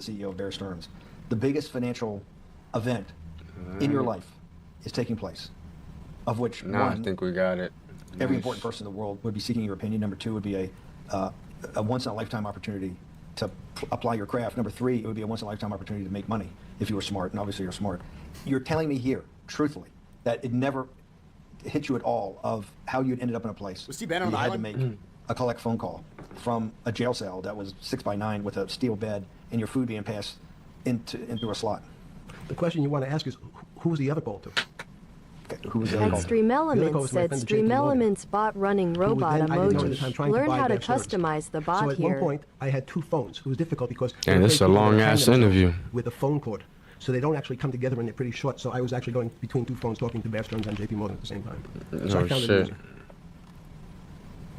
CEO of Bear Stearns. The biggest financial event in your life is taking place, of which I think we got it. Every important person in the world would be seeking your opinion. Number two would be a once-in-a-lifetime opportunity to apply your craft. Number three, it would be a once-in-a-lifetime opportunity to make money if you were smart, and obviously you're smart. You're telling me here, truthfully, that it never hit you at all of how you'd ended up in a place Was Steve Bannon on you the had island? to make a collect phone call from a jail cell that was 6x9 with a steel bed and your food being passed into a slot. The question you want to ask is, who was the other call to? Who was the other And call? Stream Elements said Stream Elements bot running robot emoji. Learn how to customize the bot here. So at here. one point, I had two phones. It was difficult because Damn, this is a long-ass interview. With a phone cord. So they don't actually come together and they're pretty short. So I was actually going between two phones talking to Bear Stearns and JP Morgan at the same time. So I found it amusing.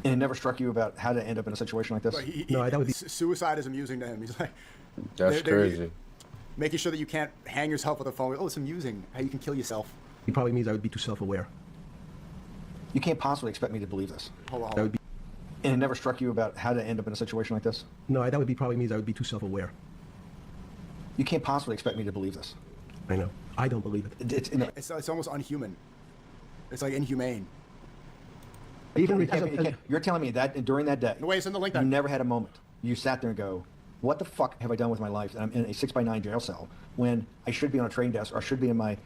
And it never struck you about how to end up in a situation like this? No, that would be... Suicide is amusing to him. He's like... That's crazy. Making sure that you can't hang yourself with a phone. Oh, it's amusing how you can kill yourself. It probably means I would be too self-aware. You can't possibly expect me to believe this. Hold on. That would be... And it never struck you about how to end up in a situation like this? No, that would be probably means I would be too self-aware. You can't possibly expect me to believe this. I know. I don't believe it. It's almost unhuman. It's like inhumane. You're telling me that during that day, no way, it's in the link you never had a moment. You sat there and go, what the fuck have I done with my life? And I'm in a 6x9 jail cell when I should be on a train desk or I should be in my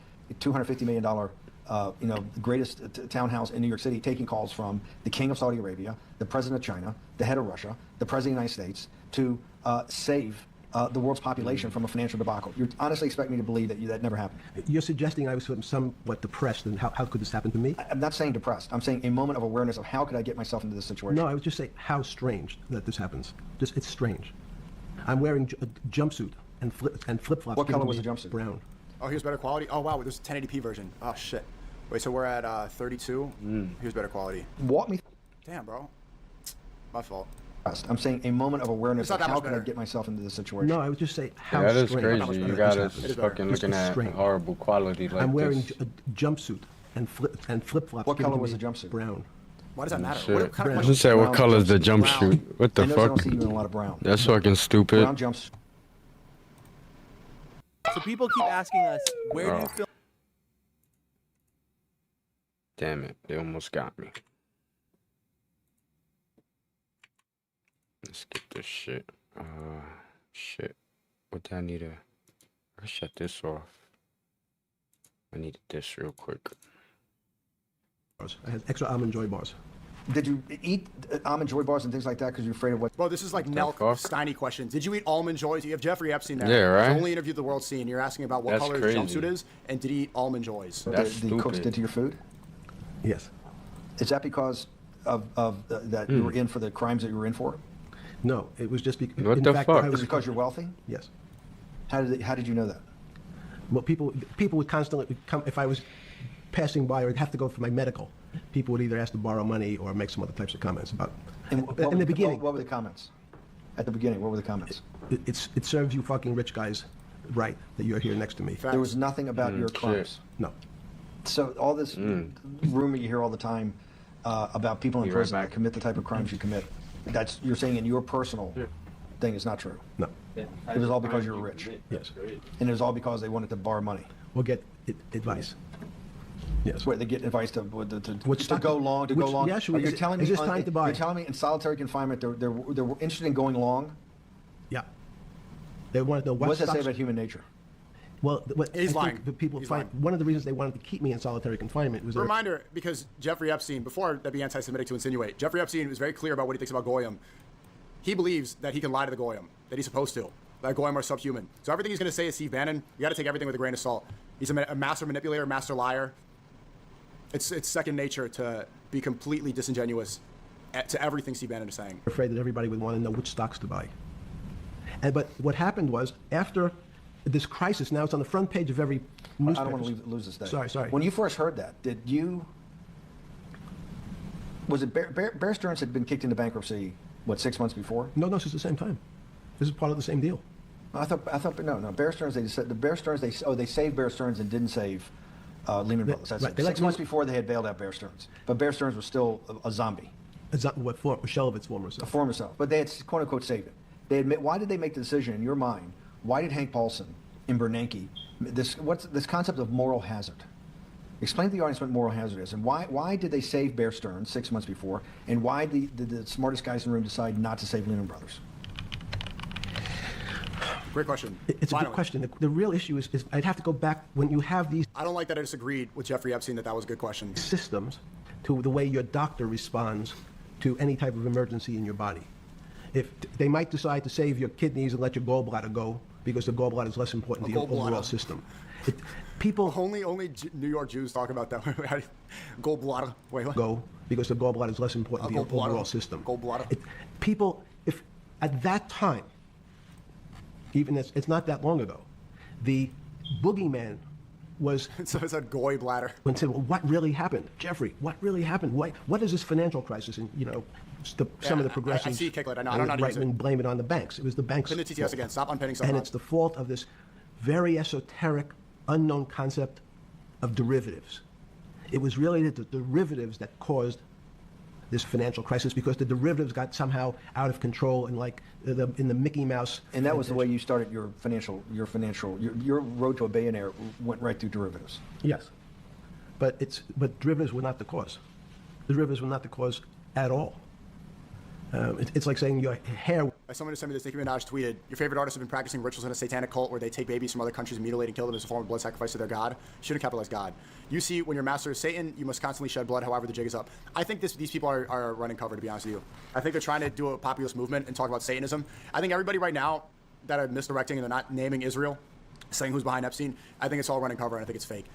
$250 million greatest townhouse in New York City taking calls from the king of Saudi Arabia, the president of China, the head of Russia, the president of the United States to save the world's population from a financial debacle. You honestly expect me to believe that that never happened? You're suggesting I was somewhat depressed, and how could this happen to me? I'm not saying depressed. I'm saying a moment of awareness of how could I get myself into this situation. No, I would just say how strange that this happens. It's strange. I'm wearing a jumpsuit and flip-flops. What color was the jumpsuit? Brown. Oh, here's better quality? Oh, wow, there's a 1080p version. Oh, shit. Wait, so we're at 32? Here's better quality. Walk me. Damn, bro. My fault. I'm saying a moment of awareness of how can I better. get myself into this situation. No, I would just say how that is strange. crazy. You got us fucking looking at strange. horrible quality like I'm wearing this. a jumpsuit and flip-flops. What color was the jumpsuit? Brown. Why does that matter? Shit. What kind of Who said what color is the Brown. jumpsuit? What the I fuck? don't see you in a lot of brown. That's fucking stupid. Brown jumpsuit. So people keep asking us, where do you feel? Damn it, they almost got me. Let's get this shit. Shit. What do I need to... I'll shut this off. I need this real quick. I had extra almond joy bars. Did you eat almond joy bars and things like that because you're afraid of what? Bro, this is like Nelk Steiny questions. Did you eat almond joys? You have Jeffrey Epstein there. Yeah, right. He's only interviewed the world scene. You're asking about what color his jumpsuit is, and did he eat almond joys? The cooks did to your food? Yes. Is that because of that you were in for the crimes that you were in for? No, it was just because. What the fuck? Is it because you're wealthy? Yes. How did you know that? Well, people would constantly come if I was passing by, or I'd have to go for my medical. People would either ask to borrow money or make some other types of comments about. In the beginning, what were the comments? At the beginning, what were the comments? It serves you fucking rich guys right that you're here next to me. There was nothing about your crimes. No. So all this rumor you hear all the time about people in prison that commit the type of crimes you commit, that's you're saying in your personal thing is not true. No. It was all because you were rich. Yes. And it was all because they wanted to borrow money. Or get advice. Yes. Where they get advice to go long. Yeah, sure. You're telling me is this time to buy? You're telling me in solitary confinement they were interested in going long. Yeah. They wanted to know what does that say about human nature? Well, He's lying. The people He's find lying. one of the reasons they wanted to keep me in solitary confinement was Reminder, because Jeffrey Epstein, before that'd be anti-Semitic to insinuate, Jeffrey Epstein was very clear about what he thinks about Goyim. He believes that he can lie to the Goyim, that he's supposed to. That Goyim are subhuman. So everything he's going to say is Steve Bannon. You got to take everything with a grain of salt. He's a master manipulator, master liar. It's second nature to be completely disingenuous to everything Steve Bannon is saying. Afraid that everybody would want to know which stocks to buy. But what happened was, after this crisis, now it's on the front page of every newspaper. I don't want to lose this day. Sorry. When you first heard that, was it Bear Stearns had been kicked into bankruptcy, what, 6 months before? No, this is the same time. This is part of the same deal. I thought, no. Bear Stearns, they saved Bear Stearns and didn't save Lehman Brothers. That's right. it. 6 months before they had bailed out Bear Stearns. But Bear Stearns was still a zombie. A shell of its former self. A former self. But they had, quote unquote, saved it. They admit, why did they make the decision in your mind why did Hank Paulson in Bernanke, what's this concept of moral hazard? Explain to the audience what moral hazard is, and why did they save Bear Stearns 6 months before, and why did the smartest guys in the room decide not to save Lehman Brothers? Great question. It's a good question. The real issue is I'd have to go back when you have these I don't like that I disagreed with Jeffrey Epstein that was a good question. systems to the way your doctor responds to any type of emergency in your body. If they might decide to save your kidneys and let your gallbladder go because the gallbladder is less important to your overall system. People Only New York Jews talk about that. Gallbladder. Wait, what? go because the gallbladder is less important to your Gallbladder. overall system. Gallbladder. People, if at that time, even it's not that long ago, the boogeyman was So it's a goy bladder. when said, well, what really happened? Jeffrey, what really happened? What is this financial crisis? And, some of the progressives I see Kicklet. I know. I don't know how to use right it. wing blame it on the banks. It was the banks. Pin the TTS again. Stop unpinning stuff. And it's the fault of this very esoteric, unknown concept of derivatives. It was really the derivatives that caused this financial crisis because the derivatives got somehow out of control and in the Mickey Mouse. And that was the way you started your road to a billionaire went right through derivatives. Yes, but derivatives were not the cause. The derivatives were not the cause at all. It's like saying your hair. Someone just sent me this. Nicki Minaj tweeted, "Your favorite artists have been practicing rituals in a satanic cult where they take babies from other countries and mutilate and kill them as a form of blood sacrifice to their god. Shouldn't capitalize God. You see, when your master is Satan, you must constantly shed blood. However, the jig is up." I think these people are running cover. To be honest with you, I think they're trying to do a populist movement and talk about Satanism. I think everybody right now that are misdirecting and they're not naming Israel, saying who's behind Epstein. I think it's all running cover, and I think it's fake.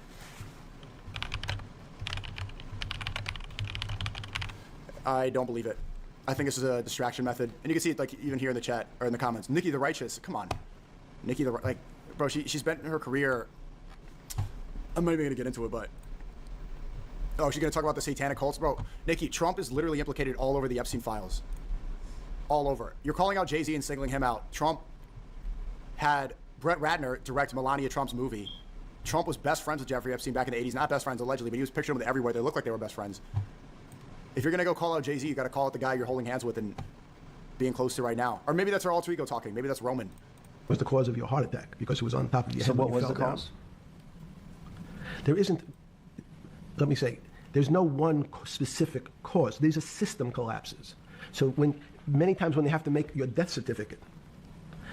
I don't believe it. I think this is a distraction method, and you can see it even here in the chat or in the comments. Nikki the Righteous, come on, Nikki bro, she's spent her career. I'm not even gonna get into it, but she's gonna talk about the satanic cults, bro. Nikki, Trump is literally implicated all over the Epstein files, all over. You're calling out Jay-Z and singling him out. Trump had Brett Ratner direct Melania Trump's movie. Trump was best friends with Jeffrey Epstein back in the 80s, not best friends allegedly, but he was picturing them everywhere. They looked like they were best friends. If you're going to go call out Jay-Z, you got to call out the guy you're holding hands with and being close to right now. Or maybe that's our alter ego talking. Maybe that's Roman. Was the cause of your heart attack because it was on top of your head. So what when you was the fell down. cause? There isn't, let me say, there's no one specific cause. These are system collapses. So many times when they have to make your death certificate,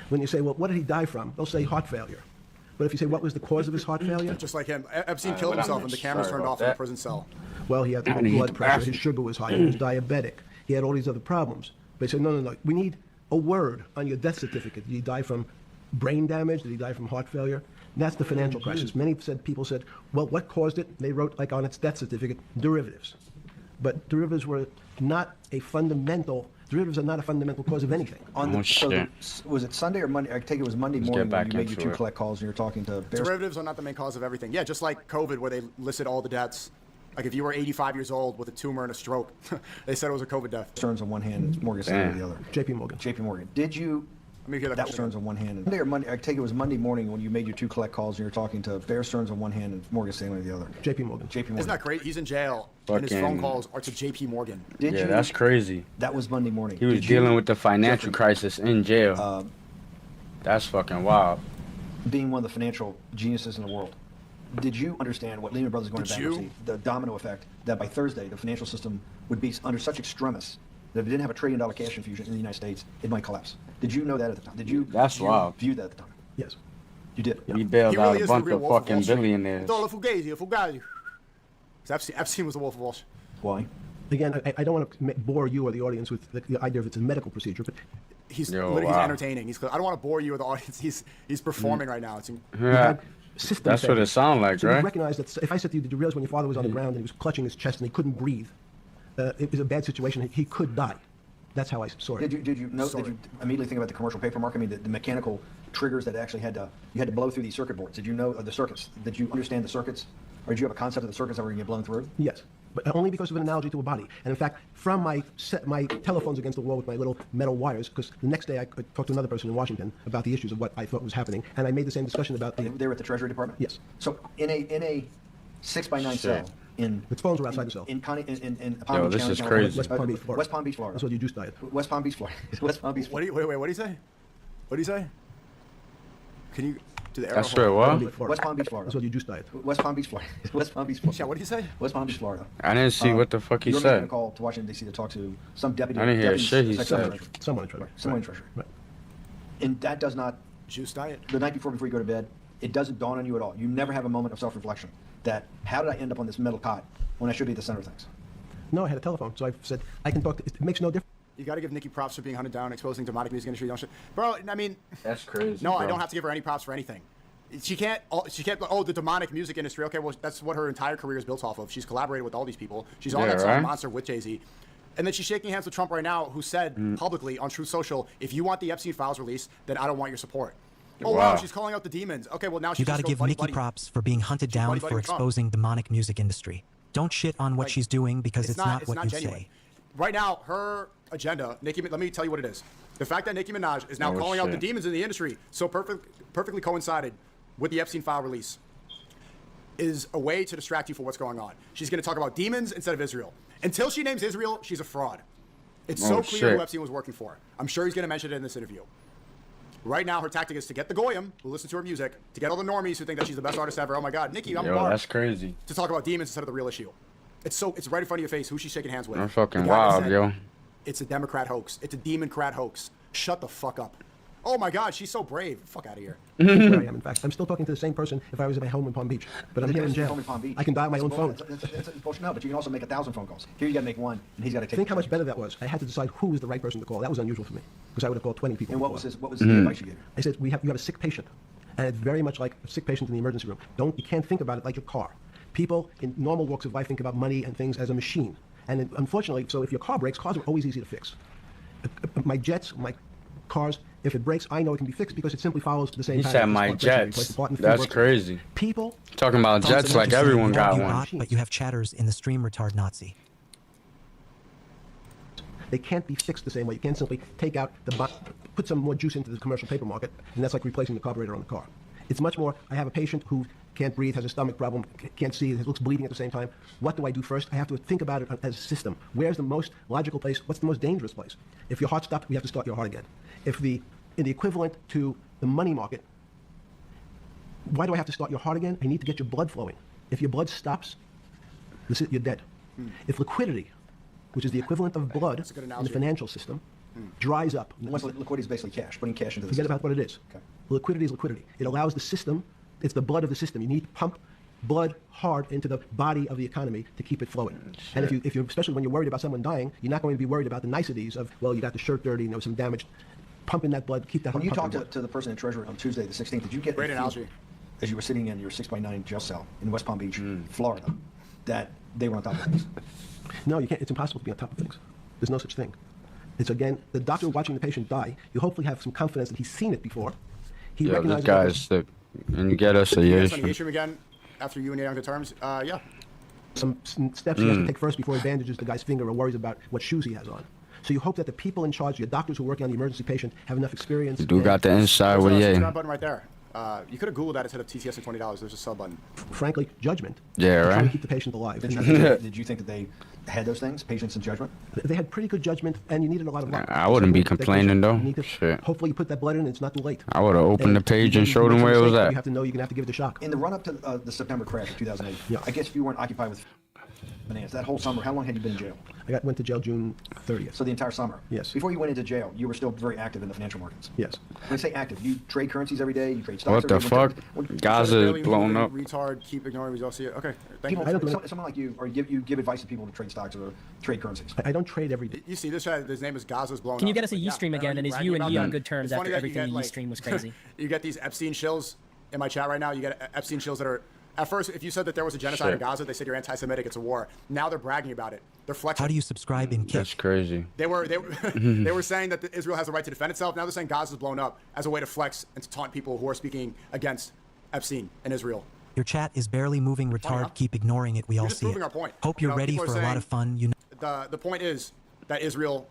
when you say, well, what did he die from? They'll say heart failure. But if you say, what was the cause of his heart failure? Just like him. Epstein killed himself and the cameras turned off in the prison cell. Well, he had the blood pressure, his sugar was high, he was diabetic, he had all these other problems. But they said, no, we need a word on your death certificate. Did he die from brain damage? Did he die from heart failure? And that's the financial crisis. Many people said, well, what caused it? They wrote, on its death certificate, derivatives. But derivatives were not a fundamental, derivatives are not a fundamental cause of anything. Was it Sunday or Monday? I take it was Monday morning when you made your 2 collect calls and you're talking to Bear. Derivatives are not the main cause of everything. Yeah, just like COVID where they listed all the deaths. Like if you were 85 years old with a tumor and a stroke, they said it was a COVID death. Stearns on one hand and Morgan Stanley on the other. JP Morgan. JP Morgan. Did you? Let me hear that. That was Stearns on one hand. Monday or Monday? I take it was Monday morning when you made your 2 collect calls and you're talking to Bear Stearns on one hand and Morgan Stanley on the other. JP Morgan. JP Morgan. Isn't that great? He's in jail and his phone calls are to JP Morgan. Did you? That's crazy. That was Monday morning. He was dealing with the financial crisis in jail. That's fucking wild. Being one of the financial geniuses in the world, did you understand what Lehman Brothers going to bankruptcy, the domino effect, that by Thursday the financial system would be under such extremis that if it didn't have $1 trillion cash infusion in the United States, it might collapse? Did you know that at the time? Did you view that at the time? Yes. You did? He bailed He really out a is the bunch real of Wolf of fucking Wall Street. billionaires. Dollar Fugazi. Epstein was the Wolf of Wall Street. Why? Again, I don't want to bore you or the audience with the idea of it's a medical procedure, but He's entertaining. I don't want to bore you or the audience. He's performing right now. Yeah. system That's what it sounds like, so right? you recognize that if I said to you, did you realize when your father was on the ground and he was clutching his chest and he couldn't breathe, it was a bad situation. He could die. That's how I saw it. Did you immediately think about the commercial paper market? I mean, the mechanical triggers that actually you had to blow through these circuit boards. Did you know the circuits? Did you understand the circuits? Or did you have a concept of the circuits that were going to get blown through? Yes, but only because of an analogy to a body. And in fact, from my telephones against the wall with my little metal wires, because the next day I talked to another person in Washington about the issues of what I thought was happening, and I made the same discussion about the... They were at the Treasury Department? Yes. So in a 6x9 cell in... The phones were outside the cell. In Palm Beach this County, is crazy. West Palm Beach, Florida. West Palm Beach, Florida. That's what you just died. West Palm Beach, Florida. West Palm Beach, Florida. What do you say? What do you say? Can you do the I arrow? swear, hold? what? West Palm Beach, Florida. That's what you just died. West Palm Beach, Florida. West Palm Beach, Florida. Yeah, what did he say? West Palm Beach, Florida. I didn't see what the fuck he You're making a said. call to Washington D.C. to talk to some deputy. I didn't hear deputy shit he Secretary said. of Treasury. Someone in Treasury. Someone in Treasury. Right. And that does not, Juice diet. the night before you go to bed, it doesn't dawn on you at all. You never have a moment of self-reflection that, how did I end up on this metal cot when I should be at the center of things? No, I had a telephone, so I said, I can talk to, it makes no difference. You got to give Nicki props for being hunted down, exposing demonic music industry. Don't shit. Bro, I mean, That's crazy. no, I bro. don't have to give her any props for anything. She can't, oh, the demonic music industry. Okay, well, that's what her entire career is built off of. She's collaborated with all these people. She's on Yeah, that song right? Monster with Jay-Z. And then she's shaking hands with Trump right now, who said publicly on Truth Social, if you want the Epstein files released, then I don't want your support. Oh, wow, Wow. she's calling out the demons. Okay, well, now she's You got to just give buddy, Nicki buddy. props for being hunted down buddy, for buddy with Trump. exposing demonic music industry. Don't shit on what Like, she's doing because it's not what you genuine. say. Right now, her agenda, Nicki, let me tell you what it is. The fact that Nicki Minaj is now Oh, calling out the shit. demons in the industry so perfectly coincided with the Epstein file release is a way to distract you from what's going on. She's going to talk about demons instead of Israel. Until she names Israel, she's a fraud. It's so Oh, clear shit. who Epstein was working for. I'm sure he's going to mention it in this interview. Right now, her tactic is to get the Goyim, who listen to her music, to get all the normies who think that she's the best artist ever. Oh my God, Nicki, I'm Yo, Barb. that's crazy. To talk about demons instead of the real issue. It's right in front of your face. Who she's shaking hands with. I'm fucking The guy that wild, said, yo. It's a Democrat hoax. It's a demon-crat hoax. Shut the fuck up. Oh my God, she's so brave. Fuck out of here. That's where I am, in fact. I'm still talking to the same person if I was at my home in Palm Beach. But I'm here in That's jail. home in Palm Beach. I can dial my own phone. That's bullshit. No, but you can also make 1,000 phone calls. Here you got to make one, and he's got to take. Think how much better that was. I had to decide who was the right person to call. That was unusual for me because I would have called 20 people. And what before. was his? What was the advice you gave? I said, you have a sick patient. And it's very much like a sick patient in the emergency room. You can't think about it like your car. People in normal walks of life think about money and things as a machine. And unfortunately, so if your car breaks, cars are always easy to fix. My jets, my cars, if it breaks, I know it can be fixed because it simply follows the same He pattern. said my Replace the part, replace jets. the part, and the That's works. crazy. People, Talking about Thompson, jets what like you say, everyone you got you one. bot, but you have chatters in the stream retard Nazi. they can't be fixed the same way. You can't simply take out put some more juice into the commercial paper market, and that's like replacing the carburetor on the car. It's much more, I have a patient who can't breathe, has a stomach problem, can't see, looks bleeding at the same time. What do I do first? I have to think about it as a system. Where's the most logical place? What's the most dangerous place? If your heart stopped, we have to start your heart again. In the equivalent to the money market, why do I have to start your heart again? I need to get your blood flowing. If your blood stops, you're dead. If liquidity, which is the equivalent of blood That's a good in the analogy. financial system, dries up. Once liquidity is basically cash, putting cash into the Forget system. about what it is. Okay. Liquidity is liquidity. It allows the system, it's the blood of the system. You need to pump blood hard into the body of the economy to keep it flowing. And if you especially when you're worried about someone dying, you're not going to be worried about the niceties of, well, you got the shirt dirty, some damage. Pump in that blood, keep that When you pumping talked to the person in Treasury on Tuesday the 16th, did you get Great a analogy. feeling, as you were sitting in your 6x9 jail cell in West Palm Beach, Florida, that they were on top of things? No, you can't. It's impossible to be on top of things. There's no such thing. It's again, the doctor watching the patient die. You hopefully have some confidence that he's seen it before. He Yo, this recognizes guy that is sick. And you get us a You year. guys on the atrium again after you and Yang to terms? Yeah. some steps he has to take first before he bandages the guy's finger or worries about what shoes he has on. So you hope that the people in charge, your doctors who are working on the emergency patient, have enough experience. You do and, got the inside with There's a yeah. subscribe button right there. You could have Googled that instead of TTS and $20. There's a sub button. frankly, judgment. Yeah, to try to right. keep the patient alive. Did you think that they had those things, patience and judgment? They had pretty good judgment, and you needed a lot of luck. I wouldn't be That patient, complaining, though. you need to- Shit. Hopefully you put that blood in, it's not too late. I would have opened the page and you showed him make where it some was mistakes, at. You have to know you're going to have to give it a shock. In the run-up to the September crash of 2008, Yeah. I guess if you weren't occupied with finance, that whole summer, how long had you been in jail? I went to jail June 30th. So the entire summer? Yes. Before you went into jail, you were still very active in the financial markets? Yes. When I say active, you trade currencies every day, you trade stocks What the every fuck? day? What- Gaza Barely is blown moving, up. Retard, keep ignoring results here. Okay, thank People, you. I don't do someone like you, or you give advice to people to trade stocks or trade currencies. I don't trade every day. You see, this guy, his name is Gaza's blown Can you up. get us a Like, Ustream yeah, again? And is bragging you and about he on that. good terms It's funny after that you everything get, the Ustream was crazy? You get these Epstein shills in my chat right now. You get Epstein shills that are. At first, if you said that there was a genocide in Shit. Gaza, they said you're anti-Semitic. It's a war. Now they're bragging about it. They're flexing. How do you subscribe in That's Kick? They crazy. were they were saying that Israel has a right to defend itself. Now they're saying Gaza's blown up as a way to flex and to taunt people who are speaking against Epstein and Israel. Your chat is barely moving retard. huh? Keep ignoring it. We all just see proving it. our point. Hope You you're know, ready people for are a lot saying- of fun. The point is that Israel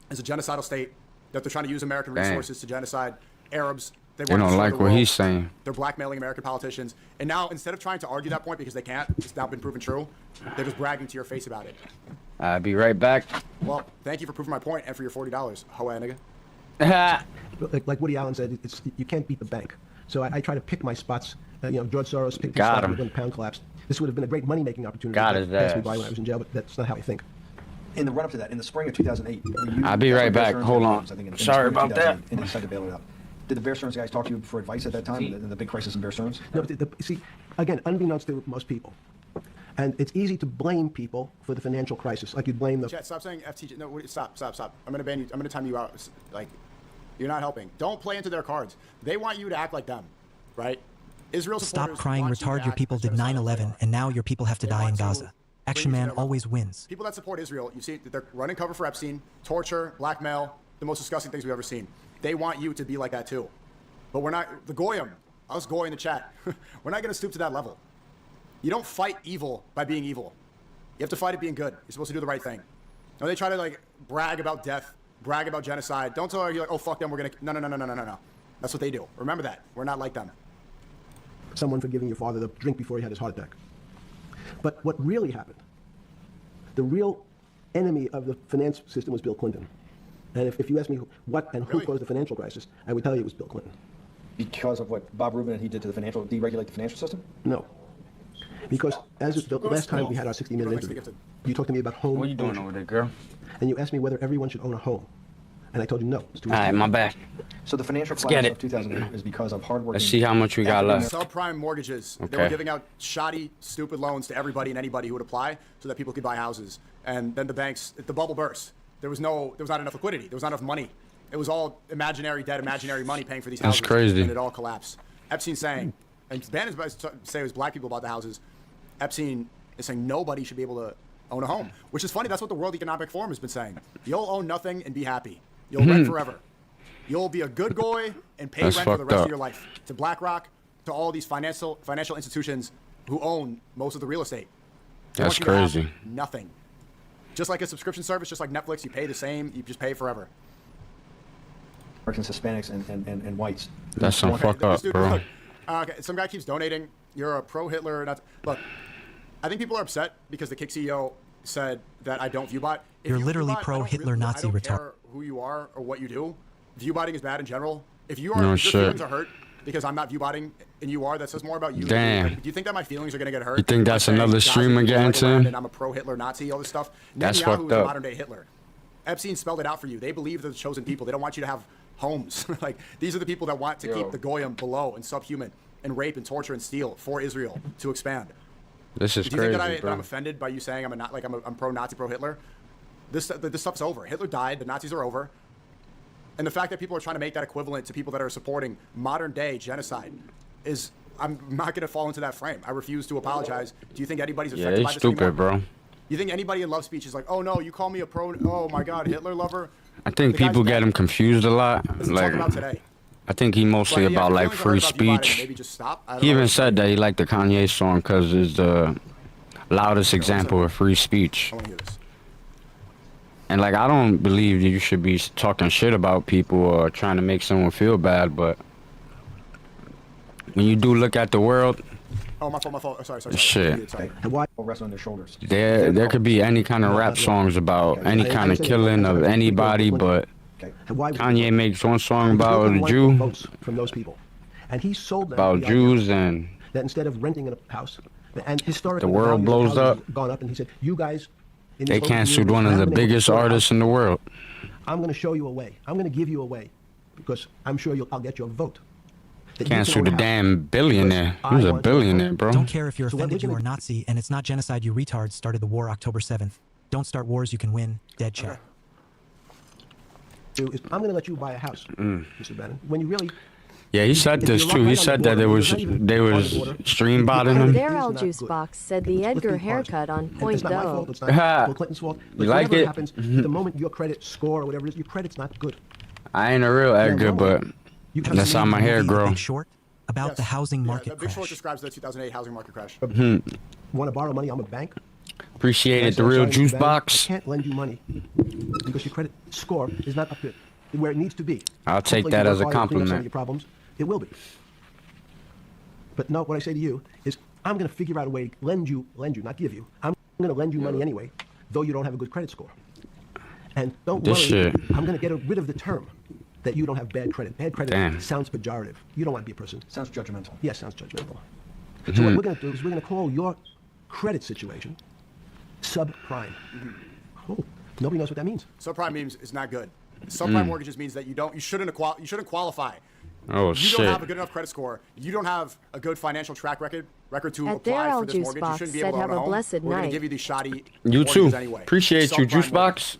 is a genocidal state, that they're trying to use American Dang. resources to genocide Arabs. They want to don't destroy like the what world. he's saying. They're blackmailing American politicians. And now, instead of trying to argue that point because they can't, it's now been proven true, they're just bragging to your face about it. I'll be right back. Well, thank you for proving my point and for your $40. Hoa nigga. Like Woody Allen said, you can't beat the bank. So I try to pick my spots. George Soros picked his Got spot him. when the pound collapsed. This would have been a great money-making opportunity. Got that his passed me ass. by when I was in jail, but that's not how I think. In the run-up to that, in the spring of 2008, I'll be right back. Hold on. Sorry about that. And they decided to bail it out. Did the Bear Stearns guys talk to you for advice at that time, in the big crisis in Bear Stearns? No, see, again, unbeknownst to most people, and it's easy to blame people for the financial crisis, like you blame the. Chet, stop saying FTG. No, stop. I'm gonna ban you. I'm gonna time you out. Like, you're not helping. Don't play into their cards. They want you to act like them, right? Israel Stop supporters crying, want you to retard. Your act people like did genocidal 9/11, terror. and now your people have to They die in want to Gaza. Action bring you Man to their always level. wins. People that support Israel, you see that they're running cover for Epstein, torture, blackmail, the most disgusting things we've ever seen. They want you to be like that too. But we're not, the Goyim, us Goy in the chat, we're not going to stoop to that level. You don't fight evil by being evil. You have to fight it being good. You're supposed to do the right thing. Now they try to like brag about death, brag about genocide. Don't tell her you're like, oh, fuck them, we're going to, no. That's what they do. Remember that. We're not like them. Someone for giving your father the drink before he had his heart attack. But what really happened, the real enemy of the finance system was Bill Clinton. And if you ask me what and who Really? caused the financial crisis, I would tell you it was Bill Clinton. Because of what Bob Rubin and he did to the financial, deregulate the financial system? No. Because as the last time we had our 60-minute Thanks to interview, Gifted. you talked to me about home What are you doing ownership. over there, girl? And you asked me whether everyone should own a home. And I told you no. It's too All right, risky. my bad. So the financial get collapse it. of 2008 is because of hardworking... Let's see how much we got left. Subprime mortgages. They Okay. were giving out shoddy, stupid loans to everybody and anybody who would apply so that people could buy houses. And then the banks, the bubble burst. There was not enough liquidity. There was not enough money. It was all imaginary debt, imaginary money paying for these That's houses. crazy. And it all collapsed. Epstein saying, and Bannon is saying it was black people about the houses. Epstein is saying nobody should be able to own a home, which is funny. That's what the World Economic Forum has been saying. You'll own nothing and be happy. You'll rent forever. You'll be a good goy and pay That's rent for the fucked rest up. of your life. To BlackRock, to all these financial institutions who own most of the real estate. They That's want you to have crazy. nothing. Just like a subscription service, just like Netflix, you pay the same. You just pay forever. Americans, Hispanics, and whites. That's some Want- fucked up, This dude, bro. look, okay, some guy keeps donating. You're a pro-Hitler. Look, I think people are upset because the Kick CEO said that I don't viewbot. If You're you literally viewbot, I don't pro-Hitler really- Nazi I don't retard. care who you are or what you do. Viewbotting is bad in general. If you are, No if shit. your feelings are hurt because I'm not viewbotting and you are, that says more about you. Damn. Like, do you think that my feelings are gonna get hurt? You think by that's saying another Gaza streamer is getting right to around him? And I'm a pro-Hitler Nazi, all this stuff. That's Netanyahu fucked is a up. modern-day Hitler. Epstein spelled it out for you. They believe they're the chosen people. They don't want you to have homes. Like, these are the people that want to keep the Goyim below and subhuman and rape and torture and steal for Israel to expand. This is Do you think that, crazy, that I'm bro. offended by you saying I'm pro-Nazi, pro-Hitler? This stuff's over. Hitler died. The Nazis are over. And the fact that people are trying to make that equivalent to people that are supporting modern-day genocide is, I'm not going to fall into that frame. I refuse to apologize. Do you think anybody's Yeah, affected they by this stupid, anymore? bro. You think anybody in love speech is like, oh no, you call me a pro, oh my God, Hitler lover? I think The guy's people get dead. him confused a lot. Let's Like, talk about today. I think he mostly But, yeah, about if like your free feelings are hurt about viewbotting, speech. maybe just stop. I don't He know. even said that he liked the Kanye song because it's the loudest example of free speech. I want to hear this. And like, I don't believe that you should be talking shit about people or trying to make someone feel bad, but when you do look at the world, Oh, my fault. Oh, sorry. Shit. Sorry. And why? All resting on their shoulders. there could be any kind of rap songs about any kind of killing of anybody, but Okay. And why was Kanye makes one song Because about Clinton a wanted Jew, votes from those people, and he sold them about the idea Jews, and that instead of renting in a house, and historically The world value of blows houses up. has gone up, and he said, "You guys." in they these local canceled communities one of the haven't been able to biggest afford a house. artists in the world. I'm going to show you a way. I'm going to give you a way, because I'm sure I'll get your vote. That you can Canceled own the a house. damn billionaire. Because He was I a want to billionaire, vote. bro. Don't care if you're So what offended, we're you are gonna- Nazi, and it's not genocide, you retards started the war October 7th. Don't start wars you can win. Dead chat. Is I'm going to let you buy a house, Mr. Bannon. When you really, Yeah, he said If this you're too. right He on said the that border, they you're not was even on the border. stream botting It him. Their is L not Juice good. Box said the Let's Edgar be honest. haircut on And point it's not my though. fault. It's not Bill Clinton's fault. But You like whatever it? happens, the moment your credit score or whatever it is, your credit's not good. I ain't a real Edgar, but You have that's to how leave my the hair The grow. Big Short about the Yes. housing Yeah, market the Big Short crash. describes the 2008 housing market crash. Want to borrow money? I'm a bank. Appreciate I it. said, The real "I'm sorry, juice Mr. Bannon, box. I can't lend you money because your credit score is not up to where it needs to be. I'll take Hopefully, that you as a work hard to clean up some of compliment. your problems. It will be. But no, what I say to you is, I'm going to figure out a way to lend you, not give you. I'm going to lend you money anyway, though you don't have a good credit score. And don't This worry, shit. I'm going to get rid of the term that you don't have bad credit. Bad credit Damn. sounds pejorative. You don't want to be a person. Sounds judgmental. Yes, sounds judgmental. So what we're going to do is we're going to call your credit situation subprime. Oh, nobody knows what that means. Subprime means it's not good. Subprime mortgages means that you shouldn't qualify. Oh, You shit. don't have a good enough credit score. You don't have a good financial track record to At apply their for this Juice mortgage. You Box shouldn't be said able to have own a a home. blessed We're going to night. give you these shoddy You too. mortgages anyway. Appreciate you, Subprime Juice Box.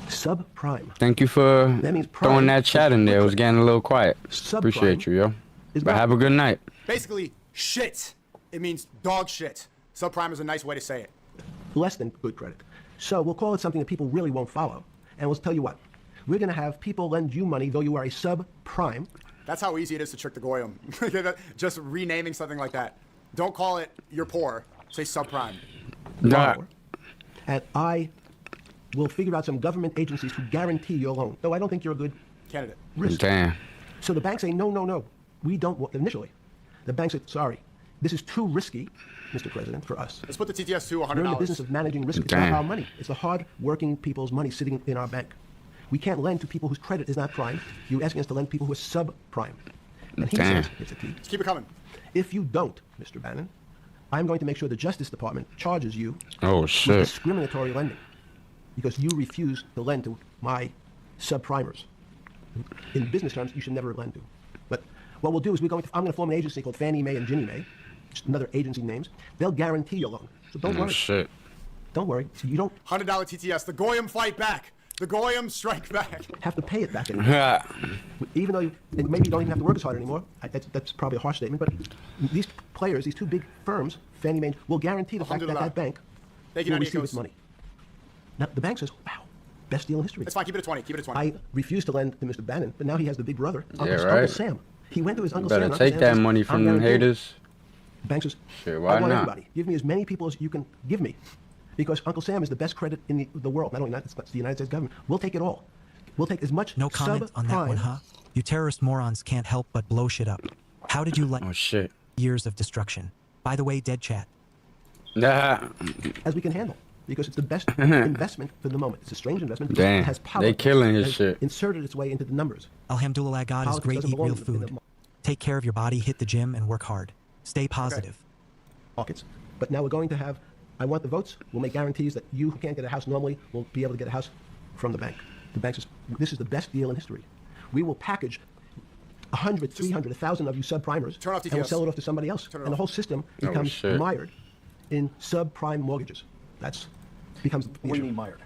Subprime. Thank you for That means throwing prime that chat in there. It was getting a little quiet. Subprime Appreciate you, yo. is But not- have a good night. Basically, shit. It means dog shit. Subprime is a nice way to say it. less than good credit. So we'll call it something that people really won't follow. And we'll tell you what, we're going to have people lend you money though you are a subprime. That's how easy it is to trick the goyim. Just renaming something like that. Don't call it you're poor. Say subprime. Nah. And I will figure out some government agencies to guarantee your loan. No, I don't think you're a good Candidate. risk. Damn. So the banks say, no, no, no. We don't want, initially. The bank said, sorry, this is too risky, Mr. President, for us. Let's put the TTS to We're in the $100. business of managing risk. It's Damn. not our money. It's the hard-working people's money sitting in our bank. We can't lend to people whose credit is not prime. You're asking us to lend to people who are subprime. And he Damn. says, it's a key. Let's keep it coming. If you don't, Mr. Bannon, I'm going to make sure the Justice Department charges you Oh, with shit. discriminatory lending because you refuse to lend to my subprimers. In business terms, you should never lend to. But what we'll do is I'm going to form an agency called Fannie Mae and Ginnie Mae, just another agency names. They'll guarantee your loan. So don't Oh, worry. shit. Don't worry. So you don't $100 TTS. The goyim fight back. The goyim strike back. have to pay it back anymore. Even though and maybe you don't even have to work as hard anymore. That's probably a harsh statement, but these players, these two big firms, Fannie Mae, will guarantee the fact that Alhamdulillah. that bank Thank you, will Nadia receive its Coast. money. Now, the bank says, wow, best deal in history. It's fine. Keep it at 20. Keep it at 20. I refused to lend to Mr. Bannon, but now he has the big brother, Uncle, Yeah, Uncle right. Sam. He went to his Uncle Better Sam. Uncle take Sam that says, money "I'm from them guaranteeing." haters. The bank says, Shit, why I want not? everybody. Give me as many people as you can give me. Because Uncle Sam is the best credit in the world. Not only that, it's the United States government. We'll take it all. We'll take as much No comment on that one, subprime- huh? You terrorist morons can't help but blow shit up. How did you let Oh, shit. years of destruction? By the way, dead chat. Nah. as we can handle. Because it's the best investment for the moment. It's a strange investment because Damn, it has power. they killing his It has shit. Inserted its way into the numbers. Alhamdulillah, God is Politics great, doesn't eat belong real in food. the Take care of your body, hit the gym, and work hard. Stay positive. markets. But now we're going to have, I want the votes. We'll make guarantees that you who can't get a house normally will be able to get a house from the bank. The bank says, this is the best deal in history. We will package 100, 300, 1,000 of you subprimers Turn off and we'll TTS. sell it off to somebody else. Turn it And the off. whole system Oh, becomes shit. mired in subprime mortgages. That's becomes the What do you issue. mean mired?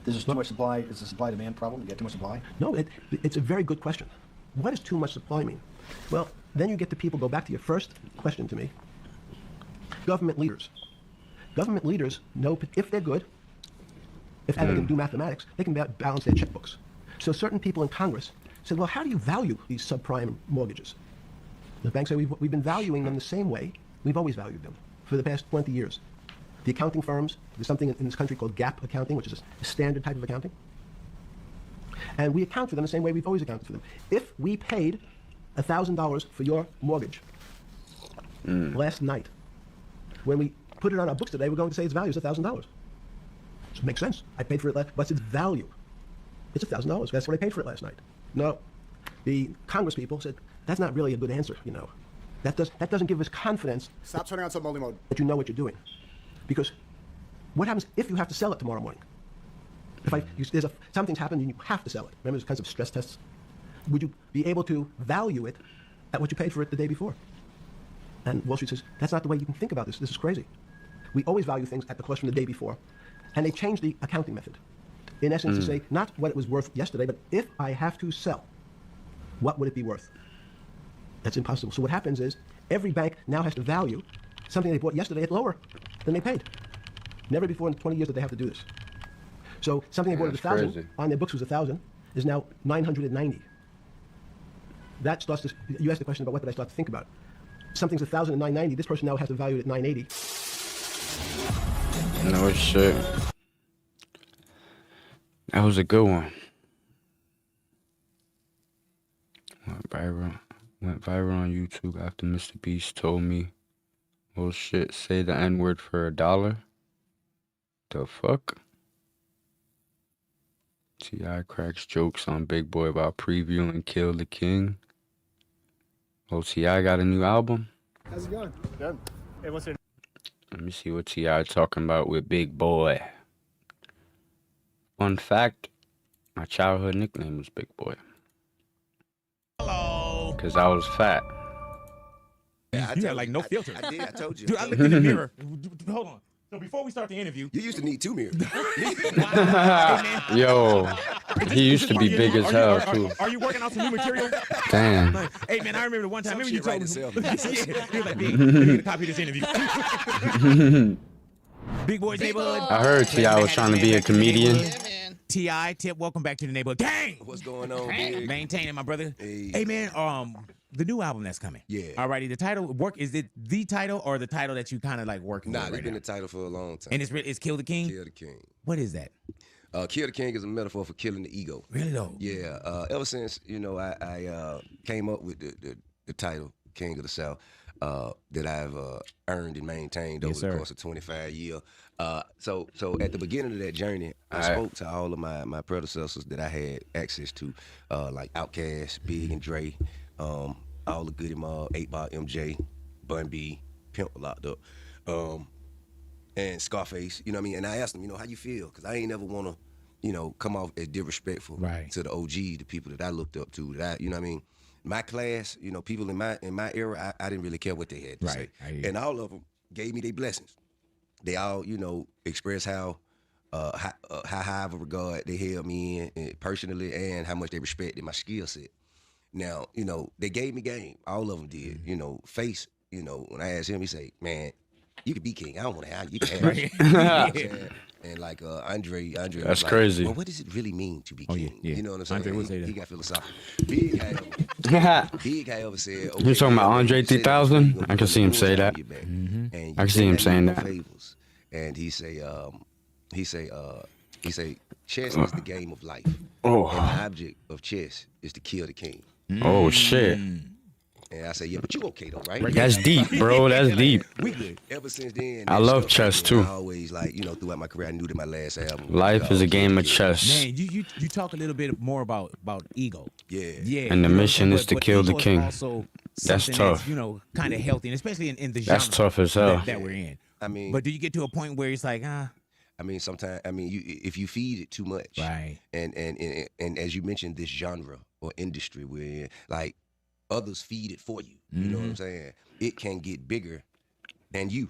There's just too much supply. It's a supply-demand problem. You get too much supply. No, it's a very good question. What does too much supply mean? Well, then you get the people, go back to your first question to me. Government leaders. Government leaders know if they're good, if and they can do mathematics, they can balance their checkbooks. So certain people in Congress said, well, how do you value these subprime mortgages? The banks say we've been valuing them the same way we've always valued them for the past 20 years. The accounting firms, there's something in this country called GAAP accounting, which is a standard type of accounting. And we account for them the same way we've always accounted for them. If we paid $1,000 for your mortgage last night, when we put it on our books today, we're going to say its value is $1,000. So it makes sense. I paid for it last, what's its value? It's $1,000. That's what I paid for it last night. No. The Congress people said, that's not really a good answer, you know. That doesn't give us confidence Stop turning on sub-multi mode. that you know what you're doing. Because what happens if you have to sell it tomorrow morning? If something's happened and you have to sell it. Remember those kinds of stress tests? Would you be able to value it at what you paid for it the day before? And Wall Street says, that's not the way you can think about this. This is crazy. We always value things at the cost from the day before. And they changed the accounting method. In essence, to say, not what it was worth yesterday, but if I have to sell, what would it be worth? That's impossible. So what happens is, every bank now has to value something they bought yesterday at lower than they paid. Never before in 20 years did they have to do this. So something they bought at That's 1,000, crazy. on their books was 1,000, is now 990. That starts to, you asked the question about what did I start to think about. Something's 1,000 and 990, this person now has to value it at 980. No shit. That was a good one. Went viral on YouTube after Mr. Beast told me, "Oh shit, say the N-word for $1." The fuck? T.I. cracks jokes on Big Boy about previewing Kill the King. Oh, T.I. got a new album? How's it going? Good. Hey, what's your Let me see what T.I. talking about with Big Boy. Fun fact, my childhood nickname was Big Boy. Hello. Because I was fat. Yeah, you had like no filter. I did. I told you. Dude, I looked in the mirror. Hold on. So before we start the interview, You used to need 2 mirrors. Yo, he used to be big as hell, too. Are you working out some new material? Damn. Hey, man, I remember the one time. Some Remember you shit told right me. itself. Yeah, he was like, Big, let me get a copy of this interview. Big Boy's Neighborhood. I heard T.I. was trying to be a comedian. T.I. Tip, welcome back to the neighborhood. Gang! What's going on, Big? Maintaining, my brother. Hey. Hey, man, the new album that's coming. Yeah. Alrighty, the title, is it the title or the title that you kind of like working Nah, with it's right been now? the title for a long time. And it's Kill the King? Kill the King. What is that? Kill the King is a metaphor for killing the ego. Really though? Yeah. Ever since, I came up with the title, King of the South, that I've earned and maintained over the course of 25 years. So at the beginning of that journey, I spoke to all of my predecessors that I had access to, like Outkast, Big and Dre, all the Goody Mob, 8-Ball MJ, Bun B, Pimp Locked Up, and Scarface, you know what I mean? And I asked them, how you feel? Because I ain't never want to, come off as disrespectful to the OG, the people that I looked up to, that I, you know what I mean? My class, people in my era, I didn't really care what they had to say. And all of them gave me their blessings. They all, expressed how high of a regard they held me in personally and how much they respected my skill set. Now, they gave me game. All of them did. Face, when I asked him, he say, man, you could be king. I don't want to have you. You can have it. And like Andre That's was like, crazy. well, what does it really mean to be king? Yeah. You know what I'm saying? Andre would say that. He got philosophical. Big however said, okay, You talking about Andre 3000? gonna I can see him say that. And I can see him saying that. favors. And he say, chess is the game of life. Oh. And the object of chess is to kill the king. Oh, shit. And I say, yeah, but you okay though, right? That's deep, bro. That's deep. We good. Ever since then, I that love stuff, chess, too. I always throughout my career, I knew that my last album. Life is a game of chess. Man, you talk a little bit more about ego. Yeah. And the you know, mission is to but kill the ego is king. also That's something tough. kind of healthy, and especially in the genre That's tough as hell. that we're in. I mean, But do you get to a point where it's like, sometimes, if you feed it too much, right? And as you mentioned, this genre or industry we're in, like others feed it for you. You know what I'm saying? It can get bigger than you.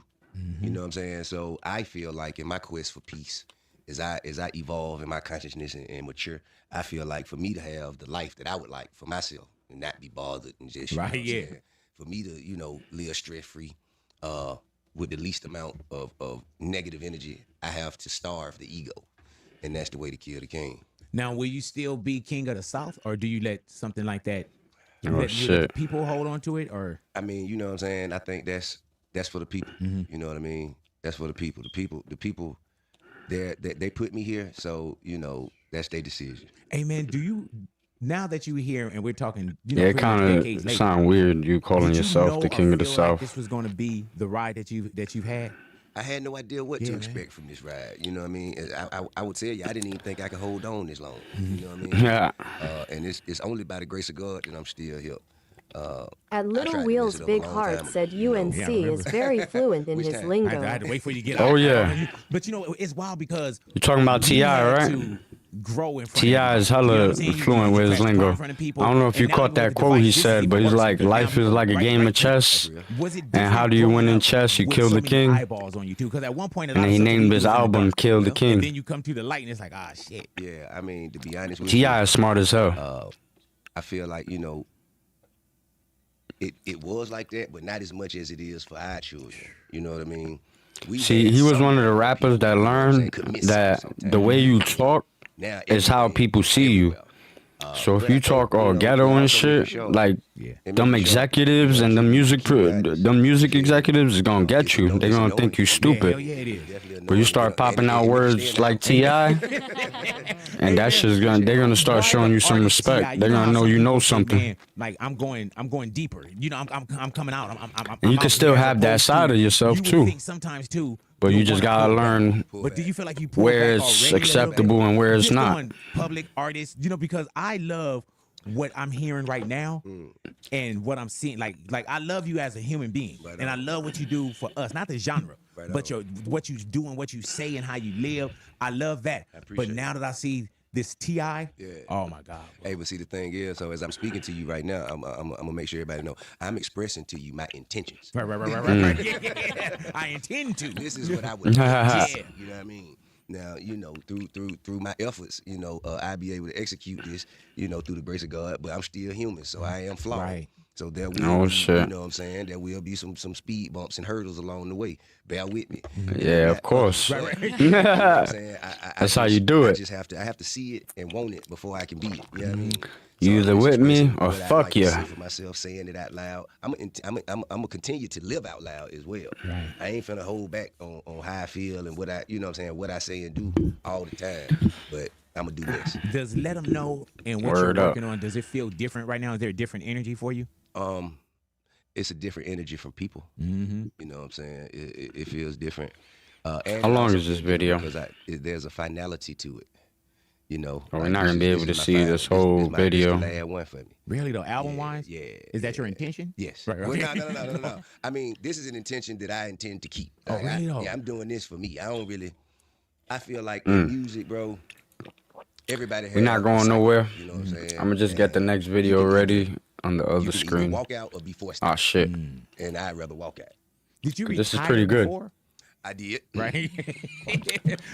You know what I'm saying? So I feel like in my quest for peace, as I evolve in my consciousness and mature, I feel like for me to have the life that I would like for myself and not be bothered and just Right, you know what I'm yeah. saying? For me to live stress free, with the least amount of negative energy, I have to starve the ego, and that's the way to kill the king. Now, will you still be king of the South, or do you let something like that? Oh, let shit. the people hold on to it, or You know what I'm saying? I think that's for the people. You know what I mean? That's for the people. The people, they put me here, so that's their decision. hey man, do you? Now that you're here and we're talking, Yeah, it pretty much kind decades of later, sound weird you calling did you yourself know the or king of the feel like South. this was going to be the ride that you've had. I had no idea what Yeah, to man. expect from this ride. You know what I mean? I would tell you, I didn't even think I could hold on this long. You know what I mean? Yeah. And it's only by the grace of God that I'm still here. At tried Little to Wheels mess it up a Big long Heart time said ago. You know, UNC Yeah, I remember. is very fluent in Which his time? I lingo. had to wait for you to get Oh, out. yeah. But it's wild because You're talking about you T.I., had right? to grow in front of T.I. is everybody. You know hella what I'm saying? You fluent with his crash lingo. in front of people, I don't know if you and now caught with that the quote he device, this said, is but even he's worse like, because life now is like a right- game right of chess. Was it And how do you win in different chess? You growing up kill the with so many king. eyeballs on you too, because at one point, a And lot then of he social named media his was in the album dark, Kill the King. And then you come to the light, and it's like, shit. Yeah, to be honest with T.I. you, is smart as hell. I feel like it was like that, but not as much as it is for our children. You know what I mean? See, he was one of the rappers that learned that the way you talk is how people see you. So if you talk all ghetto and shit, like them executives and them music executives is gonna get you. They gonna think you Hell stupid. yeah, it is. But you start popping out words like T.I., and that shit's they're gonna start showing you some Artist respect. T.I., They're how gonna know some you know people say, something. man, like I'm going deeper. I'm coming out. And you can out still here, as have that opposed side to- of yourself, you would too. think sometimes too, But you just gotta learn But do you feel like you pulled where back it's already acceptable and where it's just not. on public artists, you know, because I love what I'm hearing right now and what I'm seeing. Like I love you as a human being, and I love what you do for us, not the genre, but what you do and what you say and how you live. I love that. But now that I see this T.I., oh my God. Hey, but see, the thing is, so as I'm speaking to you right now, I'm gonna make sure everybody know I'm expressing to you my intentions. Right. Yeah. I intend to. This is what I would do. You know what I mean? Now, you know, through my efforts, you know, I'll be able to execute this, you know, through the grace of God, but I'm still human, so I am flawed. Right. So there will be, you know what I'm saying, there will be some speed bumps and hurdles along the way. Bear with me. Yeah, of course. Right. You know what I'm saying? That's how you do it. I have to see it and want it before I can be it. You know what I mean? You either with me or fuck you. For myself, saying it out loud. I'm gonna continue to live out loud as well. Right. I ain't finna hold back on how I feel and what I, you know what I'm saying, what I say and do all the time. But I'm gonna do this. Does let them know and what you're working on, does it feel different right now? Is there a different energy for you? It's a different energy from people. Mm-hmm. You know what I'm saying? It feels different. How long is this video? Because there's a finality to it. You know, we're not gonna be able to see this whole video. This the last one for me. Really though, album wise? Yeah. Is that your intention? Yes. Right. Well, no. I mean, this is an intention that I intend to keep. Oh, really though? I'm doing this for me. I feel like in music, bro, everybody has. We're not going nowhere. You know what I'm saying? I'm gonna just get the next video ready on the other screen. Walk out or be forced. Oh shit. And I'd rather walk out. Did you? This is pretty good. Before? I did. Right.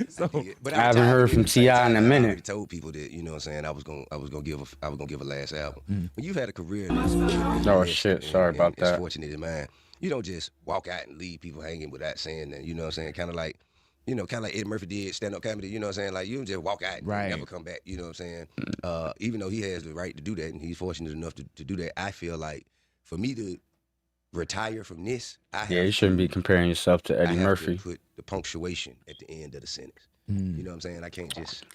So, but I haven't heard from T.I. in a minute. I already told people that, you know what I'm saying, I was gonna give a last album. When you've had a career shit, sorry about that. As fortunate as mine, you don't just walk out and leave people hanging without saying that, you know what I'm saying, kind of like Eddie Murphy did stand-up comedy, you know what I'm saying, like you don't just walk out and never come back, you know what I'm saying. Even though he has the right to do that and he's fortunate enough to do that, I feel like for me to retire from this, you shouldn't be comparing yourself to Eddie Murphy. Put the punctuation at the end of the sentence. You know what I'm saying? I can't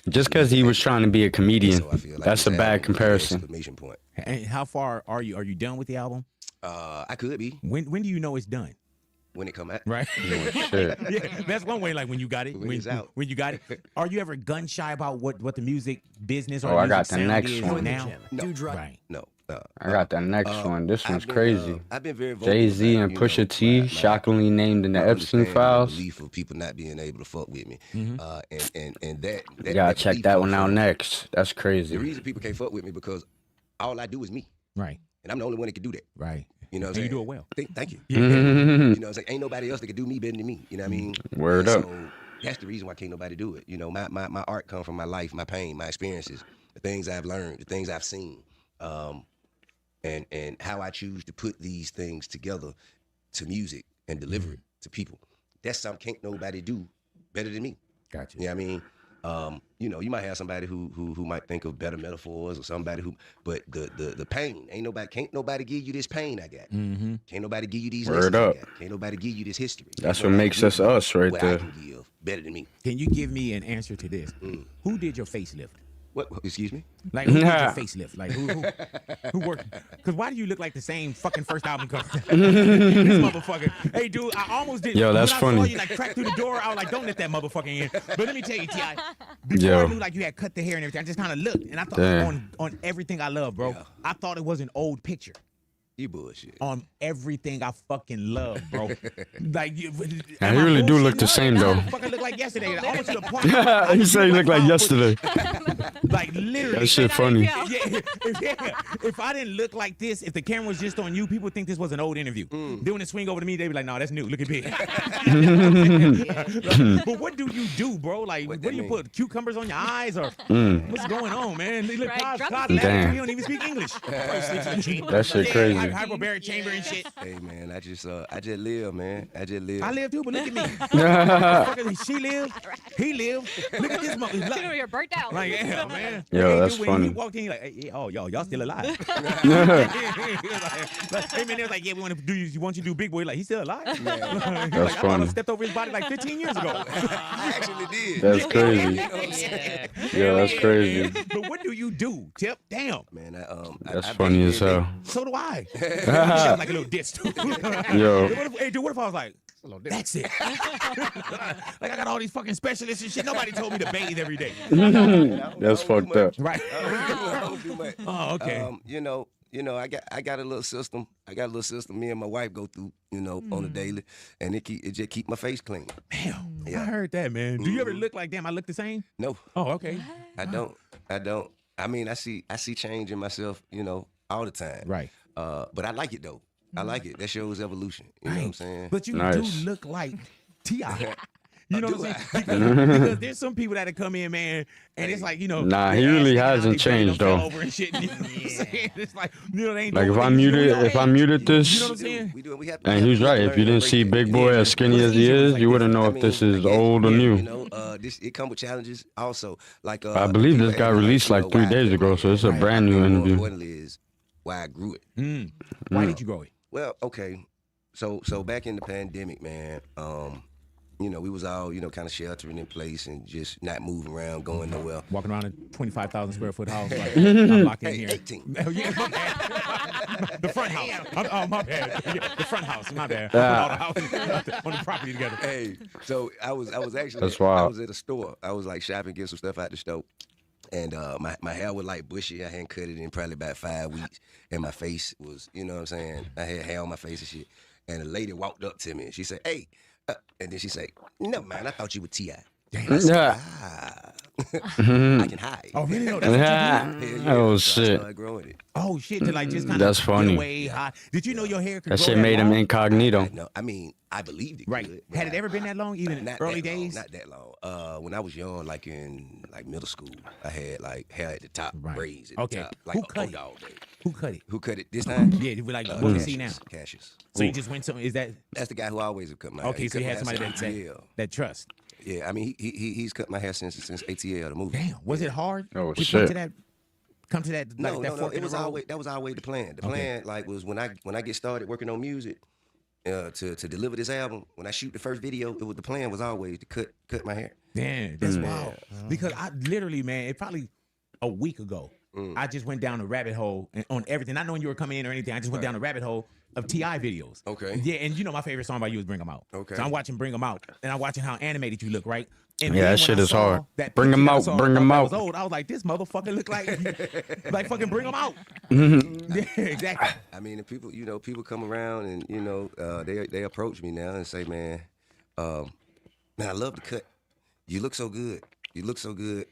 just because he was trying to be a comedian. So I feel like that's a bad comparison. Exclamation point. And how far are you? Are you done with the album? I could be. When do you know it's done? When it come out. Right. Shit. Yeah, that's one way. Like when you got it. When it's out. When you got it. Are you ever gun shy about what the music business or I music got the sound next is one now? No. Right. No. I got the next one. This one's crazy. I've been very Jay-Z and Pusha T shockingly named in the Epstein files. Belief of people not being able to fuck with me, and that you gotta check that one out next. That's crazy. The reason people can't fuck with me because all I do is me. Right. And I'm the only one that can do that. Right. You know what I'm saying? You do it well. Thank you. You know what I'm saying? Ain't nobody else that can do me better than me. You know what I mean? Word up. So that's the reason why can't nobody do it. You know, my art comes from my life, my pain, my experiences, the things I've learned, the things I've seen. And how I choose to put these things together to music and deliver it to people. That's something can't nobody do better than me. Gotcha. You know what I mean? You know, you might have somebody who might think of better metaphors or somebody but the pain, can't nobody give you this pain I got. Mm-hmm. Can't nobody give you these Word lessons up. I got. Can't nobody give you this history. That's what makes us us right what there. I can give better than me. Can you give me an answer to this? Who did your facelift? What? Excuse me? Like, who did your facelift? Like, who worked? Because why do you look like the same fucking first album cover? This motherfucker. Hey, dude, I almost did. Yo, that's when I funny. saw you, like, crack through the door, I was like, don't let that motherfucker in. But let me tell you, T.I., before I knew, like, you had cut the hair and everything, I just kind of looked, and I thought on everything I love, bro, I thought it was an old picture. You bullshit. On everything I fucking love, bro. Like, you really do look the same, though. Fucking look like yesterday. I went to the park. You say you look like yesterday. Like, literally. That shit funny. If I didn't look like this, if the camera was just on you, people would think this was an old interview. Then when it swing over to me, they be like, no, that's new. Look at big. But what do you do, bro? Like, what do you put? Cucumbers on your eyes? Or what's going on, man? Look, Todd, he don't even speak English. That shit crazy. Hyperbaric chamber and shit. Hey man, I just live, man. I just live. I live too, but look at me. She lived. He lived. Look at this motherfucker. You're burnt out. Like, yeah, man. Yo, that's when funny. He walked in, like, hey, oh, y'all still alive. Hey man, they was like, yeah, we want to do you want you to do Big Boy. Like, he's still alive. That's like, funny. I stepped over his body like 15 years ago. I actually did. That's crazy. You know what I'm saying? Yeah, that's crazy. But what do you do, Tip? Damn. Man, That's funny as hell. So do I. Like a little diss. Yo. Hey, dude, what if I was like, That's it. Like I got all these fucking specialists and shit. Nobody told me to bathe every day. That's fucked up. Right. I don't do much. Oh, okay. You know, I got a little system. I got a little system. Me and my wife go through, on a daily, and it just keep my face clean. Damn, Yeah. I heard that, man. Do you ever look like, damn, I look the same? No, Oh, okay. I don't. I mean, I see change in myself, all the time. Right. But I like it though. I like it. That shows evolution. You know what I'm saying? But you Nice. do look like T.I. You know Do what I'm saying? Because there's some people that come in, man, and it's like, Nah, he their ass really sticking out, hasn't they barely changed, done fell though. over and shit. You know what I'm saying? It's like, they ain't Like doing if I what they muted, do in if I your muted head. this, You know what I'm saying? We do. We have. and he's right. If you didn't see Big Boy as skinny as he is, you wouldn't know if this is old or new. It come with challenges also. Like I believe this got released like 3 days ago, so it's a brand new More interview. importantly is why I grew it. Why did you grow it? Well, okay. So back in the pandemic, man, we was all, kind of sheltering in place and just not moving around, going nowhere. Walking around a 25,000 square foot house. Like, I'm locked in here. 18. Oh, yeah, my bad. The front house. Oh, my bad. Yeah, the front house. My bad. Yeah. Put all the houses on the property together. Hey, so I was actually That's wild. I was at a store. I was like shopping, getting some stuff out the store. And my hair was like bushy. I hadn't cut it in probably about 5 weeks. And my face was, you know what I'm saying? I had hair on my face and shit. And a lady walked up to me and she said, "Hey," and then she said, "No, man, I thought you were T.I." I said, I can hide. Oh, really? No, that's what you do? Oh, So I shit. started growing it. Oh, shit. To like just kind That's of funny. get away. Did you know your hair could That grow shit made him long? incognito. No, I mean, I believed it. Right. Could, but Had it ever been that long, even in not early that long, days? Not that long. When I was young, like in middle school, I had like hair at the top, Right. braids at Okay. the top, like Who a cut it? dog day. Who cut it? Who cut it this time? Yeah, we like what we see now. Cassius. So you just went to, is that, That's the guy who always would cut my hair. okay, He so you cut had my hair somebody since that ATL. that trust. Yeah, I mean, he's cut my hair since ATL, the movie. Damn, was it hard Oh, to shit. come to that, like No, that no, fork it in was the road? always that was always the plan. The plan like was when I get started working on music to deliver this album. When I shoot the first video, the plan was always to cut my hair. Damn, that's wild. Because I literally, man, it probably a week ago, I just went down a rabbit hole on everything. Not knowing you were coming in or anything, I just went down a rabbit hole of T.I. videos. Okay. Yeah, and my favorite song by you is Bring 'Em Out. Okay. So I'm watching Bring 'Em Out, and I'm watching how animated you look, right? And Yeah, then that when shit I is saw hard. that Bring 'em picture that I out, saw, bring I 'em thought that out. was old. I was like, this motherfucker look like fucking Bring 'Em Out. Yeah, exactly. I mean, the people come around and they approach me now and say, man, I love the cut. You look so good. You look so good.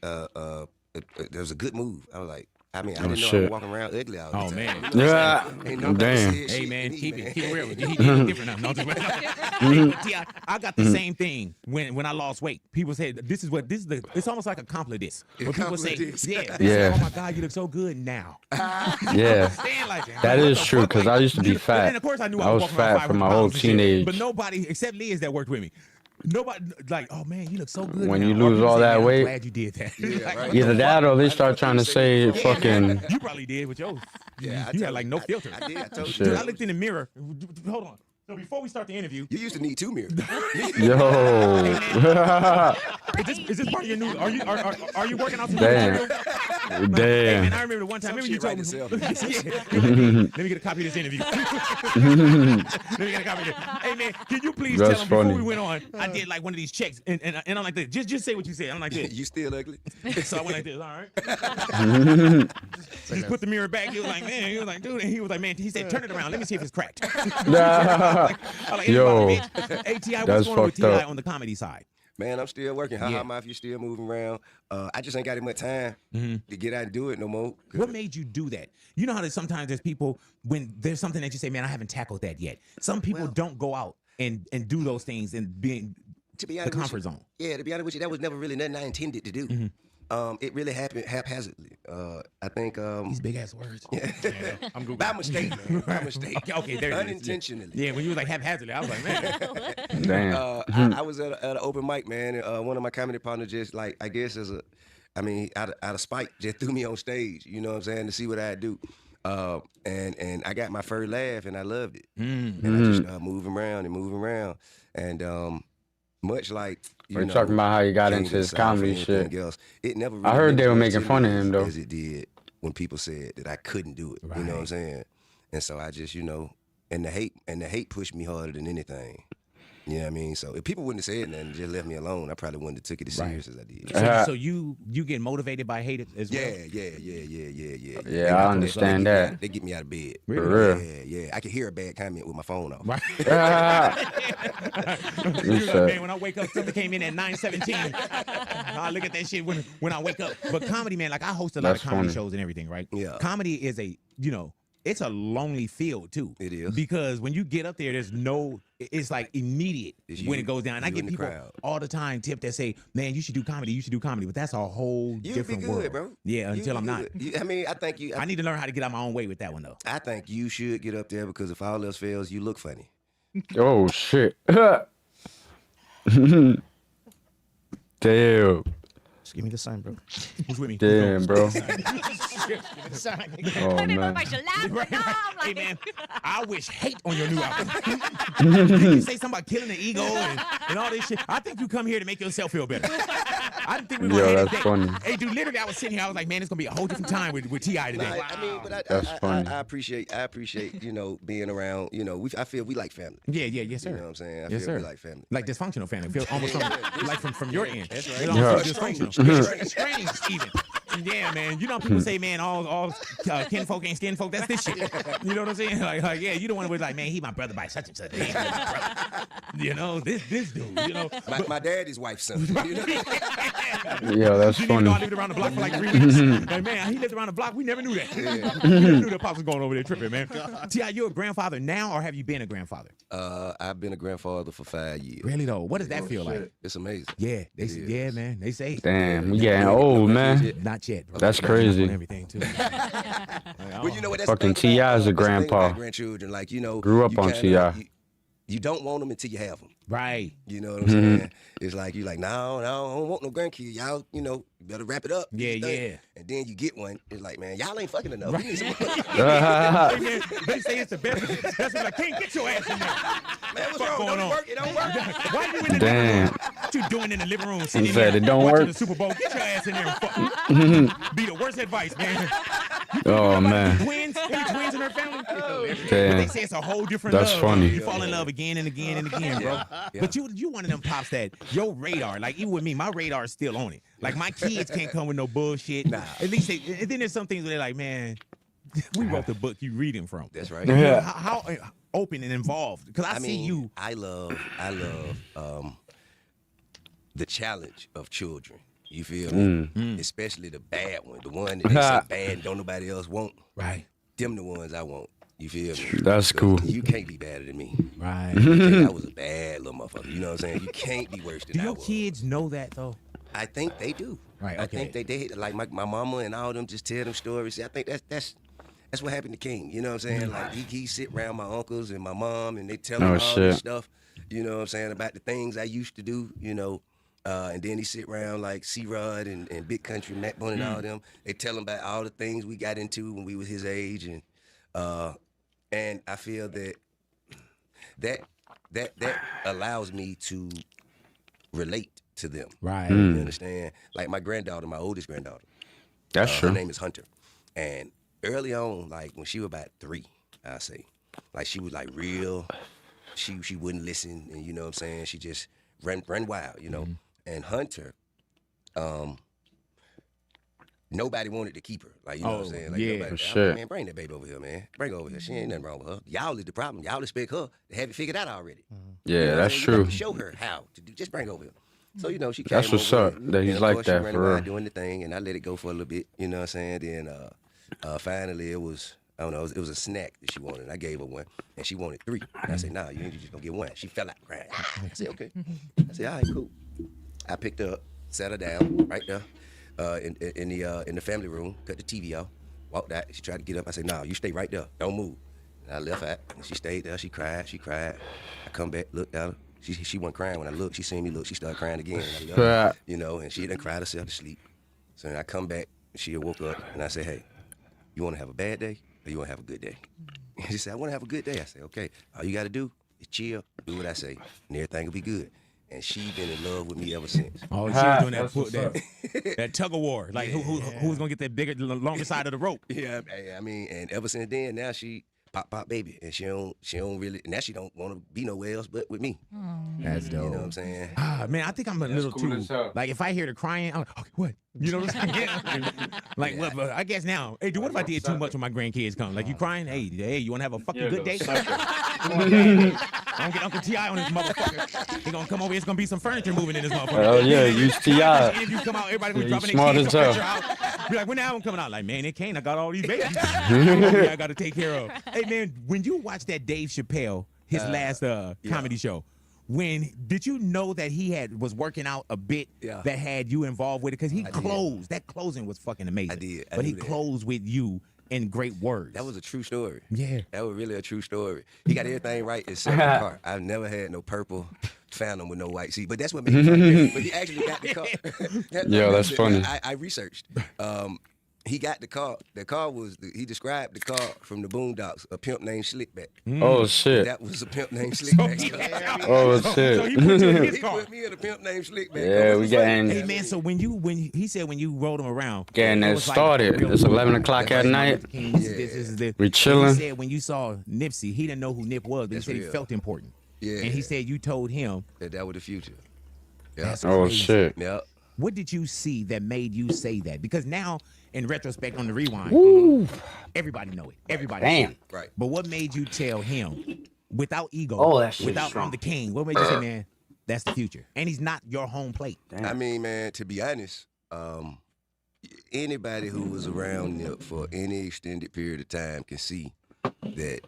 There's a good move. I was like, I mean, I didn't know I shit. was walking around ugly all the time. Oh, man. You know what I'm Yeah. saying? Ain't nobody Damn. said Hey shit man, to me, keep man. it real. He did it different now. No, just T.I., I got the same thing when I lost weight. People say it's almost like a compliment. When people say, Compliment. yeah, Yeah. oh my God, you look so good now. Yeah. Stand like That What is the true, fuck? 'cause I used to be And fat. of course I knew I was walking around fat for 500 my whole pounds and shit, teenage. but nobody except Liz that worked with me. Nobody like, oh man, you look so good. When now. you Or lose people all say, that "Man, weight." I'm glad you did that. Like, right. Either that or they start trying to say fucking. you probably did with yours. Yeah, I you had told like you. no filter. I did. I told you. Shit. Dude, I looked in the mirror. Hold on. So before we start the interview, You used to need 2 mirrors. Yo. is this part of your new? Are you working out? Damn. Hey, man, Damn. I remember the one time. Remember you shit right told me. yourself. Yeah. Let me get a copy of this interview. Let me get a copy of it. Hey man, can you please That's tell them before funny. we went on? I did like one of these checks, and I'm like this. Just say what you said. I'm like this. You still ugly. So I went like this. All right. Just put the mirror back. He was like, man. He was like, dude. And he was like, man. He said, turn it around. Let me see if it's cracked. I was like, Yo, hey, T.I., that's what's going on with fucked up. T.I. on the comedy side? Man, I'm still working. Ha Yeah. ha mouth, you still moving around. I just ain't got as much time to get out and do it no more. What made you do that? You know how sometimes there's people when there's something that you say, man, I haven't tackled that yet. Some people don't go out and do those things and being To be the honest with comfort you, zone. Yeah, to be honest with you, that was never really nothing I intended to do. It really happened haphazardly. I think These big ass words. I'm Googling. by mistake, man. By mistake. Okay, there it is. Unintentionally. Yeah, when you was like haphazardly, I was like, man. Damn. I was at an open mic, man, and one of my comedy partners just like, I guess out of spite, just threw me on stage, you know what I'm saying, to see what I'd do. And I got my first laugh and I loved it. And I just started moving around. And much like, We're talking about how he got King into of the his South comedy and shit. anything else, it never really I heard they were meant as making much fun to of me him, though. as it did when people said that I couldn't do it. You know what I'm saying? And so I just, and the hate pushed me harder than anything. You know what I mean? So if people wouldn't have said nothing, just left me alone, I probably wouldn't have took it as serious as I did. So you get motivated by hate as well? Yeah, I understand that. They get me out of bed. For real. Yeah. I can hear a bad comment with my phone off. Right. Man, when I wake up, something came in at 9:17. I look at that shit when I wake up. But comedy, man, like I host a lot of comedy shows and everything, right? Yeah. Comedy is it's a lonely field too. It is. Because when you get up there, it's like immediate when it goes down. And I get people all the time that say, man, you should do comedy. But that's a whole different world. Bro. Yeah, until I'm not. I need to learn how to get out my own way with that one though. I think you should get up there because if all else fails, you look funny. Oh shit. Damn. Just give me the sign, bro. Who's with me? Damn, bro. Give me the sign. Oh, man. Hey, man, I wish hate on your new album. You say something about killing the ego and all this shit. I think you come here to make yourself feel better. I didn't think we were going to that's funny. Hey, dude, literally, I was sitting here. I was like, man, it's going to be a whole different time with T.I. today. Nah, I mean, but That's funny. I appreciate, being around, I feel we like family. Yeah, yes, sir. You know what I'm saying? I Yes, feel sir. we like family. Like dysfunctional family. Feel almost from your end. That's right. Dysfunctional. Strange, even. Yeah, man. You know people say, man, all kinfolk ain't skinfolk. That's this shit. You know what I'm saying? Like yeah, you don't want to be like, man, he my brother by such and such. He ain't my brother. You know, this dude. You know, my daddy's wife's son. You know? Yeah, that's you funny. know I lived around the block for like 3 weeks. Like, man, he lived around the block. We never knew that. We never knew that Pops was going over there tripping, man. T.I., you a grandfather now, or have you been a grandfather? I've been a grandfather for 5 years. Really though, what does that feel like? It's amazing. Yeah, yeah, man. They say. Damn, we getting old, man. Not yet. Bro. That's crazy. Everything too. Well, you know what? That's Fucking the thing T.I. is a about grandpa. Grandchildren, like Grew up on T.I. You don't want them until you have them. Right. You know what I'm saying? It's like you like, no, I don't want no grandkid. Y'all, you better wrap it up. Yeah. And then you get one. It's like, man, y'all ain't fucking enough. We need some Hey, man, they say it's the best. That's what I can't get your ass in there. Man, what's wrong? Don't work. It don't work. Why you in the Damn. living room? What you doing in the living room? Sitting said there it don't watching work. the Super Bowl. Get your ass in there and fuck. Be the worst advice, man. Oh, man. Twins? Any twins in her family? Damn. They say it's a whole different That's love. funny. You fall in love again and again and again, bro. Yeah. But you one of them pops that your radar, like even with me, my radar is still on it. Like my kids can't come with no bullshit. Nah. At least and then there's some things where they're like, man, we wrote the book you reading from. That's right. Yeah. How open and involved? Because I see you. I love the challenge of children. You feel me? Especially the bad one, the one that they say bad and don't nobody else want. Right. Them the ones I want. You feel me? That's cool. You can't be better than me. Right. I was a bad little motherfucker. You know what I'm saying? You can't be worse than Do I your was. kids know that though? I think they do. Right, I okay. think they like my mama and all them just tell them stories. I think that's what happened to King. You know what I'm saying? Like he sit around my uncles and my mom and they tell him all this stuff. You know what I'm saying, about the things I used to do. And then he sit around like C-Rod and Big Country, Matt Bunn and all them. They tell him about all the things we got into when we was his age, and I feel that allows me to relate to them. Right. You understand? Like my granddaughter, my oldest granddaughter. That's true. Her name is Hunter. And early on, like when she was about 3, I say, like she was like real. She wouldn't listen, and you know what I'm saying? She just ran wild, And Hunter, nobody wanted to keep her. Like, you know what I'm saying? Like, yeah, nobody, for sure. Man, bring that baby over here, man. Bring her over here. She ain't nothing wrong with her. Y'all is the problem. Y'all expect her to have it figured out already. Yeah, You know what that's I'm saying? You true. have to show her how to do. Just bring her over here. So, she came That's what's over up, and- that he's and of like course that, she ran for around real. doing the thing, and I let it go for a little bit, you know what I'm saying? Then finally it was, I don't know, it was a snack that she wanted. And I gave her one, and she wanted 3. And I said, nah, you ain't just gonna get one. She fell out crying. I said, okay. I said, all right, cool. I picked her up, sat her down right there in the family room, cut the TV off, walked out. She tried to get up. I said, nah, you stay right there. Don't move. And I left her, and she stayed there. She cried. I come back, looked at her. She wasn't crying when I looked. She seen me look. She started crying again. And I left her, and she done cried herself to sleep. So then I come back, and she woke up, and I said, hey, you want to have a bad day or you want to have a good day? And she said, I want to have a good day. I said, okay, all you got to do is chill, do what I say, and everything will be good. And she been in love with me ever since. Oh, she was doing that tug of war. Like who's gonna get that bigger, longer side of the rope? Yeah, I mean, and ever since then, now pop baby, and she don't really, and now she don't want to be nowhere else but with me. That's dope. You know what I'm saying? Ah, man, I think I'm a little cool too as hell. like if I hear the crying, I'm like, okay, what? You know what I'm saying? Like, well, but I guess now, hey, dude, what if I did too much when my grandkids come? Like, you crying? Hey, you want to have a fucking good day? I'm get Uncle T.I. on this motherfucker. He gonna come over. It's gonna be some furniture moving in this motherfucker. Oh yeah, use T.I. If you come out, everybody was Yeah, dropping you their smart kids as some hell. furniture out. Be like, when the album coming out? Like, man, it can't. I got all these babies. I got to take care of. Hey, man, when you watch that Dave Chappelle, his last comedy show, when did you know that he was working out a bit that had you involved with it? Because he closed. That closing was fucking amazing. I did. But he closed with you in great words. That was a true story. Yeah. That was really a true story. He got everything right except the car. I've never had no purple Phantom with no white seat, but that's what made it funny. But he actually got the car. Yo, that's funny. I researched. He got the car. The car was, he described the car from the Boondocks, a pimp named Slickback. Oh shit. That was a pimp named Slickback. Oh So shit. he put you in his He car. put me in a pimp named Slickback. Yeah, we getting Hey man, so when he said when you rolled him around, getting it that was like started. real It's cool. 11 o'clock at night. This is this. We And chilling. He said when you saw Nipsey, he didn't know who Nip was, but That's he said he real. felt important. Yeah. And he said you told him. That was the future. Yeah. That's Oh crazy. shit. Yep. What did you see that made you say that? Because now, in retrospect, on the rewind, everybody know it. Everybody. Damn. see it. Right. But what made you tell him, without ego, Oh, that shit without strong. I'm the king? What made you say, man, that's the future, and he's not your home plate? I mean, man, to be honest, anybody who was around Nip for any extended period of time can see that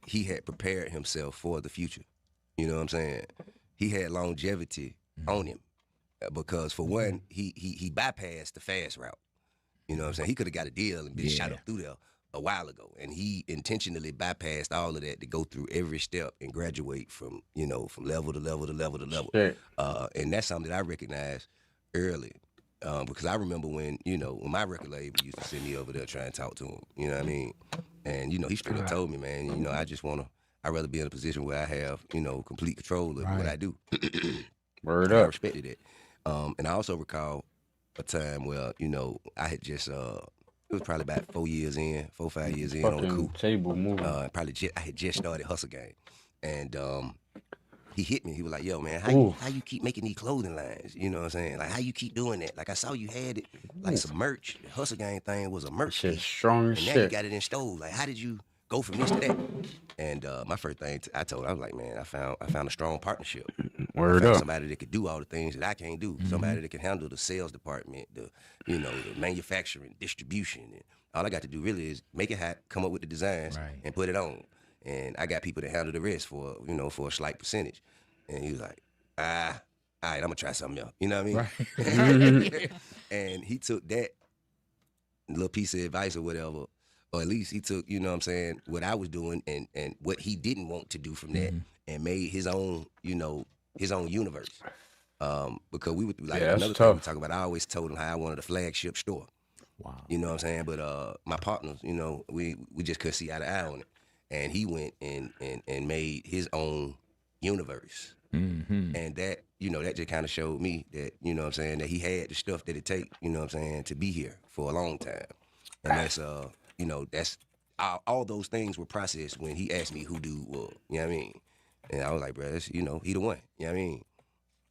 he had prepared himself for the future. You know what I'm saying? He had longevity on him because, for one, he bypassed the fast route. You know what I'm saying? He could have got a deal and been shot up through there a while ago, and he intentionally bypassed all of that to go through every step and graduate from level to level to level to level. Shit. And that's something that I recognized early. Because I remember when my record label used to send me over there trying to talk to him, you know what I mean? And, he straight up told me, man, I'd rather be in a position where I have, complete control of what I do. Word I up. respected it. And I also recall a time where, I had just, it was probably about 4 years in, 4 or 5 years in on the Fucking coup. table moving. I had just started Hustle Gang. And he hit me. He was like, yo, man, how you keep making these clothing lines? You know what I'm saying? Like, how you keep doing that? Like, I saw you had it, like some merch. The Hustle Gang thing was a merch Shit piece. strong as And now you shit. got it in stove. Like, how did you go from this to that? And my first thing I told him, I was like, man, I found a strong partnership. Word I found up. somebody that could do all the things that I can't do. Somebody that can handle the sales department, the manufacturing, distribution. And all I got to do really is make it hot, come up with the designs, and put it on. And I got people that handle the rest for a slight percentage. And he was like, all right, I'm gonna try something else. You know what I mean? And he took that little piece of advice or whatever, or at least he took, what I was doing and what he didn't want to do from that, and made his own, his own universe. Because we would like that's another thing we tough. talk about. I always told him how I wanted a flagship store. Wow. You know what I'm saying? But my partners, we just couldn't see eye to eye on it. And he went and made his own universe. And that, that just kind of showed me that, that he had the stuff that it take, to be here for a long time. And that's, that's all those things were processed when he asked me who dude was. You know what I mean? And I was like, bro, that's, he the one. You know what I mean?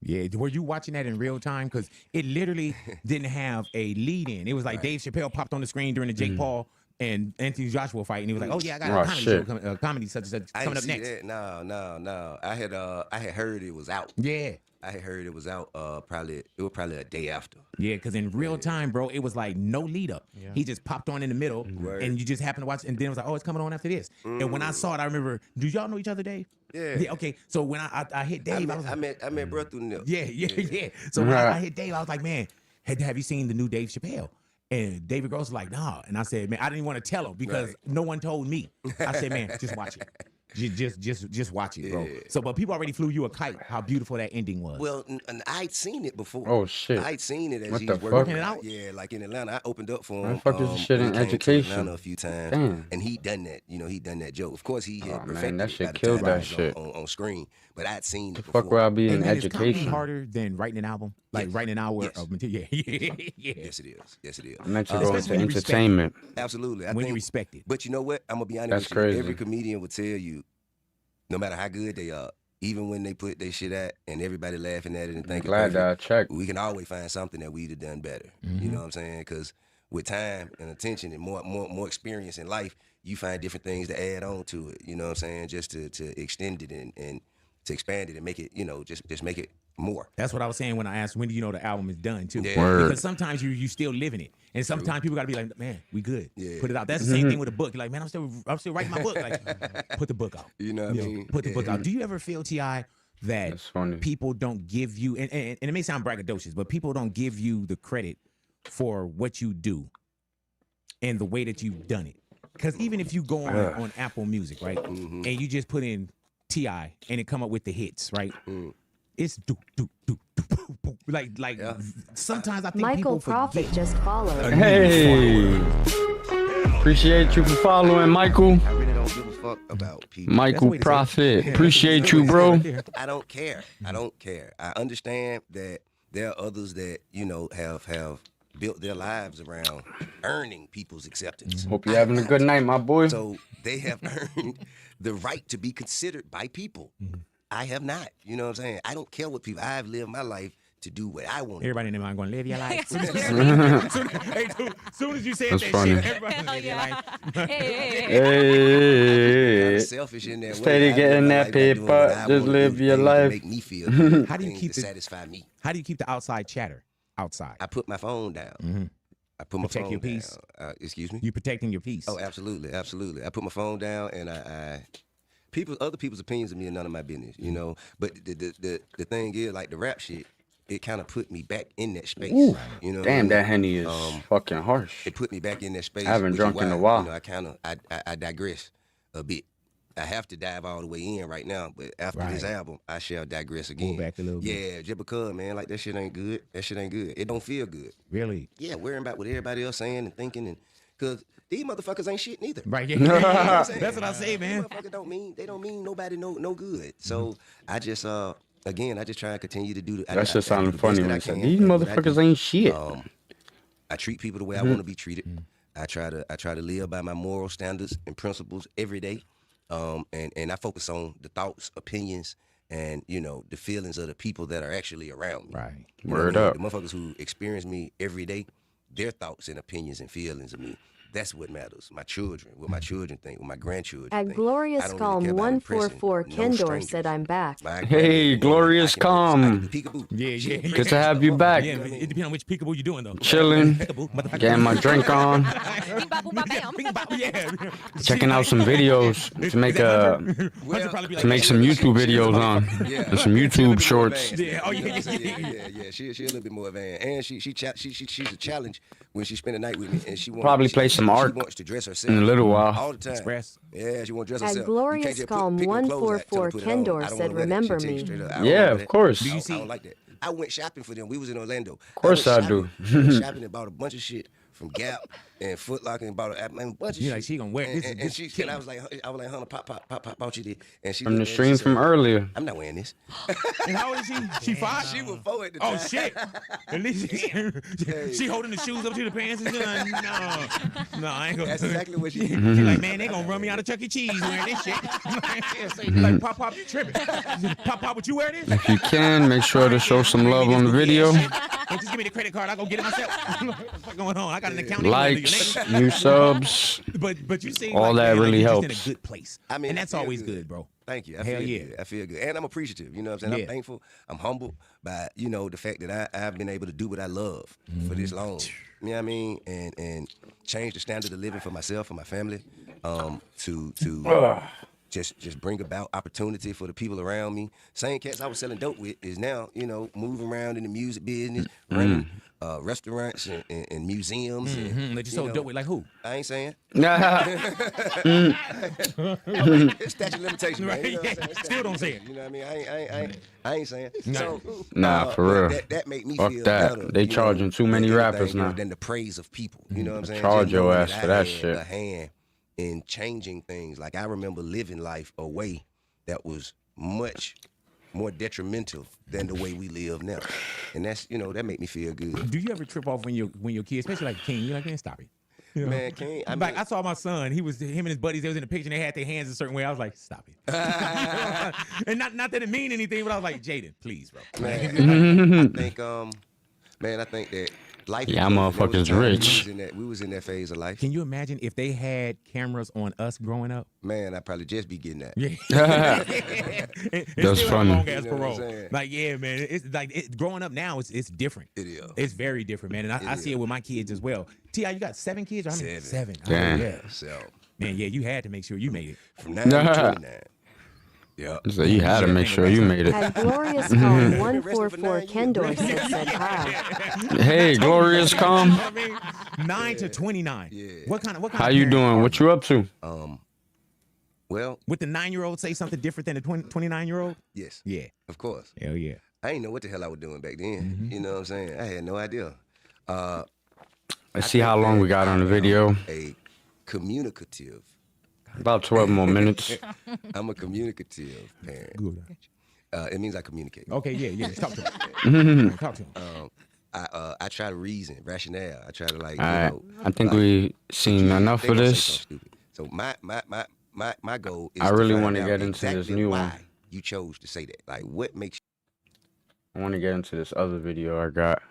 Yeah, were you watching that in real time? Because it literally didn't have a lead in. It was like Dave Chappelle popped on the screen during the Jake Paul and Anthony Joshua fight, and he was like, "Oh yeah, I got a comedy show, comedy such and such coming up next." That. No. I had heard it was out. Yeah. I had heard it was out. It was probably a day after. Yeah, because in real time, bro, it was like no lead up. He just popped on in the middle, and you just happened to watch, and then it was like, "Oh, it's coming on after this." And when I saw it, I remember. Do y'all know each other, Dave? Yeah. Okay. So when I hit Dave, I was like, I met bro through Nip. Yeah. So when I hit Dave, I was like, "Man, have you seen the new Dave Chappelle?" And David Gross was like, "Nah." And I said, "Man, I didn't want to tell him because no one told me." I said, "Man, just watch it." Just watch it, bro. So, but people already flew you a kite. How beautiful that ending was. Well, and I'd seen it before. Oh, shit. I'd seen it as What he the was fuck? working it out? Yeah, like in Atlanta, I opened up for him. Why the fuck is this shit when in he came to education? Atlanta a few times, Damn. and he done that. You know, he done that joke. Of course, he had Oh, man, perfected that it shit by the killed time that it was shit. on screen. But I'd seen The it fuck before. would I be in Hey, man, is comedy education? harder than writing an album? Like Yes. writing an hour Yes. of material? Yeah. Yes, it is. Yes, it is. I meant to go Especially into when you respect it. entertainment. Absolutely. I When you think, respect it. But you know what? I'm gonna be honest That's with you. crazy. Every comedian would tell you, no matter how good they are, even when they put their shit out and everybody laughing at it and thinking, Glad that I perfect, checked. we can always find something that we'd have done better. You know what I'm saying? Because with time and attention and more experience in life, you find different things to add on to it. You know what I'm saying? Just to extend it and to expand it and make it, just make it more. That's what I was saying when I asked, when do you know the album is done, too? Yeah. Word. Because sometimes you still living it. And sometimes people got to be like, man, we good. Yeah. Put it out. That's the same thing with a book. You're like, man, I'm still writing my book. Like, put the book out. You know what I mean? Put the book out. Do you ever feel, T.I., that That's funny. people don't give you, and it may sound braggadocious, but people don't give you the credit for what you do and the way that you've done it? Because even if you go on Apple Music, right, and you just put in T.I. and it come up with the hits, right? It's do like sometimes I think Michael people Prophet forget. just followed. Hey, appreciate you for following, Michael. I really don't give a fuck about people. Michael Prophet, appreciate you, bro. I don't care. I don't care. I understand that there are others that, have built their lives around earning people's acceptance. Hope you're having a good night, my boy. So they have earned the right to be considered by people. I have not. You know what I'm saying? I don't care what people. I've lived my life to do what I want. Everybody in their mind going, live your life. Soon as you said That's that funny. shit, everybody live your life. Hey, Selfish in that way. steady I getting live my that life by doing what paper. I Just wanna do, live your things that life. Make me feel. How do you things keep to it- satisfy me? How do you keep the outside chatter outside? I put my phone down. I put my Protect phone your peace. down. Excuse me. You protecting your peace. Oh, absolutely, absolutely. I put my phone down and other people's opinions of me are none of my business, But the thing is, like the rap shit, it kind of put me back in that space. Ooh, You know, damn, what I that mean? Henny is fucking harsh. It put me back in that space. I haven't which drunk is in a why, while. I digress a bit. I have to dive all the way in right now, but after this album, I shall digress again. back a little bit. Yeah, just because, man, like that shit ain't good. That shit ain't good. It don't feel good. Really? Yeah, worrying about what everybody else saying and thinking, and because these motherfuckers ain't shit neither. Right. You know what I'm saying? That's what I say, man. These motherfuckers don't mean nobody no good. So I just again, I just try and continue to do the. That shit sounded funny when I you said, can these at what I motherfuckers do. ain't shit. I treat people the way I want to be treated. I try to live by my moral standards and principles every day. And I focus on the thoughts, opinions, and the feelings of the people that are actually around me. Right. You know what Word I mean? up. The motherfuckers who experience me every day, their thoughts and opinions and feelings of me. That's what matters. My children, what my children think, what my grandchildren At think. Glorious I don't Calm really care about impressing 144, no Kendor strangers. said I'm back. My Hey, grandbaby, Glorious I can Calm. do peekaboo. Yeah. Good to have you back. Yeah, it depends on which peekaboo you're doing, though. Chilling, getting my drink on, Yeah. checking out some videos to make some YouTube videos on, and some YouTube shorts. Yeah. Oh, yeah. She a little bit more advanced, and she's a challenge when she spend the night with me, and she wants Probably play some She Ark wants to dress herself in a little while. all the time. Express. Yeah, she want to dress At herself. Glorious You can't just Calm pick her clothes out, tell her 144, to put it on. Kendor I don't said, wanna wear that. "Remember She'll tell you me." straight up, I don't Yeah, wanna wear of that. course. I don't like that. I went shopping for them. We was in Orlando. Of course I do. Went shopping and bought a bunch of shit from Gap and Foot Locker and bought a bunch of You shit. like, she gonna wear this. And I was like, Hunter, pop, bought you this. And she From the looked at it, stream she said, from earlier. I'm not wearing this. And how old is she? She 5? She was 4 at the Oh time. shit! At least she holding the shoes up to the pants and shit. Like, no, I ain't gonna. That's exactly what she She did. like, man, they gonna run me out of Chuck E. Cheese wearing this shit. Like, Pop, you tripping? Pop, would you wear this? If you can, make sure to show some love on the video. Don't just give me the credit card. I go get it myself. What's going on? I got an account. Likes, new subs. But you see, all like, that man, really like, you're helps. just in a good place. I mean, and I that's feel always good. good, bro. Thank you. I Hell feel yeah. good. I feel good. And I'm appreciative. You know what I'm saying? Yeah. I'm thankful. I'm humbled by, the fact that I've been able to do what I love for this long. You know what I mean? And change the standard of living for myself and my family. To just bring about opportunity for the people around me. Same cats I was selling dope with is now, you know, moving around in the music business, running restaurants and museums. And, That you sold dope with, like who? I ain't saying. Mm. It's statute of limitation, man. You know what I'm saying? Still don't say it. You know what I mean? I ain't saying. So, Nah, for but real. That make me Fuck feel that. better. They you know, charging too many than rappers anything now. Than the praise of people. You know what I'm saying? Charge Just your knowing ass for that I had shit. A hand in changing things. Like I remember living life a way that was much more detrimental than the way we live now, and that's, you know, that make me feel good. Do you ever trip off when your kids, especially like King, you're like, man, stop it. You know? Man, King, I mean, like I saw my son. Him and his buddies. They was in the picture. and They had their hands a certain way. I was like, "Stop it!" And not that it mean anything, but I was like, "Jaden, please, bro." Man, I think that life. Yeah, is good. motherfuckers There was a time rich. We was in that phase of life. Can you imagine if they had cameras on us growing up? Man, I'd probably just be getting that. Yeah. That's funny. Long ass You know what I'm parole. saying? Like, yeah, man. It's like growing up now. It's different. It is. It's very different, man. And I see it with my kids as well. Ti, you got 7 kids? Or how many? 7. Damn. Oh, yeah. So Man, yeah, you had to make sure you made it. from 9 to 29. Yeah. So you had to make sure you made it. At Glorious Calm 144 Ken Dorset said hi. Hey, Glorious Calm. You know what I mean? 9 to 29. Yeah. What kind How of you parent doing? are What you up to? Well, Would the 9-year-old say something different than the 29-year-old? yes, Yeah. of course. Hell yeah. I didn't know what the hell I was doing back then. You know what I'm saying? I had no idea. Let's see how long we got on the video. A communicative. About 12 more minutes. I'm a communicative parent. Good. It means I communicate. Okay, yeah. Talk to him. Talk to him. I try to reason, rationale. I try to like. All right. You know, I think like, we seen you enough think of I'm saying this. something stupid. So my goal is I really want wanna to get into this new why one. you chose to say that. Like, what makes I want to get into this other video I got.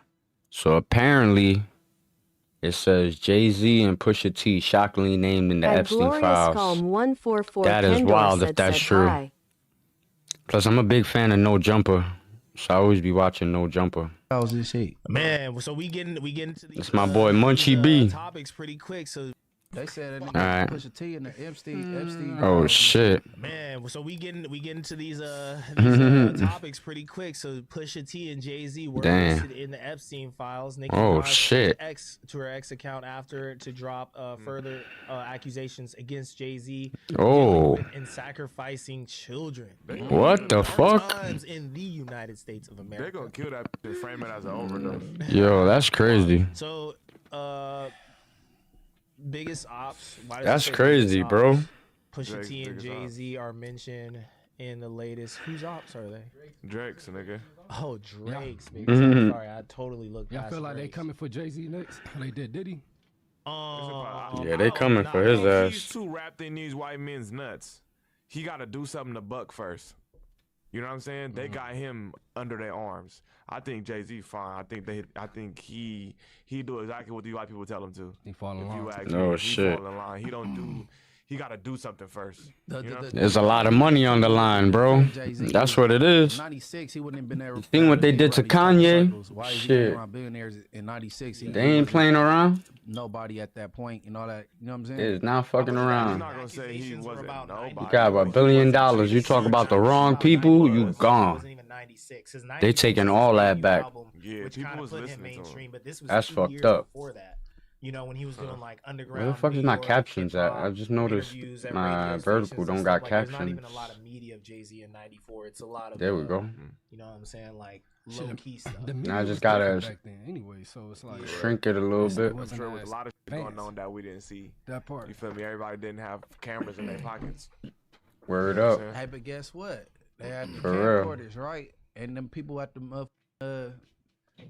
So apparently, it says Jay-Z and Pusha T shockingly named in the At Epstein Glorious files. Calm 144 That is Ken wild if Dorset that's said true. hi. Plus, I'm a big fan of No Jumper, so I always be watching No Jumper. How's this shit? Man, so we getting to these. It's my boy Munchie B. Topics pretty quick. So they said that All right. Pusha T and the Epstein. Oh shit! Man, so we getting to these topics pretty quick. So Pusha T and Jay-Z were Damn. listed in the Epstein files. Nicki Oh, Minaj shit. to her ex account after to drop further accusations against Jay-Z. Oh. And sacrificing children. What the fuck? Times in the United States of America. They're gonna kill that and frame it as an overdose. Yo, that's crazy. So, biggest ops. Why does That's it say crazy, biggest bro. ops? Pusha Drake's T and biggest ops. Jay-Z are mentioned in the latest. Whose ops are they? Drake's, nigga. Oh, Drake's. Big Mhm. Sorry, I totally looked Y'all past feel like they Drake's. coming for Jay-Z next? They did Diddy? Yeah, they coming for his He's ass. too wrapped in these white men's nuts. He got to do something to Buck first. You know what I'm saying? They got him under their arms. I think Jay-Z fine. I think he do exactly what the white people tell him to. He fall in If you line. ask Oh, me, he shit. fall in line. He don't do. He got to do something first. You know? There's a lot of money on the line, bro. That's what it is. 96, he wouldn't have been there. Seen what they did to Kanye? Why is he Shit. around billionaires in 96? They ain't playing around. Nobody at that point and all that. You know what I'm saying? It's not fucking He's around. not gonna say he wasn't nobody. You got $1 billion. You talk about the wrong people, you gone. Wasn't even 96. His They taking all that back. Yeah, which people kind was of put him listening to him. mainstream, but this was That's 2 fucked years up. before that. You know, when he was doing like underground. Where the fuck is New my York captions at? hip-hop I just noticed interviews at my radio vertical stations don't and got stuff. Like, there's not captions. even a lot of media of Jay-Z in '94. It's a lot of. There we go. You know what I'm saying? Like Shit, low key stuff. The I media just was gotta different back then anyway, so it's like Shrink it a little bit. I'm sure there was a lot of shit going on that we didn't see. that part. You feel me? Everybody didn't have cameras in their pockets. Word You know what up. I'm saying? Hey, but guess what? They had the For real. camcorders, right? And them people at the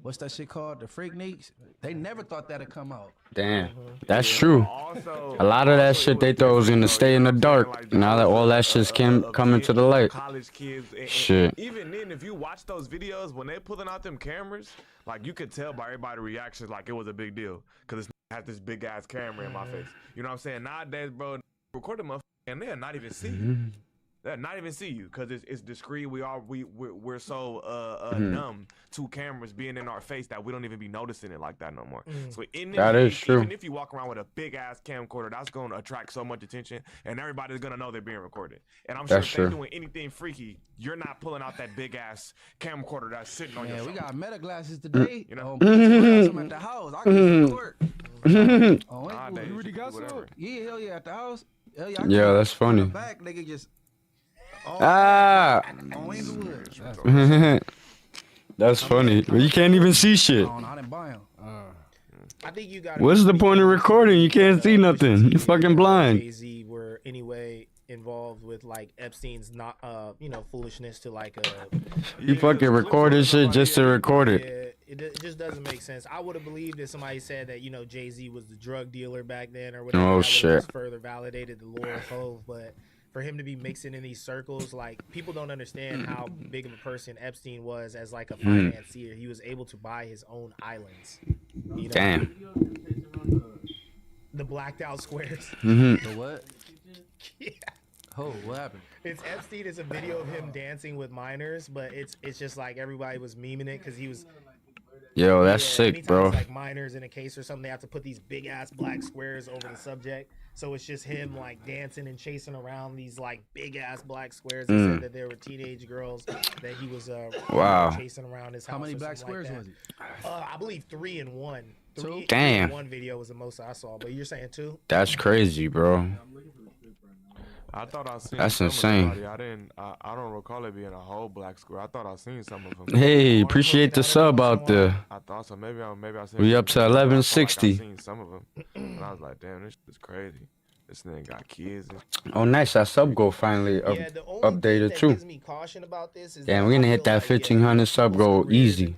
what's that shit called? The Freakniks? They never thought that'd come out. Damn, that's true. Also, A lot of that also, shit it they was thought was different, gonna though, stay you in know the what I'm saying? dark. Like, Now that all that shit's coming to the light. College kids. Shit. Even then, if you watch those videos, when they're pulling out them cameras, like you could tell by everybody's reactions like it was a big deal. Because it's had this big ass camera in my face. You know what I'm saying? Nowadays, bro, record a motherfucker and they'll not even see you. Not even see you, because it's discreet. We're so numb to cameras being in our face that we don't even be noticing it like that no more. So in this That is case, true. even if you walk around with a big ass camcorder, that's going to attract so much attention, and everybody's gonna know they're being recorded. And I'm sure That's if they're true. doing anything freaky, you're not pulling out that big ass camcorder that's sitting on your Yeah, we shoulder. got meta glasses today. You know? We got some at the house. I can record. Oh, Nowadays, You really got whatever. some? yeah, hell yeah, at the house. Hell yeah, I can Yeah, that's from the funny. Back, nigga, just Ah, on Inglewood. that's funny. But you can't even see shit. Oh, no, I didn't buy them. I think you got. What's the point of recording? You can't see nothing. You're fucking blind. Jay-Z were anyway involved with like Epstein's not foolishness to like You fucking recorded shit just to record it. it just doesn't make sense. I would have believed if somebody said that Jay-Z was the drug dealer back then or whatever. Oh, that would've shit. just further validated the lore of Hove, but for him to be mixing in these circles, like people don't understand how big of a person Epstein was as like a financier. He was able to buy his own islands. Damn. The blacked out squares. The what? Yeah. Oh, what happened? It's Epstein. It's a video of him dancing with minors, but it's just like everybody was memeing it because he was. Yo, that's sick, anytime bro. it's like minors in a case or something, they have to put these big ass black squares over the subject. So it's just him like dancing and chasing around these like big ass black squares. He said that there were teenage girls that he was Wow. chasing around his house. How many or black something like squares that. was it? I believe 3 in 1. Three Damn. in 1 video was the most I saw, but you're saying 2? That's crazy, bro. I thought I seen. That's some insane. Of somebody. I don't recall it being a whole black square. I thought I seen some of them. Hey, appreciate the sub out there. I thought so. Maybe I seen. We up to some, but I felt like 1160. I seen some of them, and I was like, damn, this shit is crazy. This nigga got kids. Oh, nice. That sub goal finally The only updated thing that too. gives me caution about this is Damn, that we're gonna I hit feel that like, 1500 sub goal career, easy.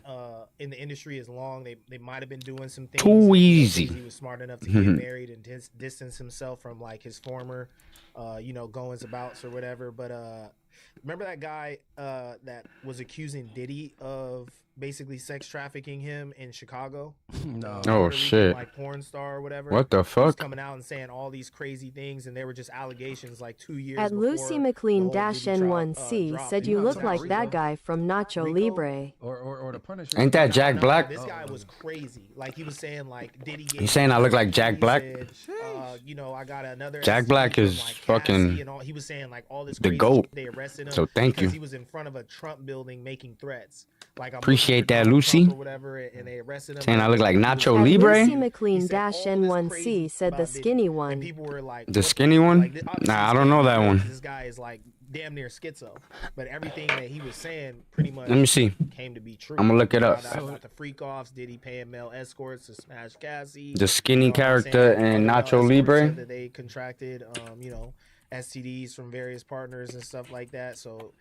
In the industry as long, they might have been doing some things. Too easy. He was smart enough to get married and distance himself from like his former, goings abouts or whatever. But remember that guy that was accusing Diddy of basically sex trafficking him in Chicago? No. Oh, Puerto Rican, shit. like porn star or whatever. What the He was fuck? coming out and saying all these crazy things, and they were just allegations like 2 years At before Lucy the McLean whole dash Diddy trial, N1C dropped. said you look like that guy from Nacho Libre. Or the Punisher. Ain't that Jack No, Black? This guy was crazy. Like he was saying, like Diddy. You saying I look like Jack Black? I got another. Jack STD Black from, is like, fucking Cassie and all. He was saying like all this. the Crazy GOAT. shit. They arrested him. So thank because you. He was in front of a Trump building making threats. Like I'm Appreciate looking for that, Donald Lucy. Trump or whatever, and they arrested him. Saying I look like Nacho At Libre? Lucy McLean dash N1C said the skinny And one. people were like, The what skinny fuck? one? Like, obviously Nah, I he's don't know skinny that one. because This guy is like damn near schizo, but everything that he was saying pretty much Let me see. came to be true. I'ma look it up. About the freak offs, did he paying male escorts to smash Cassie? The skinny what I'm character saying? in Other Nacho male escorts Libre? said that they contracted, STDs from various partners and stuff like that. So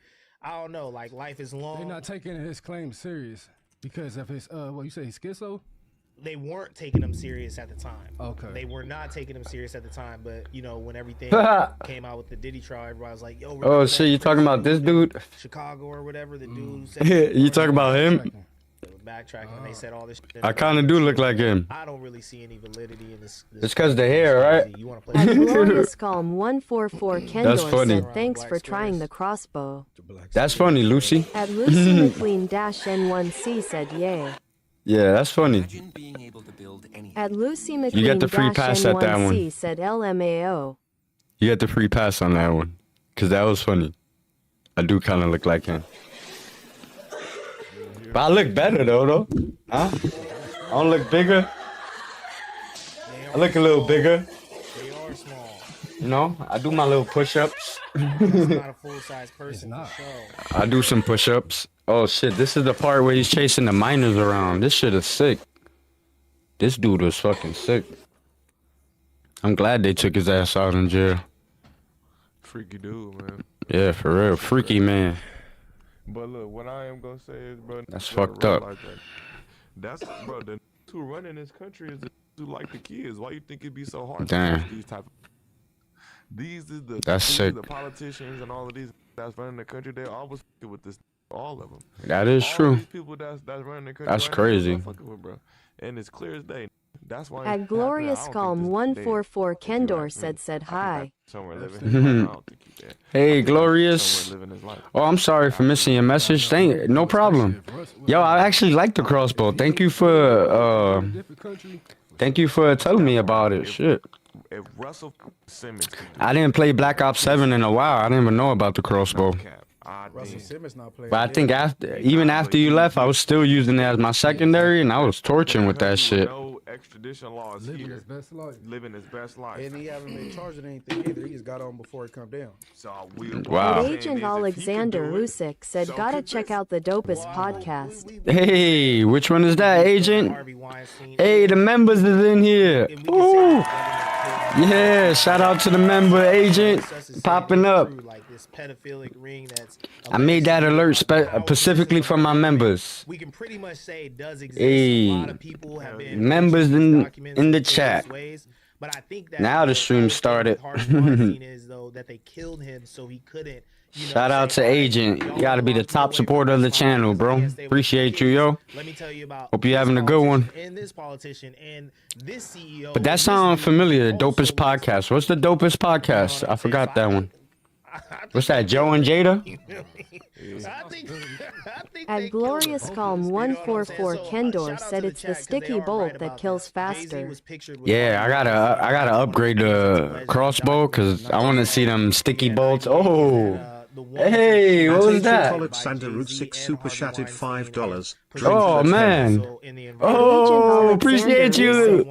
I don't know. Like life is long. They're not taking his claim serious because of his you say he's schizo. They weren't taking him serious at the time. Okay. They were not taking him serious at the time, but when everything came out with the Diddy trial, everybody was like, "Yo, Oh remember shit, that you talking about this dude? Chicago or whatever?" The dude said You talking about him? backtracking, and they said all this shit. I kind of do look like him. I don't really see any validity in this. It's because the hair, right? You want to play? At Glorious Calm 144 Kendor funny. said thanks for trying the crossbow. That's funny, Lucy. At Lucy McLean dash N1C said yay. Yeah, that's funny. At Lucy You McLean get the free dash pass at that one. N1C said LMAO. You get the free pass on that one. Because that was funny. I do kind of look like him. But I look better, though. Huh? I don't look bigger. I look a little bigger. They are small. You know, I do my little push-ups. He's not a full size person. For sure. I do some push-ups. Oh, shit. This is the part where he's chasing the minors around. This shit is sick. This dude was fucking sick. I'm glad they took his ass out in jail. Freaky dude, man. Yeah, for real. Freaky, man. But look, what I am gonna say is, bro, That's you gotta fucked up. realize That's bro. The who running this country is the who like the kids. Why you think it'd be so hard? Damn. To catch these type of. These is the That's these sick. Are the politicians and all of these that's running the country. They always fucking with this. All of them. That is all true. These people that's running the country. That's right now, crazy. they're fucking with, bro. And it's clear as day. That's why. At Glorious Calm 144 Kendor said hi. Somewhere living. Hey, Glorious. Oh, I'm sorry for missing your message. No problem. Yo, I actually like the crossbow. Thank you for telling me about it. Shit. If Russell Simmons, I didn't play Black Ops 7 in a while. I didn't even know about the crossbow. Russell Simmons not playing. But I think even after you left, I was still using it as my secondary, and I was torching with that shit. no extradition laws Living here. his best life. Living his best life. And he haven't been charged with anything either. He just got on before it come down. So we. Wow. Agent Alexander Rusick said, gotta check out the Dopest podcast. Hey, which one is that, Agent? Hey, the members is in here. Ooh. Yeah, shout out to the member, Agent. Popping up. I made that alert specifically for my members. We can pretty much say it does exist. Hey, A lot of people have been members in the chat. But I think that Now the stream started. is though that they killed him so he couldn't. Shout out to Agent. You gotta be the top supporter of the channel, bro. Appreciate you, yo. Let me tell you about. Hope you're having a good one. And this politician and this CEO. But that sounds familiar. The Dopest podcast. What's the Dopest podcast? I forgot that one. What's that? Joe and Jada? At Glorious Calm 144 Kendor said it's the sticky bolt that kills faster. Yeah, I gotta upgrade the crossbow because I want to see them sticky bolts. Oh, hey, what was that? Super chatted $5. Oh man! Oh, appreciate you.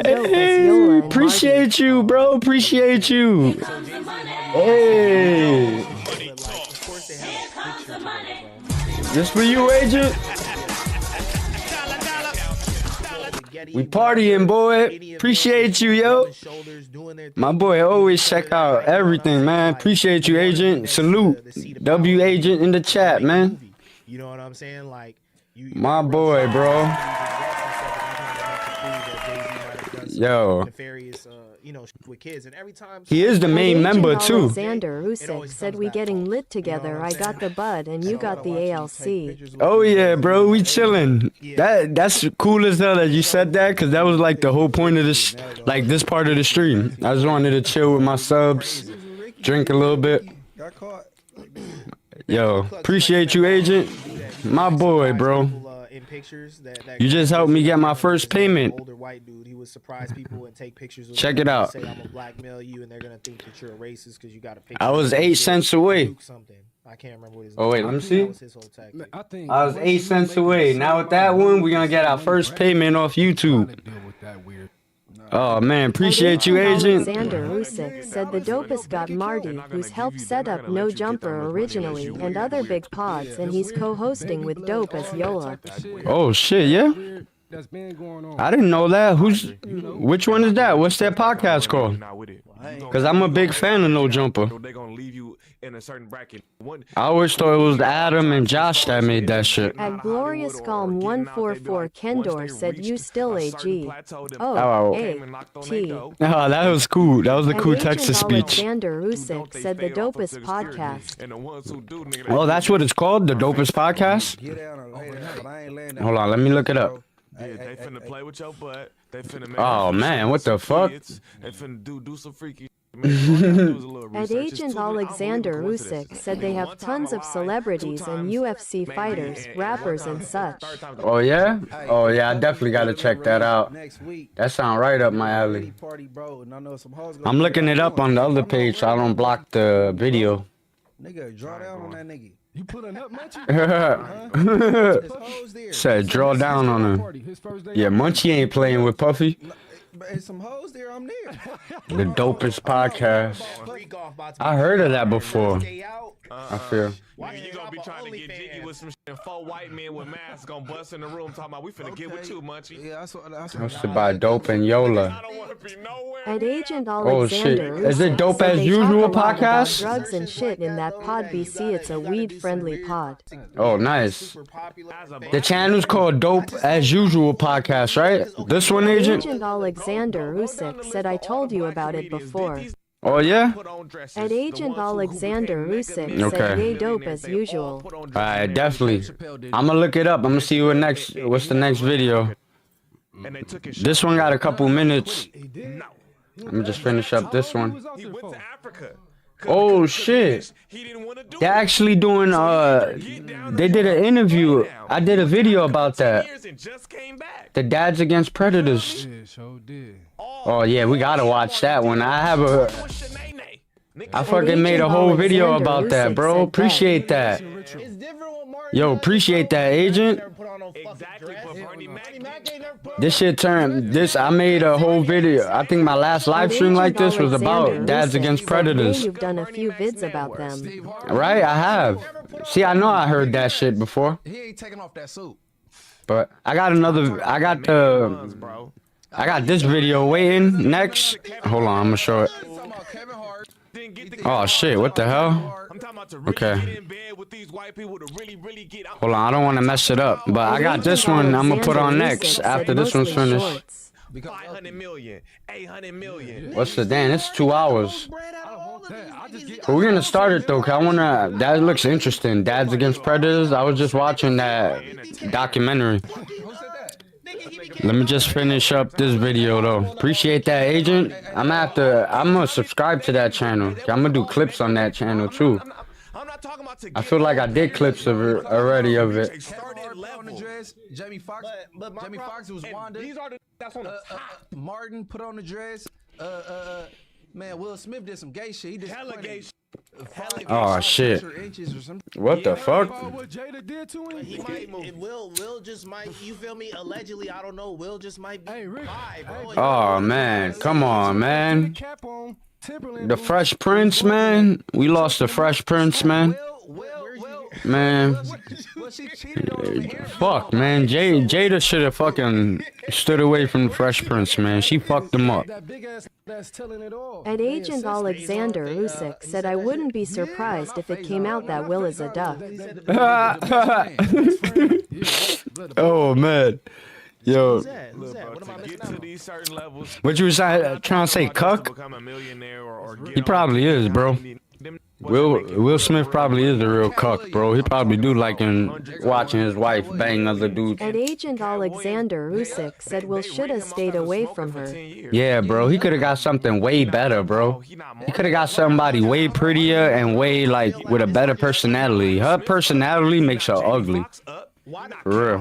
Hey, appreciate you, bro. Appreciate you. Hey. Just for you, Agent. We partying, boy. Appreciate you, yo. My boy always check out everything, man. Appreciate you, Agent. Salute. W Agent in the chat, man. You know what I'm saying? Like, my boy, bro. Yo. With kids, and every time he is the main member too. Alexander Usyk said we getting lit together. I got the bud and you got the ALC. Oh yeah, bro, we chilling. That's cool as hell that you said that, because that was like the whole point of this, like this part of the stream. I just wanted to chill with my subs, drink a little bit. Yo, appreciate you, Agent. My boy, bro. You just helped me get my first payment. Check it out. I was 8 cents away. Oh wait, let me see. I was 8 cents away. Now with that one, we're gonna get our first payment off YouTube. Oh man, appreciate you, Agent. Alexander Usyk said the Dopest got Marty, who's helped set up No Jumper originally, and other big pods, and he's co-hosting with Dope as Yola. Oh shit, yeah? I didn't know that. Which one is that? What's that podcast called? Because I'm a big fan of No Jumper. I always thought it was Adam and Josh that made that shit. At Glorious Calm 144 Kendor said you still AG. Oh, A-T. Oh, that was cool. That was a cool Texas speech. Alexander Usyk said the Dopest podcast. Oh, that's what it's called? The Dopest podcast? Hold on, let me look it up. Yeah, they finna play with your butt. They finna make oh man, what the fuck? They finna do some freaky. At Agent Alexander Usyk said they have tons of celebrities and UFC fighters, rappers, and such. Oh yeah? Oh yeah, I definitely gotta check that out. That sound right up my alley. I'm looking it up on the other page so I don't block the video. Nigga, draw down on that nigga. You pulling up, Munchie? Said draw down on him. Yeah, Munchie ain't playing with Puffy. There's some hoes there, I'm there. The Dopest podcast. I heard of that before. I feel. You gonna be trying to get jiggy with some shit. 4 white men with masks gonna bust in the room talking about we finna get with you, Munchie. Yeah, That's about Dope and Yola. At Agent Oh shit! Alexander Is it Dope as Usual podcast? Drugs and shit in that pod. BC, it's a weed-friendly pod. Oh, nice. The channel's called Dope as Usual podcast, right? This one, Agent? Agent Alexander Usyk said I told you about it before. Oh yeah? At Agent Alexander Usyk said yay dope as usual. Alright, definitely. I'ma look it up. I'ma see what's the next video. and they took his. This one got a couple minutes. No. Let me just finish up this one. He went to Africa. Oh shit! They're actually doing they did an interview. I did a video about that. The Dads Against Predators. Oh yeah, we gotta watch that one. I fucking made a whole video about that, bro. Appreciate that. Yo, appreciate that, Agent. This shit turned. I made a whole video. I think my last live stream like this was about Dads Against Predators. You've done a few vids about them. Right, I have. See, I know I heard that shit before. He ain't taking off that suit. But I got this video waiting next. Hold on, I'm gonna show it. Oh shit, what the hell? Okay. Hold on, I don't want to mess it up, but I got this one I'm gonna put on next after this one's finished. 500 million, 800 million. What's the damn? It's 2 hours. But we're gonna start it though, cause that looks interesting. Dads Against Predators. I was just watching that documentary. Let me just finish up this video though. Appreciate that, Agent. I'm gonna subscribe to that channel. I'm gonna do clips on that channel too. I feel like I did clips of it already of it. Jamie Foxx. Jamie Foxx was Wanda. Martin put on the dress. Man, Will Smith did some gay shit. He did hella gay shit. Oh shit! What the fuck? What Jada did to him? He might. Will just might. You feel me? Allegedly, I don't know. Will just might be. Hey, Rick. Bro. Oh man, come on, man. The Fresh Prince, man. We lost the Fresh Prince, man. Man, fuck, man. Jada should have fucking stood away from the Fresh Prince, man. She fucked him up. And Agent Alexander Usyk said, I wouldn't be surprised if it came out that Will is a duck. Oh, man. Yo. What you was trying to say, cuck? He probably is, bro. Will Smith probably is the real cuck, bro. He probably do like watching his wife bang other dudes. And Agent Alexander Usyk said Will should have stayed away from her. Yeah, bro. He could have got something way better, bro. He could have got somebody way prettier and way like with a better personality. Her personality makes her ugly. For real.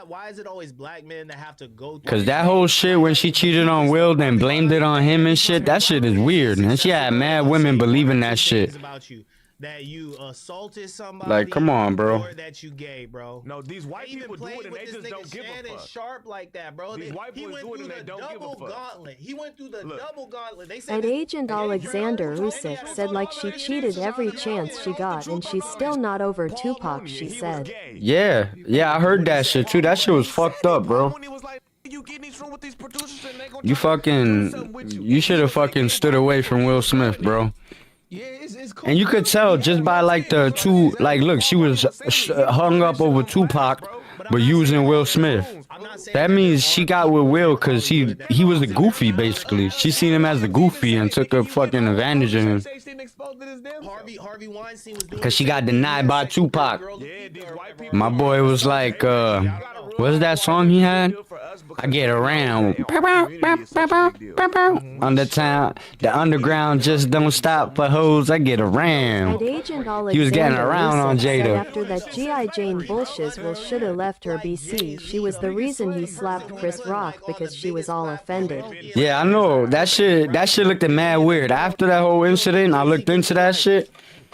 Why is it always black men that have to go through? Cause that whole shit when she cheated on Will then blamed it on him and shit, that shit is weird. And she had mad women believing that shit. That you assaulted somebody, like, come on, bro. Or that you gay, bro. No, these white people do it and they just don't give a fuck. Sharp like that, bro. These white boys do it and they don't give a fuck. Gauntlet. He went through the double gauntlet. They said and Agent Alexander Usyk said like she cheated every chance she got and she's still not over Tupac, she said. Yeah, I heard that shit too. That shit was fucked up, bro. You should have fucking stood away from Will Smith, bro. And you could tell just by like the two, like look, she was hung up over Tupac, but using Will Smith. That means she got with Will because he was a goofy basically. She seen him as a goofy and took a fucking advantage of him. Harvey Weinstein was doing Cause she got denied by Tupac. My boy was like, what's that song he had? I get around. On the town, the underground just don't stop for hoes. I get around. He was getting around on Jada. After that G.I. Jane bullshit, Will should have left her BC. She was the reason he slapped Chris Rock because she was all offended. Yeah, I know. That shit looked mad weird. After that whole incident, I looked into that shit.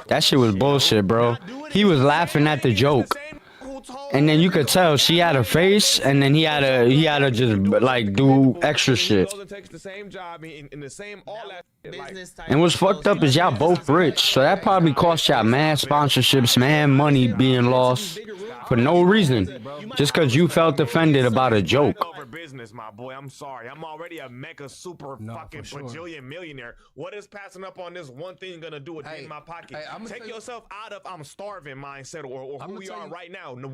That shit was bullshit, bro. He was laughing at the joke. And then you could tell she had a face, and then he had to just like do extra shit. And what's fucked up is y'all both rich, so that probably cost y'all mad sponsorships, mad money being lost for no reason, just because you felt offended about a joke. Business, my boy. I'm sorry. I'm already a mega super fucking bajillion millionaire. What is passing up on this one thing gonna do with in my pocket? Take yourself out of I'm starving mindset or who we are right now. No,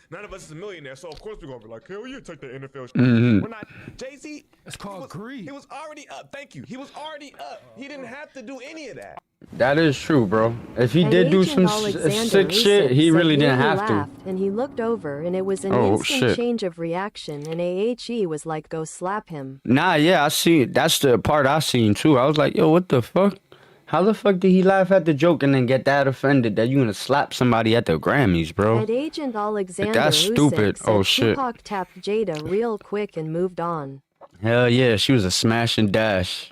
none of us is a millionaire, so of course we're gonna be like, hell, you take the NFL. We're not. Jay-Z. It's called greed. He was already up. Thank you. He was already up. He didn't have to do any of that. That is true, bro. If he And did do Agent some Alexander sick shit, Usyk he said really didn't Lily have to. laughed, and he looked over, and it was an Oh, instant shit. change of reaction, and AHE was like, go slap him. Nah, yeah, I see. That's the part I seen too. I was like, yo, what the fuck? How the fuck did he laugh at the joke and then get that offended that you gonna slap somebody at the Grammys, bro? And Agent Alexander that's Usyk stupid. said Oh, shit. Tupac tapped Jada real quick and moved on. Hell yeah, she was a smash and dash.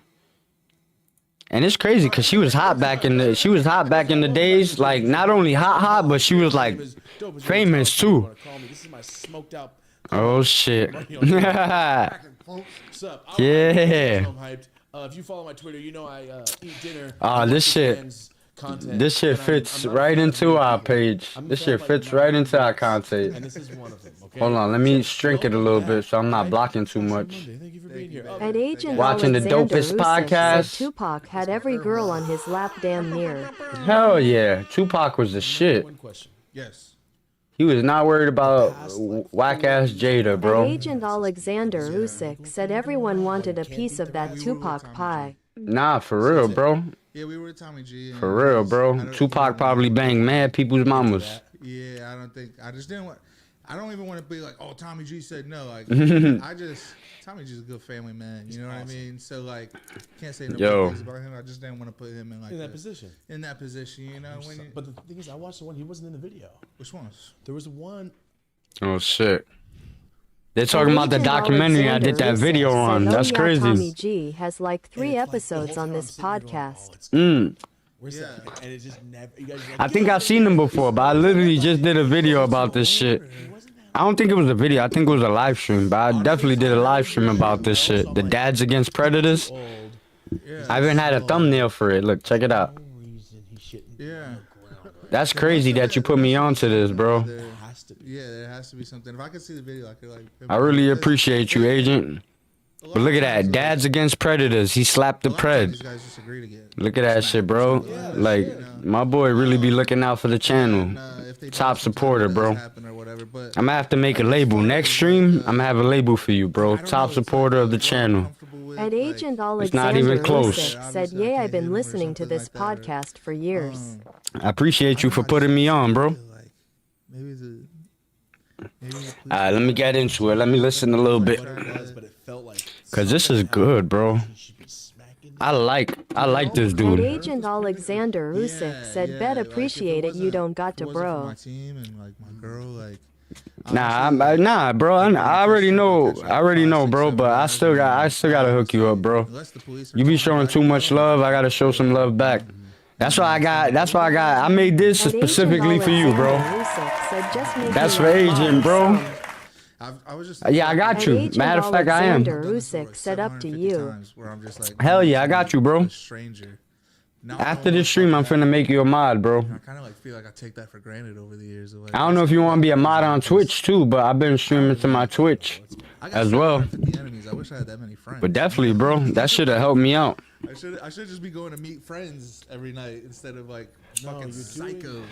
And it's crazy because she was hot back in the days. Like not only hot, but she was like famous too. Oh shit. Yeah. If you follow my Twitter, you know I eat dinner. This shit fits right into our page. This shit fits right into our content. And this is one of them, okay? Hold on, let me shrink it a little bit so I'm not blocking too much. And Agent Watching the Alexander dopest Usyk podcast. said Tupac had every girl on his lap damn near. Hell yeah, Tupac was the shit. Yes. He was not worried about whack ass Jada, And bro. Agent Alexander Usyk said everyone wanted a piece of that Tupac pie. Nah, for real, bro. Yeah, we were with Tommy G. For real, bro. Tupac probably banged mad people's mamas. Yeah, I just didn't want. I don't even want to be like, oh, Tommy G said no. Like, Tommy G's a good family man. You know what I mean? So like, can't say no bad things about him. I just didn't want to put him in like in that position. In that position, you know. But the thing is, I watched the one. He wasn't in the video. Which ones? There was one. Oh shit. They're talking about the documentary I did that video on. That's crazy. Tommy G has like 3 episodes on this podcast. And it just never. You guys I think I've seen them before, but I literally just did a video about this shit. I don't think it was a video. I think it was a live stream, but I definitely did a live stream about this shit. The Dads Against Predators. I even had a thumbnail for it. Look, check it out. Yeah. That's crazy that you put me onto this, bro. Yeah, there has to be something. If I could see the video, I could like. I really appreciate you, Agent. But look at that. Dads Against Predators. He slapped the pred. Look at that shit, bro. Like, my boy really be looking out for the channel. Top supporter, bro. I'm gonna have to make a label. Next stream, I'm gonna have a label for you, bro. Top supporter of the channel. And Agent It's not Alexander even close. Usyk said, yeah, I've been listening to this podcast for years. I appreciate you for putting me on, bro. Alright, let me get into it. Let me listen a little bit. Cause this is good, bro. I like this And dude. Agent Alexander Usyk said, bet appreciate it you don't got to bro. Nah, bro. I already know, bro. But I still gotta hook you up, bro. You be showing too much love. I gotta show some love back. That's why I made this And Agent specifically for you, bro. Alexander Usyk said, just make That's it for like Agent, bro. Yeah, I got And you. Agent Matter of fact, I am. Alexander Usyk said up to you. Hell yeah, I got you, bro. After this stream, I'm finna make you a mod, bro. I kind of like feel like I take that for granted over the years. Like, I don't know if you want to be a mod on Twitch too, but I've been streaming to my Twitch as well. I wish I had that many friends. But definitely, bro, that should have helped me out. I should just be going to meet friends every night instead of like fucking psychos.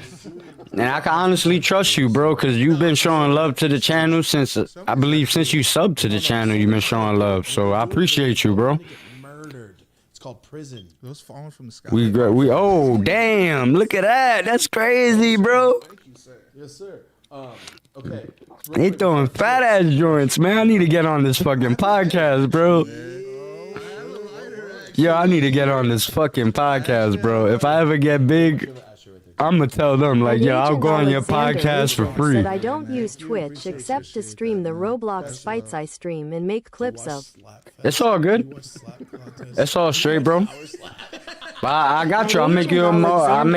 And I can honestly trust you, bro, because you've been showing love to the channel since, I believe, since you subbed to the channel, you've been showing love. So I appreciate you, bro. It's called Prison. Those falling from the sky. Oh, damn. Look at that. That's crazy, bro. Yes, sir. Okay. They throwing fat ass joints, man. I need to get on this fucking podcast, bro. Yo, I need to get on this fucking podcast, bro. If I ever get big, I'm gonna tell them, like, yo, I'll go on your podcast for free. Said I don't use Twitch except to stream the Roblox fights I stream and make clips of. It's all good. It's all straight, bro. But I got you. I'll make you a mod on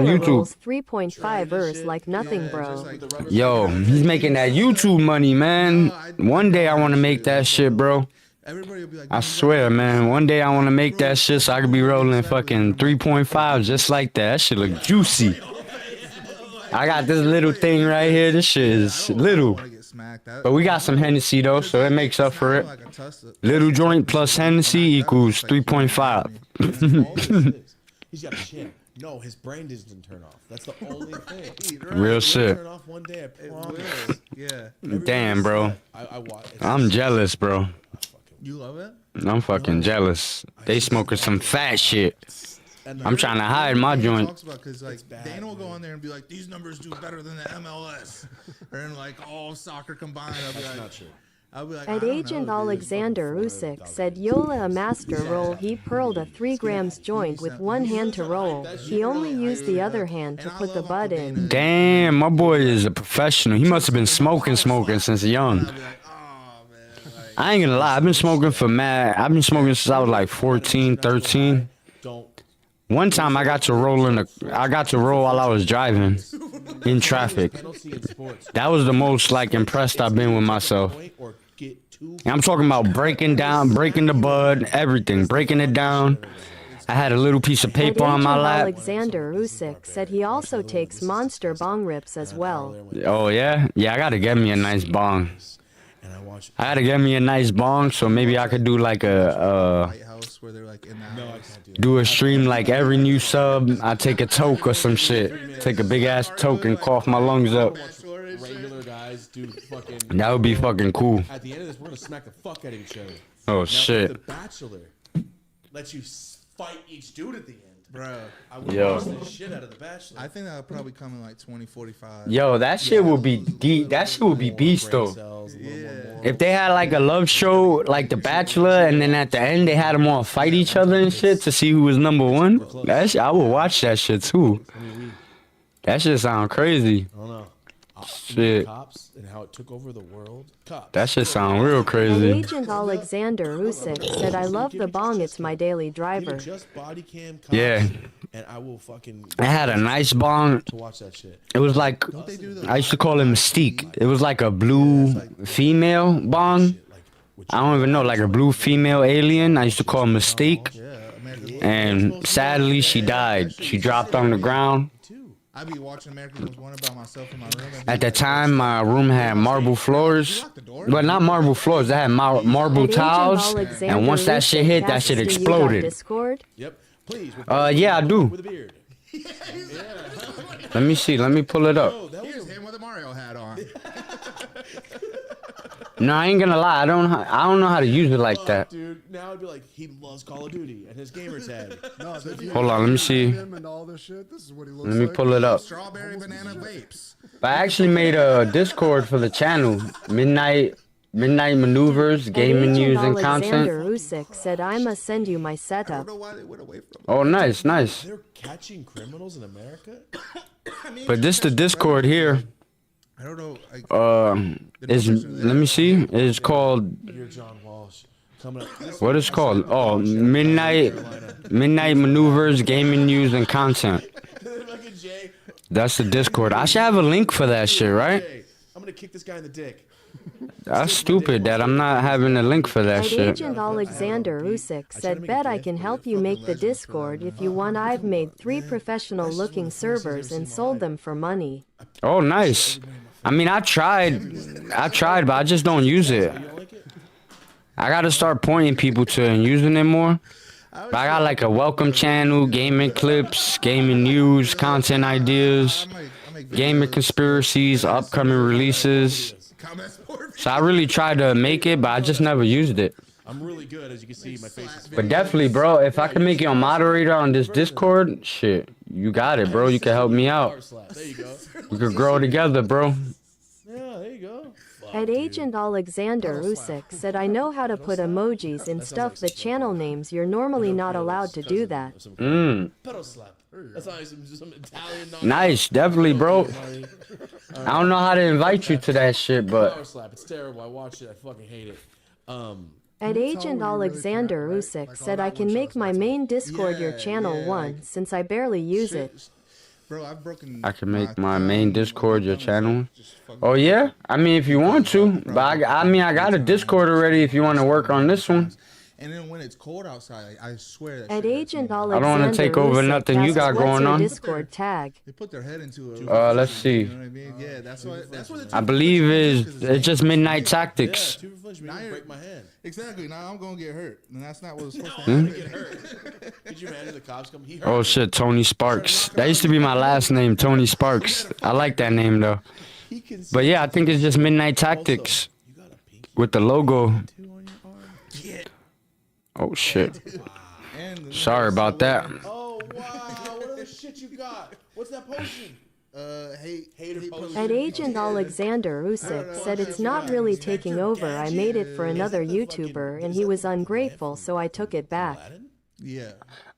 YouTube. 3.5 verse like nothing, bro. Yo, he's making that YouTube money, man. One day I want to make that shit, bro. I swear, man. One day I want to make that shit so I could be rolling fucking 3.5 just like that. That shit look juicy. I got this little thing right here. This shit is little. But we got some Hennessy, though, so it makes up for it. Little joint plus Hennessy equals 3.5. He's got a chin. No, his brain didn't turn off. That's the only thing. Real shit. Turn off one day, I promise. Yeah. Damn, bro. I'm jealous, bro. You love it? I'm fucking jealous. They smoking some fat shit. I'm trying to hide my joint. Talks about because like Dana will go on there and be like, these numbers do better than the MLS, or like all soccer combined. I'll be like, not true. I'll be like, At Agent Alexander Usyk said Yola a master roll. He pearled a 3 grams joint with one hand to roll. He only used the other hand to put the bud in. Damn, my boy is a professional. He must have been smoking since young. I ain't gonna lie, I've been smoking since I was like 14, 13. One time I got to roll while I was driving in traffic. That was the most like impressed I've been with myself. And I'm talking about breaking the bud, everything, breaking it down. I had a little piece of paper on my lap. Alexander Usyk said he also takes monster bong rips as well. Oh yeah? Yeah, I gotta get me a nice bong. So maybe I could do like do a stream like every new sub. I take a toke or some shit. Take a big ass toke and cough my lungs up. Regular guys do fucking. That would be fucking cool. At the end of this, we're gonna smack the fuck out of each other. Oh now, shit. The Bachelor lets you fight each dude at the end. Bro, I would watch the shit out of The Bachelor. I think that'll probably come in like 2045. Yo, that shit would be deep. That shit would be beast though. If they had like a love show like The Bachelor, and then at the end they had them all fight each other and shit to see who was number one, that shit, I would watch that shit too. That shit sound crazy. I don't know. Shit. Cops and how it took over the world. Cops. That shit sound real crazy. Agent Alexander Usyk said, "I love the bong. It's my daily driver." Just body cam cops, Yeah. And I will fucking. I had a nice bong. To watch that shit. It was like, I used to call it Mystique. It was like a blue female bong. I don't even know, like a blue female alien. I used to call Mystique. And sadly, she died. She dropped on the ground. I be watching American Most Wanted by myself in my room. At that time, my room had marble floors. But not marble floors, it had marble tiles. And once that shit hit, that shit exploded. Yep. Please. Yeah, I do. Let me see. Let me pull it up. Here's him with a Mario hat on. No, I ain't gonna lie. I don't know how to use it like that. Dude, now it'd be like he loves Call of Duty and his gamer tag. Hold on, let me see. Let me pull it up. Strawberry banana vapes. I actually made a Discord for the channel. Midnight Maneuvers, gaming news and content. Alexander Usyk said, "I must send you my setup." Oh, nice. They're catching criminals in America. But this the Discord here. I don't know. Let me see. It's called. You're John Walsh. Coming up. What is it called? Oh, Midnight Maneuvers, gaming news and content. That's the Discord. I should have a link for that shit, right? I'm gonna kick this guy in the dick. That's stupid that I'm not having a link for that At shit. Agent Alexander Usyk said, "Bet I can help you make the Discord if you want. I've made 3 professional-looking servers and sold them for money." Oh, nice. I mean, I tried, but I just don't use it. I gotta start pointing people to and using it more. But I got like a welcome channel, gaming clips, gaming news, content ideas, gaming conspiracies, upcoming releases. So I really tried to make it, but I just never used it. I'm really good, as you can see. My face is. But definitely, bro, if I can make you a moderator on this Discord, shit, you got it, bro. You can help me out. There you go. We could grow together, bro. Yeah, there you go. At Agent Alexander Usyk said, "I know how to put emojis and stuff the channel names. You're normally not allowed to do that." Pedal slap. That's like some Italian. Nice, definitely, bro. I don't know how to invite you to that shit, but. Power slap. It's terrible. I watched it. I fucking hate it. At Agent Alexander Usyk said, "I can make my main Discord your channel one, since I barely use it." Bro, I've broken. I can make my main Discord your channel. Oh yeah? I mean, if you want to, but I mean, I got a Discord already. If you want to work on this one. And then when it's cold outside, I swear that. At Agent Alexander I don't want to take over Usyk nothing you got asked, "What's going your on." Discord tag? They put their head into it. Let's see. You know what I mean? Yeah, that's what. I believe it's just Midnight Tactics. Now you're break my hand. Exactly. Now I'm gonna get hurt, and that's not what it's supposed to I'm happen. gonna get hurt. Could you imagine the cops come? He hurt Oh me. shit, Tony Sparks. That used to be my last name, Tony Sparks. I like that name though. But yeah, I think it's just Midnight Tactics with the logo. Oh shit. Sorry about that. Wow, what other shit you got? What's that potion? Hater potion. At Agent Alexander Usyk said it's not really taking over. I made it for another YouTuber and he was ungrateful, so I took it back. Yeah.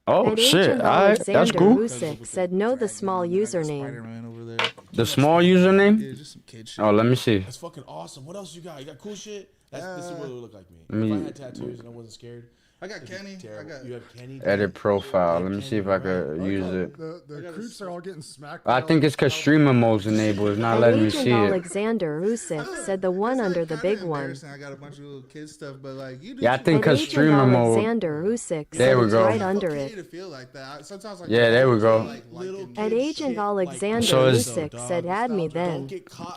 Oh At shit! Agent Alright, that's Alexander cool. Usyk said no the small username. Spider-Man over there. The small username? Yeah, just some kid shit. Oh, let me see. That's fucking awesome. What else you got? You got cool shit? This is what it would look like me. Let me- If I had tattoos and I wasn't scared. I got Kenny. You have Kenny. Edit profile. Let me see if I could use it. The creeps are all getting smacked. I think it's because streamer mode's enabled. It's not At letting me Agent see it. Alexander Usyk said the one under the big one. I got a bunch of little kid stuff, but like you do. Yeah, I think because Agent streamer mode. Alexander Usyk There said we it's go. right under Okay it. to feel like that. Sometimes like Yeah, there we go. At Agent Alexander So it's- Usyk said add me then.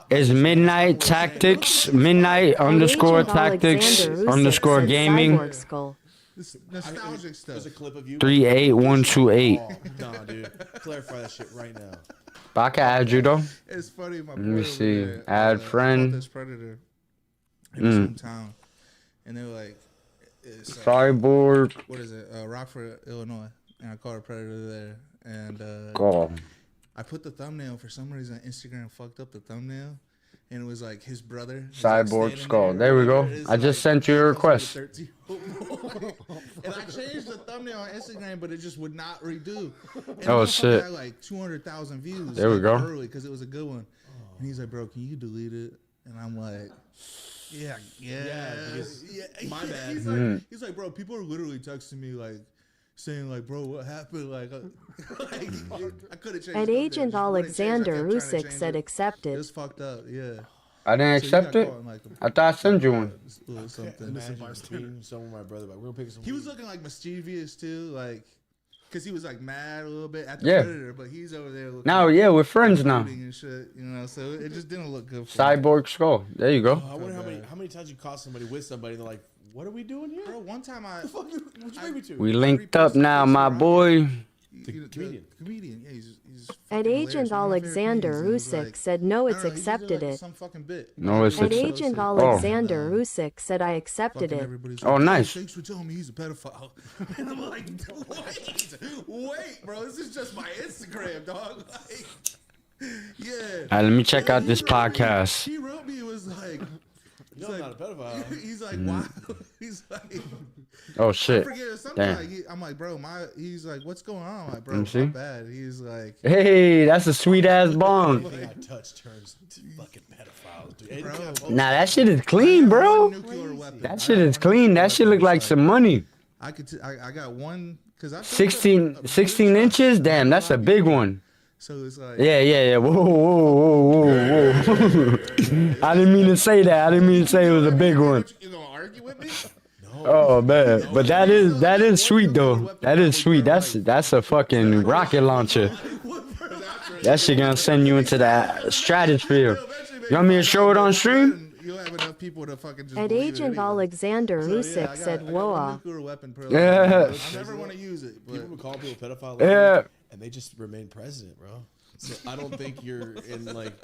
It's Midnight Tactics, Midnight underscore Agent Tactics Alexander Usyk underscore said gaming, Cyborg Skull. This nostalgic stuff. There's a clip of you. 38128. Oh, nah, dude. Clarify that shit right now. But I can add you though. It's funny. My Let me boy see. over there, Add fought friend. This predator in his hometown, and they were like, it's, Cyborg. what is it? Rockford, Illinois, and I caught a predator there, and Oh. I put the thumbnail for some reason. Instagram fucked up the thumbnail, and it was like his brother. was, like, Cyborg standing Skull. There we go. It's I just like, sent you a request. 13 and I changed the thumbnail on Instagram, but it just would not redo. And Oh, the motherfucker shit. Had like 200,000 views. There we like, go. Early because it was a good one. And he's like, "Bro, can you delete it?" And I'm like, "Yeah, because my bad. He's like, "Bro, people are literally texting me like." Saying like, bro, what happened? Like, I could have changed. At Agent Alexander Usyk said accepted. It's fucked up, yeah. I didn't So you accept got it. caught in, like, a- I thought I sent you one. Or something. Imagine some of my brother, but we're gonna pick some. He was looking like mischievous too, like, cause he was like mad a little bit at the Yeah. predator, but he's over there looking. Now, yeah, we're friends now. And shit, you know, so it just didn't look good. For Cyborg Skull. There you go. I wonder how many times you caught somebody with somebody and they're like, "What are we doing here?" Bro, one time I. What you bring me to? We linked up now, my boy. The comedian, yeah, he's At Agent Alexander Usyk said no, it's accepted it. some fucking bit. No, it's At accepted. Agent Oh. Alexander Usyk said I accepted it. Oh, nice. Thanks for telling me he's a pedophile. And I'm like, wait, bro, this is just my Instagram, dog. Like, yeah. All right, let me check out this podcast. He wrote me, it was like, You know I'm not a pedophile. he's like, wow. He's like, Oh I shit. forget something. Damn. Like, I'm like, bro, he's like, what's going on? I'm like, bro, Let me my see. bad. He's like, Hey, that's a sweet ass bong. Everything I touch turns to fucking pedophiles, dude. Anything I post- Nah, that shit is clean, bro. nuclear weapon. That shit is clean. That shit look like some money. I could, I got one, because I 16 inches? Damn, that's a big one. So it's like, Yeah. Whoa. I didn't mean to say that. I didn't mean to say it was a big one. You gonna argue with me? Oh man, but that is sweet though. That is sweet. That's a fucking rocket launcher. That shit gonna send you into the stratosphere. You want me to show it on stream? You'll have enough people to fucking just At believe it Agent anyway. Alexander So, yeah, Usyk I said got a Woa. nuclear weapon program. Yeah. I never want to use it, but People would call people pedophiles, Yeah. and they just remain president, bro. So I don't think you're in like.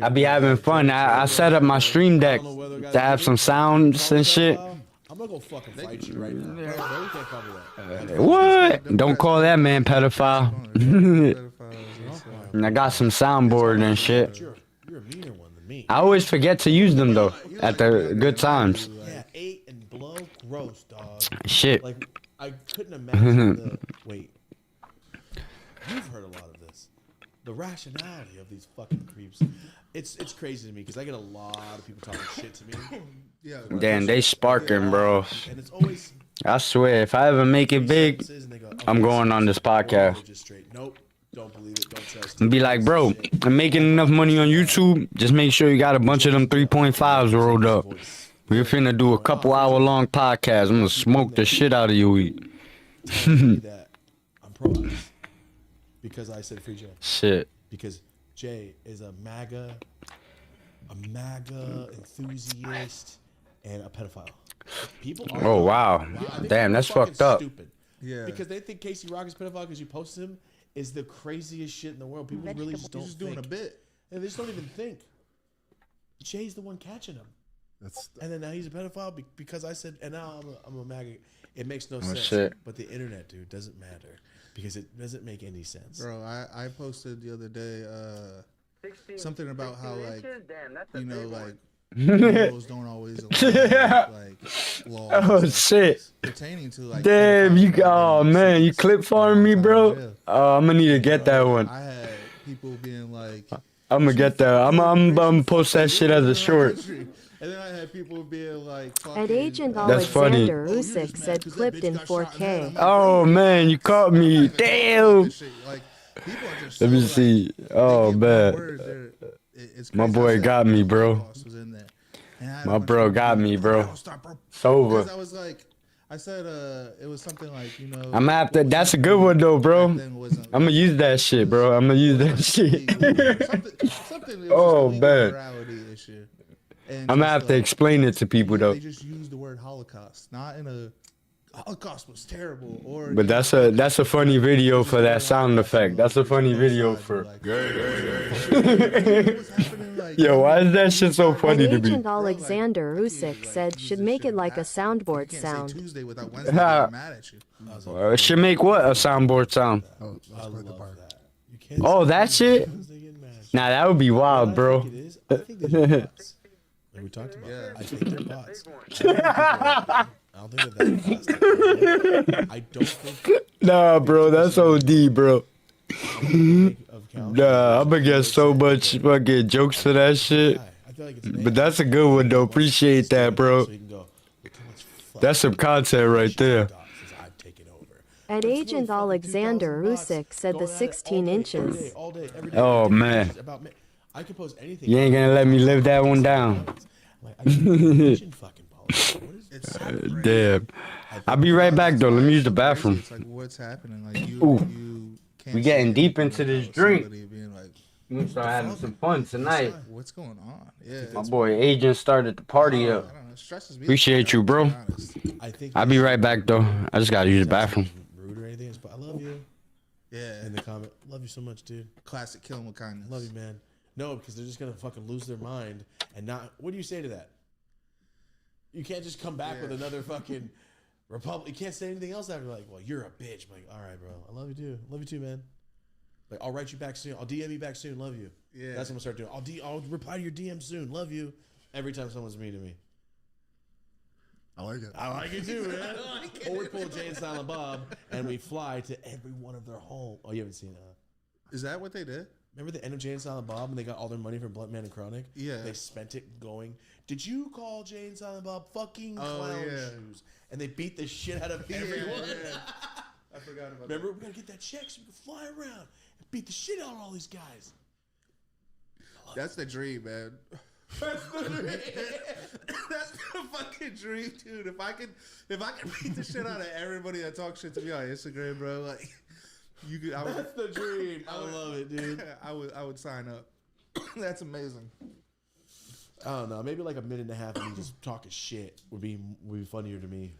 I be having fun. I set up my stream deck to have some sounds and shit. I'm gonna go fucking fight you right now. Bro, you can't call me that. What? Don't call that man pedophile. And I got some soundboard and shit. You're a meaner one than me. I always forget to use them though at the good times. Yeah, 8 and blow, gross, dog. Shit. Like I couldn't imagine the wait. You've heard a lot of this. The rationality of these fucking creeps. It's crazy to me because I get a lot of people talking shit to me. yeah. Damn, they sparking, bro. And it's always I swear, if I ever make it big, I'm going on this podcast. just straight. Nope. Don't believe it. Don't trust And be like, bro, I'm making enough money on YouTube. Just make sure you got a bunch of them 3.5s rolled up. We're finna do a couple hour long podcast. I'm gonna smoke the shit out of you. that I'm pro this because I said free Jay. Shit. Because Jay is a MAGA enthusiast and a pedophile. People are Oh wow. I think Damn, people that's are fucking fucked up. Stupid. Yeah. Because they think Casey Rock is pedophile because you posted him is the craziest shit in the world. People really just don't He's just doing a think. bit. And they just don't even think. Jay's the one catching him. And then now he's a pedophile because I said, and now I'm a maggot. It makes no Oh, sense. shit. But the internet, dude, doesn't matter because it doesn't make any sense. Bro, I posted the other day something about how like laws don't always allow, like laws Oh shit! pertaining to like. Damn, you! Oh man, you clip farming me, bro. Oh, I'm gonna need to get that one. I had people being like, I'm gonna get that. I'm post that shit as a short. and then I had people being like, At Agent That's funny. Alexander Usyk said clipped in 4K. Oh man, you caught me. Damn. Let me see. Oh man, my boy got me, bro. My bro got me, bro. It's over. Because I was like, I said, it was something like, you know. I'm gonna have to. That's a good one though, bro. I'm gonna use that shit, bro. I'm gonna use that shit. Oh man. I'm gonna have to explain it to people though. They just use the word Holocaust, not in a Holocaust was terrible or. But that's a funny video for that sound effect. That's a funny video for. Yo, why is that shit so funny to me? Agent Alexander Usyk said should make it like a soundboard sound. It should make what a soundboard sound? Oh, that shit? Nah, that would be wild, bro. Like we talked about. Yeah. I think they're bots. I don't think they're that. I don't think. Nah, bro, that's OD, bro. Nah, I'm gonna get so much fucking jokes for that shit. But that's a good one, though. Appreciate that, bro. That's some content right there. At Agent Alexander Usyk said the 16 inches. Oh, man. I can post anything. You ain't gonna let me live that one down. Damn. I'll be right back, though. Let me use the bathroom. It's like, what's happening? Like Ooh. We getting deep into this drink. We gonna start having some fun tonight. What's going on? Yeah. My boy Agent started the party up. Appreciate you, bro. I'll be right back, though. I just gotta use the bathroom. Rude or anything, but I love you. Yeah. In the comment, love you so much, dude. Classic killing with kindness. Love you, man. No, because they're just gonna fucking lose their mind and not. What do you say to that? You can't just come back with another fucking Republic. You can't say anything else after. Like, well, you're a bitch. I'm like, all right, bro. I love you too. Love you too, man. Like, I'll write you back soon. I'll DM you back soon. Love you. Yeah. That's what I'm gonna start doing. I'll reply to your DM soon. Love you. Every time someone's mean to me. I like it. I like it too, man. Or we pull Jay and Silent Bob and we fly to every one of their home. Oh, you haven't seen it? Is that what they did? Remember the end of Jay and Silent Bob and they got all their money from Blunt Man and Chronic? Yeah. They spent it going, did you call Jay and Silent Bob fucking clown shoes? And they beat the shit out of everyone. I forgot about Remember, we gotta get that check so we can fly around and beat the shit out of all these guys. That's the dream, man. That's the dream. That's the fucking dream, dude. If I could beat the shit out of everybody that talks shit to me on Instagram, bro, like you could. That's the dream. I love it, dude. I would sign up. That's amazing. I don't know. Maybe like a minute and a half of me just talking shit would be funnier to me.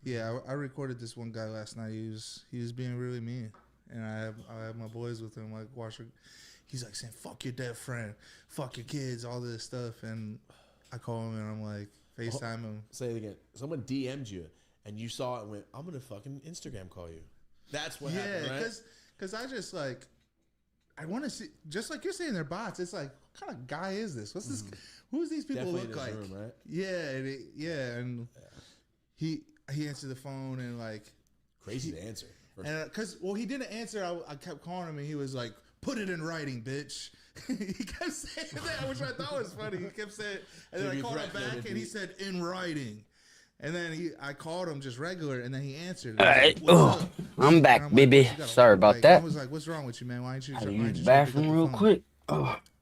Yeah, I recorded this one guy last night. He was being really mean, and I have my boys with him, like watching. He's like saying, fuck your dead friend, fuck your kids, all this stuff. And I call him and I'm like, FaceTime him. Say it again. Someone DM'd you and you saw it and went, I'm going to fucking Instagram call you. That's what happened, right? Because I just like, I want to see, just like you're saying they're bots, it's like, what kind of guy is this? What's this? Who's these people Definitely look like? Room, right? Yeah. And he answered the phone and like. Crazy to answer. And because, he didn't answer. I kept calling him and he was like, put it in writing, bitch. He kept saying that, which I thought was funny. He kept saying, and then I called him back, and he said, in writing. And then I called him just regular, and then he answered. All right, I'm back, like, baby. Sorry about that. I was like, what's wrong with you, man? Why ain't you? I use the bathroom real quick.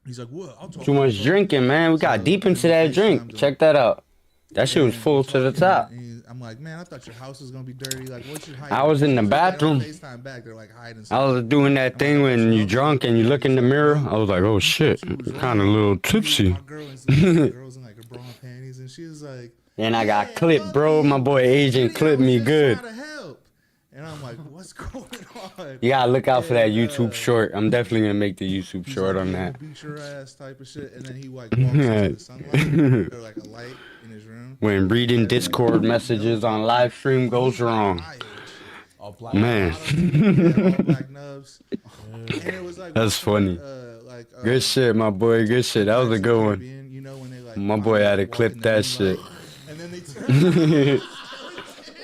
He's like, what? I'll talk Too much drinking, man. We got deep into that drink. Check that out. That shit was full to the top. I'm like, man, I thought your house was gonna be dirty. Like, what's your height? I was in the bathroom. They're like hiding. I was doing that thing when you're drunk and you look in the mirror. I was like, oh shit, kind of a little tipsy. Girls in like her bra and panties, and she was like, and I got clipped, bro. My boy Agent clipped me good. And I'm like, what's going on? You gotta look out for that YouTube short. I'm definitely gonna make the YouTube short on that. Beat your ass type of shit. And then he like walks into the sunlight or like a light in his room. When reading Discord messages on live stream goes wrong. Man. All black nubs. And it was like, That's funny. Good shit, my boy. Good shit. That was a good one. You know, when they, like, My boy had to clip that shit. and then they turn.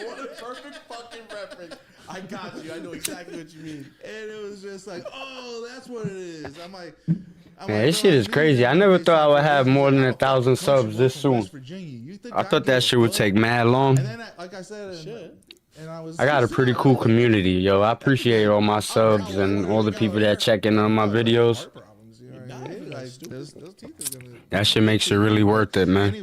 What a perfect fucking reference. I got you. I know exactly what you mean. And it was just like, oh, that's what it is. I'm like, Man, this shit is crazy. I never thought I would have more than 1,000 subs this soon. I thought that shit would take mad long. And then, like I said, and I got a pretty cool community, yo. I appreciate all my subs and all the people that check in on my videos. That shit makes it really worth it, man.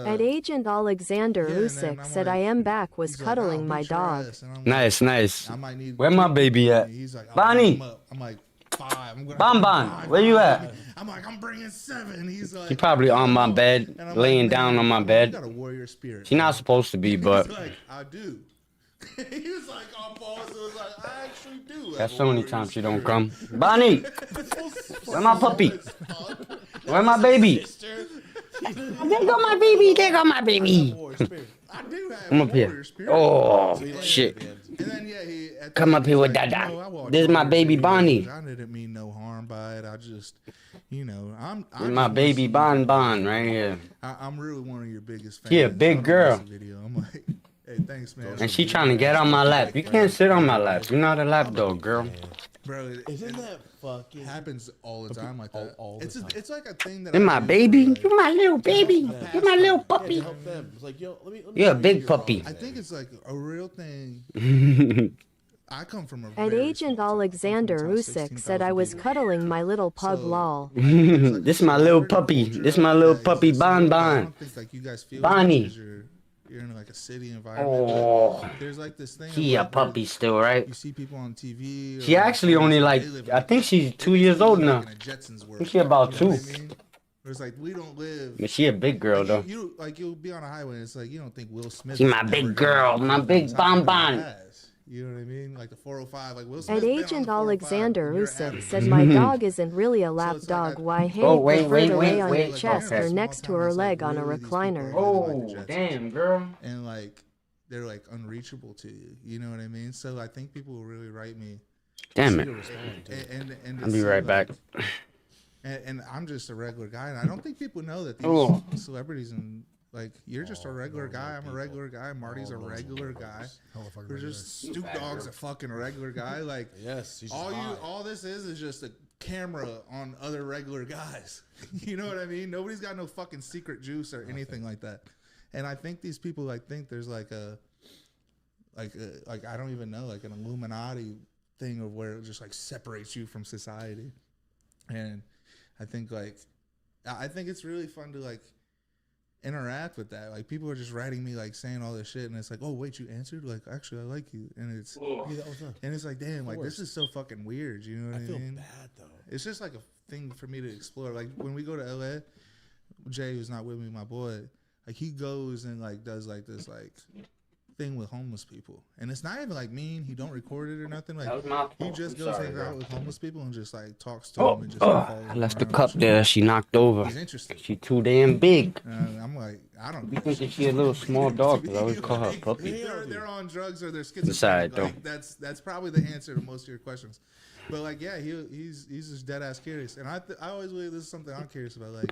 At Agent Alexander Usyk said, I am back, was cuddling my dog. Nice, nice. Where my baby at? Bonnie! I'm like, 5. Bon Bon, where you at? I'm like, I'm bringing 7. He's like, She probably on my bed, laying down on my bed. got a warrior spirit. She not supposed to be, but He's like, I do. He was like on pause. It was like, I actually do. that's so many times she don't come. Bonnie, where my puppy? Where my baby? There go my baby. There go my baby. I do have Come up here. Oh shit! And then, yeah, Come up here with Dada. This is my baby Bonnie. I didn't mean no harm by it. I just, you know, This is my baby Bon Bon right here. I'm really one of your biggest fans. She a big girl. Video. I'm like, hey, thanks, man. And she trying to get on my lap. You can't sit on my lap. You're not a lap dog, girl. Bro, Isn't that fucking happens all the time like that? all the time. It's like a thing that You're my baby. You're my little baby. You're my little puppy. Help them. It's like, yo, let me You're a big puppy. I think it's like a real thing. I come from a At Agent Alexander Usyk said, I was cuddling my little pug lol. This is my little puppy. This is my little puppy Bon Bon. I don't think like you guys feel Bonnie. because you're in like a city environment. Oh, There's like this thing. she a about where puppy still, right? You see people on TV. She actually only like, I think she's 2 years old now. I think she about 2. It's like we don't live. But she a big girl though. You like you'll be on a highway and it's like you don't think Will Smith. She my big girl, my big Bon Bon. You know what I mean? Like the 405, like Will Smith. At Agent Alexander Usyk said, my dog isn't really a lap dog. Why hang her further away on your chest or next to her leg on a recliner? Oh, damn, girl. And like they're like unreachable to you. You know what I mean? So I think people will really write me. Damn it. And I'll be right back. And I'm just a regular guy, and I don't think people know that these celebrities and like you're just a regular guy. I'm a regular guy. Marty's a regular guy. We're just Snoop Dogg's a fucking regular guy. Like yes, all this is just a camera on other regular guys. You know what I mean? Nobody's got no fucking secret juice or anything like that. And I think these people like think there's like I don't even know, like an Illuminati thing of where it just like separates you from society. And I think it's really fun to like interact with that. Like people are just writing me like saying all this shit, and it's like, oh wait, you answered? Like actually, I like you, and it's and it's like, damn, like this is so fucking weird. You know what I mean? I feel bad though. It's just like a thing for me to explore. Like when we go to LA, Jay, who's not with me, my boy, like he goes and like does like this like thing with homeless people, and it's not even like mean. He don't record it or nothing. Like he just goes hang out with homeless people and just like talks to them and just. I left the cup there. She knocked over. He's interested. She too damn big. I'm like, I don't. You think that she a little small dog? Cause I always call her a puppy. They're on drugs or they're schizophrenic. Inside, though. Like, that's probably the answer to most of your questions. But like, yeah, he's just dead ass curious, and I always believe this is something I'm curious about. Like,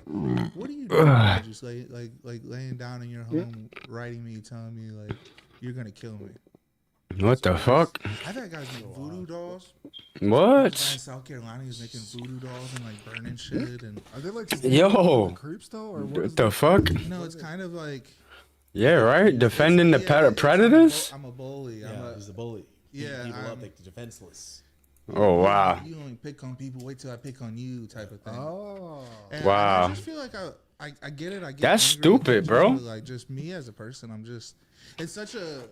what do you do? Just like laying down in your home, writing me, telling me like you're gonna kill me. What the fuck? I've had guys make voodoo dolls. What? In South Carolina, he's making voodoo dolls and like burning shit. And are they like yo? Creeps though, or what the fuck? No, it's kind of like. Yeah, right. Defending the predators. I'm a bully. He's a bully. Yeah, people up like the defenseless. Oh wow. You only pick on people. Wait till I pick on you, type of thing. Oh. And wow. I just feel like I get it. I get. That's stupid, bro. Like just me as a person, I'm just. It's such a.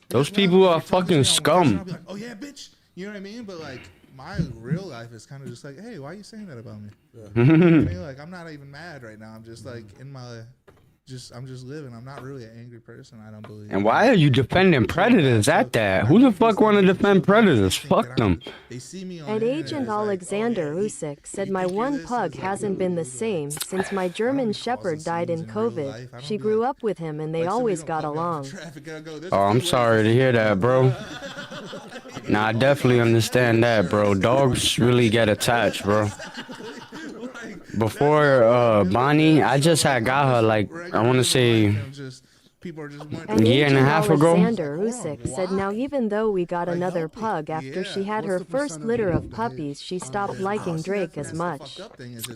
Those people are fucking scum. I'll be like, oh yeah, bitch. You know what I mean? But like my real life is kind of just like, hey, why are you saying that about me? I mean, like I'm not even mad right now. I'm just like in my I'm just living. I'm not really an angry person. I don't believe. And why are you defending predators at that? Who the fuck want to defend predators? Fuck them. They see me on At Agent Alexander Usyk said my one pug hasn't been the same since my German Shepherd died in COVID. She grew up with him and they always got along. Oh, I'm sorry to hear that, bro. Nah, I definitely understand that, bro. Dogs really get attached, bro. Before Bonnie, I just had got her like I want to say a year and a half ago. Alexander Usyk said now even though we got another pug after she had her first litter of puppies, she stopped liking Drake as much.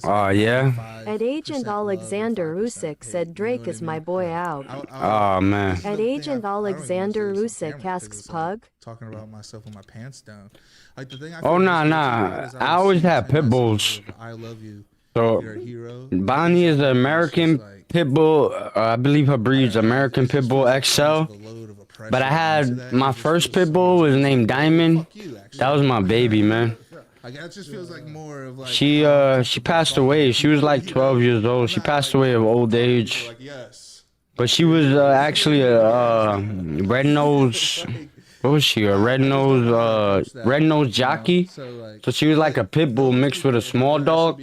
Oh yeah. At Agent Alexander Usyk said Drake is my boy out. Oh man. At Agent Alexander Usyk asks pug. Talking about myself with my pants down. Like the thing. Oh nah. I always had pit bulls. I love you. So Bonnie is an American Pit Bull. I believe her breed's American Pit Bull XL. But I had my first Pit Bull was named Diamond. That was my baby, man. It just feels like more of like She passed away. She was like 12 years old. She passed away of old age. But she was actually a red-nosed. What was she? A red-nosed jockey. So she was like a pit bull mixed with a small dog.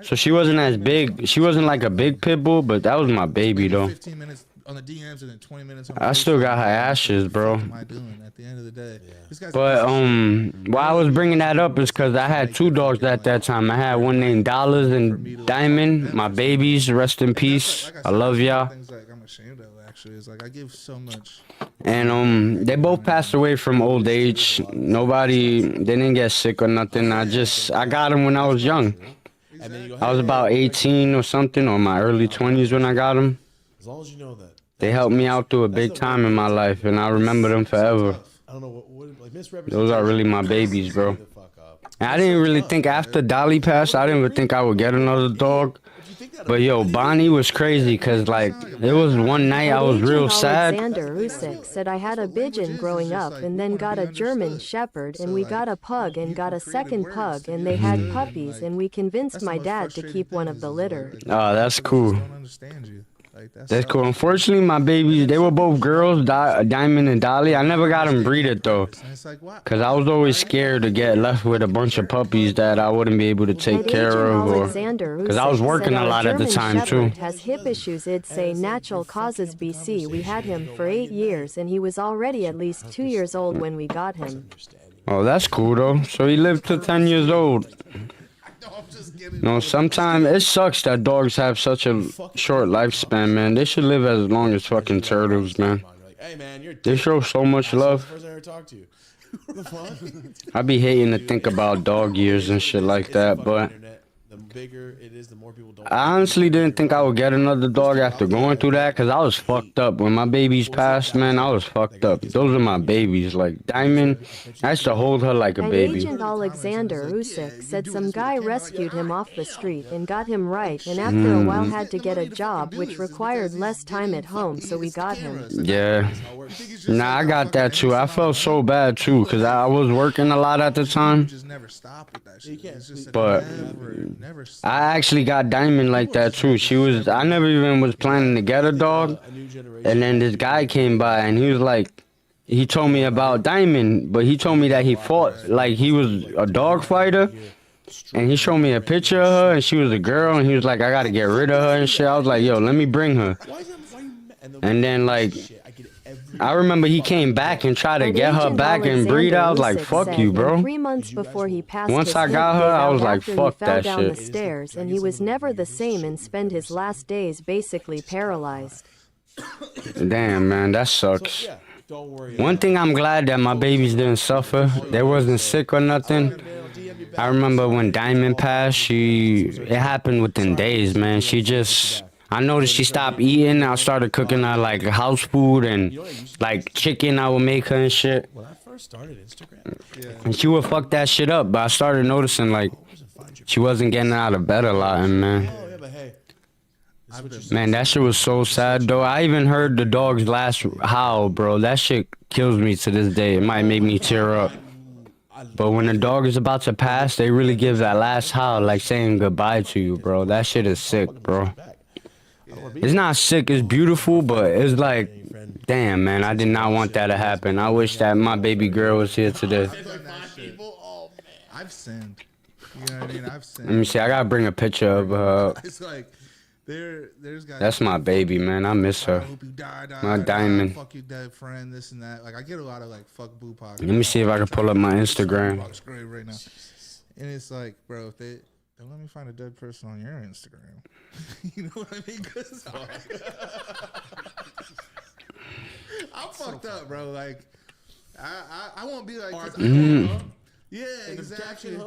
So she wasn't as big. She wasn't like a big pit bull, but that was my baby though. 15 minutes on the DMs and then 20 minutes on I still got her ashes, bro. What am I doing at the end of the day? But why I was bringing that up is because I had two dogs at that time. I had one named Dollars and Diamond. My babies, rest in peace. I love y'all. I'm ashamed of actually. It's like I give so much. And they both passed away from old age. They didn't get sick or nothing. I got them when I was young. I was about 18 or something, or my early 20s when I got them. As long as you know that. They helped me out through a big time in my life, and I remember them forever. I don't know like misrepresentation. Those are really my babies, bro. And I didn't really think after Dolly passed, I didn't even think I would get another dog. But yo, Bonnie was crazy because like it was one night I was real sad. Alexander Usyk said I had a pigeon growing up and then got a German Shepherd and we got a pug and got a second pug and they had puppies and we convinced my dad to keep one of the litter. Oh, that's cool. That's cool. Unfortunately, my babies, they were both girls, Diamond and Dolly. I never got them breeded, though, because I was always scared to get left with a bunch of puppies that I wouldn't be able to take care of, or because I was working a lot at the time, too. Has hip issues, it'd say natural causes BC. We had him for 8 years, and he was already at least 2 years old when we got him. Oh, that's cool, though. So he lived to 10 years old. No, sometimes it sucks that dogs have such a short lifespan, man. They should live as long as fucking turtles, man. They show so much love. I be hating to think about dog years and shit like that, but I honestly didn't think I would get another dog after going through that, because I was fucked up. When my babies passed, man, I was fucked up. Those are my babies. Like, Diamond, I used to hold her like a baby. Agent Alexander Usyk said some guy rescued him off the street and got him right, and after a while had to get a job, which required less time at home, so we got him. Yeah. Nah, I got that, too. I felt so bad, too, because I was working a lot at the time. But I actually got Diamond like that too. I never even was planning to get a dog, and then this guy came by and he told me about Diamond, but he told me that he fought, like he was a dog fighter, and he showed me a picture of her and she was a girl, and he was like, I gotta get rid of her and shit. I was like, yo, let me bring her. And then like, I remember he came back and tried to get her back and breed. I was like, fuck you, bro. 3 months before he passed, once I got her, I was like, fuck that down shit. The stairs, and he was never the same and spent his last days basically paralyzed. Damn, man, that sucks. One thing I'm glad that my babies didn't suffer. They wasn't sick or nothing. I remember when Diamond passed, it happened within days, man. I noticed she stopped eating. I started cooking her like house food and like chicken I would make her and shit. When I first started Instagram, and she would fuck that shit up, but I started noticing like she wasn't getting out of bed a lot, and man. Man, that shit was so sad though. I even heard the dog's last howl, bro. That shit kills me to this day. It might make me tear up. But when the dog is about to pass, they really give that last howl, like saying goodbye to you, bro. That shit is sick, bro. It's not sick, it's beautiful, but it's like, damn, man, I did not want that to happen. I wish that my baby girl was here today. I've sinned. You know what I mean? I've sinned. Let me see, I gotta bring a picture of her. It's like, there's guys. That's my baby, man. I miss her. I hope you die, My diamond. Fuck your dead friend, this and that. Like, I get a lot of, like, fuck Bupac. Let me see if I can pull up my Instagram. Bupac's grave right now. And it's like, bro, if they don't let me find a dead person on your Instagram. You know what I mean? 'Cause I'm fucked up, bro. Like, I won't be like, yeah, exactly.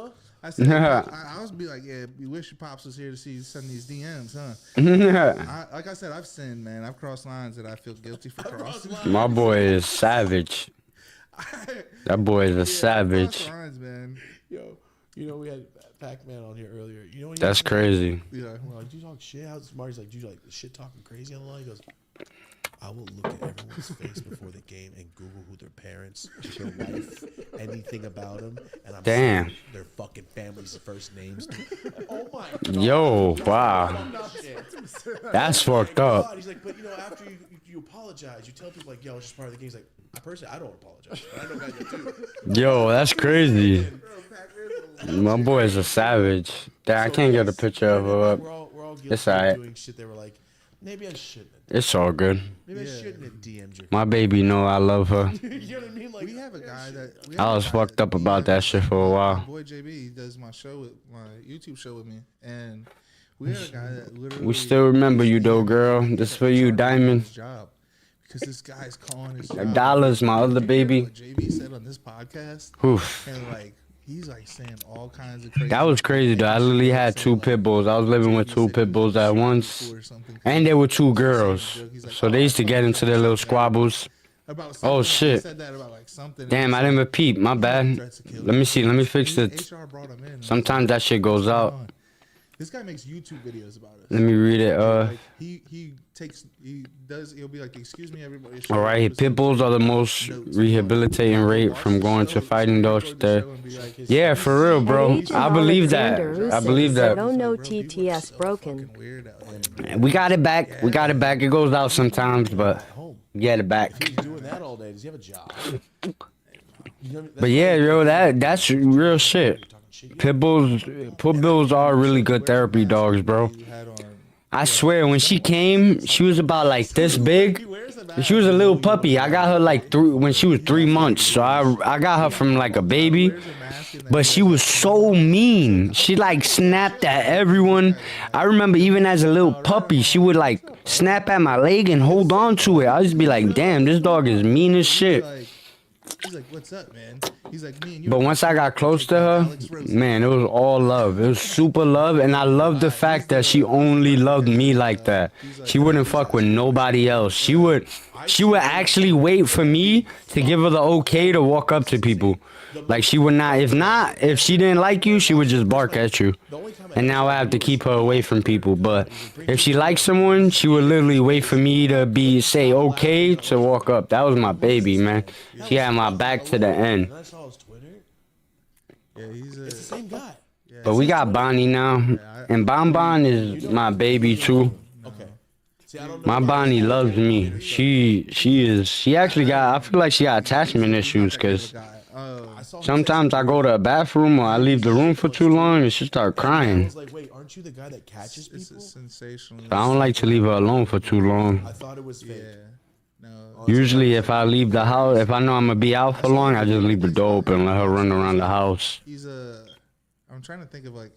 I said, I was be like, yeah, you wish your pops was here to see you send these DMs, huh? Like I said, I've sinned, man. I've crossed lines that I feel guilty for crossing. My boy is savage. That boy is a savage. Lines, man. Yo, you know we had Pac-Man on here earlier. You know when That's crazy. Yeah, well, like, do you talk shit? How's Marty's like, do you like shit talking crazy on the line? He goes, I will look at everyone's face before the game and Google who their parents, their wife, anything about them, and I'm Damn. saying their fucking family's first names. Oh my god. Yo, wow. That's fucked up. He's like, but you know, after you apologize, you tell people like, yo, it's just part of the game. He's like, I don't apologize, but I know guys that do. Yo, that's crazy. My boy is a savage. Damn, I can't get a picture of her up. We're all guilty It's of alright. doing shit that we're like, maybe I shouldn't have. It's all good. Maybe I shouldn't have DM'd your My baby know I love her. You know what I mean? Like, we have a guy that I was fucked up about that shit for a my while. boy JB, he does my YouTube show with me, and we had a guy that literally. We still remember you though, girl. This for you, Diamond. his job because this guy's calling his job. Dollars, my other baby. What JB said on this podcast, Oof. and like he's like saying all kinds of crazy. That was crazy though. I literally had two pit bulls. I was living with two pit bulls at once. And they were two girls. So they used to get into their little squabbles. Oh shit. Damn, I didn't repeat. My bad. Let me see. Let me fix it. Sometimes that shit goes out. This guy makes YouTube videos about it. Let me read it. He'll be like, excuse me, everybody. All right, pit bulls are the most rehabilitating rate from going to fighting dogs. Yeah, for real, bro. I believe that. I believe that. Oh no, TTS broken. We got it back. We got it back. It goes out sometimes, but we get it back. he's doing that all day. Does he have a job? But yeah, yo, that's real shit. Pit bulls are really good therapy dogs, bro. I swear, when she came, she was about like this big. She was a little puppy. I got her like when she was 3 months. So I got her from like a baby. But she was so mean. She like snapped at everyone. I remember even as a little puppy, she would like snap at my leg and hold on to it. I just be like, damn, this dog is mean as shit. He's like, what's up, man? He's like, me and you. But once I got close to her, man, it was all love. It was super love, and I love the fact that she only loved me like that. She wouldn't fuck with nobody else. She would actually wait for me to give her the okay to walk up to people. Like she would not. If she didn't like you, she would just bark at you. And now I have to keep her away from people. But if she likes someone, she would literally wait for me to say okay to walk up. That was my baby, man. She had my back to the end. I saw his Twitter. Yeah, it's the same guy. But we got Bonnie now, and Bon is my baby too. Okay. See, I don't know. My Bonnie loves me. She actually got. I feel like she got attachment issues because sometimes I go to a bathroom or I leave the room for too long and she start I crying. was like, wait, aren't you the guy that catches people? This is sensational. I don't like to leave her alone for too long. I thought it was fake. Usually, if I leave the house, if I know I'm gonna be out for long, I just leave the door open and let her run around the house. I'm trying to think of like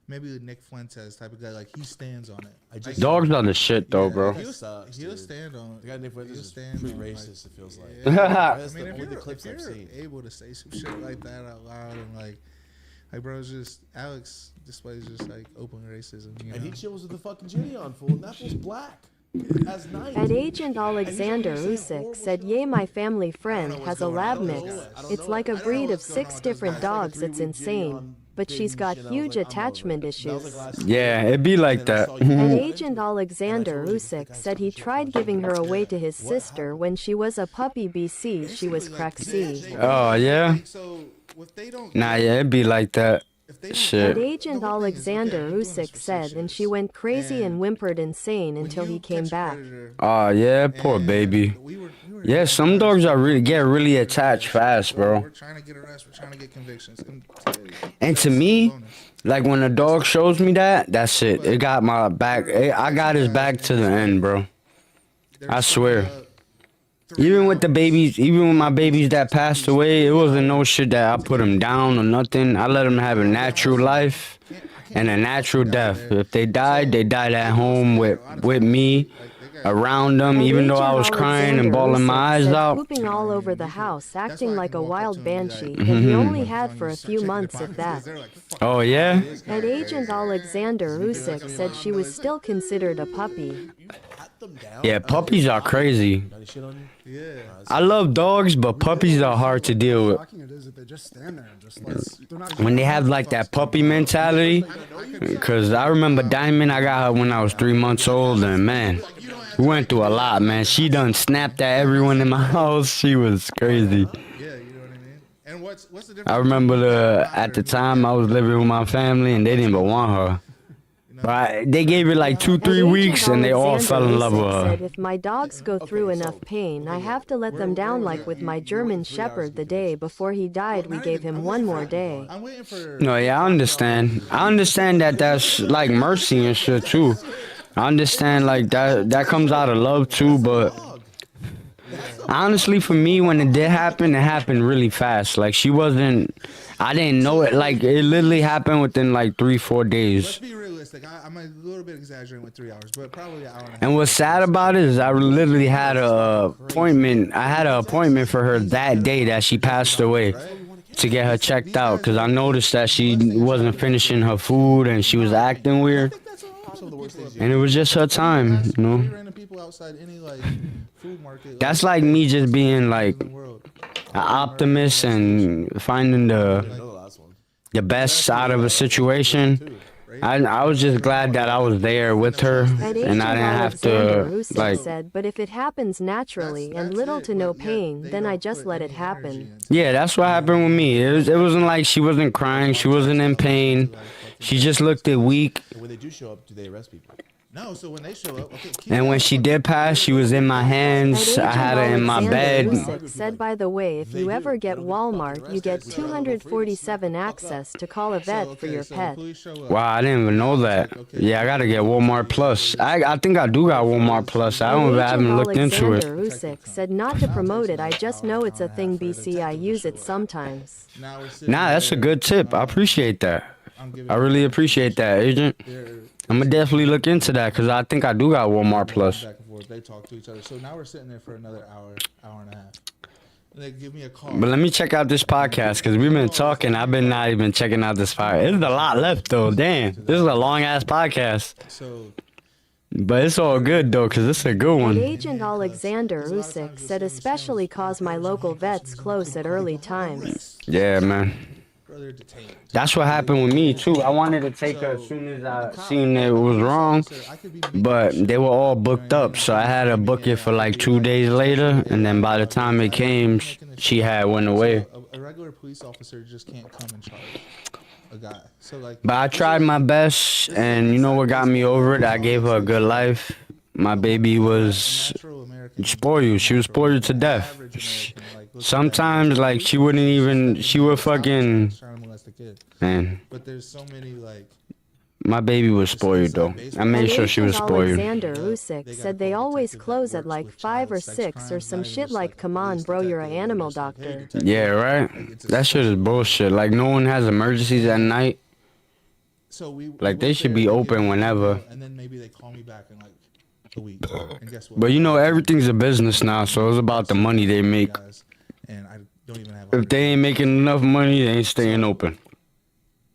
maybe a Nick Fuentes type of guy. Like he stands on it. Dogs are the shit though, bro. He'll stand on it. The guy Nick Fuentes is pretty racist. It feels like. I That's mean, only the clips I've you're seen. able to say some shit like that out loud and like bro, it's just Alex displays just like open racism. You know? And he chills with the fucking Jenny on fool, and that fool's black. As nice. And Agent Alexander Usyk said, yay, my family friend has a lab mix. It's like a breed of 6 different dogs. It's insane. But she's got huge attachment issues. Yeah, it be like that. And Agent Alexander Usyk said he tried giving her away to his sister when she was a puppy. BC, she was crack C. Oh yeah. Nah, yeah, it be like that. Shit. And Agent Alexander Usyk said, and she went crazy and whimpered insane until he came back. Oh, yeah, poor baby. Yeah, some dogs are get really attached fast, bro. We're trying to get arrests. We're trying to get convictions. And to me, like when a dog shows me that, that's it. It got my back. I got his back to the end, bro. I swear. Even with the babies, even with my babies that passed away, it wasn't no shit that I put them down or nothing. I let them have a natural life and a natural death. If they died at home with me, around them, even though I was crying and bawling my eyes out. Pooping all over the house, acting like a wild banshee, that he only had for a few months, if that. Oh, yeah? And Agent Alexander Usyk said she was still considered a puppy. Yeah, puppies are crazy. I love dogs, but puppies are hard to deal with. When they have like that puppy mentality, because I remember Diamond, I got her when I was 3 months old, and man, we went through a lot, man. She done snapped at everyone in my house. She was crazy. I remember at the time I was living with my family, and they didn't even want her. But they gave it like 2-3 weeks, and they all fell in love with her. Said, if my dogs go through enough pain, I have to let them down. Like with my German Shepherd, the day before he died, we gave him one more day. No, yeah, I understand. I understand that that's like mercy and shit too. I understand like that comes out of love too, but honestly, for me, when it did happen, it happened really fast. Like she wasn't. I didn't know it. Like it literally happened within like 3-4 days. Let's be realistic. I'm a little bit exaggerating with 3 hours, but probably an hour and a half. And what's sad about it is I literally had a appointment. I had an appointment for her that day that she passed away to get her checked out because I noticed that she wasn't finishing her food and she was acting weird. And it was just her time, you know. That's like me just being like an optimist and finding the best out of a situation. I was just glad that I was there with her and I didn't have to like. Said, but if it happens naturally and little to no pain, then I just let it happen. Yeah, that's what happened with me. It wasn't like she wasn't crying, she wasn't in pain. She just looked weak. And when they do show up, do they arrest people? No, so when they show up, okay. And when she did pass, she was in my hands. I had her in my bed. Usyk said, by the way, if you ever get Walmart, you get 247 access to call a vet for your pet. Wow, I didn't even know that. Yeah, I gotta get Walmart Plus. I think I do got Walmart Plus. I haven't looked into it. Usyk said not to promote it. I just know it's a thing. BC, I use it sometimes. Nah, that's a good tip. I appreciate that. I really appreciate that, Agent. I'm gonna definitely look into that because I think I do got Walmart Plus. Back and forth, they talk to each other. So now we're sitting there for another hour and a half. And they give me a call. But let me check out this podcast because we've been talking. I've been not even checking out this podcast. There's a lot left though. Damn, this is a long ass podcast. But it's all good though because it's a good one. And Agent Alexander Usyk said, especially cause my local vets close at early times. Yeah, man. That's what happened with me too. I wanted to take her as soon as I seen it was wrong, but they were all booked up, so I had to book it for like 2 days later, and then by the time it came, she had went away. A regular police officer just can't come and charge a guy. So like. But I tried my best, and you know what got me over it? I gave her a good life. My baby was spoiled. She was spoiled to death. Sometimes, like, she would fucking, man. But there's so many, like. My baby was spoiled, though. I made sure she was spoiled. Alexander Usyk said they always close at like 5 or 6 or some shit like, come on, bro, you're an animal doctor. Yeah, right? That shit is bullshit. Like, no one has emergencies at night. Like, they should be open whenever. And then maybe they call me back in like a week. And guess what? But you know, everything's a business now, so it's about the money they make. And I don't even have. If they ain't making enough money, they ain't staying open.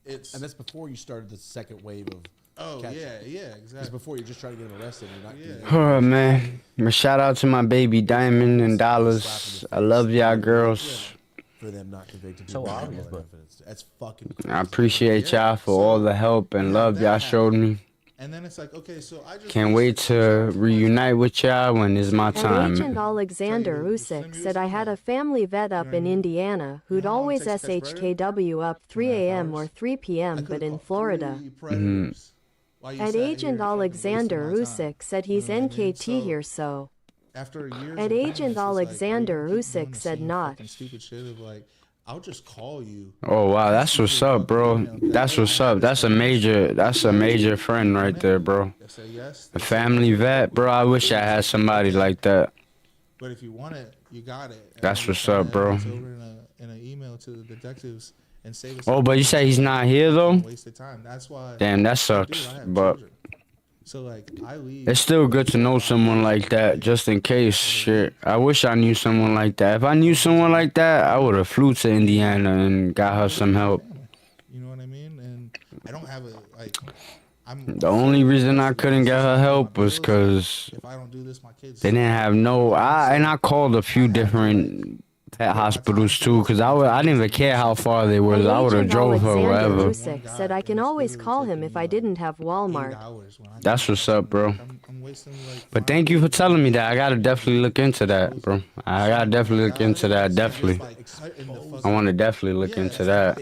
And that's before you started the second wave of. Oh yeah, exactly. It's before you're just trying to get them arrested. You're not Oh man, but shout out to my baby Diamond and Dollars. I love y'all girls. For them not convicted. So obvious, but that's fucking. I appreciate y'all for all the help and love y'all showed me. And then it's like, okay, so I just Can't wait to reunite with y'all when it's my And time. Agent Alexander Usyk said I had a family vet up in Indiana who'd always SHKW up 3 a.m. or 3 p.m. but in Florida. And Agent Alexander Usyk said he's NKT here so. After years And Agent Alexander Usyk said not. stupid shit of like, I'll just call you. Oh wow, that's what's up, bro. That's what's up. That's a major friend right there, bro. A family vet, bro. I wish I had somebody like that. But if you want it, you got it. That's what's up, bro. It's over in an email to the detectives and save us. Oh, but you say he's not here though? Waste of time. That's why. Damn, that sucks. But so like, I leave. it's still good to know someone like that, just in case. Shit, I wish I knew someone like that. If I knew someone like that, I would have flew to Indiana and got her some help. You know what I mean? And I don't have a like. The only reason I couldn't get her help was because they didn't have no. I called a few different pet hospitals too, because I didn't even care how far they were. I would have drove her wherever. Usyk said I can always call him if I didn't have Walmart. That's what's up, bro. But thank you for telling me that. I gotta definitely look into that, bro. I gotta definitely look into that. Definitely. I want to definitely look into that.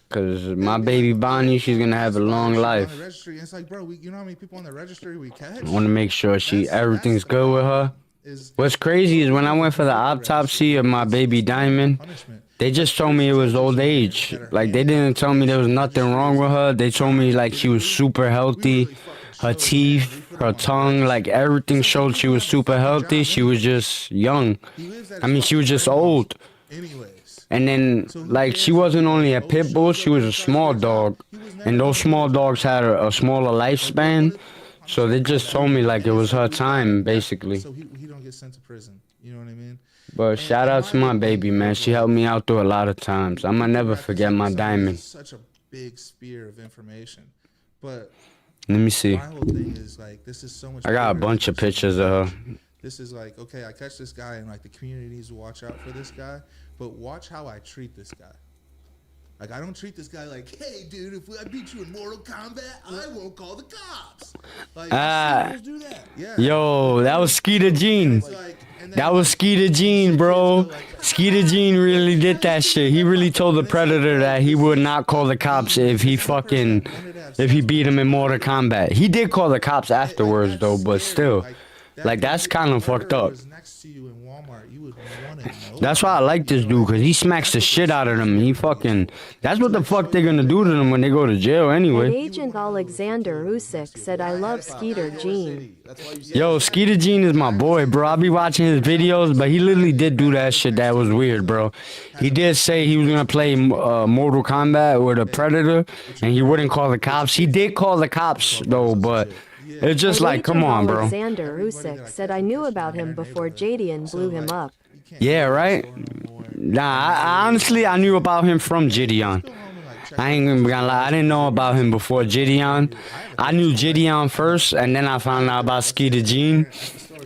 Cause my baby Bonnie, she's gonna have a long life. It's like, bro, you know how many people on the registry we catch? I want to make sure everything's good with her. What's crazy is when I went for the autopsy of my baby Diamond, they just told me it was old age. Like, they didn't tell me there was nothing wrong with her. They told me like she was super healthy. Her teeth, her tongue, like everything showed she was super healthy. She was just young. I mean, she was just old. And then, like, she wasn't only a pit bull, she was a small dog. And those small dogs had a smaller lifespan. So they just told me, like, it was her time, basically. So he don't get sent to prison. You know what I mean? But shout out to my baby, man. She helped me out through a lot of times. I'm gonna never forget my Diamond. Such a big spear of information. But let me see. my whole thing is, like, this is so much. I got a bunch of pictures of her. This is like, okay, I catch this guy, and like the community needs to watch out for this guy. But watch how I treat this guy. Like, I don't treat this guy like, hey, dude, if I beat you in Mortal Kombat, I won't call the cops. Like, do that. Yeah. Yo, that was Skeeter Jean. That was Skeeter Jean, bro. Skeeter Jean really did that shit. He really told the Predator that he would not call the cops if he beat him in Mortal Kombat. He did call the cops afterwards, though, but still. Like, that's kind of fucked up. That's why I like this dude, because he smacks the shit out of them. That's what the fuck they're gonna do to them when they go to jail anyway. And Agent Alexander Usyk said I love Skeeter Jean. Yo, Skeeter Jean is my boy, bro. I be watching his videos, but he literally did do that shit that was weird, bro. He did say he was gonna play Mortal Kombat with a Predator, and he wouldn't call the cops. He did call the cops, though, but it's just like, come on, bro. Alexander Usyk said I knew about him before Jadian blew him up. Yeah, right? Nah, I honestly knew about him from Gideon. I ain't gonna lie, I didn't know about him before Gideon. I knew Gideon first, and then I found out about Skeeter Jean.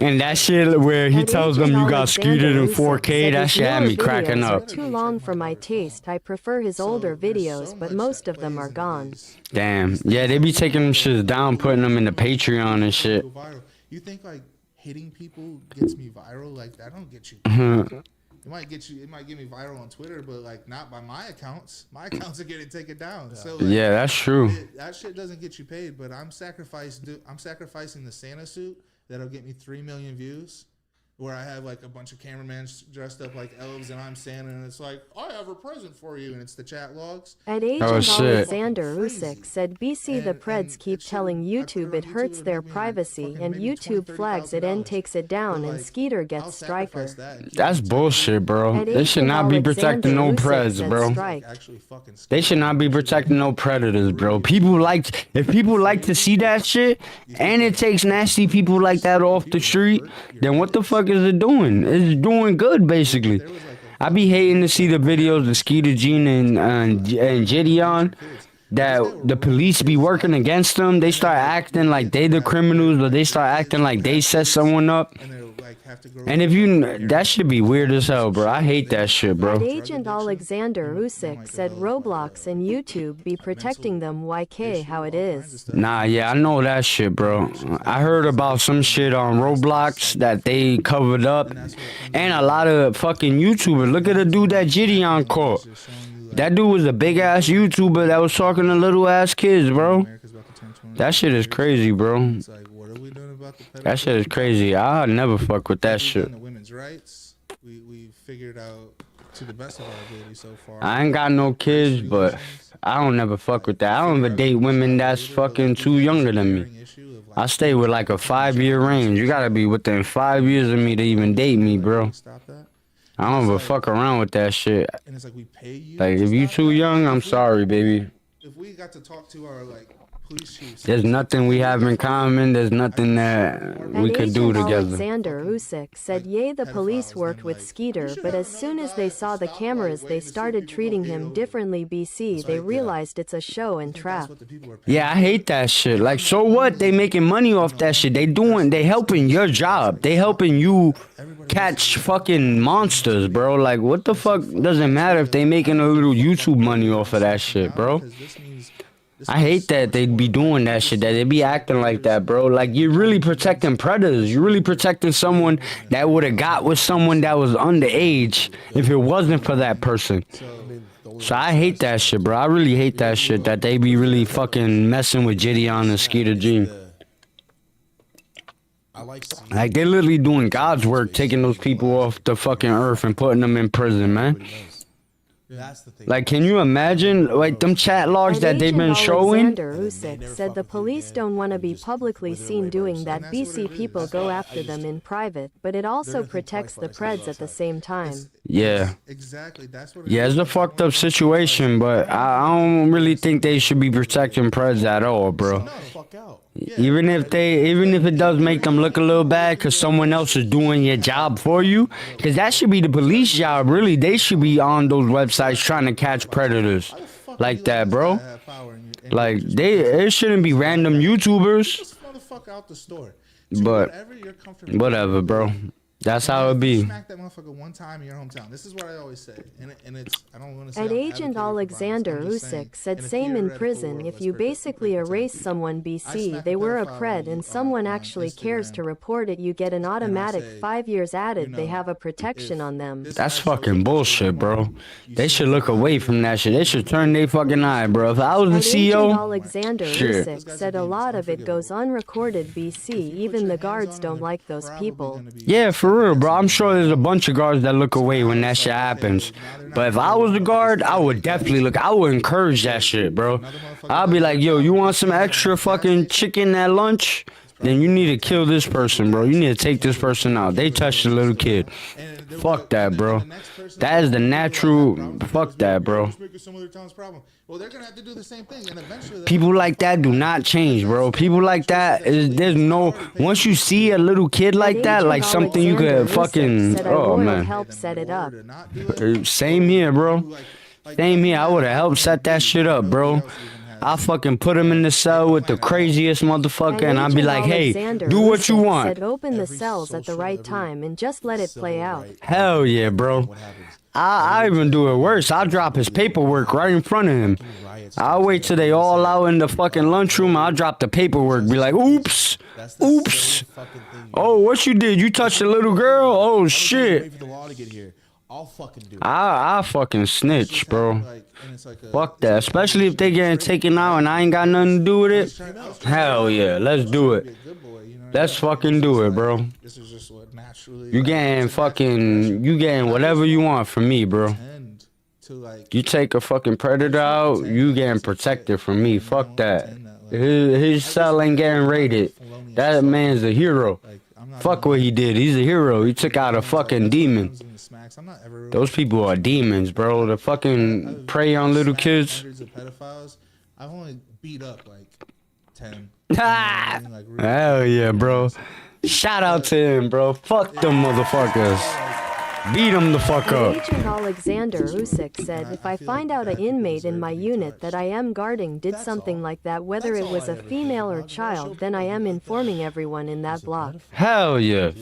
And that shit where he tells them you got Skeeter in 4K, that shit had me cracking up. Too long for my taste. I prefer his older videos, but most of them are gone. Damn. Yeah, they be taking them shits down, putting them in the Patreon and shit. You think like hitting people gets me viral? Like, that don't get you. It might get me viral on Twitter, but like not by my accounts. My accounts are getting taken down. So like, yeah, that's true. That shit doesn't get you paid, but I'm sacrificing the Santa suit that'll get me 3 million views, where I have like a bunch of cameramen dressed up like elves and I'm Santa, and it's like, I have a present for you, and it's the chat logs. At Agent Alexander Usyk said BC the Preds keep telling YouTube it hurts their privacy and YouTube flags it and takes it down, and Skeeter gets striker. That's bullshit, bro. They should not be protecting no Preds, bro. They should not be protecting no predators, bro. If people like to see that shit, and it takes nasty people like that off the street, then what the fuck is it doing? It's doing good, basically. I be hating to see the videos of Skeeter Jean and Gideon, that the police be working against them. They start acting like they the criminals, or they start acting like they set someone up. like have to grow. And if you, that should be weird as hell, bro. I hate that shit, bro. Agent Alexander Usyk said Roblox and YouTube be protecting them. YK, how it is. Nah, yeah, I know that shit, bro. I heard about some shit on Roblox that they covered up, and a lot of fucking YouTubers. Look at the dude that Gideon caught. That dude was a big ass YouTuber that was talking to little ass kids, bro. That shit is crazy, bro. That shit is crazy. I'll never fuck with that shit. Women's rights, we figured out to the best of our ability so far. I ain't got no kids, but I don't never fuck with that. I don't even date women that's fucking too younger than me. I stay with like a 5-year range. You gotta be within 5 years of me to even date me, bro. I don't even fuck around with that shit. And it's like we pay you. Like if you too young, I'm sorry, baby. If we got to talk to our like police chiefs, There's nothing we have in common. There's nothing that we could do together. Alexander Usyk said, yay, the police worked with Skeeter, but as soon as they saw the cameras, they started treating him differently. BC, they realized it's a show and trap. Yeah, I hate that shit. Like, so what? They making money off that shit. They helping your job. They helping you catch fucking monsters, bro. Like, what the fuck doesn't matter if they making a little YouTube money off of that shit, bro? I hate that they be doing that shit, that they be acting like that, bro. Like, you're really protecting predators. You're really protecting someone that would have got with someone that was underage if it wasn't for that person. So I hate that shit, bro. I really hate that shit, that they be really fucking messing with Gideon and Skeeter G. Like, they're literally doing God's work, taking those people off the fucking earth and putting them in prison, man. Like, can you imagine, like, them chat logs that they've been showing? Alexander Usyk said the police don't want to be publicly seen doing that. BC, people go after them in private, but it also protects the Preds at the same time. Yeah. Exactly. That's what. Yeah, it's a fucked up situation, but I don't really think they should be protecting Preds at all, bro. Even if it does make them look a little bad because someone else is doing your job for you, because that should be the police job, really. They should be on those websites trying to catch predators like that, bro. Like, it shouldn't be random YouTubers. But whatever, bro. That's how it be. Smack that motherfucker one time in your hometown. This is what I always say, and it's I don't want to say. At Agent Alexander Usyk said, same in prison. If you basically erase someone, BC, they were a pred, and someone actually cares to report it, you get an automatic 5 years added. They have a protection on them. That's fucking bullshit, bro. They should look away from that shit. They should turn their fucking eye, bro. If I was the CEO, Agent Alexander Usyk said a lot of it goes unrecorded. BC, even the guards don't like those people. Yeah, for real, bro. I'm sure there's a bunch of guards that look away when that shit happens. But if I was a guard, I would definitely look. I would encourage that shit, bro. I'll be like, yo, you want some extra fucking chicken at lunch? Then you need to kill this person, bro. You need to take this person out. They touched a little kid. Fuck that, bro. That is the natural. Fuck that, bro. Well, they're gonna have to do the same thing, and eventually. People like that do not change, bro. People like that, there's no. Once you see a little kid like that, like something you could fucking. Oh man. Help set it up. Same here, bro. Same here. I would have helped set that shit up, bro. I fucking put him in the cell with the craziest motherfucker, and I'd be like, hey, do what you want. Said open the cells at the right time and just let it play out. Hell yeah, bro. I even do it worse. I'll drop his paperwork right in front of him. I'll wait till they all out in the fucking lunchroom. I'll drop the paperwork. Be like, oops. Oops. Oh, what you did? You touched a little girl? Oh, shit. I fucking snitch, bro. Fuck that. Especially if they getting taken out and I ain't got nothing to do with it. Hell yeah. Let's do it. Let's fucking do it, bro. You getting whatever you want from me, bro. You take a fucking predator out, you getting protected from me. Fuck that. His cell ain't getting raided. That man's a hero. Fuck what he did. He's a hero. He took out a fucking demon. Those people are demons, bro. The fucking prey on little kids. I've only beat up like 10. Hell yeah, bro. Shout out to him, bro. Fuck them motherfuckers. Beat him the fuck up. Agent Alexander Usyk said, if I find out an inmate in my unit that I am guarding did something like that, whether it was a female or child, then I am informing everyone in that block. Hell yeah.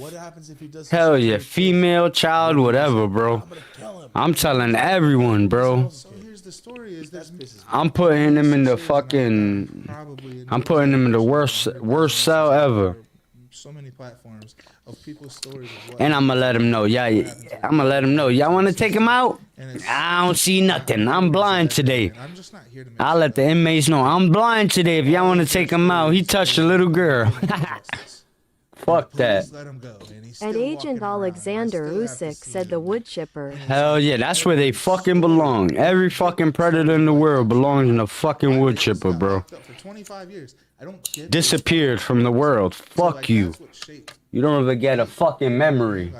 Hell yeah. Female, child, whatever, bro. I'm telling everyone, bro. I'm putting him in the fucking... I'm putting him in the worst cell ever. So many platforms of people's stories of what And I'm gonna let him know. Yeah, I'm gonna let him know. Y'all want to take him out? I don't see nothing. I'm blind today. I'll let the inmates know. I'm blind today. If y'all want to take him out, he touched a little girl. Fuck that. And Agent Alexander Usyk said the wood chipper. Hell yeah, that's where they fucking belong. Every fucking predator in the world belongs in a fucking wood chipper, bro. for 25 years. I don't get Disappeared from the world. Fuck you. You don't even get a fucking memory.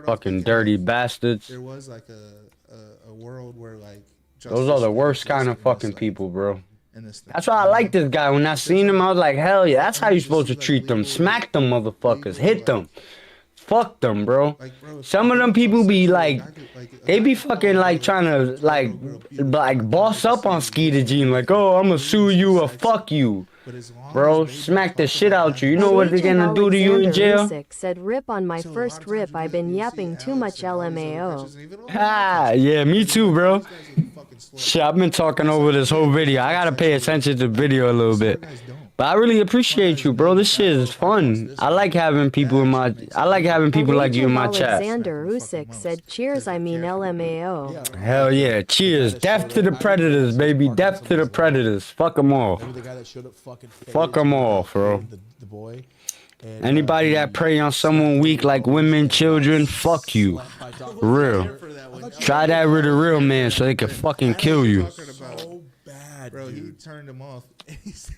Fucking dirty bastards. There was like a world where like those are the worst kind of fucking people, bro. That's why I like this guy. When I seen him, I was like, hell yeah, that's how you supposed to treat them. Smack them motherfuckers. Hit them. Fuck them, bro. Some of them people be like, they be fucking like trying to like boss up on Skeeter G. Like, oh, I'm gonna sue you or fuck you. Bro, smack the shit out you. You know what they're gonna do to you in jail? Usyk said, rip on my first rip, I've been yapping too much LMAO. Ah, yeah, me too, bro. Shit, I've been talking over this whole video. I gotta pay attention to the video a little bit. But I really appreciate you, bro. This shit is fun. I like having people in my... I like having people like you in my chat. Alexander Usyk said, cheers, I mean LMAO. Hell yeah. Cheers. Death to the predators, baby. Death to the predators. Fuck them all. Fuck them all, bro. Anybody that prey on someone weak like women, children, fuck you. Real. Try that with a real man so they can fucking kill you. Bro, he turned him off.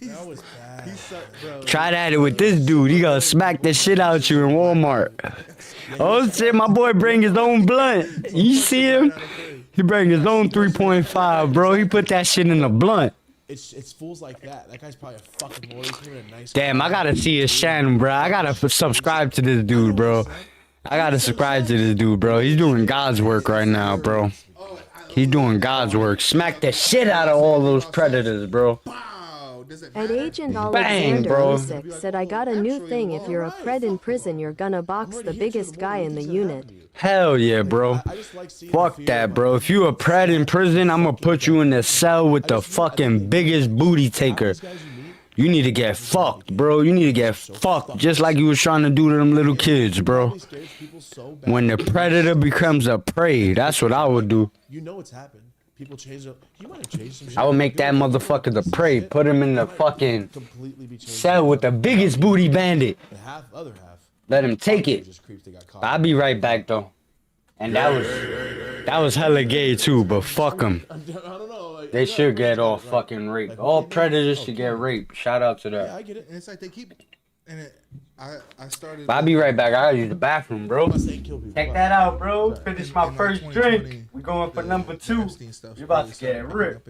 That was bad. Try that with this dude. He gonna smack the shit out you in Walmart. Oh shit, my boy bring his own blunt. You see him? He bring his own 3.5, bro. He put that shit in a blunt. It's fools like that. That guy's probably a fucking lawyer. He's a nice Damn, I gotta see his channel, bro. I gotta subscribe to this dude, bro. I gotta subscribe to this dude, bro. He's doing God's work right now, bro. He's doing God's work. Smack the shit out of all those predators, bro. And Agent Alexander Usyk said, I got a new thing. If you're a pred in prison, you're gonna box the biggest guy in the unit. Hell yeah, bro. Fuck that, bro. If you a pred in prison, I'm gonna put you in the cell with the fucking biggest booty taker. You need to get fucked, bro. You need to get fucked just like you was trying to do to them little kids, bro. When the predator becomes a prey, that's what I would do. You know what's happened. People change up. You might have changed some shit. I would make that motherfucker the prey. Put him in the fucking cell with the biggest booty bandit. The other half. Let him take it. I'll be right back though. And that was hella gay too, but fuck them. I don't know. Like, they should get all fucking raped. All predators should get raped. Shout out to that. Yeah, I get it. And it's like they keep... And I started... I'll be right back. I gotta use the bathroom, bro. Check that out, bro. Finish my first drink. We going for number 2. You're about to get ripped.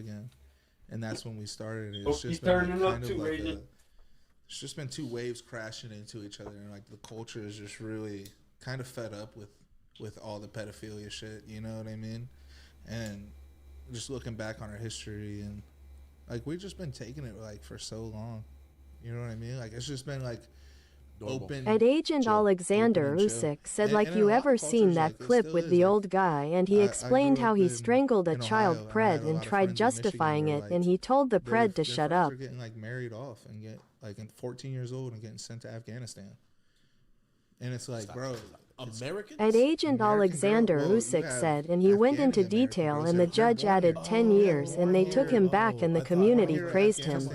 And that's when we started it. It's just been kind of like it's just been two waves crashing into each other, and like the culture is just really kind of fed up with all the pedophilia shit. You know what I mean? And just looking back on our history, and like we've just been taking it like for so long. You know what I mean? Like it's just been like open. And Agent Alexander Usyk said, like, you ever seen that clip with the old guy, and he explained how he strangled a child pred and tried justifying it, and he told the pred to shut up. They're getting like married off and get like 14 years old and getting sent to Afghanistan. And it's like, bro, Americans? And Agent Alexander Usyk said, and he went into detail, and the judge added 10 years, and they took him back, and the community praised him.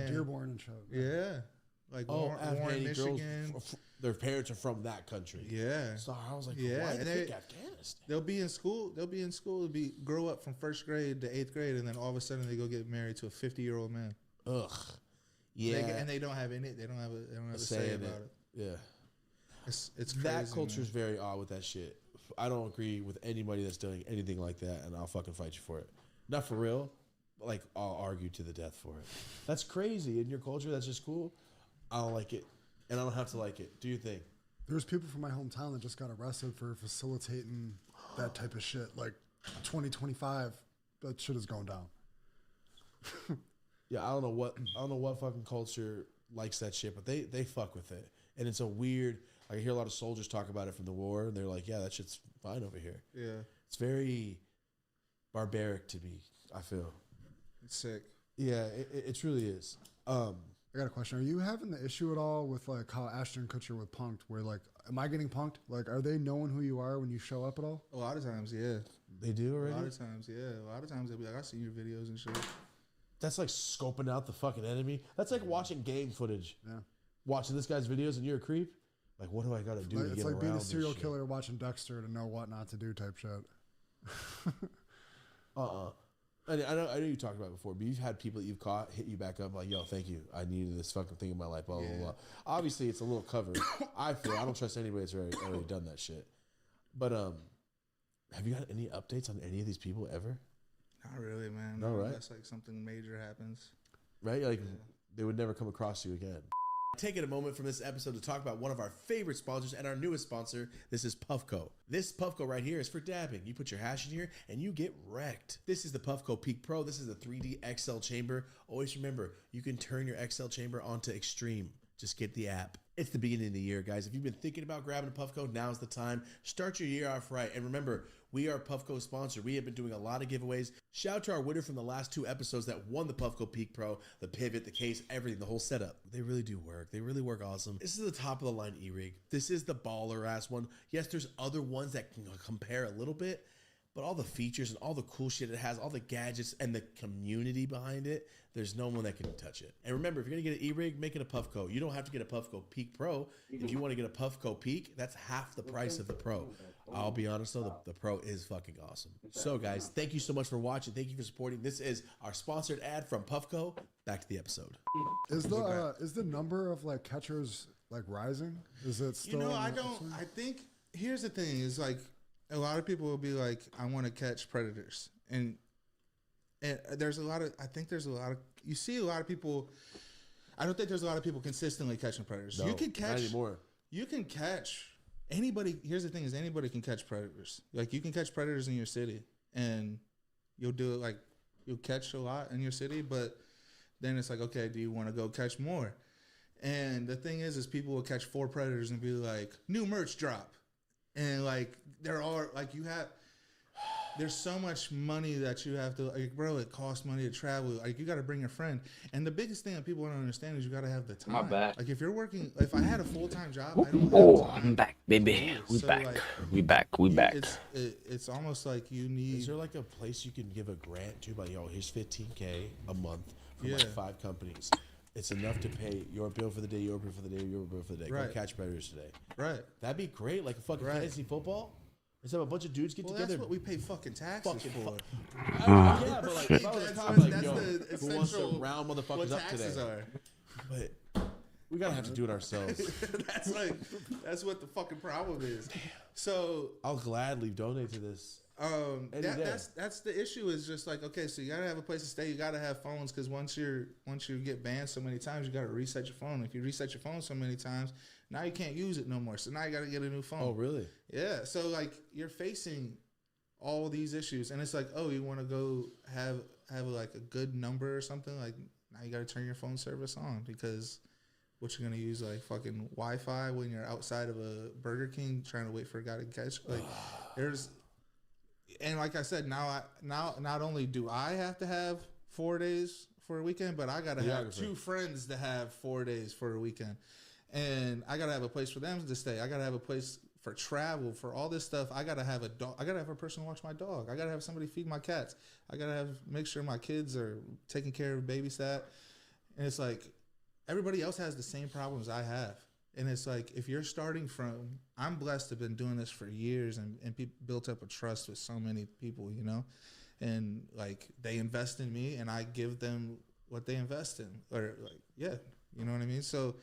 Yeah. Like Warren, Michigan. Their parents are from that country. Yeah. So I was like, yeah. why And Afghanistan? They'll be in school. Grow up from 1st grade to 8th grade, and then all of a sudden they go get married to a 50-year-old man. Ugh. Yeah. And they don't have any. They don't have a say about it. Yeah. It's crazy, that culture is man. very odd with that shit. I don't agree with anybody that's doing anything like that, and I'll fucking fight you for it. Not for real. Like, I'll argue to the death for it. That's crazy. In your culture, that's just cool. I don't like it, and I don't have to like it. Do you think? There's people from my hometown that just got arrested for facilitating that type of shit. Like 2025, that shit is going down. Yeah, I don't know what fucking culture likes that shit, but they fuck with it. And it's a weird, like I hear a lot of soldiers talk about it from the war, and they're like, yeah, that shit's fine over here. Yeah. It's very barbaric to me, I feel. It's sick. Yeah, it truly is. I got a question. Are you having the issue at all with like how Ashton Kutcher was punked? Where like, am I getting punked? Like, are they knowing who you are when you show up at all? A lot of times, yeah. They do already? A lot of times, yeah. A lot of times they'll be like, I seen your videos and shit. That's like scoping out the fucking enemy. That's like watching game footage. Yeah. Watching this guy's videos and you're a creep. Like, what do I gotta do to get around It's like being a serial this shit? killer watching Dexter to know what not to do type shit. I know you talked about it before, but you've had people that you've caught hit you back up like, yo, thank you. I needed this fucking thing in my life, blah, blah, blah. Obviously, it's a little covered. I don't trust anybody that's already done that shit. But have you got any updates on any of these people ever? Not really, man. No, right? Unless like something major happens. Right? Like, they would never come across you again. Taking a moment from this episode to talk about one of our favorite sponsors and our newest sponsor. This is Puffco. This Puffco right here is for dabbing. You put your hash in here and you get wrecked. This is the Puffco Peak Pro. This is the 3D XL chamber. Always remember, you can turn your XL chamber onto extreme. Just get the app. It's the beginning of the year, guys. If you've been thinking about grabbing a Puffco, now's the time. Start your year off right. And remember, we are Puffco's sponsor. We have been doing a lot of giveaways. Shout out to our winner from the last 2 episodes that won the Puffco Peak Pro, the pivot, the case, everything, the whole setup. They really do work. They really work awesome. This is the top of the line E-Rig. This is the baller ass one. Yes, there's other ones that can compare a little bit, but all the features and all the cool shit it has, all the gadgets and the community behind it, there's no one that can touch it. And remember, if you're going to get an E-Rig, make it a Puffco. You don't have to get a Puffco Peak Pro. If you want to get a Puffco Peak, that's half the price of the Pro. I'll be honest though, the Pro is fucking awesome. So guys, thank you so much for watching. Thank you for supporting. This is our sponsored ad from Puffco. Back to the episode. Is the number of like catchers like rising? Is it still? You know, I think here's the thing: is like a lot of people will be like, I want to catch predators, and there's a lot of. I think there's a lot of. You see a lot of people. I don't think there's a lot of people consistently catching predators. No, you can catch. not anymore. You can catch. Anybody, here's the thing: is anybody can catch predators. Like you can catch predators in your city, and you'll do it. Like you'll catch a lot in your city, but then it's like, okay, do you want to go catch more? And the thing is people will catch 4 predators and be like, new merch drop, and like there are like there's so much money that you have to like, bro. It costs money to travel. Like you got to bring a friend, and the biggest thing that people don't understand is you got to have the time. My bad. Like if you're working, if I had a full-time job, I don't. Oh, have time. I'm back, baby. We back. We back. It's almost like you need. Is there like a place you can give a grant to? Like, yo, here's $15K a month from like 5 companies. It's enough to pay your bill for the day, your bill for the day, your bill for the day. Right. Go catch predators today. Right. That'd be great. Like a fucking fantasy football. Let's have a bunch of dudes get together. That's what we pay fucking taxes for. Yeah, but like, if I was a cop, like, yo, the who wants to essential round motherfuckers what up taxes today? are. But we gotta have to do it ourselves. that's what the fucking problem is. So I'll gladly donate to this. That's the issue. Is just like, okay, so you gotta have a place to stay. You gotta have phones, because once you get banned so many times, you gotta reset your phone. If you reset your phone so many times, now you can't use it no more. So now you gotta get a new phone. Oh, really? Yeah. So like you're facing all these issues, and it's like, oh, you want to go have like a good number or something. Like now you gotta turn your phone service on, because what you're gonna use like fucking Wi-Fi when you're outside of a Burger King trying to wait for a guy to catch. Like there's. And like I said, now not only do I have to have 4 days for a weekend, but I gotta have 2 friends to have 4 days for a weekend, and I gotta have a place for them to stay. I gotta have a place for travel, for all this stuff. I gotta have a dog. I gotta have a person watch my dog. I gotta have somebody feed my cats. I gotta make sure my kids are taken care of, babysat. And it's like everybody else has the same problems I have. And it's like, if you're starting from, I'm blessed to have been doing this for years and built up a trust with so many people, you know, and like they invest in me and I give them what they invest in, or like, yeah, you know what I mean? So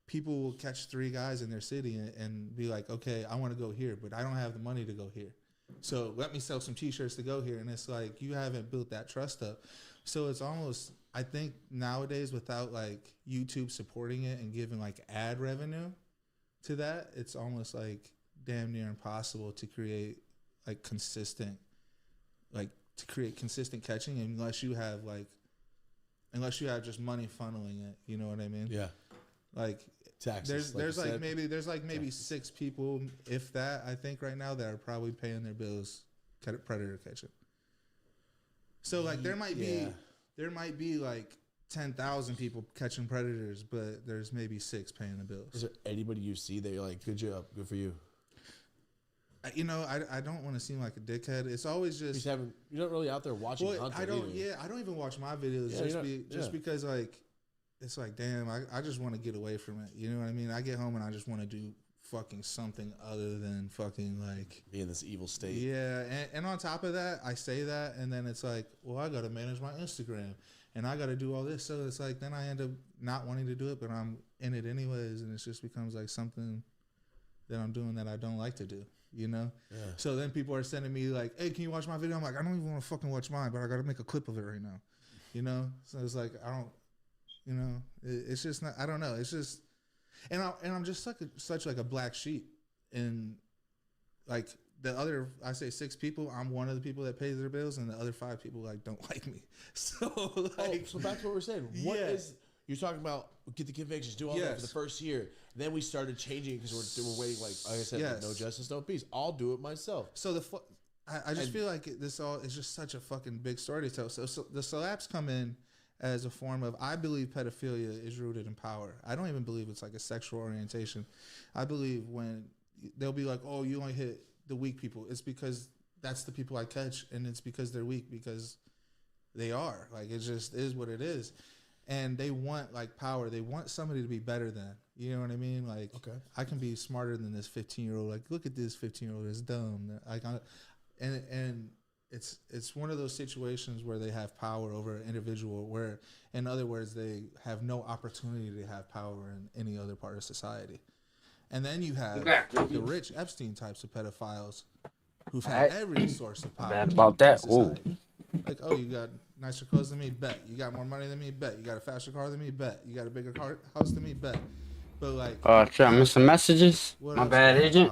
people will catch 3 guys in their city and be like, okay, I want to go here, but I don't have the money to go here. So let me sell some t-shirts to go here. And it's like, you haven't built that trust up. So it's almost, I think nowadays, without like YouTube supporting it and giving like ad revenue to that, it's almost like damn near impossible to create like consistent, like to create consistent catching unless you have just money funneling it. You know what I mean? Yeah. Like taxes. There's maybe 6 people, if that, I think right now that are probably paying their bills predator catching. So like there might be like 10,000 people catching predators, but there's maybe 6 paying the bills. Is there anybody you see that you're like, good job, good for you? You know, I don't want to seem like a dickhead. It's always just you're not really out there watching. Well, I don't even watch my videos because like it's like, damn, I just want to get away from it. You know what I mean? I get home and I just want to do fucking something other than fucking like be in this evil state. Yeah, and on top of that, I say that, and then it's like, well, I got to manage my Instagram, and I got to do all this. So it's like, then I end up not wanting to do it, but I'm in it anyways, and it just becomes like something that I'm doing that I don't like to do. You know? Yeah. So then people are sending me like, hey, can you watch my video? I'm like, I don't even want to fucking watch mine, but I got to make a clip of it right now. You know? So it's like, I don't, you know, it's just not, I don't know. It's just, and I'm just such like a black sheep. And like the other, I say 6 people, I'm one of the people that pays their bills, and the other 5 people like don't like me. So like, so back to what we're saying. What is, you're talking about get the convictions, do all that for the first year. Then we started changing because we're waiting, like I said, like, no justice, no peace. I'll do it myself. So I just feel like this all is just such a fucking big story to tell. So the slaps come in as a form of, I believe pedophilia is rooted in power. I don't even believe it's like a sexual orientation. I believe when they'll be like, oh, you only hit the weak people, it's because that's the people I catch, and it's because they're weak, because they are. Like, it just is what it is. And they want like power. They want somebody to be better than. You know what I mean? Like, okay, I can be smarter than this 15-year-old. Like, look at this 15-year-old. It's dumb. Like, and it's one of those situations where they have power over an individual. Where, in other words, they have no opportunity to have power in any other part of society. And then you have the rich Epstein types of pedophiles who've had every source of power. About that, like, oh, you got nicer clothes than me, bet. You got more money than me, bet. You got a faster car than me, bet. You got a bigger house than me, bet. But like, shit, I missed some messages. My bad, agent.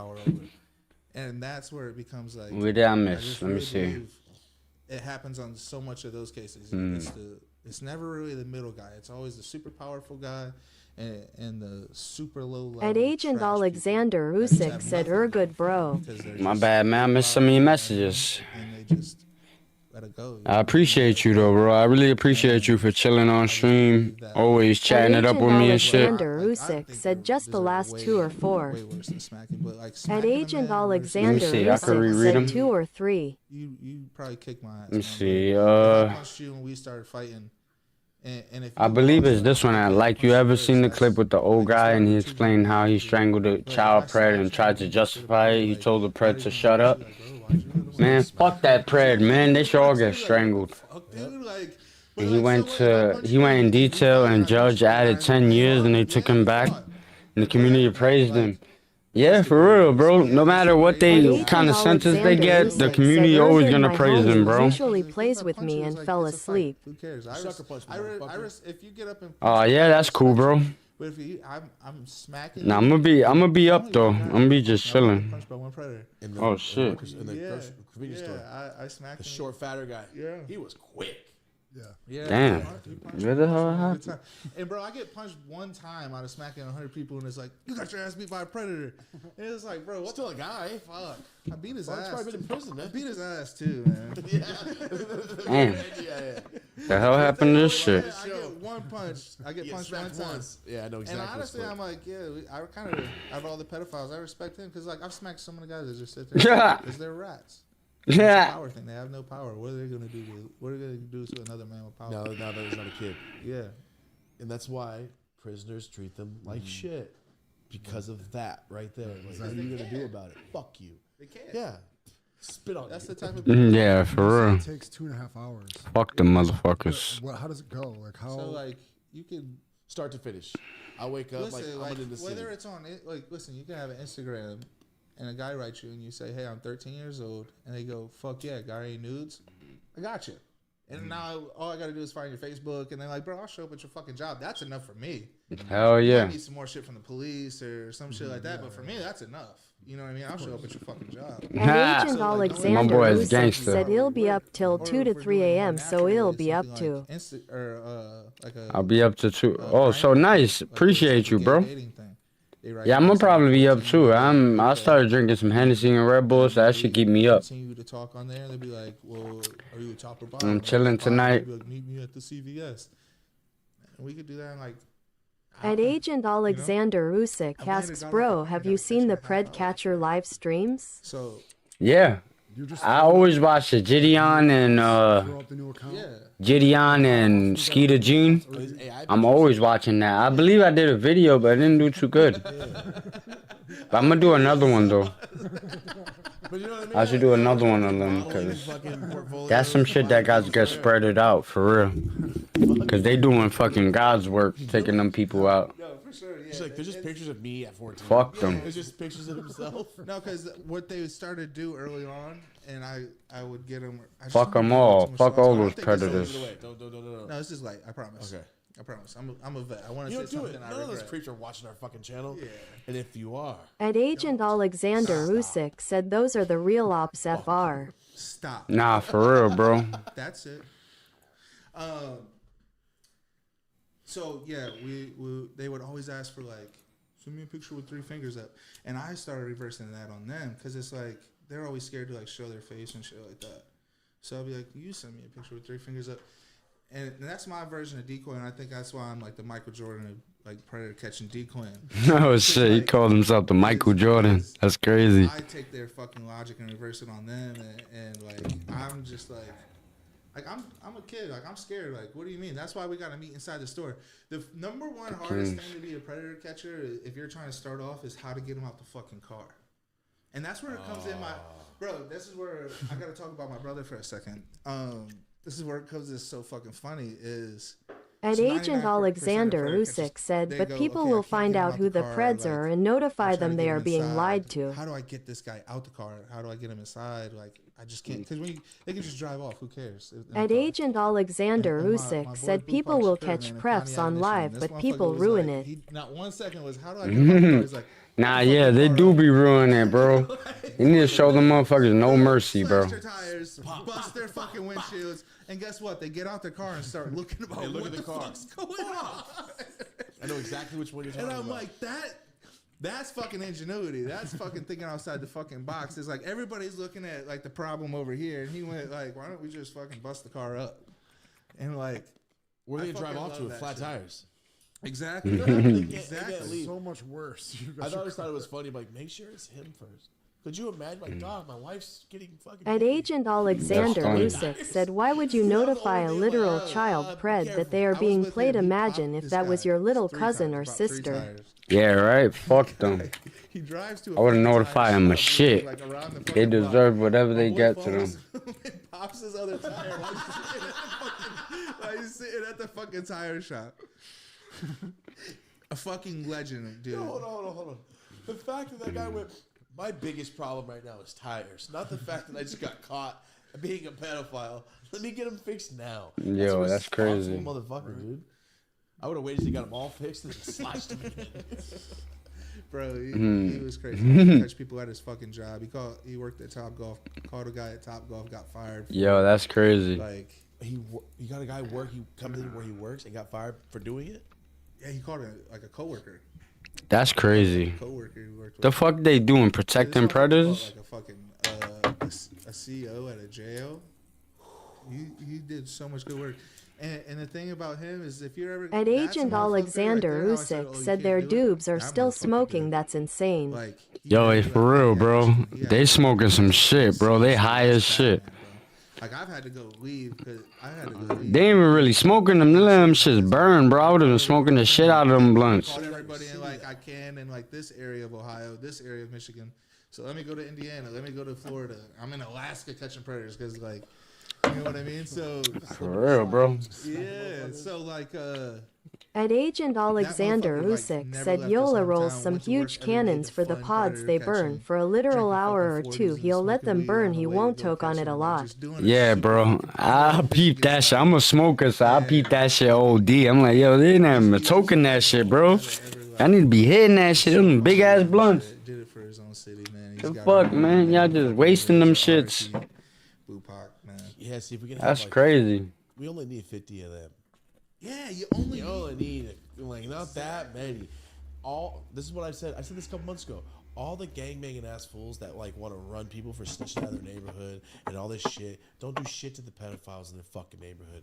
And that's where it becomes like, what did I miss? Let me see. It happens on so much of those cases. It's never really the middle guy. It's always the super powerful guy and the super low level. At Agent Alexander Usyk said, good bro. My bad, man. I missed some of your messages. And they just let it go. I appreciate you though, bro. I really appreciate you for chilling on stream, always chatting it up with me and shit. Alexander Usyk said just the last 2 or 4. At Agent Alexander Usyk said 2 or 3. You probably kicked my ass. Let me see. I punched you when we started fighting. And if I believe it's this one. Like, you ever seen the clip with the old guy and he explained how he strangled a child pred and tried to justify it? He told the pred to shut up. Man, fuck that pred, man. They should all get strangled. And he went in detail, and judge added 10 years, and they took him back, and the community praised him. Yeah, for real, bro. No matter what they kind of sentence they get, the community always gonna praise them, bro. Usually plays with me and fell asleep. Who cares? If you get up and oh yeah, that's cool, bro. But if I'm smacking. Nah, I'm gonna be up though. I'm gonna be just chilling. Oh shit. In the convenience store. I smacked the short, fatter guy. Yeah. He was quick. Yeah. Damn. Where the hell happened? And bro, I get punched one time out of smacking 100 people, and it's like, you got your ass beat by a predator. And it's like, bro, still a guy. Fuck. I beat his ass. He's probably been in prison, man. I beat his ass too, man. Damn. The hell happened to this shit? I get one punch. I get punched one time. Yeah, I know exactly. And honestly, I'm like, I kind of, out of all the pedophiles, I respect him, because like I've smacked some of the guys that just sit there because they're rats. Yeah. Power thing. They have no power. What are they gonna do? What are they gonna do to another man with power? Now that he's not a kid. Yeah. And that's why prisoners treat them like shit. Because of that right there. Like, what are you gonna do about it? Fuck you. They can't. Yeah. Spit on That's you. the type of Yeah, for real. It takes 2.5 hours. Fuck them motherfuckers. How does it go? Like how? So like you can start to finish. I wake up listen, I'm in the city. whether it's on it, like listen, you can have an Instagram. And a guy writes you and you say, hey, I'm 13 years old. And they go, fuck yeah, got any nudes? I got you. And now all I got to do is find your Facebook. And they're like, bro, I'll show up at your fucking job. That's enough for me. Hell yeah. I need some more shit from the police or some shit like that. But for me, that's enough. You know what I mean? I'll show up at your fucking job. And Agent Alexander boy is Usyk gangster. said he'll be up till 2 to 3 a.m., so he'll be up to. I'll be up to 2. Oh, so nice. Appreciate you, bro. Yeah, I'm gonna probably be up too. I started drinking some Hennessy and Red Bull, so that should keep me up. Continue to talk on there. They'll be like, "Well, are you a top or bottom?" I'm chilling tonight. Like, meet me at the CVS. And we could do that in like. At Agent Alexander Usyk asks, bro, have you seen the Pred Catcher live streams? So. Yeah. I always watch the Gideon and Gideon and Skeeter Jean. I'm always watching that. I believe I did a video, but I didn't do too good. But I'm gonna do another one though. I should do another one of them because that's some shit that guys get spreaded out for real. Cause they doing fucking God's work, taking them people out. He's like, there's just pictures of me at 14. Fuck them. There's just pictures of himself. No, because what they started to do early on, and I would get them. Fuck them all. Fuck all those predators. No, this is like, I promise. Okay. I promise. I'm a vet. I want to say do something it. I None of those regret. creeps are watching our fucking channel. Yeah. And if you are. At Agent Alexander Usyk said those are the real ops FR. Stop. Nah, for real, bro. That's it. So yeah, they would always ask for like, send me a picture with 3 fingers up, and I started reversing that on them because it's like they're always scared to like show their face and shit like that. So I'll be like, you send me a picture with 3 fingers up, and that's my version of decoy, and I think that's why I'm like the Michael Jordan of like predator catching decoying. Oh shit, he called himself the Michael Jordan. That's crazy. I take their fucking logic and reverse it on them, and like I'm just like I'm a kid. Like I'm scared. Like what do you mean? That's why we gotta meet inside the store. The number one hardest thing to be a predator catcher, if you're trying to start off, is how to get them out the fucking car. And that's where it comes in. Bro, this is where I gotta talk about my brother for a second. This is where it comes. Is so fucking funny. Is At Agent Alexander Usyk said, but people will find out who the Preds are and notify them they are being lied to. How do I get this guy out the car? How do I get him inside? Like I just can't, because they can just drive off. Who cares? At Agent Alexander Usyk said people will catch prefs on live, but people ruin it. Not 1 second was, how do I get him out the car? He's like, Nah, yeah, they do be ruining it, bro. You need to show them motherfuckers no mercy, bro. Slash their tires, bust their fucking windshields, and guess what? They get out their car and start looking about what the fuck's going on. I know exactly which one you're talking about. And I'm like, that's fucking ingenuity. That's fucking thinking outside the fucking box. It's like everybody's looking at like the problem over here, and he went like, why don't we just fucking bust the car up? And like, where do they drive off to with flat tires? Exactly. Exactly. So much worse. I always thought it was funny. Like, make sure it's him first. Could you imagine, like, dog, my wife's getting fucking. At Agent Alexander Usyk said, why would you notify a literal child pred that they are being played? Imagine if that was your little cousin or sister. Yeah, right? Fuck them. He drives to I would notify them of shit. They deserve whatever they get to them. Pops his other tire while he's sitting at the fucking tire shop. A fucking legend, dude. Hold on. The fact that guy went, my biggest problem right now is tires. Not the fact that I just got caught being a pedophile. Let me get them fixed now. Yo, that's crazy. Motherfucker, dude. I would have waited till he got them all fixed and slashed them again. Bro, he was crazy. He touched people at his fucking job. He worked at Top Golf, called a guy at Top Golf, got fired. Yo, that's crazy. Like he got a guy he comes in where he works and got fired for doing it. Yeah, he called it like a coworker. That's crazy. The fuck they doing? Protecting predators? Like a fucking a CEO at a jail. He did so much good work. And the thing about him is, if you're ever at Agent Alexander Usyk said their dubes are still smoking. That's insane. Yo, hey, for real, bro. They smoking some shit, bro. They high as shit. Like I've had to go leave because I had to go leave. They ain't even really smoking them. They let them shits burn, bro. I would have been smoking the shit out of them blunts. Called everybody in like I can in like this area of Ohio, this area of Michigan. So let me go to Indiana. Let me go to Florida. I'm in Alaska catching predators because like, you know what I mean? So for real, bro. Yeah. So like at Agent Alexander Usyk said Yola rolls some huge cannons for the pods they burn. For a literal hour or two, he'll let them burn. He won't toke on it a lot. Yeah, bro. I peep that shit. I'm a smoker, so I peep that shit OD. I'm like, yo, they ain't even toking that shit, bro. I need to be hitting that shit. Them big ass blunts. did it for Arizona City, man. The fuck, man? Y'all just wasting them shits. Bupac, man. Yeah, see if we can. That's have, like, crazy. We only need 50 of them. Yeah, you only need like not that many. This is what I said. I said this a couple months ago. All the gangbanging ass fools that like want to run people for snitching out of their neighborhood and all this shit don't do shit to the pedophiles in their fucking neighborhood.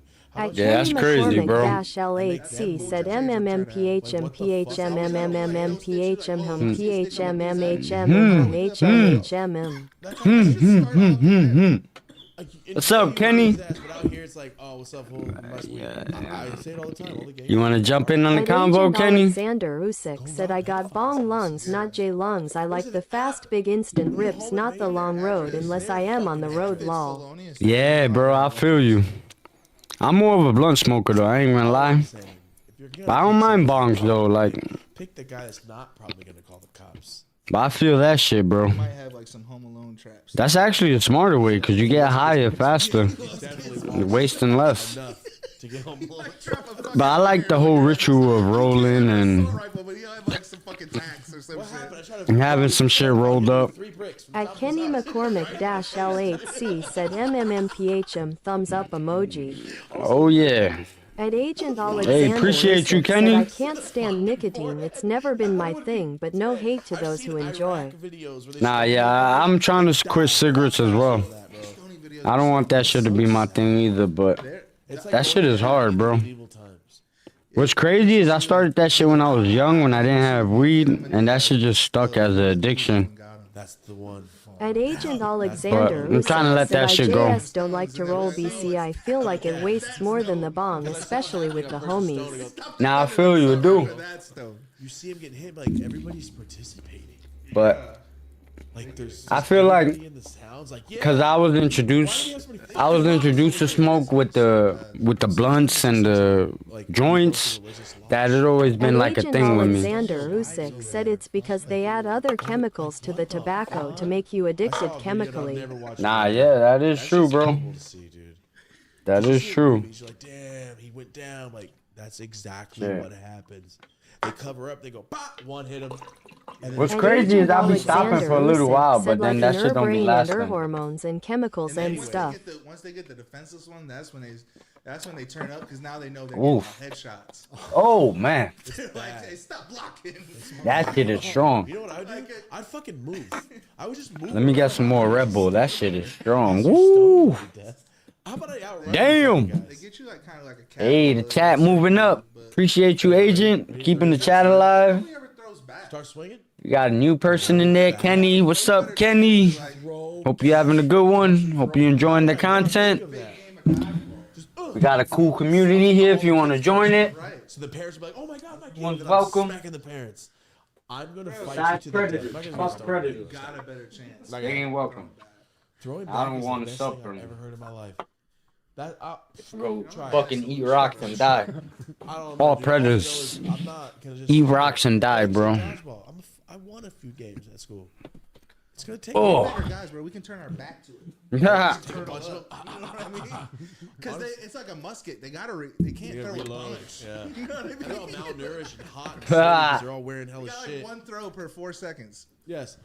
Yeah, that's crazy, bro. L8C said MMMPHMPHMMMPHMHMHMHMHMM. What's up, Kenny? But out here it's like, oh, what's up, fool? I say it all the time. All the You want to jump in on the convo, Kenny? Alexander Usyk said, I got bong lungs, not J lungs. I like the fast, big instant rips, not the long road, unless I am on the road, lol. Yeah, bro, I feel you. I'm more of a blunt smoker, though. I ain't gonna lie. But I don't mind bongs, though. Like, pick the guy that's not probably gonna call the cops. but I feel that shit, bro. Might have like some Home Alone traps. That's actually a smarter way, because you get higher faster. You're wasting less. But I like the whole ritual of rolling and having some shit rolled up. At Kenny McCormick-L8C said MMMPHM thumbs up emoji. Oh, yeah. At Agent Alexander, Hey, appreciate you, said, Kenny. I can't stand nicotine. It's never been my thing, but no hate to those who enjoy. Nah, yeah, I'm trying to quit cigarettes as well. I don't want that shit to be my thing either, but that shit is hard, bro. What's crazy is I started that shit when I was young, when I didn't have weed, and that shit just stuck as an addiction. That's the one. At Agent Alexander, I'm trying to let said, that shit go. IJS don't like to roll BC. I feel like it wastes more than the bong, especially with the homies. Nah, I feel you, it do. You see him getting hit, like everybody's participating. But Like there's I feel like, in the sounds, like, because I was introduced to smoke with the blunts and the joints, that had always been like a Agent thing with me. Alexander Usyk said it's because they add other chemicals to the tobacco to make you addicted chemically. Nah, yeah, that is true, bro. That is true. You're like, damn, he went down. Like that's exactly what happens. They cover up. They go, bah, one hit him. What's crazy is I'll be stopping for a little while, but then that shit don't be lasting. Hormones and chemicals and stuff. Once they get the defenseless one, that's when they turn up because now they know they're getting headshots. Oh man, Like, hey, stop blocking. that shit is strong. You know what I would do? I'd fucking move. I would just move. Let me get some more Red Bull. That shit is strong. Woo! How about I outrun Damn. They get you like kind of like a cat. Hey, the chat moving up. Appreciate you, Agent. Keeping the chat alive. Start swinging. We got a new person in there, Kenny. What's up, Kenny? Hope you're having a good one. Hope you're enjoying the content. We got a cool community here if you want to join it. So the parents will be like, "Oh my god, my kid!" One's And welcome. I'm smacking the parents. I'm gonna fight Side you to the death. predators. I'm not gonna Fuck start. predators. Got a better chance. They ain't welcome. Throwing I back don't is want the to best suffer. thing I've ever heard in my life. That try Fucking it. eat rocks and die. I don't know, All dude. All I predators. know is I'm not gonna just Eat rocks and die, bro. Dodgeball. I won a few games at school. It's gonna take. Oh. Better guys, bro. We can turn our back to it. Yeah. Turn it up. You know what I mean? Because it's like a musket. They they can't throw a bunch. Yeah. You know what I mean? They're all malnourished and hot. And Ah. they're all wearing hella You got shit. like one throw per 4 seconds. Yes.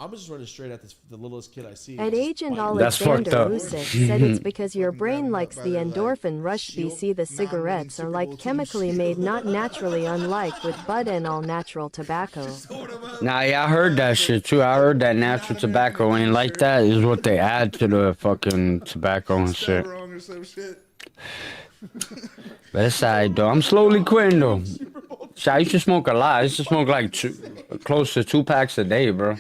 I'm just running straight at the littlest kid I see. At Just Agent fighting. That's fucked Alexander up. Usyk said it's because your brain likes the endorphin rush. BC the cigarettes are like chemically made, not naturally, unlike with bud and all natural tobacco. Nah, yeah, I heard that shit too. I heard that natural tobacco ain't like that. Is what they add to the fucking tobacco and shit. Wrong or some shit. But it's alright though. I'm slowly quitting though. Shit, I used to smoke a lot. I used to smoke like close to 2 packs a day, bro.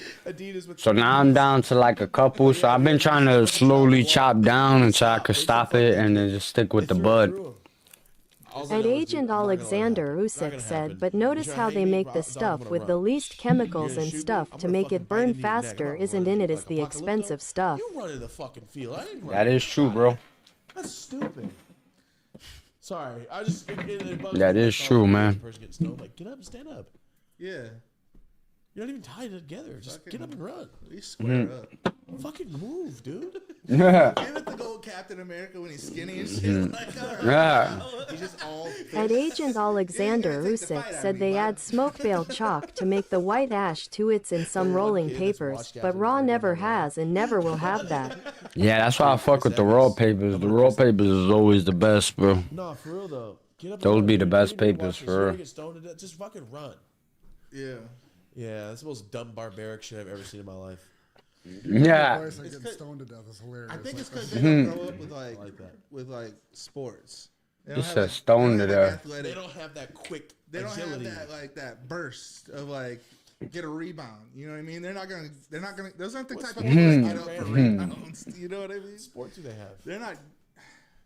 So now I'm down to like a couple. So I've been trying to slowly chop down until I could stop it and then just stick with the bud. At Agent Alexander Usyk said, but notice how they make the stuff with the least chemicals and stuff to make it burn faster. Isn't in it is the expensive stuff. You run in the fucking field. I ain't That is true, bro. That's stupid. Sorry, I just. It That is true, man. Person getting stoned, like, get up and stand up. Yeah. You're not even tied together. Just get up and run. We square up. Fucking move, dude. Give it the gold Captain America when he's skinny and shit. Like, he's just all At Agent Alexander Usyk said they add smoke bale chalk to make the white ash to its in some rolling papers, but Raw never has and never will have that. Yeah, that's why I fuck with the raw papers. The raw papers is always the best, bro. No, for real though. Get up Those be the best papers, for real. Get stoned to death, just fucking run. Yeah. Yeah, that's the most dumb barbaric shit I've ever seen in my life. Yeah. Getting stoned to death is hilarious. I think it's because they don't grow up with like sports. You said stoned to death. They don't have that quick They don't agility. have that burst of like get a rebound. You know what I mean? They're not gonna. Those aren't the type of people that get up for rebounds. You know what I mean? Sports do they have? They're not.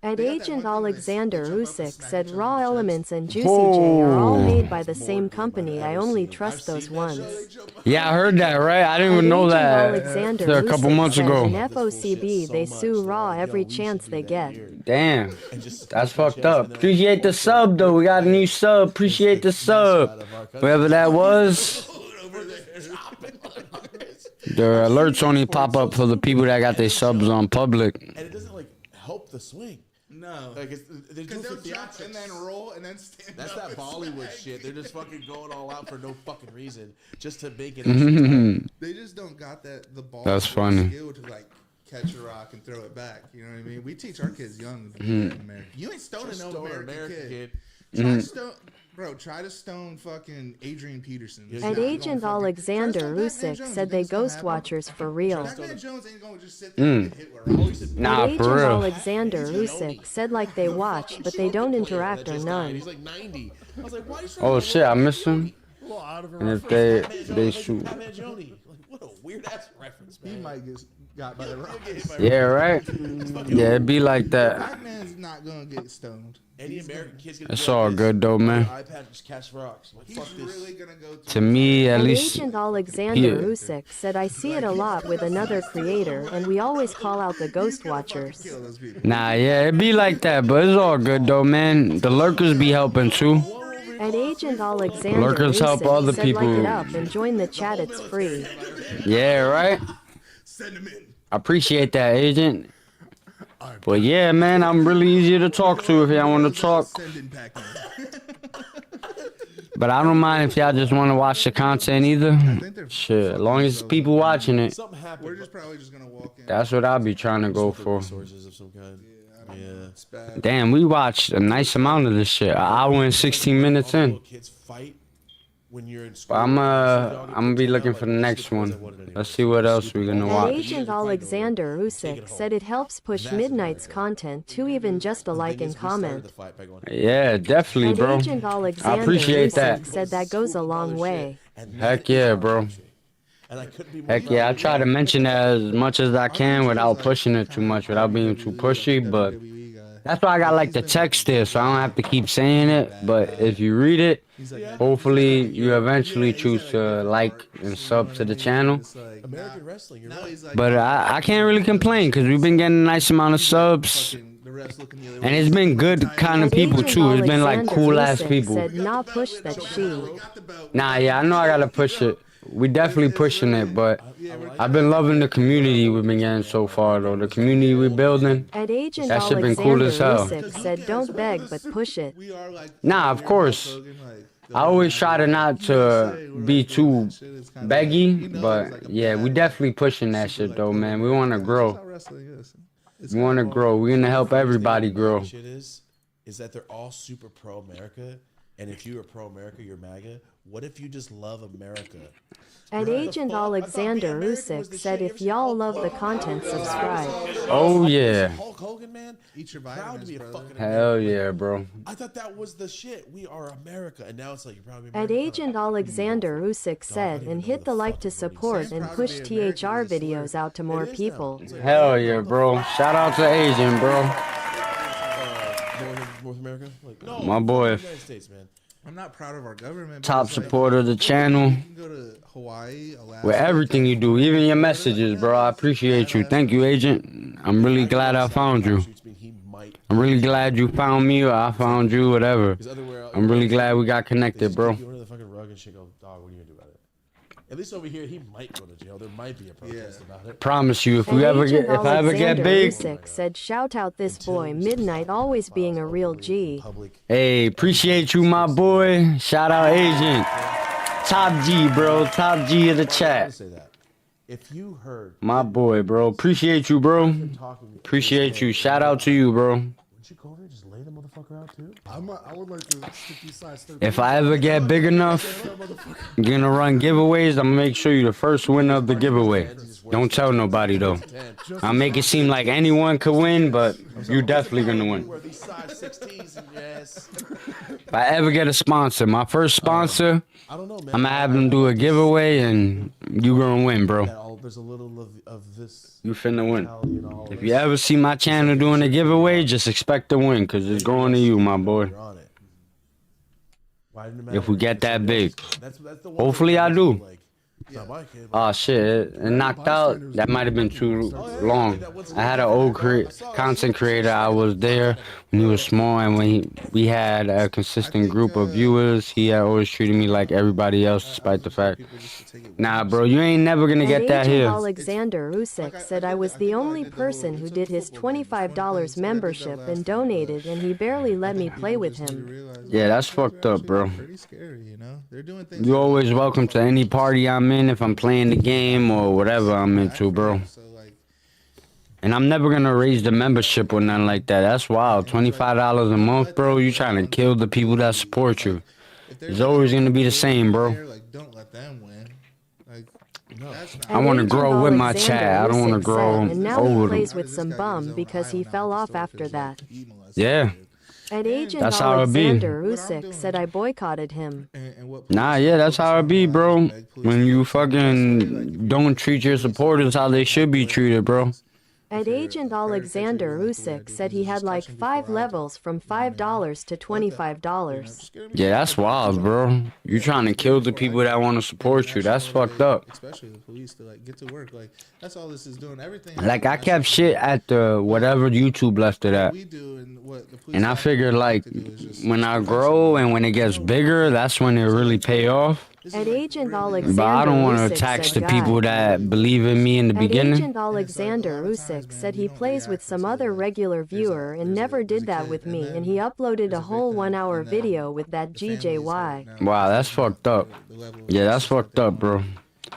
At Agent Alexander Usyk said Raw Elements and Juicy J are all made by the same company. I only trust those ones. Yeah, I heard that, right? I didn't even know that a couple months ago. In FOCB, they sue Raw every chance they get. Damn, that's fucked up. Appreciate the sub, though. We got a new sub. Appreciate the sub. Whoever that was. The alerts only pop up for the people that got their subs on public. And it doesn't like help the swing. No, like they're doing they'll for jump theatrics. and then roll and then stand. That's up. that Bollywood shit. They're just fucking going all out for no fucking reason, just to make it. They just don't got the ball. That's funny. Skill to like catch a rock and throw it back. You know what I mean? We teach our kids young to do that in America. You ain't stoning no American kid. Try to stone fucking Adrian Peterson. At Agent Alexander Usyk said they ghost watchers for real. Batman Jones ain't gonna just sit there and get hit where Nah, Agent for real. Alexander Usyk said like they watch, but they don't interact or none. He's like 90. I was like, why are you Oh shit, I missed him. And if they shoot. Batman Joni. Like, what a weird ass reference, man. He might get got by the rocks. Yeah, right? Yeah, it be like that. Batman's not gonna get stoned. Any American kid's gonna It's all good though, man. iPad just catch rocks. Like, fuck this. Really gonna go To me, at least. Agent Alexander Usyk said I see it a lot with another creator, and we always call out the ghost watchers. Nah, yeah, it be like that, but it's all good though, man. The lurkers be helping too. At Agent Alexander Lurkers help Usyk other said people. like it up and join the chat, it's free. Yeah, right? I appreciate that, Agent. But yeah, man, I'm really easy to talk to if y'all want to talk. But I don't mind if y'all just want to watch the content either. Shit, as long as people watching it. We're just probably just gonna walk in. That's what I'll be trying to go for. Sources of some kind. Yeah. Damn, we watched a nice amount of this shit. An hour and 16 minutes in. Kids fight when you're in But school. I'm gonna be looking for the next one. Let's see what else we're gonna At watch. Agent Alexander Usyk said it helps push Midnight's content to even just a like and comment. Yeah, definitely, And bro. Agent I Alexander appreciate Usyk that. said that goes a long way. Heck yeah, bro. Heck yeah, I try to mention that as much as I can without pushing it too much, without being too pushy, but that's why I got like the text there, so I don't have to keep saying it. But if you read it, hopefully you eventually choose to like and sub to the channel. American wrestling, you're right. But I can't really complain because we've been getting a nice amount of subs. And it's been good kind of people too. It's been like cool ass people. Said not push that she. Nah, yeah, I know I gotta push it. We definitely pushing it, but I've been loving the community we've been getting so far though. The community we're building. At Agent That shit been cool Alexander as hell. Usyk said don't beg but push it. Nah, of course. I always try to not to be too beggy, but yeah, we definitely pushing that shit though, man. We want to grow. We want to grow. We're gonna help everybody grow. Shit is that they're all super pro America, and if you are pro America, you're MAGA. What if you just love America? At Agent Alexander Usyk said if y'all love the content, subscribe. Oh yeah. Hulk Hogan, man, eat your proud to be a fucking Hell yeah, bro. I thought that was the shit. We are America, and now it's like you're probably At Agent Alexander Usyk said and hit the like to support and push THR videos out to more people. Hell yeah, bro. Shout out to Asian, bro. North America, like My boy. United States, man. I'm not proud of our government. Top supporter of the channel. You can go to Hawaii, Alaska. With everything you do, even your messages, bro. I appreciate you. Thank you, Agent. I'm really glad I found you. I'm really glad you found me or I found you, whatever. I'm really glad we got connected, bro. You under the fucking rug and shit. Go, dog. What are you gonna do about it? At least over here, he might go to jail. There might be a protest about it. Promise you, if And I ever Agent get big, Usyk said, "Shout out this boy, Midnight, always being a real G." hey, appreciate you, my boy. Shout out Agent. Top G, bro. Top G of the chat. Say that. If you heard, My boy, bro. Appreciate you, bro. Appreciate you. Shout out to you, bro. would you go over and just lay the motherfucker out too? I would like to stick these sides. If I ever get big enough, I'm gonna run giveaways. I'm gonna make sure you're the first winner of the giveaway. Don't tell nobody though. I'll make it seem like anyone could win, but you definitely gonna win. Wear these size 16s and yes. If I ever get a sponsor, my first sponsor, I don't know, man. I'm gonna have them do a giveaway and you gonna win, bro. There's a little of this. You finna win. If you ever see my channel doing a giveaway, just expect to win, cause it's going to you, my boy. If we get that big. Hopefully I do. Oh shit, it knocked out. That might have been too long. I had an old content creator. I was there when he was small, and when we had a consistent group of viewers, he had always treated me like everybody else, despite the fact. Nah, bro, you ain't never gonna get that Agent here. Alexander Usyk said, "I was the only person who did his $25 membership and donated, and he barely let me play with him." Yeah, that's fucked up, bro. Pretty scary, you know. They're doing things. You're always welcome to any party I'm in if I'm playing the game or whatever I'm into, bro. And I'm never gonna raise the membership or nothing like that. That's wild. $25 a month, bro. You trying to kill the people that support you. It's always gonna be the same, bro. Don't let them win. Like, I want to grow with my chat. I don't want to grow And now he over plays them. with some bum because he fell off after that. Yeah. And Agent That's how it be. Alexander Usyk said, "I boycotted him." Nah, yeah, that's how it be, bro. When you fucking don't treat your supporters how they should be treated, bro. And Agent Alexander Usyk said he had like 5 levels from $5 to $25. Yeah, that's wild, bro. You trying to kill the people that want to support you. That's fucked up. Especially the police to like get to work. Like that's all this is doing. Everything. Like, I kept shit at the whatever YouTube left it at. And I figured, like, when I grow and when it gets bigger, that's when it really pay off. And Agent Alexander But I don't want to Usyk tax said, the people that believe in me in the And beginning. Agent Alexander Usyk said he plays with some other regular viewer and never did that with me, and he uploaded a whole 1-hour video with that GJY. Wow, that's fucked up. Yeah, that's fucked up, bro.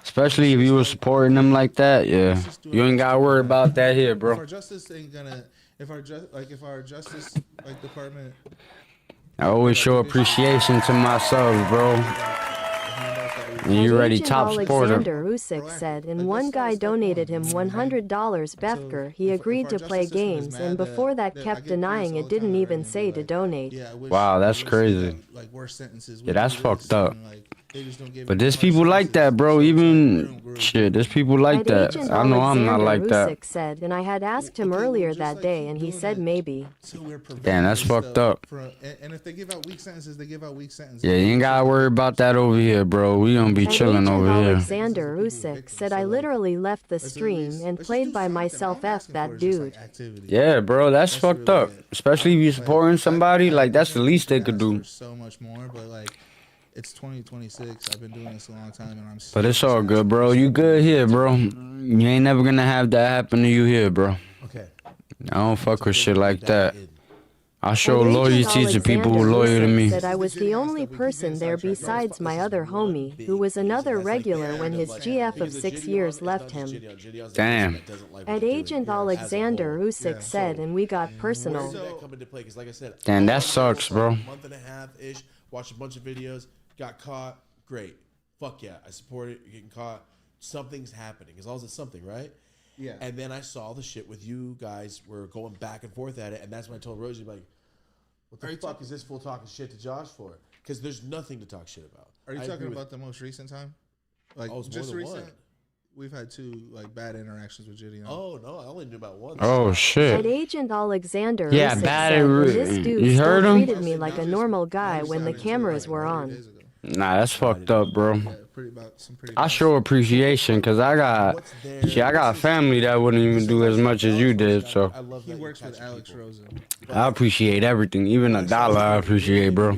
Especially if you were supporting them like that, yeah. You ain't gotta worry about that here, If bro. our justice ain't gonna, if our justice department. I always show appreciation to myself, bro. And you already Agent top supporter. Alexander Usyk said, and one guy donated him $100 Befker. He agreed to play games, and before that kept denying it, didn't even say to donate. Wow, that's crazy. Yeah, that's fucked up. But there's people like that, bro. Even shit, there's people like And that. Agent I know I'm not like Alexander that. Usyk said, and I had asked him earlier that day, and he said maybe. Damn, that's fucked up. And if they give out weak sentences, they give out weak sentences. Yeah, you ain't gotta worry about that over here, bro. We gonna be And chilling Agent over here. Alexander Usyk said, I literally left the stream and played by myself. F that dude. Yeah, bro, that's fucked up. Especially if you supporting somebody, like that's the least they could do. So much more, but like, it's 2026. I've been doing this a long time, and I'm. But it's all good, bro. You good here, bro. You ain't never gonna have that happen to you here, bro. Okay. I don't fuck with shit like that. I show And Agent loyalty to people who Alexander loyal to Usyk me. said I was the only person there besides my other homie, who was another regular when his GF of 6 years left him. Damn. And Agent Alexander Usyk said, and we got personal. Damn, that sucks, bro. Month and a half ish. Watched a bunch of videos. Got caught. Great. Fuck yeah. I support it. You're getting caught. Something's happening. As long as it's something, right? Yeah. And then I saw the shit with you guys. We're going back and forth at it, and that's when I told Rosie, like, what the fuck is this fool talking shit to Josh for? Because there's nothing to talk shit about. Are you I talking agree about the most recent time? Like Oh, it's just more than recent? one. We've had 2 like bad interactions with Gideon. Oh no, I only knew about one. Oh And shit. Agent Alexander Yeah, Usyk bad said, it- this dude you still heard him? treated me like a normal guy when the cameras were on. Nah, that's fucked up, bro. Yeah, pretty I show appreciation because I got a family that wouldn't even do as much as you did. So He works with Alex Rosen. I appreciate everything, even $1 I appreciate, bro.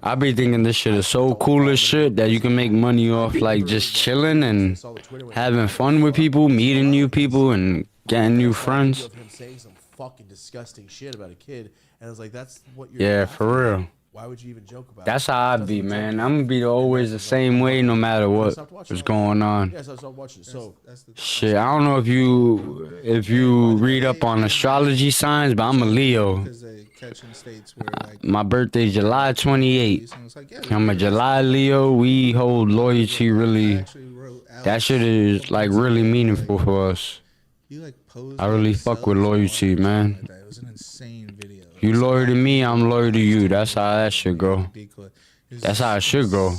I be thinking this shit is so cool as shit that you can make money off like just chilling and having fun with people, meeting new people, and getting new friends. Him saying some fucking disgusting shit about a kid, and I was like, "That's what you're." Yeah, for real. Why would you even joke about That's it? how I be, man. I'm gonna be always the same way no matter what is going on. Yeah, so I stopped watching. So Shit, I don't know if you read up on astrology signs, but I'm a Leo. My birthday's July 28th. I'm a July Leo. We hold loyalty really. That shit is like really meaningful for us. I really fuck with loyalty, man. It was an insane video. You loyal to me, I'm loyal to you. That's how that should go. That's how it should go.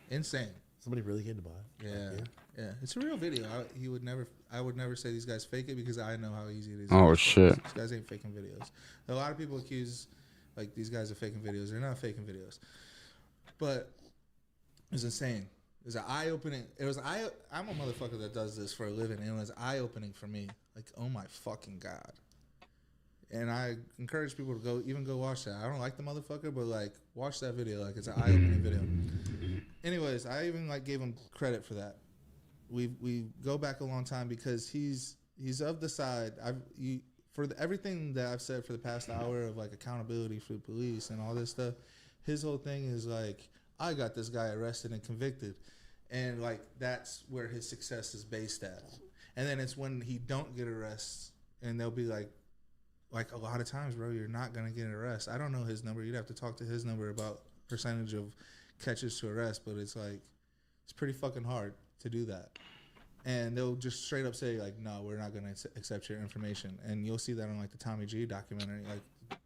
Insane. Somebody really hit about it. Yeah. It's a real video. I would never say these guys fake it because I know how easy it is. Oh shit. These guys ain't faking videos. A lot of people accuse like these guys of faking videos. They're not faking videos. But it's insane. It was an eye-opening. I'm a motherfucker that does this for a living, and it was eye-opening for me. Like, oh my fucking God. And I encourage people to go watch that. I don't like the motherfucker, but like watch that video. Like it's an eye-opening video. Anyways, I even like gave him credit for that. We go back a long time because he's of the side. Everything that I've said for the past hour of like accountability for the police and all this stuff. His whole thing is like, I got this guy arrested and convicted, and like that's where his success is based at. And then it's when he don't get arrested, and they'll be like a lot of times, bro, you're not gonna get an arrest. I don't know his number. You'd have to talk to his number about percentage of catches to arrest, but it's like it's pretty fucking hard to do that. And they'll just straight up say like, no, we're not gonna accept your information. And you'll see that on like the Tommy G documentary. Like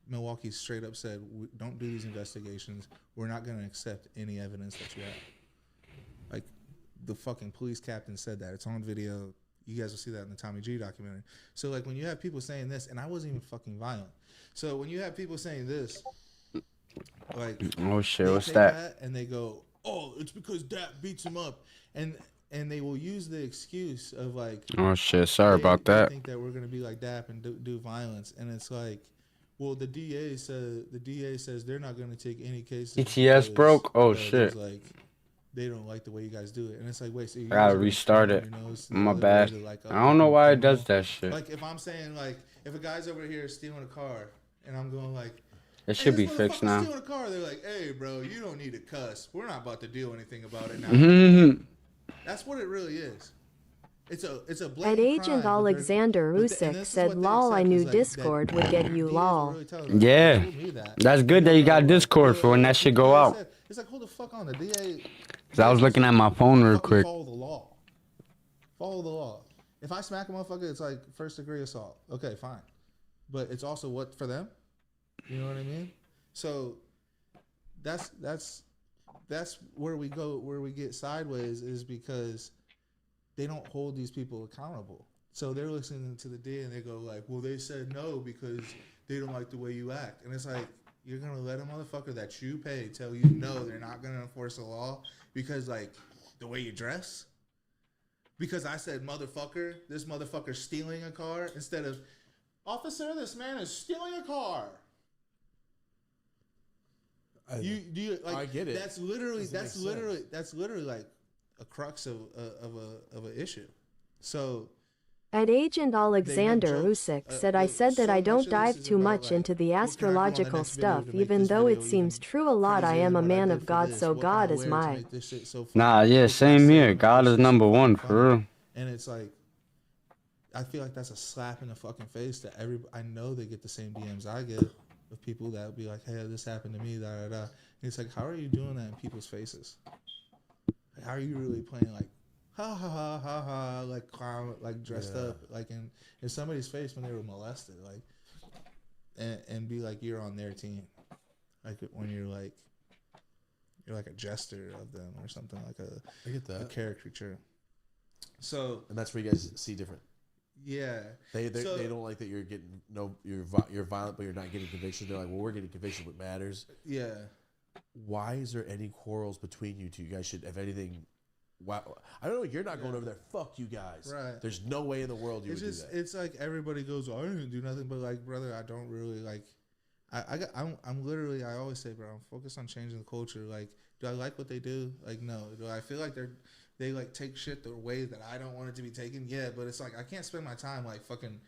Milwaukee straight up said, don't do these investigations. We're not gonna accept any evidence that you have. Like the fucking police captain said that. It's on video. You guys will see that in the Tommy G documentary. So like when you have people saying this, and I wasn't even fucking violent. So when you have people saying this, like, oh shit, what's that? And they go, oh, it's because Dap beats him up, and they will use the excuse of like, oh shit, sorry about that. They think that we're gonna be like Dap and do violence, and it's like, well, the DA says they're not gonna take any cases. ETS broke. Oh shit. Like, they don't like the way you guys do it, and it's like, wait, so you I gotta restart it. My bad. I don't know why it does that shit. Like if I'm saying like, if a guy's over here stealing a car, and I'm going like, it should be fixed now. Stealing a car, they're like, hey, bro, you don't need to cuss. We're not about to do anything about it now. That's what it really is. It's a blatant At Agent crime, Alexander Usyk said, lol, I knew Discord would get you lol. Yeah. That's good that you got Discord for when that shit go out. It's like, hold the fuck on, the DA. Cause I was looking at my phone real quick. Follow the law. Follow the law. If I smack a motherfucker, it's like first degree assault. Okay, fine. But it's also what for them? You know what I mean? So that's where we go, where we get sideways is because they don't hold these people accountable. So they're listening to the DA and they go like, well, they said no because they don't like the way you act. And it's like, you're going to let a motherfucker that you pay tell you no, they're not going to enforce the law because, like, the way you dress? Because I said, motherfucker, this motherfucker's stealing a car instead of, officer, this man is stealing a car. I get it. That's literally like a crux of an issue. So At Agent Alexander Usyk said, I said that I don't dive too much into the astrological stuff, even though it seems true a lot. I am a man of God, so God is my. Nah, yeah, same here. God is number one, for real. And it's like, I feel like that's a slap in the fucking face to everybody. I know they get the same DMs I get of people that would be like, hey, this happened to me, da da da. And it's like, how are you doing that in people's faces? How are you really playing like, ha ha ha ha ha, like clown, like dressed up, like in somebody's face when they were molested, like, and be like you're on their team, like when you're like a jester of them or something, like I get that, a caricature. So and that's where you guys see different. Yeah, they don't like that you're getting you're violent, but you're not getting convictions. They're like, well, we're getting convictions, what matters. Yeah. why is there any quarrels between you two? You guys should, if anything. Wow, I don't know. You're not going over there. Fuck you guys. Right. There's no way in the world you would do that. It's like everybody goes, oh, I didn't do nothing, but like, brother, I don't really like. I'm literally. I always say, bro, I'm focused on changing the culture. Like, do I like what they do? Like, no. Do I feel like they like take shit the way that I don't want it to be taken? Yeah, but it's like I can't spend my time like fucking.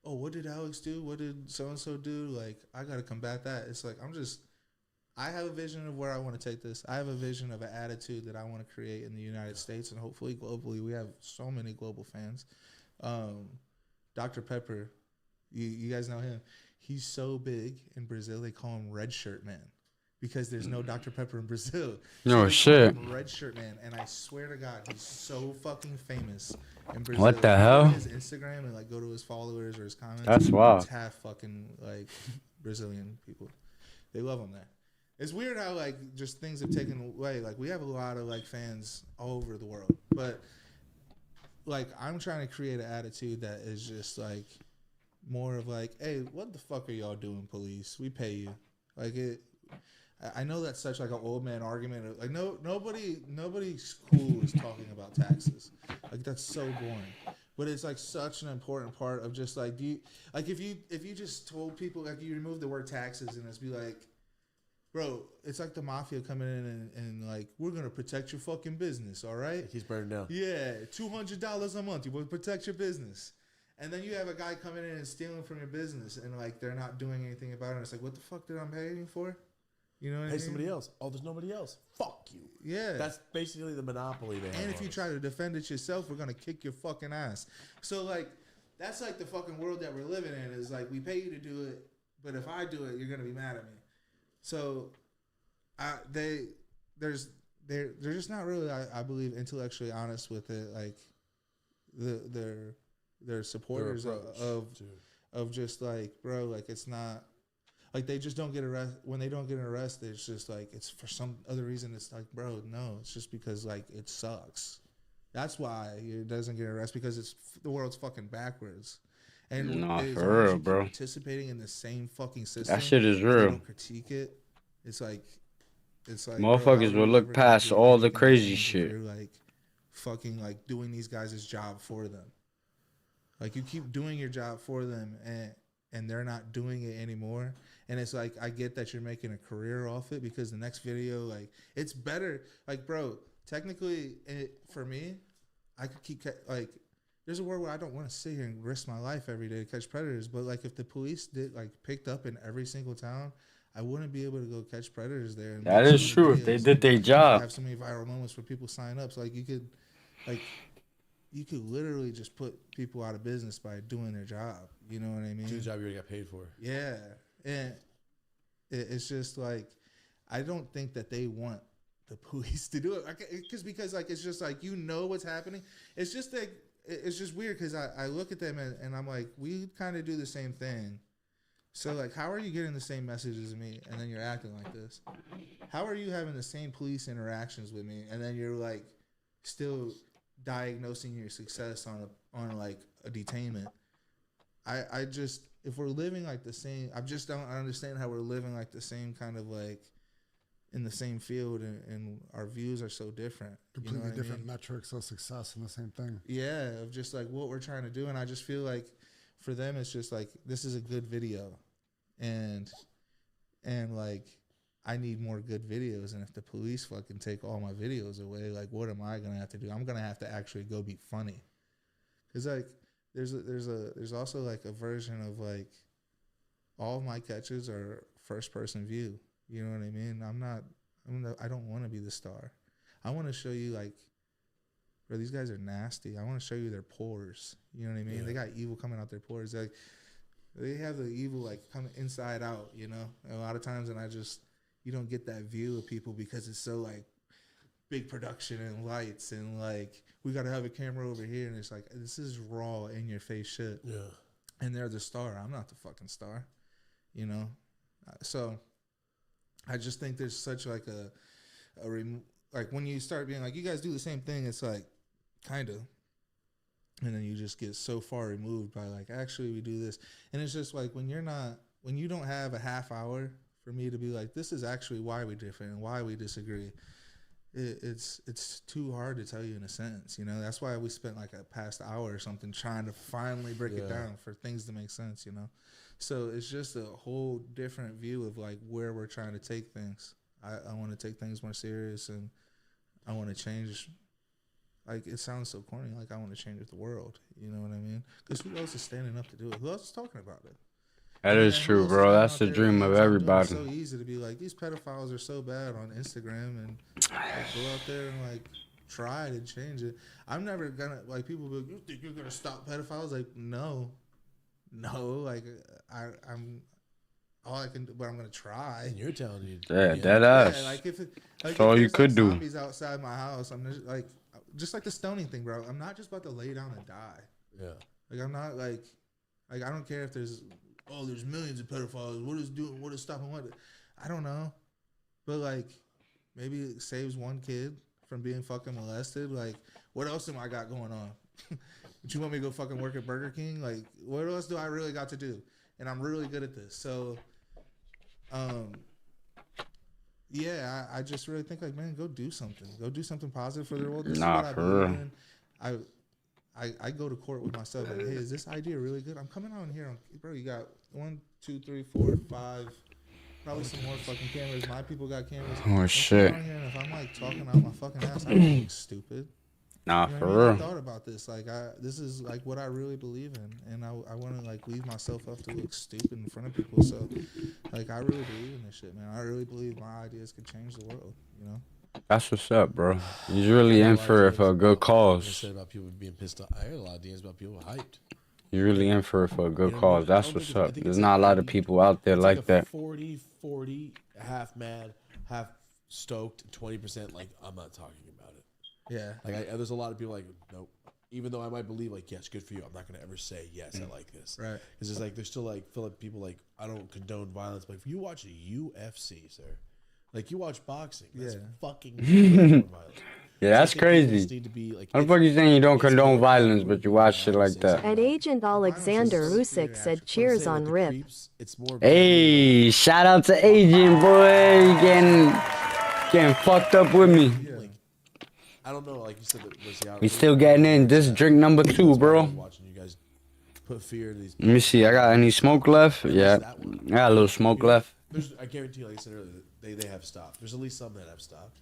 Oh, what did Alex do? What did so and so do? Like, I gotta combat that. It's like I have a vision of where I want to take this. I have a vision of an attitude that I want to create in the United States and hopefully globally. We have so many global fans. Dr. Pepper, you guys know him. He's so big in Brazil, they call him Red Shirt Man because there's no Dr. Pepper in Brazil. No shit. Red Shirt Man, and I swear to God, he's so fucking famous in Brazil. What the hell? His Instagram and like go to his followers or his comments. That's wild. It's half fucking like Brazilian people. They love him there. It's weird how like just things have taken away. Like we have a lot of like fans all over the world, but like I'm trying to create an attitude that is just like more of like, hey, what the fuck are y'all doing, police? We pay you. Like it. I know that's such like an old man argument. Like nobody's cool is talking about taxes. Like that's so boring. But it's like such an important part of just like if you just told people like you remove the word taxes and it's be like. Bro, it's like the mafia coming in and like, we're going to protect your fucking business, all right? He's burning down. Yeah, $200 a month. You will protect your business. And then you have a guy coming in and stealing from your business and like they're not doing anything about it. It's like, what the fuck did I pay you for? You know what I mean? Pay somebody else. Oh, there's nobody else. Fuck you. Yeah. That's basically the monopoly they have. And if you try to defend it yourself, we're going to kick your fucking ass. So like, that's like the fucking world that we're living in is like, we pay you to do it, but if I do it, you're going to be mad at me. So, they're just not really, I believe, intellectually honest with it. Like, they're supporters of just like, bro, like it's not like they just don't get arrested. When they don't get arrested, it's just like it's for some other reason. It's like, bro, no, it's just because like it sucks. That's why it doesn't get arrested because the world's fucking backwards. And nah, for real, bro. Participating in the same fucking system. That shit is real. Don't critique it. It's like motherfuckers will look past all the crazy shit. Like fucking like doing these guys' job for them. Like you keep doing your job for them and they're not doing it anymore. And it's like I get that you're making a career off it because the next video like it's better. Like bro, technically for me, I could keep like. There's a world where I don't want to sit here and risk my life every day to catch predators. But like if the police picked up in every single town, I wouldn't be able to go catch predators there. And that is true. If they did their job. Have so many viral moments where people sign up. So like you could literally just put people out of business by doing their job. You know what I mean? Do the job you already got paid for. Yeah, and it's just like I don't think that they want the police to do it because like it's just like you know what's happening. It's just like. It's just weird because I look at them and I'm like, we kind of do the same thing. So, like, how are you getting the same messages as me and then you're acting like this? How are you having the same police interactions with me and then you're, like, still diagnosing your success on like, a detainment? I just, if we're living like the same, I just don't understand how we're living like the same kind of, like, in the same field and our views are so different. Completely you know different metrics of success and the same thing. Yeah, of just like what we're trying to do. And I just feel like for them, it's just like, this is a good video. And like, I need more good videos. And if the police fucking take all my videos away, like, what am I going to have to do? I'm going to have to actually go be funny. Cause like, there's also like a version of like, all of my catches are first person view. You know what I mean? I don't want to be the star. I want to show you like, bro, these guys are nasty. I want to show you their pores. You know what I mean? Yeah. They got evil coming out their pores. Like they have the evil like coming inside out, you know? And a lot of times, and you don't get that view of people because it's so like big production and lights and like, we got to have a camera over here. And it's like, this is raw in your face shit. Yeah. And they're the star. I'm not the fucking star, you know? So I just think there's such like like when you start being like, you guys do the same thing, it's like, kind of. And then you just get so far removed by like, actually we do this. And it's just like when you don't have a half hour for me to be like, this is actually why we differ and why we disagree. It's too hard to tell you in a sentence, you know. That's why we spent like a past hour or something trying to finally break it down for things to make sense, you know. So it's just a whole different view of like where we're trying to take things. I want to take things more serious, and I want to change. Like, it sounds so corny. Like, I want to change the world. You know what I mean? Because who else is standing up to do it? Who else is talking about it? That is true, bro. That's the dream of everybody. It's so easy to be like, these pedophiles are so bad on Instagram, and like, go out there and like try to change it. I'm never gonna, like, people be like, you think you're gonna stop pedophiles? Like, no, like I'm all I can do, but I'm gonna try. And you're telling you, that ass. Yeah, like if that's all you could do. Zombies outside my house, I'm just like the stoning thing, bro. I'm not just about to lay down and die. Yeah. Like, I'm not like I don't care if there's millions of pedophiles. What is stopping what? I don't know. But like, maybe it saves one kid from being fucking molested. Like, what else am I got going on? Would you want me to go fucking work at Burger King? Like, what else do I really got to do? And I'm really good at this. So, yeah, I just really think like, man, go do something. Go do something positive for the world. This is what I believe in. I go to court with myself like, hey, is this idea really good? I'm coming on here, bro. You got 1, 2, 3, 4, 5, probably some more fucking cameras. My people got cameras. Oh shit! On here, and if I'm like talking out my fucking ass, I don't look stupid. Nah, you know for what I mean? real. I thought about this. Like, this is like what I really believe in, and I want to like leave myself up to look stupid in front of people. So, like, I really believe in this shit, man. I really believe my ideas could change the world. You know. That's what's up, bro. He's really in for it for a good You cause. said about people being pissed off. I heard a lot of DMs about people hyped. You're really in for it for a good cause. That's what's up. There's not a lot of people out there like that. 40, half mad, half stoked, 20% like, I'm not talking about it. Yeah. Like, there's a lot of people like, nope. Even though I might believe like, yes, good for you, I'm not gonna ever say yes, I like this. Right. Because it's like they're still like feel like people like, I don't condone violence, but if you watch UFC, sir, like you watch boxing, that's fucking violence. Yeah, that's crazy. How the fuck you saying you don't condone violence, but you watch shit like that? And Agent Alexander Usyk said cheers on Rip. Hey, shout out to Agent, boy. You getting fucked up with me. I don't know, like you said, We still getting in. This is drink number 2, bro. Watching you guys put fear into these. Let me see. I got any smoke left? Yeah, I got a little smoke left. I guarantee you, like I said earlier, they have stopped. There's at least some that have stopped.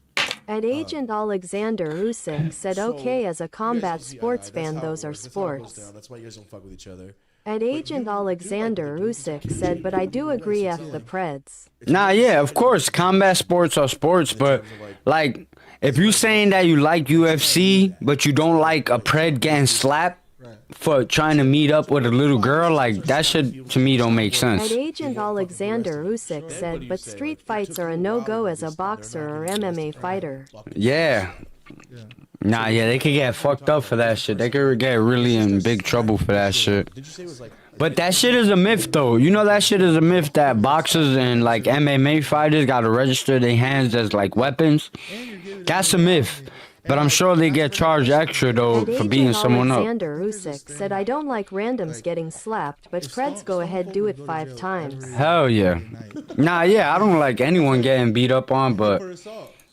And Agent Alexander Usyk said, okay, as a combat sports fan, those are sports. That's why you guys don't fuck with each other. And Agent Alexander Usyk said, but I do agree F the Preds. Nah, yeah, of course, combat sports are sports, but like, if you saying that you like UFC, but you don't like a pred getting slapped for trying to meet up with a little girl, like, that shit to me don't make sense. And Agent Alexander Usyk said, but street fights are a no-go as a boxer or MMA fighter. Yeah. Nah, yeah, they could get fucked up for that shit. They could get really in big trouble for that shit. But that shit is a myth, though. You know that shit is a myth that boxers and, like, MMA fighters gotta register their hands as, like, weapons. That's a myth. But I'm sure they get charged extra, though, for beating someone up. Alexander Usyk said, I don't like randoms getting slapped, but Preds go ahead do it 5 times. Hell yeah. Nah, yeah, I don't like anyone getting beat up on, but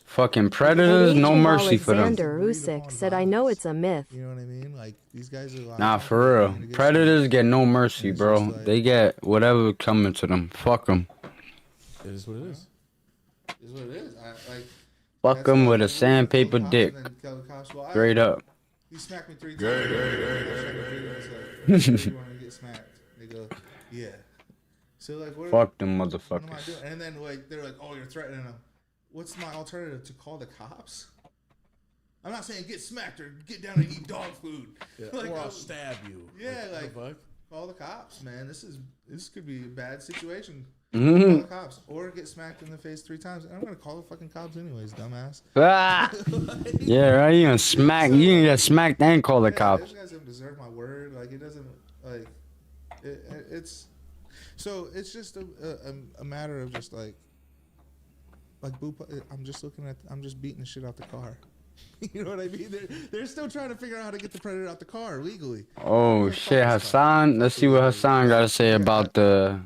fucking predators, no mercy for them. Alexander Usyk said, I know it's a myth. You know what I mean? Like, these guys are Nah, for real. Predators get no mercy, bro. They get whatever coming to them. Fuck them. It is what it is. It is what it is. Fuck them with a sandpaper dick. Straight up. You smacked me 3 times. You want to get smacked? They go, yeah. So like, fuck them what am I motherfuckers. doing? And then like they're like, oh, you're threatening them. What's my alternative? To call the cops? I'm not saying get smacked or get down and eat dog food. Yeah, Like, or I'll stab you. Yeah, like call the cops, man. This could be a bad situation. Mhm. Call the cops or get smacked in the face 3 times. And I'm gonna call the fucking cops anyways, dumbass. Ah! Yeah, right. You gonna smack? You gonna get smacked and call the cops. Those guys don't deserve my word. Like, it doesn't. Like, it's. So it's just a matter of just like I'm just looking at. I'm just beating the shit out the car. You know what I mean? They're still trying to figure out how to get the predator out the car legally. Oh shit, Hassan. Let's see what Hassan got to say about the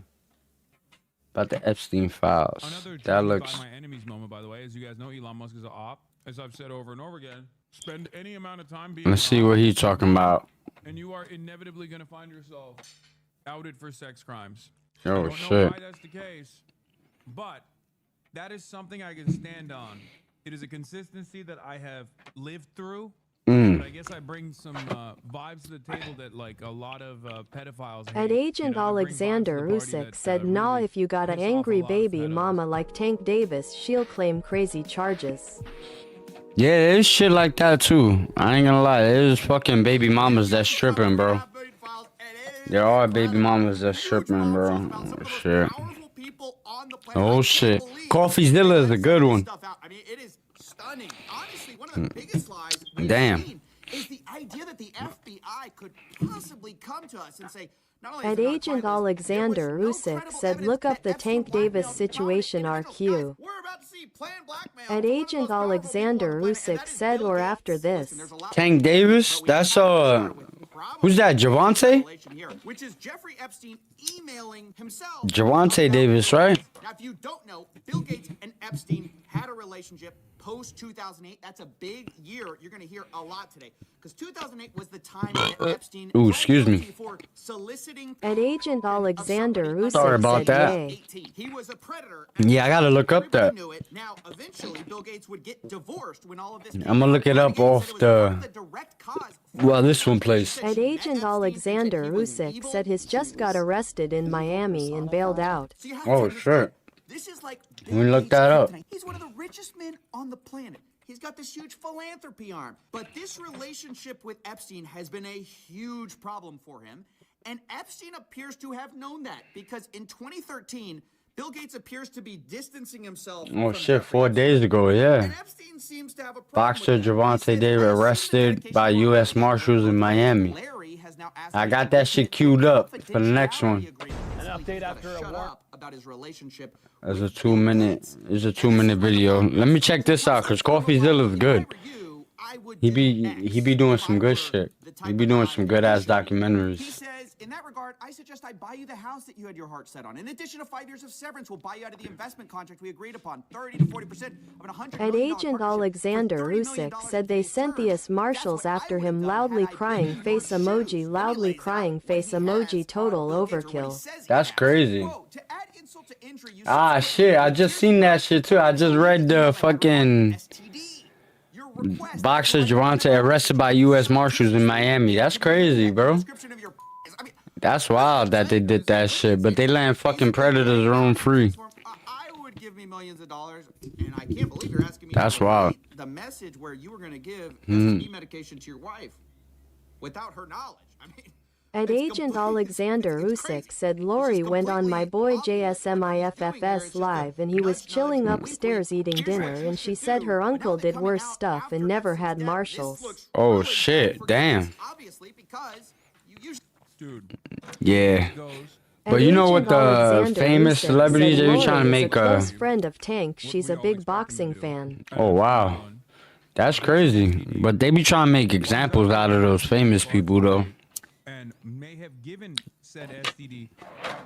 About the Epstein files. Another That driven looks. by my enemies moment, by the way. As you guys know, Elon Musk is an op. As I've said over and over again, spend any amount of time being Let's see an op, what he's talking about. and you are inevitably going to find yourself outed for sex crimes. Oh, I don't know shit. why that's the case, but that is something I can stand on. It is a consistency that I have lived through. But I guess I bring some vibes to the table that like a lot of pedophiles At hate. Agent Alexander Usyk said, "Nah, if you got an angry baby mama like Tank Davis, she'll claim crazy charges." Yeah, there's shit like that too. I ain't gonna lie. There's fucking baby mamas that's tripping, bro. There are baby mamas that's tripping, bro. Oh, shit. Oh, shit. CoffeeZilla is a good one. I mean, it is stunning. Honestly, one of the biggest lies we've Damn. seen is the idea that the FBI could possibly come to us and say, not only is At it not Agent trial, Alexander Usyk said, "Look up the Tank Davis situation RQ." At Agent Alexander Usyk said, "Or after this." Tank Davis? That's who's that? Javante? which is Jeffrey Epstein emailing himself. Javante Davis, right? Now, if you don't know, Bill Gates and Epstein had a relationship post 2008. That's a big year. You're going to hear a lot today because 2008 was the time that Epstein Ooh, excuse me. for soliciting. At Agent Alexander Usyk Sorry about said, that. "Yay." He was a predator. Yeah, I gotta look up that. Knew it. Now, eventually, Bill Gates would get divorced when all of this. I'm gonna look it up off the. Well, this one plays. At Agent Alexander Usyk said he's just got arrested in Miami and bailed out. Oh, shit. This is like Let me look that up. He's one of the richest men on the planet. He's got this huge philanthropy arm. But this relationship with Epstein has been a huge problem for him. And Epstein appears to have known that because in 2013, Bill Gates appears to be distancing himself. Oh shit! 4 days ago, yeah. Epstein seems to have a Boxer Javante Davis arrested by U.S. Marshals in Miami. I got that shit queued up for the next one. An update after a war about his relationship. It's a 2 minute. It's a 2 minute video. Let me check this out, cause CoffeeZilla is good. He be doing some good shit. He be doing some good ass documentaries. In that regard, I suggest I buy you the house that you had your heart set on. In addition to 5 years of severance, we'll buy you out of the investment contract we agreed upon, 30 to 40% of an $100 At million Agent Alexander Usyk said they sent the US Marshals after him. Loudly crying face emoji, loudly crying face emoji, total overkill. That's crazy. Ah shit! I just seen that shit too. I just read the fucking boxer Javante arrested by U.S. Marshals in Miami. That's crazy, bro. That's wild that they did that shit, but they letting fucking predators roam free. I would give me millions of dollars, and I can't believe you're asking me. That's wild. The message where you were going to give Mhm. STD medication to your wife without her knowledge. I mean, At Agent Alexander Usyk said Lori went on my boy JSMIFFS live and he was chilling upstairs eating dinner and she said her uncle did worse stuff and never had Marshals. Oh shit! Damn. obviously, because Dude. Yeah. But you know what the famous celebrities they were trying to make a close friend of Tank. She's a big boxing fan. Oh wow, that's crazy. But they be trying to make examples out of those famous people though. And may have given said STD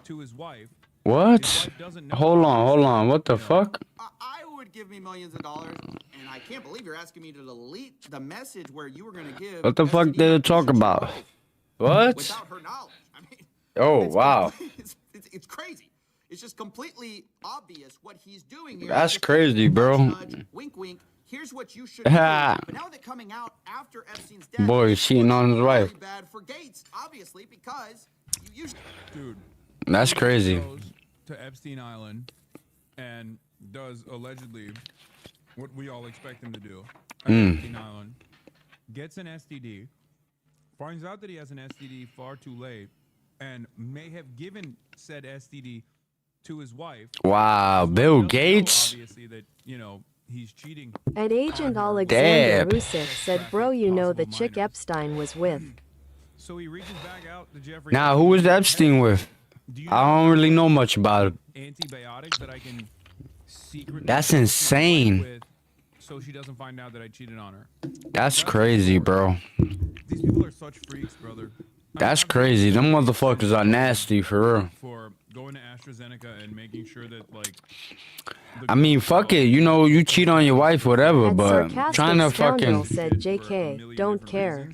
to his wife. What? Hold on. What the fuck? I would give me millions of dollars, and I can't believe you're asking me to delete the message where you were going to give. What the fuck did it talk about? What? Without her knowledge. I mean, Oh wow. it's crazy. It's just completely obvious what he's doing here. That's crazy, bro. Wink, wink. Here's what you should do. Ha. But now that coming out after Epstein's death, Boy, he's cheating on his wife. very bad for Gates, obviously, because you used. Dude. That's crazy. Goes to Epstein Island and does allegedly what we all expect him to do at Epstein Island. Gets an STD. Finds out that he has an STD far too late, and may have given said STD to his wife. Wow, Bill Gates. Obviously, that he's cheating. At Agent Alexander Usyk said, "Bro, you know the chick Epstein was with." So he reaches back out to Jeffrey. Now, who was Epstein with? I don't really know much about it. Antibiotics that I can secretly. That's insane. With, so she doesn't find out that I cheated on her. That's crazy, bro. These people are such freaks, brother. That's crazy. Them motherfuckers are nasty for real. For going to Astro AstraZeneca and making sure that like. I mean, fuck it. You know, you cheat on your wife, whatever. That But sarcastic trying to scoundrel fucking. said, "JK, don't care."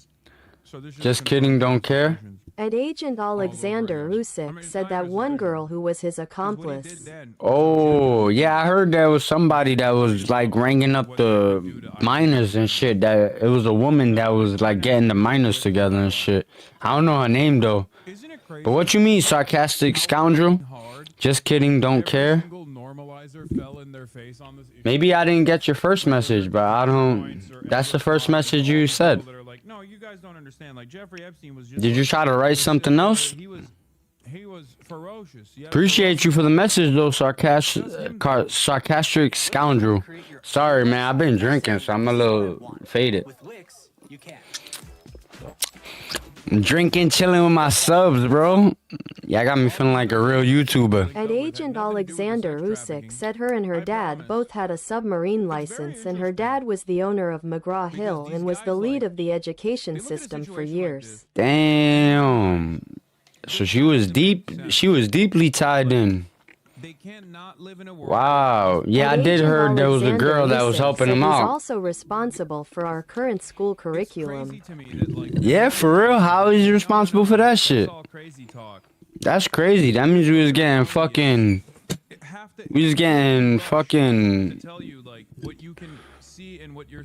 Just kidding. Don't care. At Agent Alexander Usyk said that one girl who was his accomplice. Oh, yeah, I heard there was somebody that was like ringing up the minors and shit. That it was a woman that was like getting the minors together and shit. I don't know her name though. But what you mean, sarcastic scoundrel? Just kidding, don't care. Maybe I didn't get your first message, but I don't. That's the first message you said. No, you guys don't understand. Like Jeffrey Epstein was just. Did you try to write something else? He was ferocious. Appreciate you for the message though, sarcastic scoundrel. Sorry, man, I've been drinking, so I'm a little faded. I'm drinking, chilling with my subs, bro. Yeah, I got me feeling like a real YouTuber. At Agent Alexander Usyk said her and her dad both had a submarine license, and her dad was the owner of McGraw-Hill and was the lead of the education system for years. Damn. So she was deeply tied in. Wow. Yeah, I did heard there was a girl that was helping him out. He's also responsible for our current school curriculum. Yeah, for real. How is he responsible for that shit? That's crazy. That means we was getting fucking. We was getting fucking.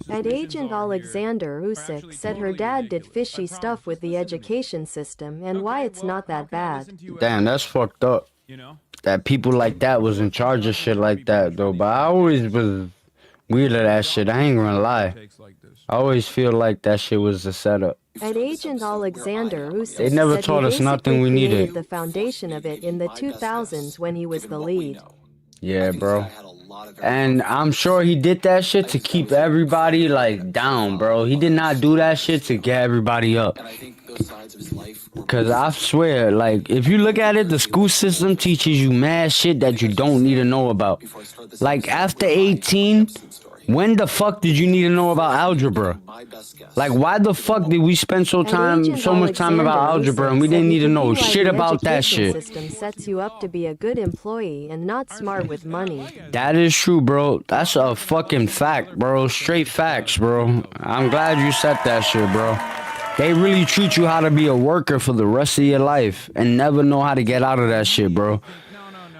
At Agent Alexander Usyk said her dad did fishy stuff with the education system and why it's not that bad. Damn, that's fucked up. That people like that was in charge of shit like that though. But I always was weird at that shit. I ain't gonna lie. I always feel like that shit was a setup. At Agent Alexander Usyk They never said taught he us nothing we basically needed. created the foundation of it in the 2000s when he was the lead. Yeah, bro. And I'm sure he did that shit to keep everybody like down, bro. He did not do that shit to get everybody up. Cause I swear, like, if you look at it, the school system teaches you mad shit that you don't need to know about. Like, after 18, when the fuck did you need to know about algebra? Like, why the fuck did we spend so much time about algebra and we didn't need to know shit about that shit? The system sets you up to be a good employee and not smart with money. That is true, bro. That's a fucking fact, bro. Straight facts, bro. I'm glad you said that shit, bro. They really treat you how to be a worker for the rest of your life and never know how to get out of that shit, bro.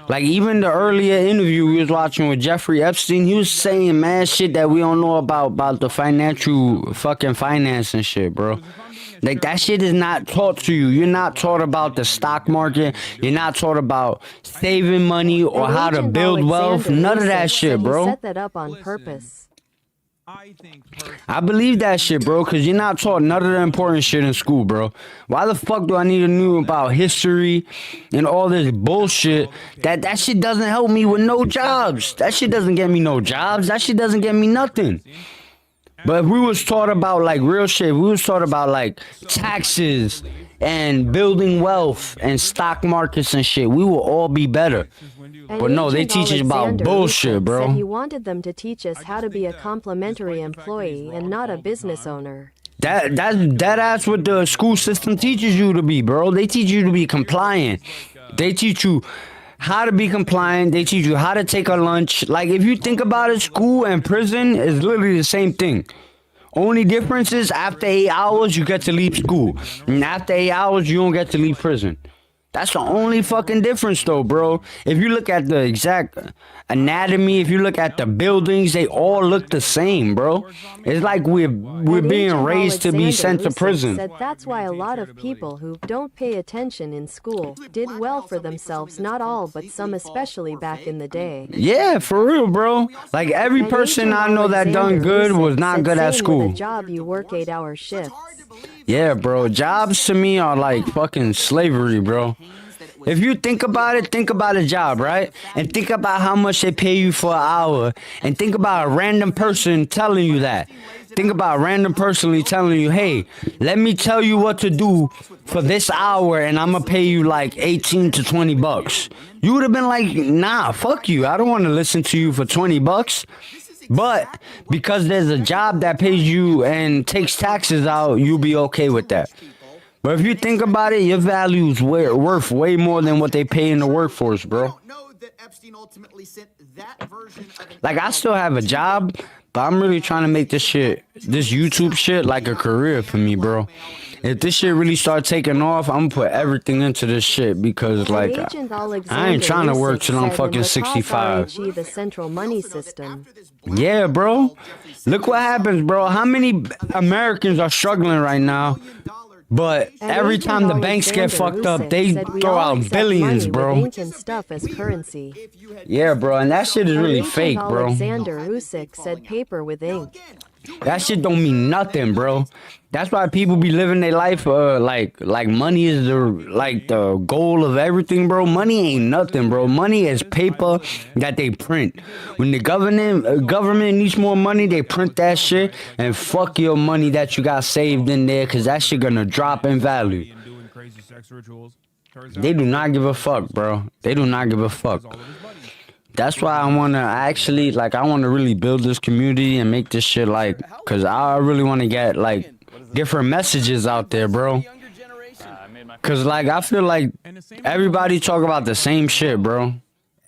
Like, even the earlier interview we was watching with Jeffrey Epstein, he was saying mad shit that we don't know about the financial fucking finance and shit, bro. Like, that shit is not taught to you. You're not taught about the stock market. You're not taught about saving money or how to build wealth. None of that shit, bro. He set that up on purpose. I believe that shit, bro, because you're not taught none of the important shit in school, bro. Why the fuck do I need to know about history and all this bullshit? That shit doesn't help me with no jobs. That shit doesn't get me no jobs. That shit doesn't get me nothing. But if we was taught about, like, real shit, we was taught about, like, taxes and building wealth and stock markets and shit, we will all be better. But no, they teach us about bullshit, bro. Said he wanted them to teach us how to be a complimentary employee and not a business owner. That's what the school system teaches you to be, bro. They teach you to be compliant. They teach you how to be compliant. They teach you how to take a lunch. Like, if you think about it, school and prison is literally the same thing. Only difference is after 8 hours, you get to leave school. And after 8 hours, you don't get to leave prison. That's the only fucking difference, though, bro. If you look at the exact anatomy, if you look at the buildings, they all look the same, bro. It's like we're being raised to be sent to prison. Said that's why a lot of people who don't pay attention in school did well for themselves. Not all, but some, especially back in the day. Yeah, for real, bro. Like, every person I know that done good was not good at school. With a job, you work 8-hour shifts. Yeah, bro. Jobs to me are like fucking slavery, bro. If you think about it, think about a job, right? And think about how much they pay you for an hour. And think about a random person telling you that. Think about a random person telling you, hey, let me tell you what to do for this hour and I'm gonna pay you like 18 to 20 bucks. You would have been like, nah, fuck you. I don't want to listen to you for 20 bucks. But because there's a job that pays you and takes taxes out, you'll be okay with that. But if you think about it, your value's worth way more than what they pay in the workforce, bro. Like, I still have a job, but I'm really trying to make this YouTube shit, like a career for me, bro. If this shit really start taking off, I'm gonna put everything into this shit because, like, I ain't trying to work till I'm fucking 65. The central money system. Yeah, bro. Look what happens, bro. How many Americans are struggling right now? But every time the banks get fucked up, they throw out billions, bro. Stuff as currency. Yeah, bro, and that shit is really fake, bro. Alexander Usyk said paper with ink. That shit don't mean nothing, bro. That's why people be living their life like money is the goal of everything, bro. Money ain't nothing, bro. Money is paper that they print. When the government needs more money, they print that shit and fuck your money that you got saved in there, cause that shit gonna drop in value. They do not give a fuck, bro. They do not give a fuck. That's why I want to actually, like, I want to really build this community and make this shit, like, because I really want to get, like, different messages out there, bro. Because, like, I feel like everybody talk about the same shit, bro.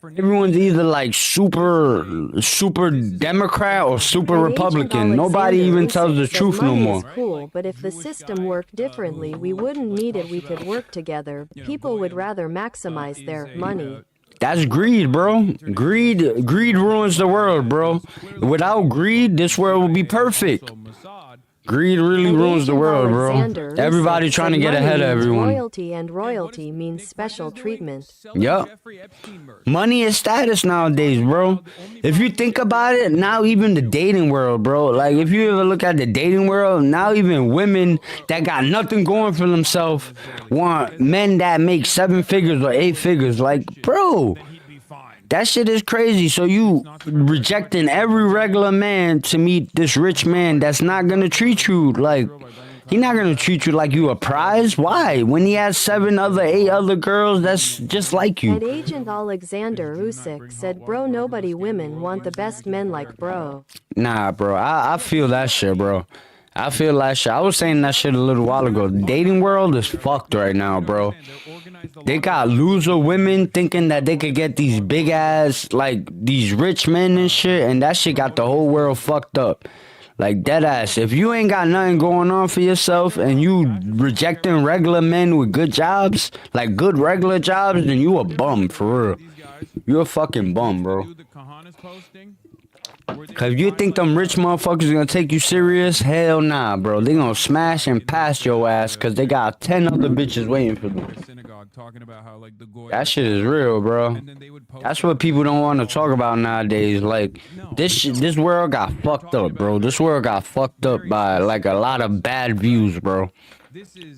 Everyone's either, like, super Democrat or super Republican. Nobody even tells the truth no more. Cool, but if the system worked differently, we wouldn't need it. We could work together. People would rather maximize their money. That's greed, bro. Greed ruins the world, bro. Without greed, this world would be perfect. Greed really ruins the world, bro. Everybody trying to get ahead of everyone. Royalty means special treatment. Yup. Money is status nowadays, bro. If you think about it, now even the dating world, bro. Like, if you ever look at the dating world, now even women that got nothing going for themselves want men that make 7 figures or 8 figures. Like, bro, that shit is crazy. So you rejecting every regular man to meet this rich man that's not gonna treat you like, he not gonna treat you like you a prize. Why? When he has 8 other girls that's just like you. And Agent Alexander Usyk said, bro, nobody women want the best men like bro. Nah, bro, I feel that shit, bro. I feel that shit. I was saying that shit a little while ago. The dating world is fucked right now, bro. They got loser women thinking that they could get these big ass, like, these rich men and shit, and that shit got the whole world fucked up. Like, dead ass. If you ain't got nothing going on for yourself and you rejecting regular men with good jobs, like good regular jobs, then you a bum, for real. You a fucking bum, bro. Cause if you think them rich motherfuckers gonna take you serious, hell nah, bro. They gonna smash and pass your ass cause they got 10 other bitches waiting for them. That shit is real, bro. That's what people don't want to talk about nowadays. Like, this world got fucked up, bro. This world got fucked up by, like, a lot of bad views, bro.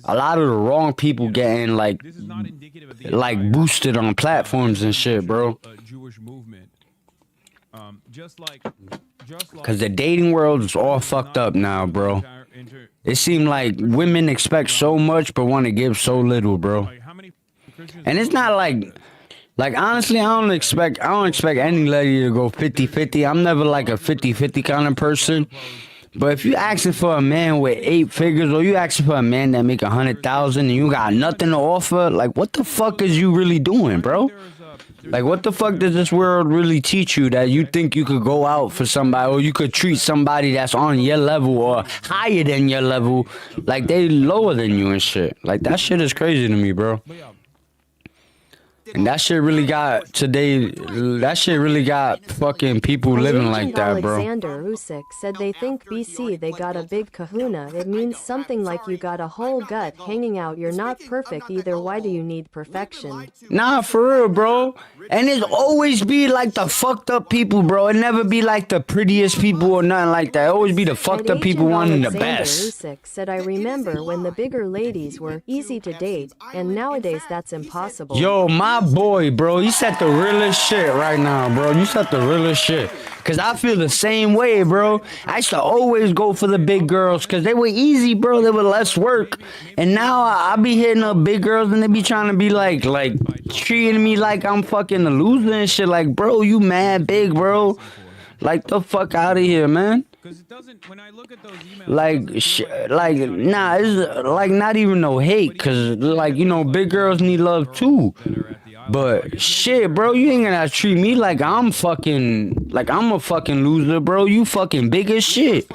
A lot of the wrong people getting, like boosted on platforms and shit, bro. Cause the dating world is all fucked up now, bro. It seems like women expect so much but want to give so little, bro. And it's not like honestly, I don't expect any lady to go 50-50. I'm never like a 50-50 kind of person. But if you asking for a man with 8 figures, or you asking for a man that make 100,000 and you got nothing to offer, like, what the fuck is you really doing, bro? Like, what the fuck does this world really teach you that you think you could go out for somebody, or you could treat somebody that's on your level or higher than your level like they lower than you and shit? Like, that shit is crazy to me, bro. And that shit really got fucking people living like that, bro. Alexander Usyk said they think BC they got a big kahuna. It means something like you got a whole gut hanging out. You're not perfect either. Why do you need perfection? Nah, for real, bro. And it always be like the fucked up people, bro. It never be like the prettiest people or nothing like that. It always be the fucked up people wanting the best. Usyk said, I remember when the bigger ladies were easy to date, and nowadays that's impossible. Yo, my boy, bro, you said the realest shit right now, bro. You said the realest shit. Cause I feel the same way, bro. I used to always go for the big girls cause they were easy, bro. They were less work. And now I be hitting up big girls and they be trying to be like treating me like I'm fucking a loser and shit. Like, bro, you mad big, bro. Like, the fuck out of here, man. Because it doesn't. When I look at those emails, Like, nah, it's like not even no hate, cause like you know, big girls need love too. But shit, bro, you ain't gonna treat me like I'm a fucking loser, bro. You fucking big as shit.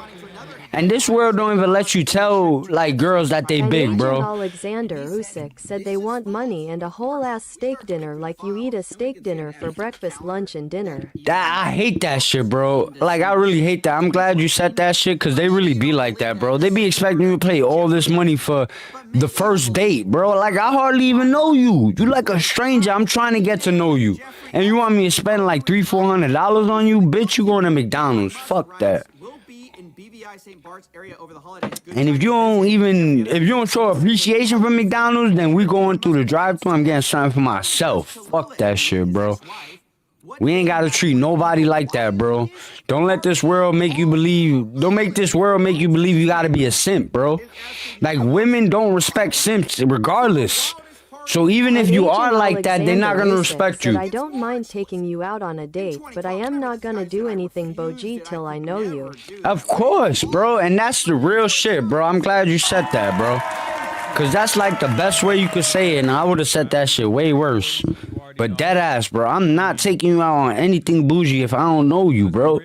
And this world don't even let you tell like girls that they big, bro. Alexander Usyk said they want money and a whole ass steak dinner, like you eat a steak dinner for breakfast, lunch, and dinner. I hate that shit, bro. Like, I really hate that. I'm glad you said that shit, because they really be like that, bro. They be expecting you to pay all this money for the first date, bro. Like, I hardly even know you. You like a stranger. I'm trying to get to know you. And you want me to spend like $300-$400 on you? Bitch, you going to McDonald's. Fuck that. And if you don't show appreciation for McDonald's, then we going through the drive-thru. I'm getting something for myself. Fuck that shit, bro. We ain't gotta treat nobody like that, bro. Don't let this world make you believe. Don't make this world make you believe you gotta be a simp, bro. Like, women don't respect simps regardless. So even if you are like that, they're not gonna respect you. I don't mind taking you out on a date, but I am not gonna do anything Boji till I know you. Of course, bro. And that's the real shit, bro. I'm glad you said that, bro. Cause that's like the best way you could say it, and I would have said that shit way worse. But dead ass, bro. I'm not taking you out on anything bougie if I don't know you, bro.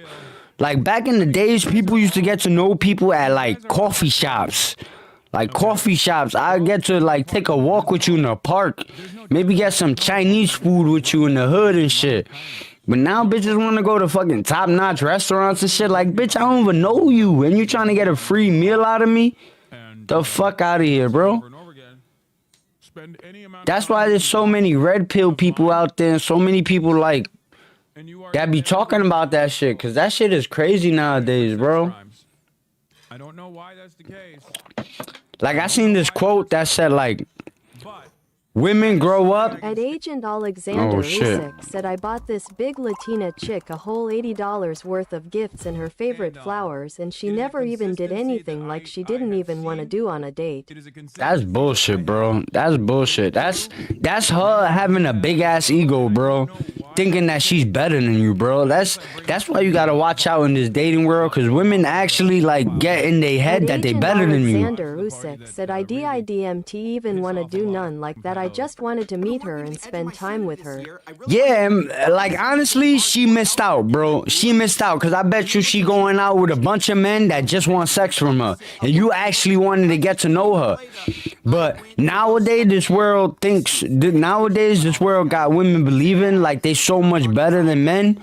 Like, back in the days, people used to get to know people at like coffee shops. Like coffee shops, I get to like take a walk with you in the park. Maybe get some Chinese food with you in the hood and shit. But now bitches want to go to fucking top-notch restaurants and shit. Like, bitch, I don't even know you. And you trying to get a free meal out of me? The fuck out of here, bro. That's why there's so many red pill people out there. And so many people like that be talking about that shit. Because that shit is crazy nowadays, bro. I don't know why that's the case. Like, I seen this quote that said, like, women grow up. At Agent Alexander Usyk said, I bought this big Latina chick a whole $80 worth of gifts and her favorite flowers, and she never even did anything, like she didn't even want to do on a date. That's bullshit, bro. That's bullshit. That's her having a big ass ego, bro. Thinking that she's better than you, bro. That's why you gotta watch out in this dating world, because women actually like get in their head that they better than you. Alexander Usyk said, I DIDMT even want to do none like that. I just wanted to meet her and spend time with her. Yeah, like, honestly, she missed out, bro. She missed out, because I bet you she going out with a bunch of men that just want sex from her, and you actually wanted to get to know her. But nowadays this world got women believing like they so much better than men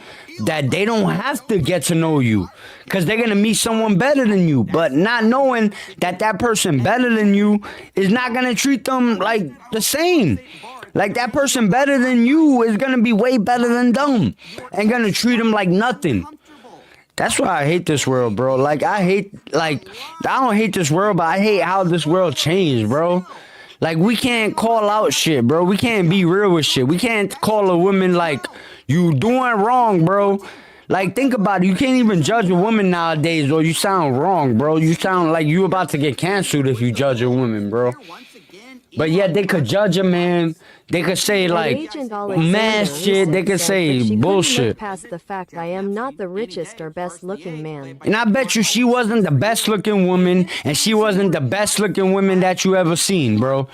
that they don't have to get to know you, because they're gonna meet someone better than you, but not knowing that that person better than you is not gonna treat them like the same. Like, that person better than you is gonna be way better than them and gonna treat them like nothing. That's why I hate this world, bro. Like, I don't hate this world, but I hate how this world changed, bro. Like, we can't call out shit, bro. We can't be real with shit. We can't call a woman like, you doing wrong, bro. Like, think about it. You can't even judge a woman nowadays, or you sound wrong, bro. You sound like you about to get canceled if you judge a woman, bro. But yet they could judge a man. They could say like mad shit. They could say bullshit. Past the fact I am not the richest or best looking man. And I bet you she wasn't the best looking woman, and she wasn't the best looking woman that you ever seen, bro.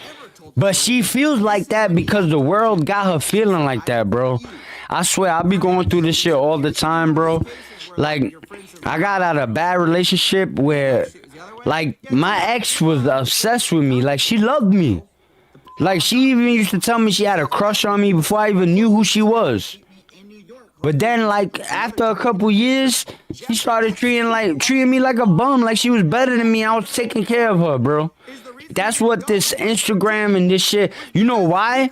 But she feels like that because the world got her feeling like that, bro. I swear, I be going through this shit all the time, bro. Like, I got out of a bad relationship where, like, my ex was obsessed with me. Like, she loved me. Like, she even used to tell me she had a crush on me before I even knew who she was. But then, like, after a couple years, she started treating me like a bum, like she was better than me. I was taking care of her, bro. That's what this Instagram and this shit, you know why?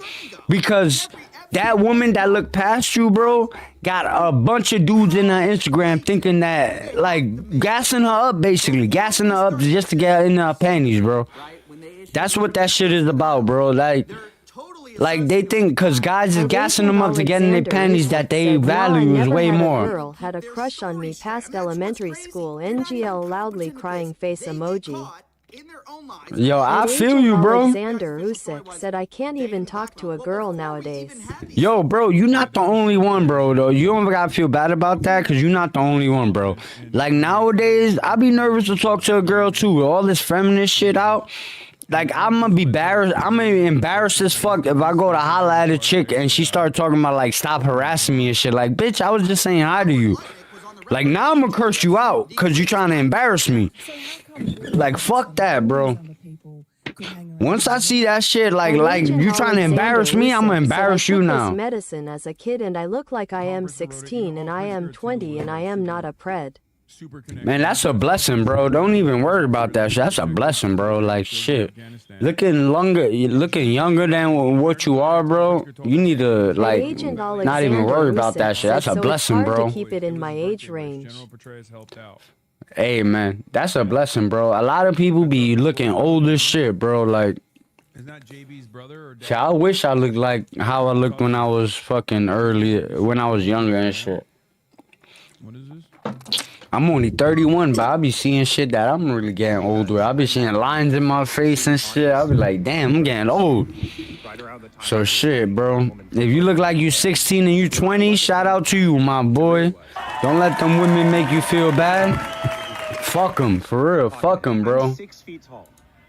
Because that woman that looked past you, bro, got a bunch of dudes in her Instagram thinking that, like, gassing her up, basically. Gassing her up just to get in her panties, bro. That's what that shit is about, bro. Like they think because guys is gassing them up to get in their panties that they value is way more. Girl had a crush on me past elementary school. NGL loudly crying face emoji. Yo, I And feel Agent you, bro. Alexander Usyk said I can't even talk to a girl nowadays. Yo, bro, you not the only one, bro, though. You don't gotta feel bad about that, because you're not the only one, bro. Like, nowadays, I be nervous to talk to a girl, too. With all this feminist shit out. Like, I'm gonna be embarrassed. I'm gonna be embarrassed as fuck if I go to holla at a chick and she start talking about, like, stop harassing me and shit. Like, bitch, I was just saying hi to you. Like, now I'm gonna curse you out because you trying to embarrass me. Like, fuck that, bro. Once I see that shit, like you trying to embarrass me, I'm gonna embarrass you I took now. medicine as a kid and I look like I am 16 and I am 20 and I am not a pred. Man, that's a blessing, bro. Don't even worry about that shit. That's a blessing, bro. Like, shit. Looking younger than what you are, bro. You need to, like, Agent not even worry about that shit. That's a blessing, it's hard bro. to keep it in my age range. Hey, man, that's a blessing, bro. A lot of people be looking old as shit, bro. Like, shit, I wish I looked like how I looked when I was fucking when I was younger and shit. I'm only 31, but I be seeing shit that I'm really getting old with. I be seeing lines in my face and shit. I be like, damn, I'm getting old. So shit, bro. If you look like you 16 and you 20, shout out to you, my boy. Don't let them women make you feel bad. Fuck them, for real. Fuck them, bro.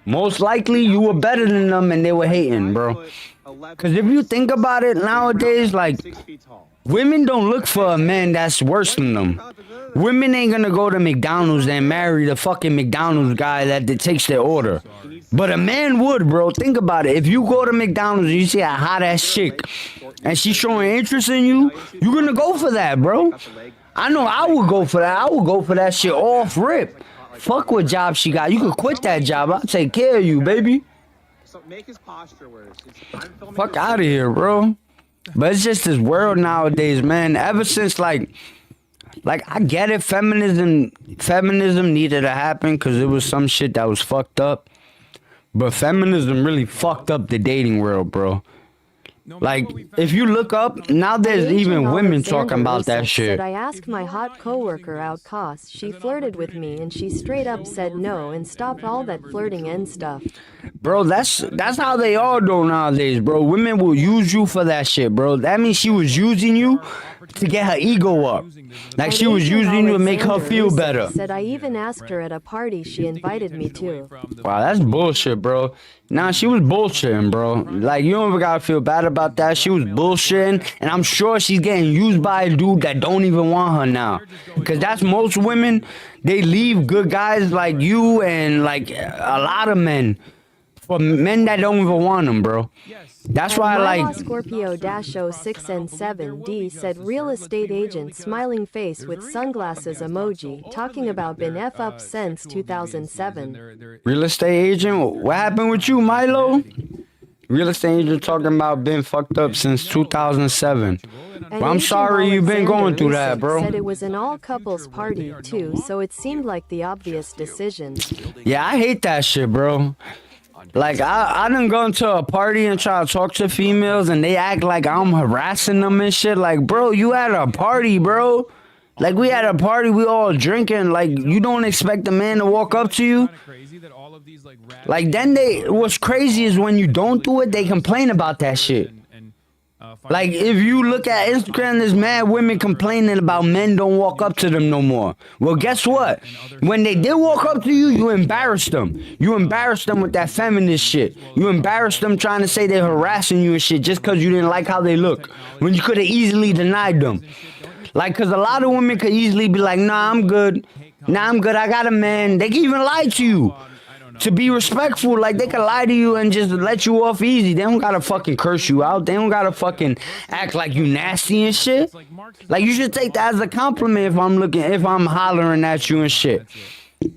Most likely, you were better than them and they were hating, bro. Because if you think about it nowadays, like, women don't look for a man that's worse than them. Women ain't gonna go to McDonald's and marry the fucking McDonald's guy that takes their order. But a man would, bro. Think about it. If you go to McDonald's and you see a hot ass chick and she's showing interest in you, you're gonna go for that, bro. I know I would go for that. I would go for that shit off rip. Fuck what job she got. You could quit that job. I'll take care of you, baby. Fuck out of here, bro. But it's just this world nowadays, man. Ever since, like I get it, feminism needed to happen because it was some shit that was fucked up. But feminism really fucked up the dating world, bro. Like, if you look up, now there's even women talking about that shit. I asked my hot coworker out cause she flirted with me and she straight up said no and stopped all that flirting and stuff. Bro, that's how they all do nowadays, bro. Women will use you for that shit, bro. That means she was using you to get her ego up. Like, she was using you to make her feel better. Said I even asked her at a party she invited me to. Wow, that's bullshit, bro. Nah, she was bullshitting, bro. Like, you don't ever gotta feel bad about that. She was bullshitting, and I'm sure she's getting used by a dude that don't even want her now. Because that's most women. They leave good guys like you and, like, a lot of men for men that don't even want them, bro. That's why I like... Scorpio-06 and 7D said real estate agent smiling face with sunglasses emoji talking about been F up since 2007. Real estate agent? What happened with you, Milo? Real estate agent talking about been fucked up since 2007. Well, I'm sorry you've been going through that, bro. Said it was an all-couples party, too, so it seemed like the obvious decision. Yeah, I hate that shit, bro. Like, I done gone to a party and try to talk to females and they act like I'm harassing them and shit. Like, bro, you at a party, bro. Like, we at a party, we all drinking. Like, you don't expect a man to walk up to you? Like, then what's crazy is when you don't do it, they complain about that shit. Like, if you look at Instagram, there's mad women complaining about men don't walk up to them no more. Well, guess what? When they did walk up to you, you embarrassed them. You embarrassed them with that feminist shit. You embarrassed them trying to say they're harassing you and shit just because you didn't like how they look. When you could have easily denied them. Like, because a lot of women could easily be like, nah, I'm good. Nah, I'm good. I got a man. They can even lie to you. To be respectful, like, they can lie to you and just let you off easy. They don't gotta fucking curse you out. They don't gotta fucking act like you nasty and shit. Like, you should take that as a compliment if I'm hollering at you and shit.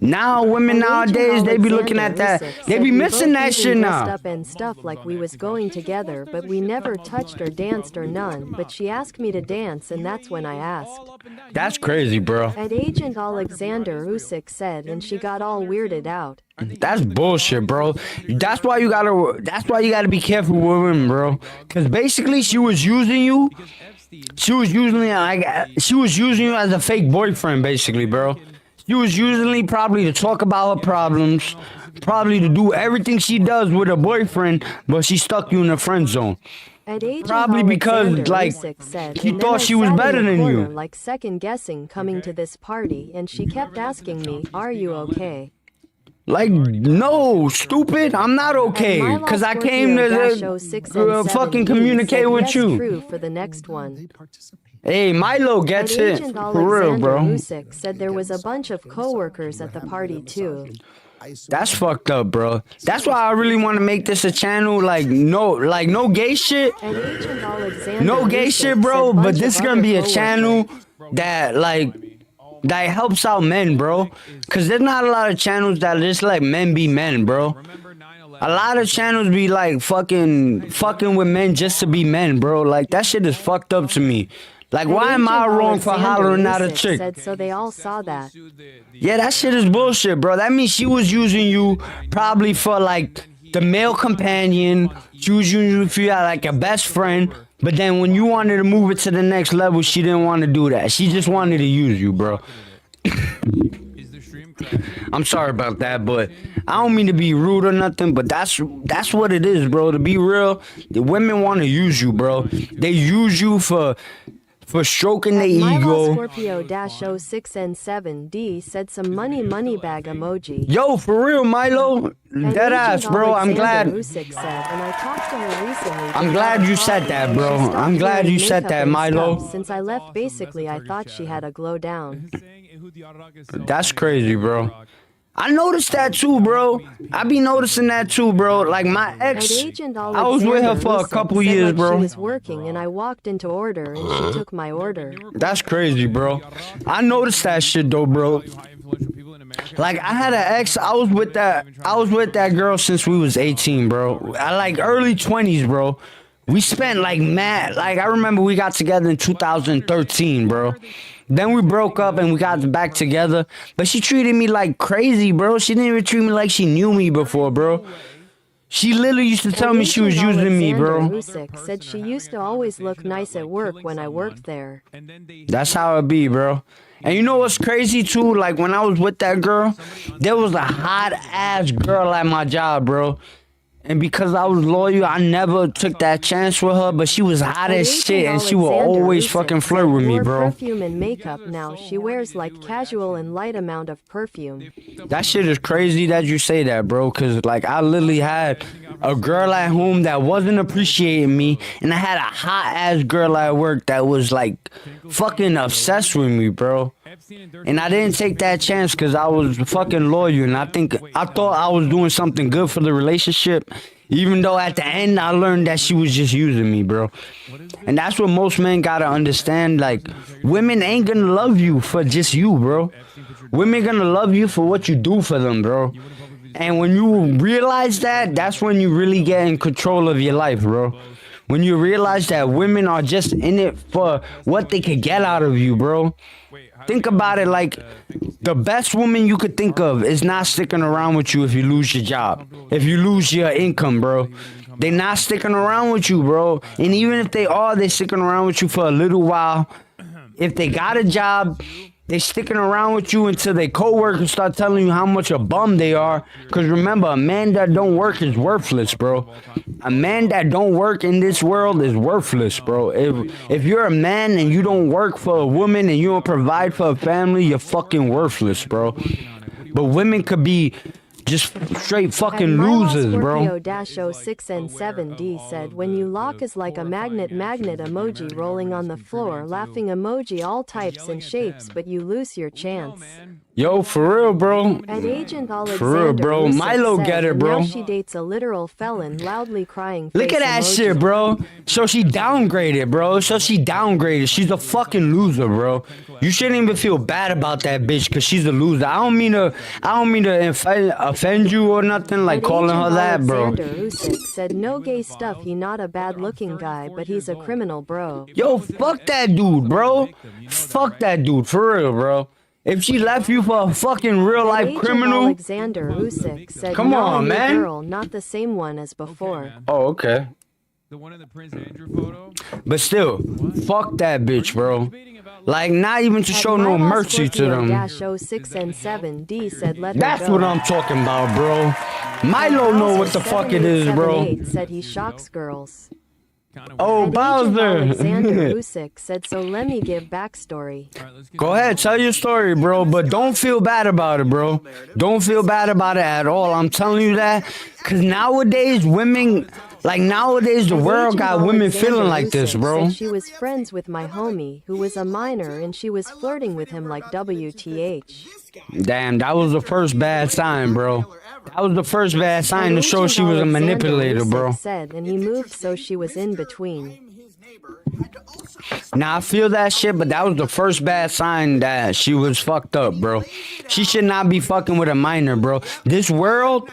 Now, women nowadays, they be looking at that. They be missing that shit now. Up and stuff like we was going together, but we never touched or danced or none. But she asked me to dance, and that's when I asked. That's crazy, bro. And Agent Alexander Usyk said, and she got all weirded out. That's bullshit, bro. That's why you gotta be careful with women, bro. Cause basically, she was using you. She was using you as a fake boyfriend, basically, bro. She was usually probably to talk about her problems, probably to do everything she does with her boyfriend, but she stuck you in the friend zone. Probably because, like, she thought she was better than you. Like second guessing coming to this party, and she kept asking me, "Are you okay?" Like, no, stupid, I'm not okay, because I came to fucking communicate with you. True for the next one. Hey, Milo gets it, Agent for real, bro. Usyk said there was a bunch of coworkers at the party too. That's fucked up, bro. That's why I really want to make this a channel, like no gay shit. No gay shit, bro, but this is gonna be a channel that, like, that helps out men, bro. Cause there's not a lot of channels that just let men be men, bro. A lot of channels be like fucking with men just to be men, bro. Like, that shit is fucked up to me. Like, why am I wrong for hollering at a chick? Said so they all saw that. Yeah, that shit is bullshit, bro. That means she was using you probably for, like, the male companion. She was using you for, like, a best friend. But then when you wanted to move it to the next level, she didn't want to do that. She just wanted to use you, bro. I'm sorry about that, but I don't mean to be rude or nothing, but that's what it is, bro. To be real, the women want to use you, bro. They use you for stroking their ego. Scorpio-06N7D said some money bag emoji. Yo, for real, Milo. Dead ass, bro. I'm glad. Usyk said, and I talked to her recently. I'm glad you said that, bro. I'm glad you said that, Milo. Since I left, basically, I thought she had a glow down. That's crazy, bro. I noticed that too, bro. I be noticing that too, bro. Like, my ex, I was with her for a couple years, bro. She was working, and I walked into order, and she took my order. That's crazy, bro. I noticed that shit though, bro. Like, I had an ex. I was with that girl since we was 18, bro. I like early 20s, bro. We spent like mad. Like, I remember we got together in 2013, bro. Then we broke up and we got back together. But she treated me like crazy, bro. She didn't even treat me like she knew me before, bro. She literally used to tell me she was using me, bro. Usyk said she used to always look nice at work when I worked there. That's how it be, bro. And you know what's crazy too? Like, when I was with that girl, there was a hot ass girl at my job, bro. And because I was loyal, I never took that chance with her, but she was hot as shit, and she would always fucking flirt with me, bro. Perfume and makeup now. She wears like casual and light amount of perfume. That shit is crazy that you say that, bro, because, like, I literally had a girl at home that wasn't appreciating me, and I had a hot-ass girl at work that was, like, fucking obsessed with me, bro. And I didn't take that chance because I was fucking loyal, and I thought I was doing something good for the relationship, even though at the end I learned that she was just using me, bro. And that's what most men gotta understand. Like, women ain't gonna love you for just you, bro. Women gonna love you for what you do for them, bro. And when you realize that, that's when you really get in control of your life, bro. When you realize that women are just in it for what they could get out of you, bro. Think about it, like, the best woman you could think of is not sticking around with you if you lose your job, if you lose your income, bro. They're not sticking around with you, bro. And even if they are, they're sticking around with you for a little while. If they got a job, they sticking around with you until their coworkers start telling you how much a bum they are. Because remember, a man that don't work is worthless, bro. A man that don't work in this world is worthless, bro. If you're a man and you don't work for a woman and you don't provide for a family, you're fucking worthless, bro. But women could be just straight fucking losers, bro. Scorpio-06N7D said, when you lock is like a magnet emoji rolling on the floor, laughing emoji, all types and shapes, but you lose your chance. Yo, for real, bro. At Agent Alexander, for real, bro. Milo said, get it, bro. Now she dates a literal felon, loudly crying. Look at that emoji. shit, bro. So she downgraded, bro. She's a fucking loser, bro. You shouldn't even feel bad about that bitch because she's a loser. I don't mean to offend you or nothing, like calling her that, bro. Alexander Usyk said no gay stuff. He not a bad looking guy, but he's a criminal, bro. Yo, fuck that dude, bro. Fuck that dude, for real, bro. If she left you for a fucking real life criminal. Alexander Usyk said, come on, man. Girl, not the same one as before. Oh, okay. The one in the Prince Andrew photo? But still, fuck that bitch, bro. Like, not even to show no mercy to them. -06 and 7D said let That's her go. what I'm talking about, bro. Milo know what the fuck it is, bro. 7878 said he shocks girls. Oh, And Agent Bowser. Alexander Usyk said, so let me give backstory. Go ahead, tell your story, bro, but don't feel bad about it, bro. Don't feel bad about it at all. I'm telling you that, because nowadays, women, like nowadays, the world got women feeling like this, bro. She was friends with my homie, who was a minor, and she was flirting with him like WTH. Damn, that was the first bad sign, bro. That was the first bad sign to show she was a manipulator, bro. Said, and he moved so she was in between. Now, I feel that shit, but that was the first bad sign that she was fucked up, bro. She should not be fucking with a minor, bro. This world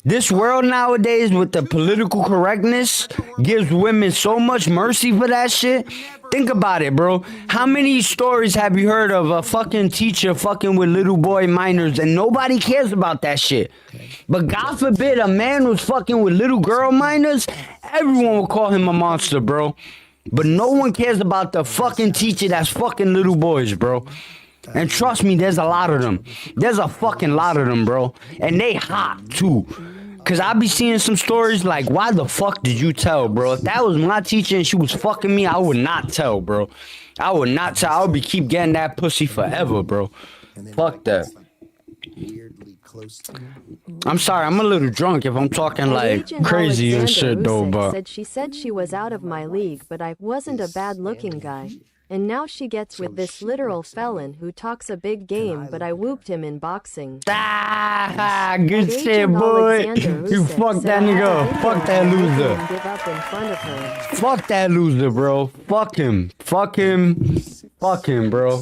nowadays with the political correctness gives women so much mercy for that shit. Think about it, bro. How many stories have you heard of a fucking teacher fucking with little boy minors and nobody cares about that shit? But God forbid a man was fucking with little girl minors, everyone will call him a monster, bro. But no one cares about the fucking teacher that's fucking little boys, bro. And trust me, there's a lot of them. There's a fucking lot of them, bro. And they hot, too. Because I be seeing some stories like, why the fuck did you tell, bro? If that was my teacher and she was fucking me, I would not tell, bro. I would not tell. I would be keep getting that pussy forever, bro. Fuck that. I'm sorry, I'm a little drunk if I'm talking like Agent crazy and Alexander shit, though, Usyk but... said she said she was out of my league, but I wasn't a bad-looking guy. And now she gets with this literal felon who talks a big game, but I whooped him in boxing. Ah, good shit, boy. You fuck that nigga up. Fuck that loser. Give up in front of her. Fuck that loser, bro. Fuck him. Fuck him. Fuck him, bro.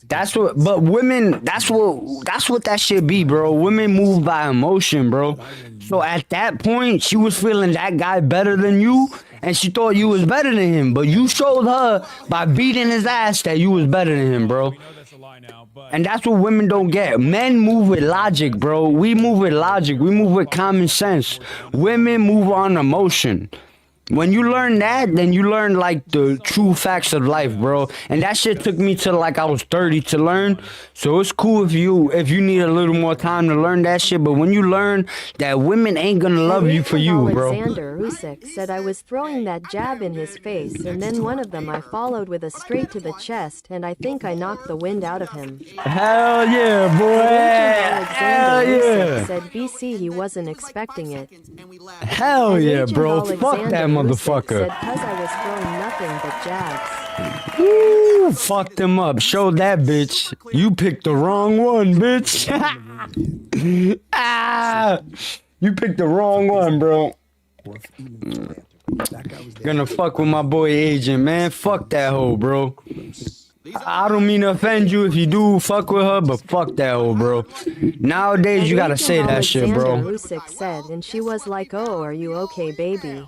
That's what, but women, that's what that shit be, bro. Women move by emotion, bro. So at that point, she was feeling that guy better than you, and she thought you was better than him. But you showed her by beating his ass that you was better than him, bro. And that's what women don't get. Men move with logic, bro. We move with logic. We move with common sense. Women move on emotion. When you learn that, then you learn like the true facts of life, bro. And that shit took me till like I was 30 to learn. So it's cool if you need a little more time to learn that shit. But when you learn that women ain't gonna love you for you, bro. Alexander Usyk said I was throwing that jab in his face, and then one of them I followed with a straight to the chest, and I think I knocked the wind out of him. Hell yeah, boy. Hell yeah. Said BC he wasn't expecting it. Hell yeah, bro. Fuck that motherfucker. Said cause I was throwing nothing but jabs. Woo, fucked him up. Show that bitch. You picked the wrong one, bitch. Ah, you picked the wrong one, bro. Gonna fuck with my boy Agent, man. Fuck that hoe, bro. I don't mean to offend you if you do fuck with her, but fuck that hoe, bro. Nowadays, you gotta say that shit, bro. Alexander Usyk said, and she was like, oh, are you okay, baby?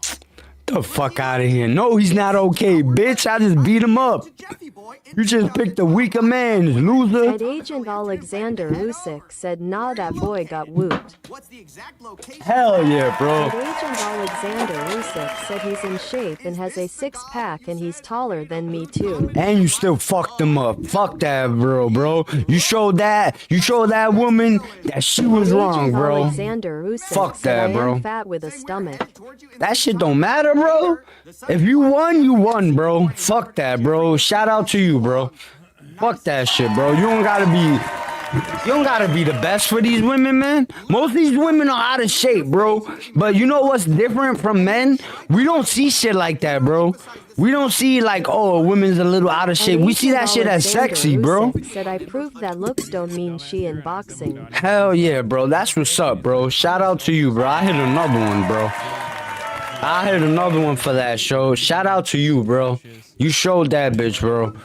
The fuck out of here. No, he's not okay, bitch. I just beat him up. You just picked a weaker man, loser. And Agent Alexander Usyk said, nah, that boy got whooped. Hell yeah, bro. And Agent Alexander Usyk said he's in shape and has a six-pack and he's taller than me too. And you still fucked him up. Fuck that, bro. You showed that woman that she was wrong, bro. Alexander Usyk fuck said that, bro. I am fat with a stomach. That shit don't matter, bro. If you won, bro. Fuck that, bro. Shout out to you, bro. Fuck that shit, bro. You don't gotta be the best for these women, man. Most of these women are out of shape, bro. But you know what's different from men? We don't see shit like that, bro. We don't see like, oh, a woman's a little out of shape. We see that shit as sexy, bro. Said I proved that looks don't mean she in boxing. Hell yeah, bro. That's what's up, bro. Shout out to you, bro. I hit another one, bro. I hit another one for that show. Shout out to you, bro. You showed that bitch, bro.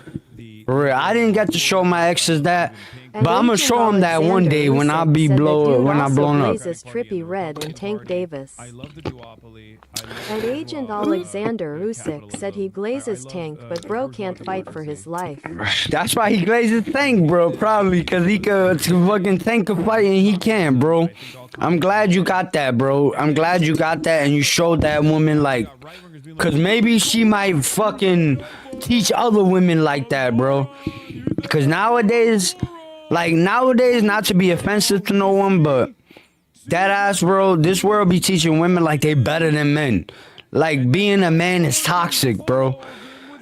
For real. I didn't get to show my exes that, At But I'm gonna Agent show him that one day when I Alexander be Usyk blown said that when I dude blown also up. blazes Trippy Red and Tank Davis. And Agent Alexander Usyk said he glazes Tank, but bro can't fight for his life. That's why he glazes Tank, bro. Probably because he could fucking Tank a fight and he can't, bro. I'm glad you got that, bro. I'm glad you got that and you showed that woman like, cause maybe she might fucking teach other women like that, bro. Cause nowadays, not to be offensive to no one, but that ass, bro, this world be teaching women like they better than men. Like being a man is toxic, bro.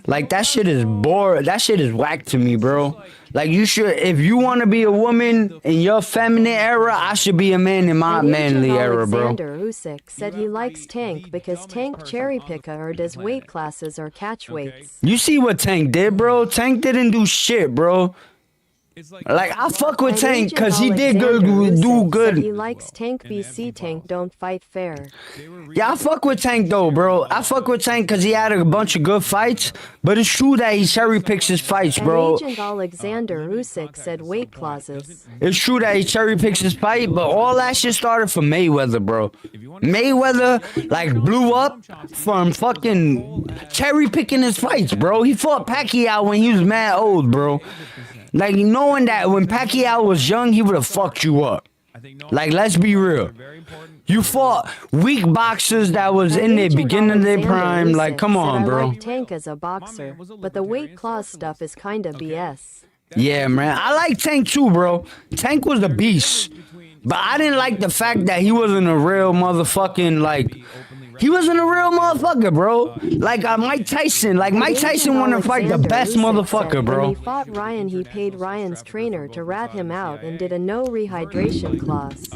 Like that shit is bored. That shit is whack to me, bro. Like you should, if you want to be a woman in your feminine era, I should be a man in my manly era, bro. Alexander Usyk said he likes Tank because Tank cherry picker or does weight classes or catch weights. You see what Tank did, bro? Tank didn't do shit, bro. Like I fuck with Tank because he did do good. He likes Tank BC Tank don't fight fair. Yeah, I fuck with Tank though, bro. I fuck with Tank because he had a bunch of good fights. But it's true that he cherry picks his fights, bro. And Agent Alexander Usyk said weight clauses. It's true that he cherry picks his fight, but all that shit started from Mayweather, bro. Mayweather like blew up from fucking cherry picking his fights, bro. He fought Pacquiao when he was mad old, bro. Like, knowing that when Pacquiao was young, he would have fucked you up. Like, let's be real. You fought weak boxers that was in their beginning of their prime. Like, come on, bro. I like Tank as a boxer, but the weight clause stuff is kinda BS. Yeah, man. I like Tank too, bro. Tank was a beast. But I didn't like the fact that he wasn't a real motherfucking, like... He wasn't a real motherfucker, bro. Like Mike Tyson. Like Mike Tyson wanted to fight the best motherfucker, bro. When he fought Ryan, he paid Ryan's trainer to rat him out and did a no rehydration clause.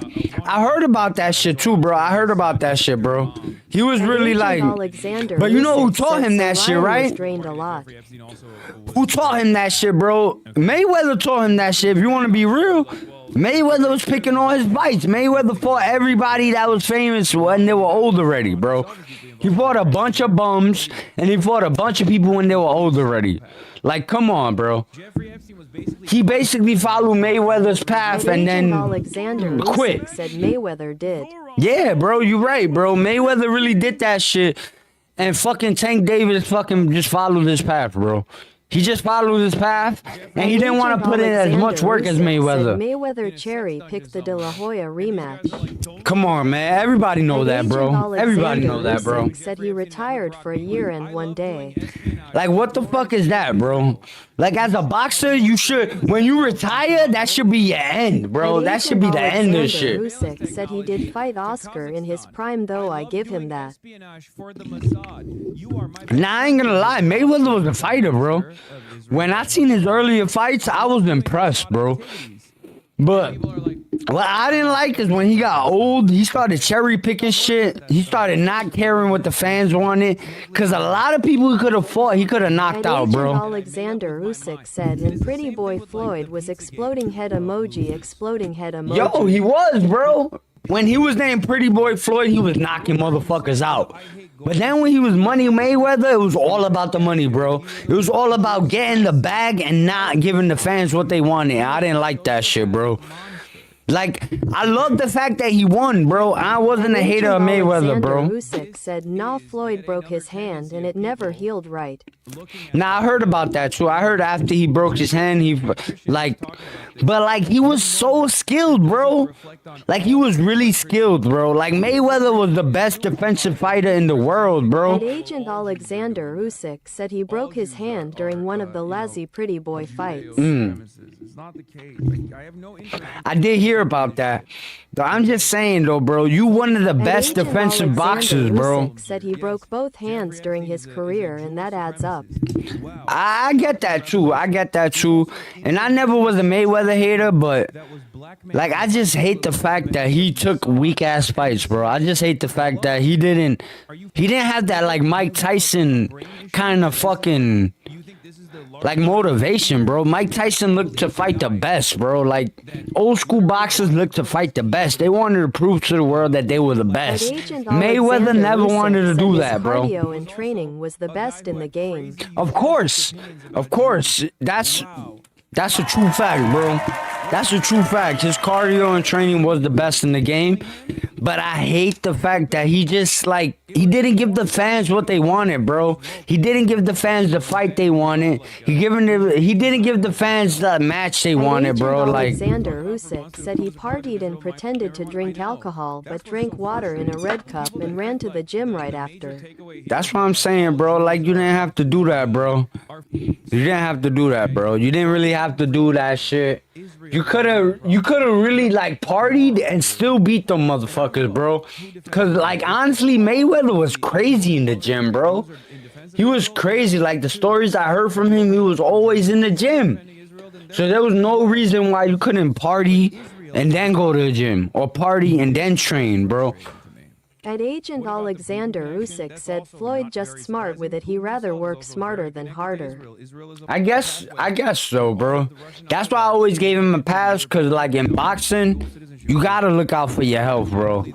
I heard about that shit too, bro. I heard about that shit, bro. He was really like... But you know who taught him that shit, right? Drained a lot. Who taught him that shit, bro? Mayweather taught him that shit. If you want to be real, Mayweather was picking all his fights. Mayweather fought everybody that was famous when they were old already, bro. He fought a bunch of bums, and he fought a bunch of people when they were old already. Like, come on, bro. He basically followed Mayweather's path and then Alexander quit. Said Mayweather did. Yeah, bro, you're right, bro. Mayweather really did that shit, and fucking Tank Davis fucking just followed his path, bro. He just followed his path, and he didn't want to put in as much work as Mayweather. Mayweather cherry picked the De La Hoya rematch. Come on, man. Everybody know that, bro. Everybody know that, bro. Said he retired for a year and 1 day. Like, what the fuck is that, bro? Like, as a boxer, you should, when you retire, that should be your end, bro. That should be the end of shit. Usyk said he did fight Oscar in his prime, though I give him that. Nah, I ain't gonna lie. Mayweather was a fighter, bro. When I seen his earlier fights, I was impressed, bro. But what I didn't like is when he got old, he started cherry picking shit. He started not caring what the fans wanted. Cause a lot of people he could have fought, he could have knocked out, bro. Alexander Usyk said, and Pretty Boy Floyd was exploding head emoji, exploding head emoji. Yo, he was, bro. When he was named Pretty Boy Floyd, he was knocking motherfuckers out. But then when he was Money Mayweather, it was all about the money, bro. It was all about getting the bag and not giving the fans what they wanted. I didn't like that shit, bro. Like, I love the fact that he won, bro. I wasn't a hater of Mayweather, bro. Usyk said, nah, Floyd broke his hand and it never healed right. Nah, I heard about that too. I heard after he broke his hand, he was so skilled, bro. Like, he was really skilled, bro. Like, Mayweather was the best defensive fighter in the world, bro. And Agent Alexander Usyk said he broke his hand during one of the Lazzy Pretty Boy fights. I did hear about that. I'm just saying, though, bro, you one of the best defensive boxers, bro. Usyk said he broke both hands during his career, and that adds up. I get that, too. I get that, too. And I never was a Mayweather hater, but, like, I just hate the fact that he took weak-ass fights, bro. I just hate the fact that he didn't have that, like, Mike Tyson kind of fucking... like motivation, bro. Mike Tyson looked to fight the best, bro. Like, old school boxers looked to fight the best. They wanted to prove to the world that they were the best. Mayweather never wanted to do that, bro. Cardio and training was the best in the game. Of course. That's a true fact, bro. That's a true fact. His cardio and training was the best in the game. But I hate the fact that he just, like, he didn't give the fans what they wanted, bro. He didn't give the fans the fight they wanted. He didn't give the fans the match they wanted, bro. Like, Alexander Usyk said he partied and pretended to drink alcohol, but drank water in a red cup and ran to the gym right after. that's what I'm saying, bro. Like, you didn't have to do that, bro. You didn't have to do that, bro. You didn't really have to do that shit. You could have really, like, partied and still beat them motherfuckers, bro. Cause, like, honestly, Mayweather was crazy in the gym, bro. He was crazy. Like, the stories I heard from him, he was always in the gym. So there was no reason why you couldn't party and then go to the gym, or party and then train, bro. At Agent Alexander Usyk said Floyd just smart with it. He rather work smarter than harder. I guess so, bro. That's why I always gave him a pass, cause like in boxing, you gotta look out for your health, bro.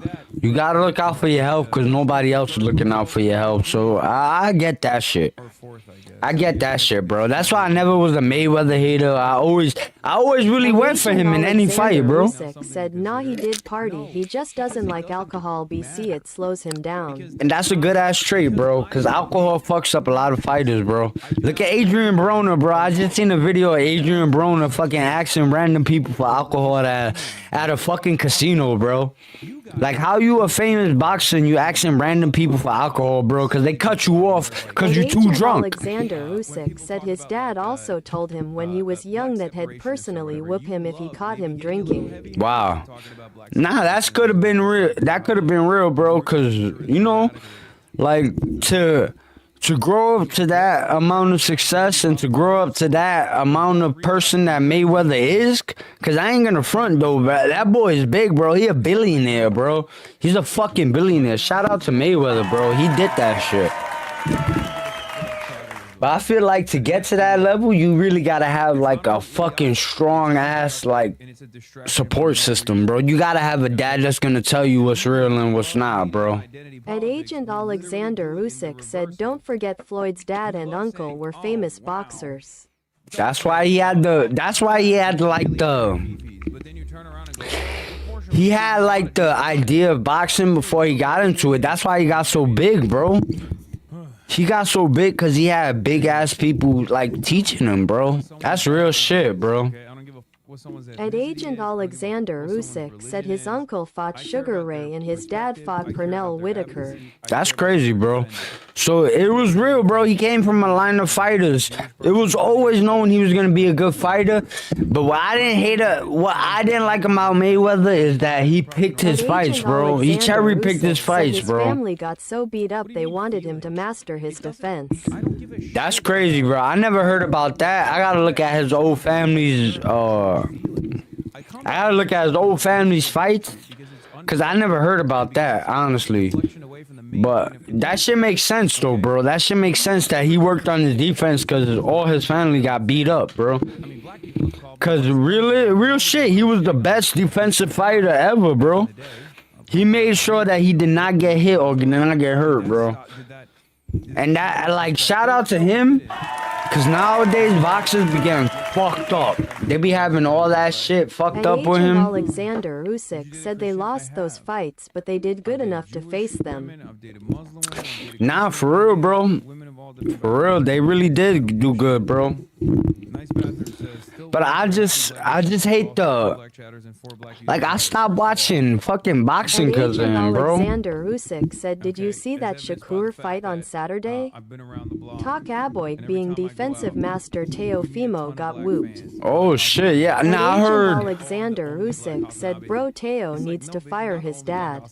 You gotta look out for your health, cause nobody else is looking out for your health. So I get that shit. I get that shit, bro. That's why I never was a Mayweather hater. I always really went for him in any fight, bro. Usyk said, nah, he did party. He just doesn't like alcohol. BC, it slows him down. And that's a good ass trait, bro. Cause alcohol fucks up a lot of fighters, bro. Look at Adrian Broner, bro. I just seen a video of Adrian Broner fucking asking random people for alcohol at a fucking casino, bro. Like, how you a famous boxer and you asking random people for alcohol, bro? Cause they cut you off cause you're too drunk. Alexander Usyk said his dad also told him when he was young that he'd personally whoop him if he caught him drinking. Wow. Nah, that could have been real. That could have been real, bro. Cause, you know, like, to grow up to that amount of success and to grow up to that amount of person that Mayweather is, because I ain't gonna front, though, but that boy is big, bro. He a billionaire, bro. He's a fucking billionaire. Shout out to Mayweather, bro. He did that shit. But I feel like to get to that level, you really gotta have like a fucking strong ass like support system, bro. You gotta have a dad that's gonna tell you what's real and what's not, bro. At Agent Alexander Usyk said, don't forget Floyd's dad and uncle were famous boxers. That's why he had the idea of boxing before he got into it. That's why he got so big, bro. He got so big because he had big ass people like teaching him, bro. That's real shit, bro. At Agent Alexander Usyk said his uncle fought Sugar Ray and his dad fought Pernell Whitaker. That's crazy, bro. So it was real, bro. He came from a line of fighters. It was always known he was gonna be a good fighter. But what I didn't like about Mayweather is that he picked his fights, bro. He cherry picked his fights, bro. His family got so beat up they wanted him to master his defense. That's crazy, bro. I never heard about that. I gotta look at his old family's fights, cause I never heard about that, honestly. But that shit makes sense, though, bro. That shit makes sense that he worked on his defense, cause all his family got beat up, bro. Cause real shit, he was the best defensive fighter ever, bro. He made sure that he did not get hit or did not get hurt, bro. And that, like, shout out to him. Cause nowadays boxers be getting fucked up. They be having all that shit fucked up with him. Alexander Usyk said they lost those fights, but they did good enough to face them. Nah, for real, bro. For real, they really did do good, bro. But I just hate I stopped watching fucking boxing cause of him, bro. Alexander Usyk said, did you see that Shakur fight on Saturday? Talk Aboig being defensive master Teofimo got whooped. Oh shit, yeah. Nah, I heard. Alexander Usyk said bro Teo needs to fire his dad.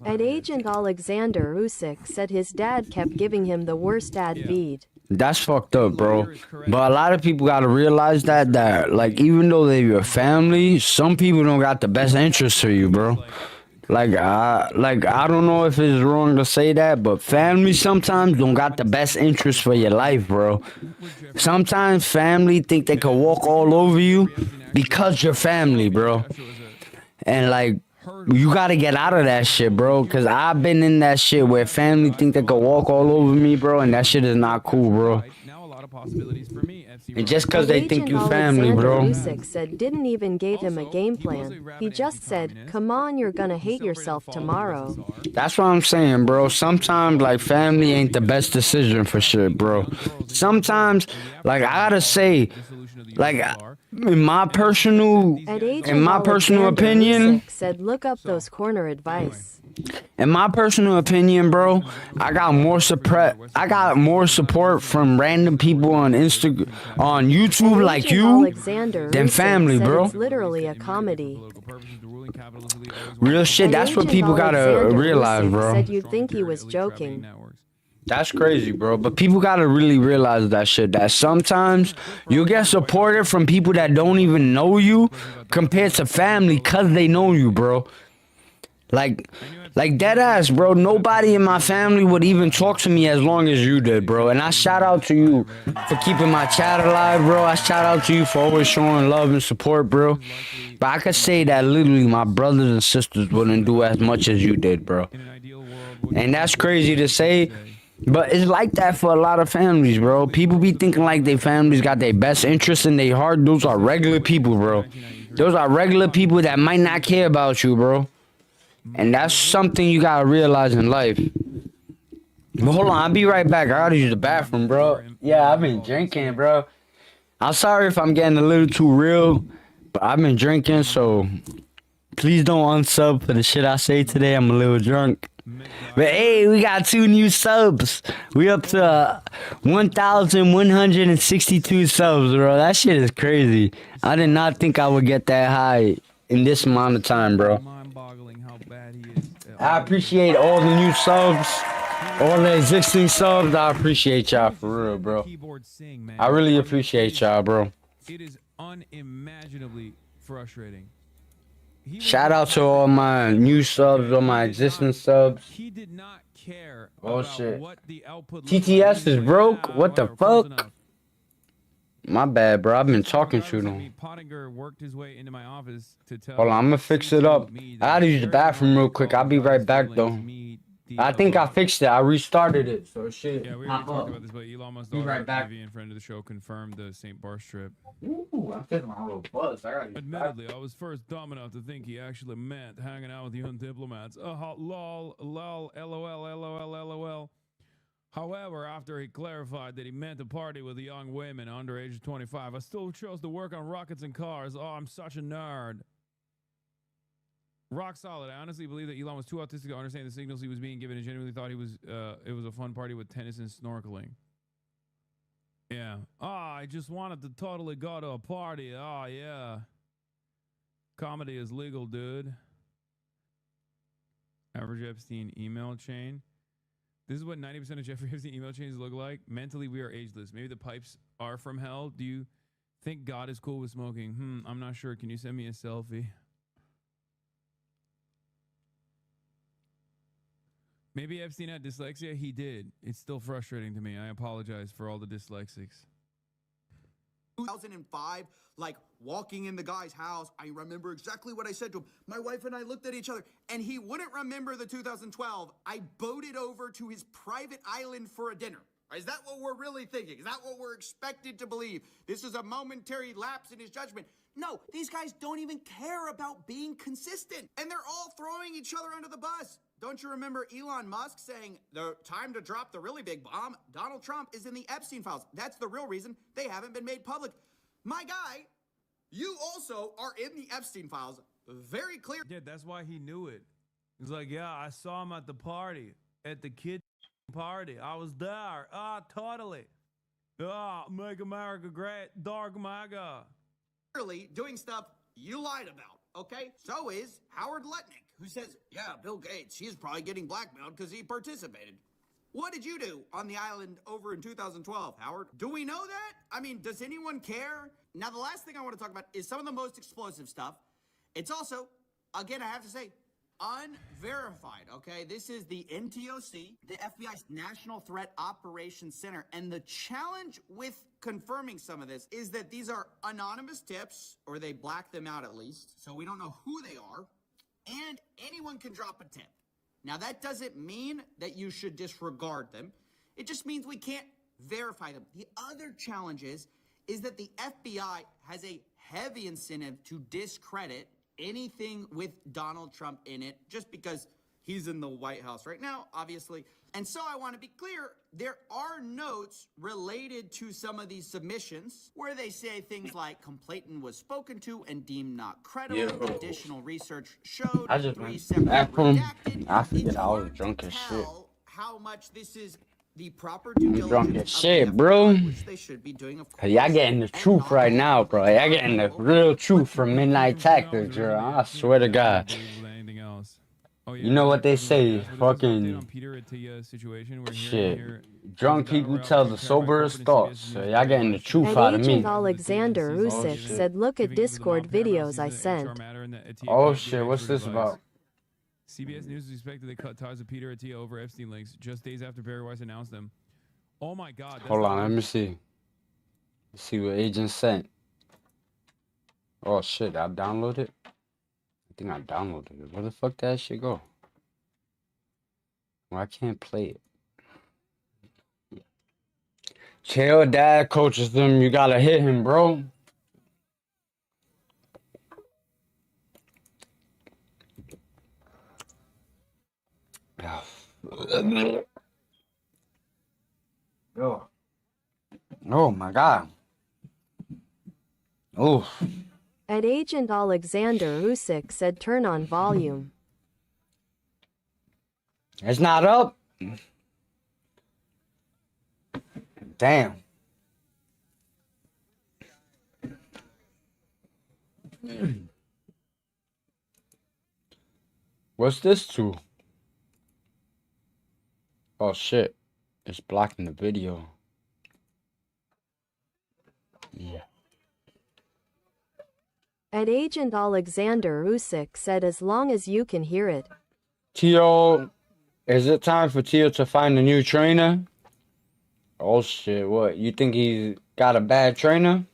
At Agent Alexander Usyk said his dad kept giving him the worst advid. That's fucked up, bro. But a lot of people gotta realize that like even though they're your family, some people don't got the best interest for you, bro. Like I don't know if it's wrong to say that, but family sometimes don't got the best interest for your life, bro. Sometimes family think they can walk all over you because you're family, bro. And like you gotta get out of that shit, bro. Cause I've been in that shit where family think they can walk all over me, bro, and that shit is not cool, bro. And just because they think you family, Alexander bro. Usyk said didn't even gave him a game plan. He just said, come on, you're gonna hate yourself tomorrow. That's what I'm saying, bro. Sometimes, like, family ain't the best decision for shit, bro. Sometimes, like, I gotta say, like, in my personal opinion, Usyk said, look up those corner advice. in my personal opinion, bro, I got more support from random people on YouTube like you Alexander than Usyk family, said bro. It's literally a comedy. Real shit. That's what people gotta Alexander realize, Usyk bro. said you'd think he was joking. That's crazy, bro. But people gotta really realize that shit. That sometimes you get supported from people that don't even know you compared to family because they know you, bro. Like dead ass, bro. Nobody in my family would even talk to me as long as you did, bro. And I shout out to you for keeping my chat alive, bro. I shout out to you for always showing love and support, bro. But I could say that literally my brothers and sisters wouldn't do as much as you did, bro. And that's crazy to say, but it's like that for a lot of families, bro. People be thinking like their families got their best interests in their heart. Those are regular people, bro. Those are regular people that might not care about you, bro. And that's something you gotta realize in life. But hold on, I'll be right back. I gotta use the bathroom, bro. Yeah, I've been drinking, bro. I'm sorry if I'm getting a little too real, but I've been drinking, so please don't unsub for the shit I say today. I'm a little drunk. But hey, we got 2 new subs. We up to 1,162 subs, bro. That shit is crazy. I did not think I would get that high in this amount of time, bro. I appreciate all the new subs, all the existing subs. I appreciate y'all for real, bro. I really appreciate y'all, bro. It is unimaginably frustrating. Shout out to all my new subs, all my existing subs. He did not care Oh about shit. what the output TTS is broke? What the fuck? My bad, bro. I've been talking to them. Pottinger worked his way into my office to tell Hold on, I'm gonna fix it up. I gotta use the bathroom real quick. I'll be right back, though. I think I fixed it. I restarted it, so shit. Yeah, we already talked about this, but Elon Musk, right back. TV and friend of the show, confirmed the St. Barth trip. Ooh, I'm feeling my little buzz. Admittedly, I was first dumb enough to think he actually meant hanging out with the UN diplomats. Lol, lol, lol. However, after he clarified that he meant to party with the young women under age of 25, I still chose to work on rockets and cars. Oh, I'm such a nerd. Rock solid. I honestly believe that Elon was too autistic to understand the signals he was being given and genuinely thought it was a fun party with tennis and snorkeling. Yeah. I just wanted to totally go to a party. Oh, yeah. Comedy is legal, dude. Average Epstein email chain. This is what 90% of Jeffrey Epstein email chains look like. Mentally, we are ageless. Maybe the pipes are from hell. Do you think God is cool with smoking? I'm not sure. Can you send me a selfie? Maybe Epstein had dyslexia. He did. It's still frustrating to me. I apologize for all the dyslexics. 2005, like walking in the guy's house, I remember exactly what I said to him. My wife and I looked at each other, and he wouldn't remember the 2012. I boated over to his private island for a dinner. Is that what we're really thinking? Is that what we're expected to believe? This is a momentary lapse in his judgment. No, these guys don't even care about being consistent, and they're all throwing each other under the bus. Don't you remember Elon Musk saying the time to drop the really big bomb? Donald Trump is in the Epstein files. That's the real reason they haven't been made public. My guy, you also are in the Epstein files. Very clear. Yeah, that's why he knew it. He's like, yeah, I saw him at the party, at the kid party. I was there. Totally. Make America great. Dark MAGA. Clearly doing stuff you lied about, okay? So is Howard Lutnick, who says, yeah, Bill Gates, he's probably getting blackmailed because he participated. What did you do on the island over in 2012, Howard? Do we know that? I mean, does anyone care? Now, the last thing I want to talk about is some of the most explosive stuff. It's also, again, I have to say, unverified, okay? This is the NTOC, the FBI's National Threat Operations Center, and the challenge with confirming some of this is that these are anonymous tips, or they black them out at least, so we don't know who they are, and anyone can drop a tip. Now, that doesn't mean that you should disregard them. It just means we can't verify them. The other challenge is is that the FBI has a heavy incentive to discredit anything with Donald Trump in it, just because he's in the White House right now, obviously. And so I want to be clear, there are notes related to some of these submissions where they say things like complainant was spoken to and deemed not credible. Additional research showed I just 3 went separate back home. redacted. I forget It's I was hard drunk to as shit. tell how much this is the proper due diligence Drunk as of shit, the bro. FBI, which they should be doing, of course. Y'all getting the truth right now, bro. Y'all getting the real truth from Midnight Tactics, bro. I swear to God. Anything else? Oh, You know what they say, fucking Peter Attia situation where shit. Drunk people tell the soberest thoughts. So y'all getting the truth And out of me. Agent Alexander Usyk said, look at Discord videos I sent. Oh shit, what's this about? CBS News is expected to cut ties with Peter Attia over Epstein links just days after Barry Weiss announced them. Oh my God. Hold on, let me see. Let's see what Agent sent. Oh shit, I downloaded it? I think I downloaded it. Where the fuck that shit go? Well, I can't play it. Chill, dad coaches them. You gotta hit him, bro. Yo. Oh my God. Oh. At Agent Alexander Usyk said turn on volume. It's not up. Damn. What's this to? Oh shit. It's blocking the video. Yeah. At Agent Alexander Usyk said as long as you can hear it. Tio, is it time for Tio to find a new trainer? Oh shit, what? You think he's got a bad trainer?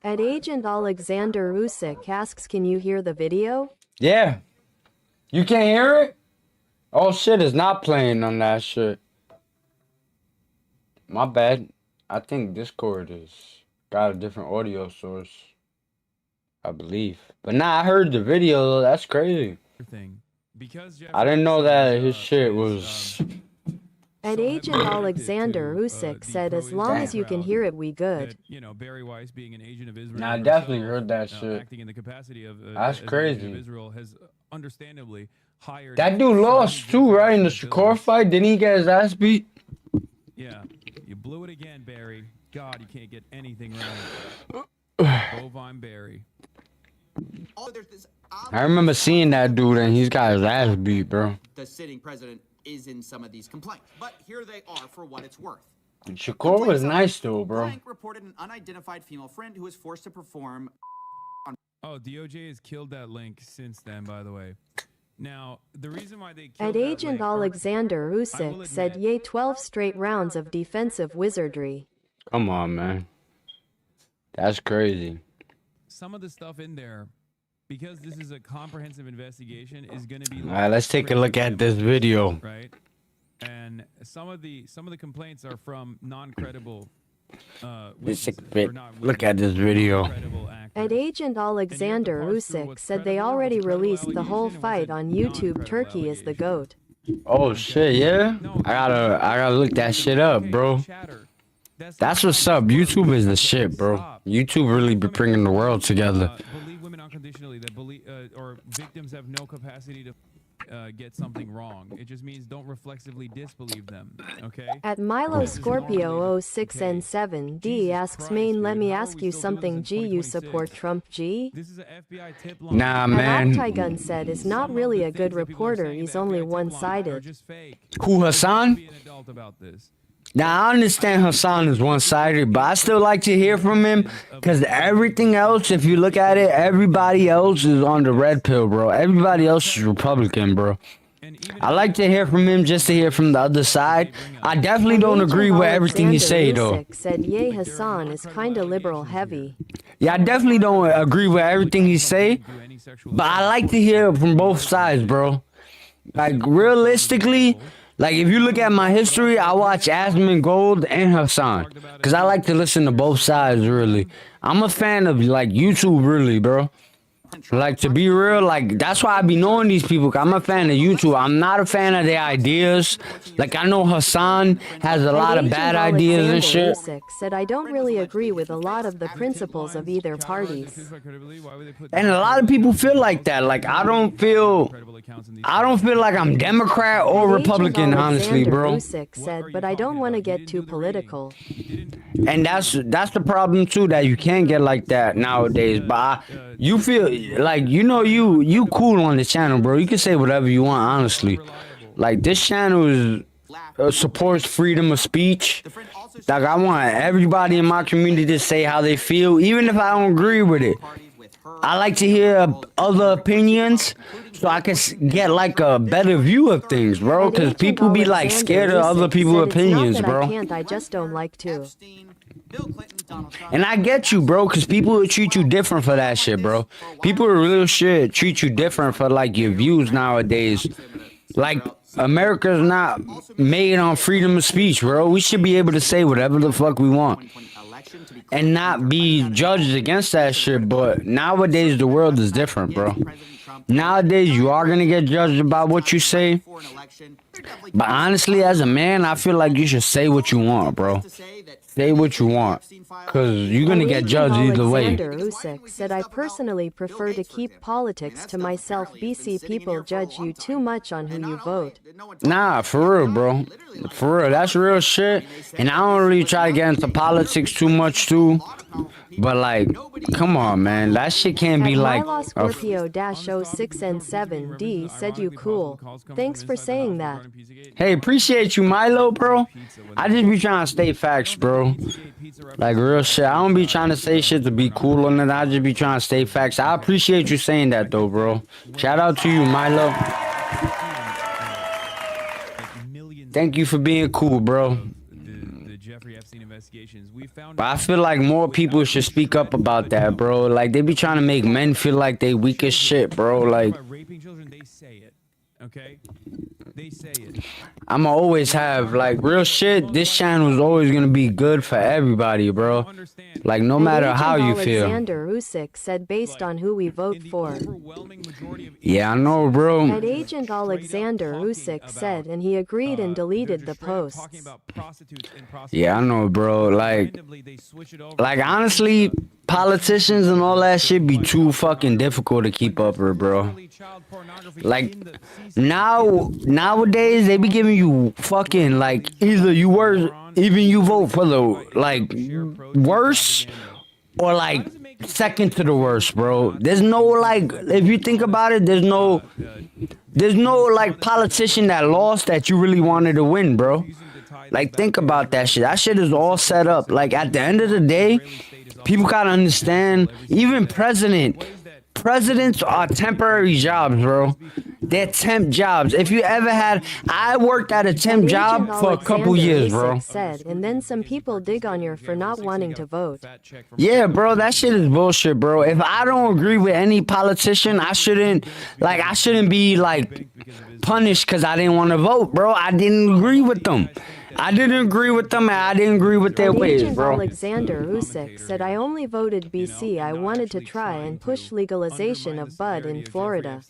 At Agent Alexander Usyk asks, can you hear the video? Yeah. You can't hear it? Oh shit, it's not playing on that shit. My bad. I think Discord is got a different audio source. I believe. But nah, I heard the video though. That's crazy. I didn't know that his shit was... At Agent Alexander Usyk said as long as you can hear it we good. You know, Barry Weiss being an agent of Israel. Nah, I definitely heard that shit. Acting in the capacity of that's as an crazy. agent of Israel has understandably hired. That dude lost too, right? In the Shakur fight? Didn't he get his ass beat? Yeah. You blew it again, Barry. God, you can't get anything right. Bovine Barry. I remember seeing that dude and he's got his ass beat, bro. The sitting president is in some of these complaints, but here they are for what it's worth. And Shakur was nice though, bro. Frank reported an unidentified female friend who was forced to perform. Oh, DOJ has killed that link since then, by the way. Now, the reason why they killed At Agent Alexander Usyk said yay 12 straight rounds of defensive wizardry. Come on, man. That's crazy. Some of the stuff in there, because this is a comprehensive investigation, is going to be. All right, let's take a look at this video. Right, and some of the complaints are from non-credible. Look at this video. At Agent Alexander Usyk said they already released the whole fight on YouTube. Turkey is the GOAT. Oh shit, yeah. I gotta look that shit up, bro. That's what's up. YouTube is the shit, bro. YouTube really be bringing the world together. Believe women unconditionally that or victims have no capacity to get something wrong. It just means don't reflexively disbelieve them. Okay. At Milo Scorpio 06N7D asks Maine, let me ask you something. G, you support Trump? G? This is a FBI tip line. Nah, man. Octagon said is not really a good reporter. He's only one-sided. Who, Hassan? Now, I understand Hassan is one-sided, but I still like to hear from him because everything else, if you look at it, everybody else is on the red pill, bro. Everybody else is Republican, bro. I like to hear from him just to hear from the other side. I definitely don't agree with everything he say though. Usyk said Ye Hassan is kinda liberal heavy. Yeah, I definitely don't agree with everything he say, but I like to hear from both sides, bro. Like realistically, like if you look at my history, I watch Asmongold and Hassan, cause I like to listen to both sides. Really, I'm a fan of like YouTube, really, bro. Like to be real, like that's why I be knowing these people. I'm a fan of YouTube. I'm not a fan of their ideas. Like I know Hassan has a lot of bad ideas and shit. Usyk said I don't really agree with a lot of the principles of either parties. And a lot of people feel like that. Like I don't feel like I'm Democrat or Republican, honestly, bro. Usyk said, but I don't want to get too political. And that's the problem too, that you can't get like that nowadays. But you feel like you cool on the channel, bro. You can say whatever you want, honestly. Like this channel is supports freedom of speech. Like I want everybody in my community to say how they feel, even if I don't agree with it. I like to hear other opinions so I can get like a better view of things, bro. Because people be like scared of other people's opinions, bro. I just don't like to. And I get you, bro, because people will treat you different for that shit, bro. People with real shit treat you different for like your views nowadays. Like America's not made on freedom of speech, bro. We should be able to say whatever the fuck we want and not be judged against that shit. But nowadays the world is different, bro. Nowadays you are gonna get judged about what you say. But honestly, as a man, I feel like you should say what you want, bro. Say what you want, because you're going to get judged either way. Alexander Usyk said, I personally prefer to keep politics to myself. BC people judge you too much on who you vote. Nah, for real, bro. For real, that's real shit. And I don't really try to get into politics too much, too. But, like, come on, man. That shit can't be like... Scorpio-06 and 7D said you cool. Thanks for saying that. Hey, appreciate you, Milo, bro. I just be trying to stay facts, bro. Like, real shit. I don't be trying to say shit to be cool on it. I just be trying to stay facts. I appreciate you saying that, though, bro. Shout out to you, Milo. Thank you for being cool, bro. But I feel like more people should speak up about that, bro. Like, they be trying to make men feel like they weak as shit, bro. Like, okay? They say it. I'ma always have, like, real shit. This channel is always gonna be good for everybody, bro. Like, no matter how you feel. Alexander Usyk said based on who we vote for. Yeah, I know, bro. At Agent Alexander Usyk said, and he agreed and deleted the posts. Yeah, I know, bro. Like honestly, politicians and all that shit be too fucking difficult to keep up with, bro. Like, nowadays, they be giving you fucking, like, either you vote for the, like, worst or, like, second to the worst, bro. There's no, like, if you think about it, there's no, like, politician that lost that you really wanted to win, bro. Like, think about that shit. That shit is all set up. Like, at the end of the day, people gotta understand, even presidents are temporary jobs, bro. They're temp jobs. If you ever I worked at a temp job for a couple years, bro. Said, and then some people dig on you for not wanting to vote. Yeah, bro, that shit is bullshit, bro. If I don't agree with any politician, I shouldn't be, like, punished because I didn't want to vote, bro. I didn't agree with them. I didn't agree with them, and I didn't agree with their ways, bro. Alexander Usyk said, I only voted BC. I wanted to try and push legalization of bud in Florida.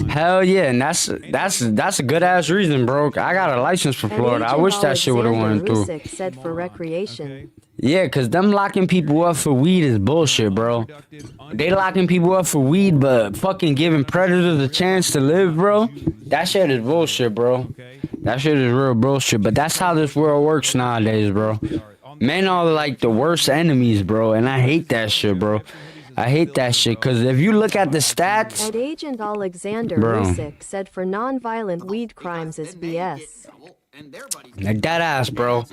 Hell yeah, and that's a good ass reason, bro. I got a license for Florida. I wish that shit would have went through. Usyk said for recreation. Yeah, because them locking people up for weed is bullshit, bro. They locking people up for weed, but fucking giving predators a chance to live, bro. That shit is bullshit, bro. That shit is real bullshit, but that's how this world works nowadays, bro. Men are like the worst enemies, bro, and I hate that shit, bro. I hate that shit, because if you look at the stats... At Agent Alexander Usyk said for non-violent weed crimes is BS. Like that ass, bro.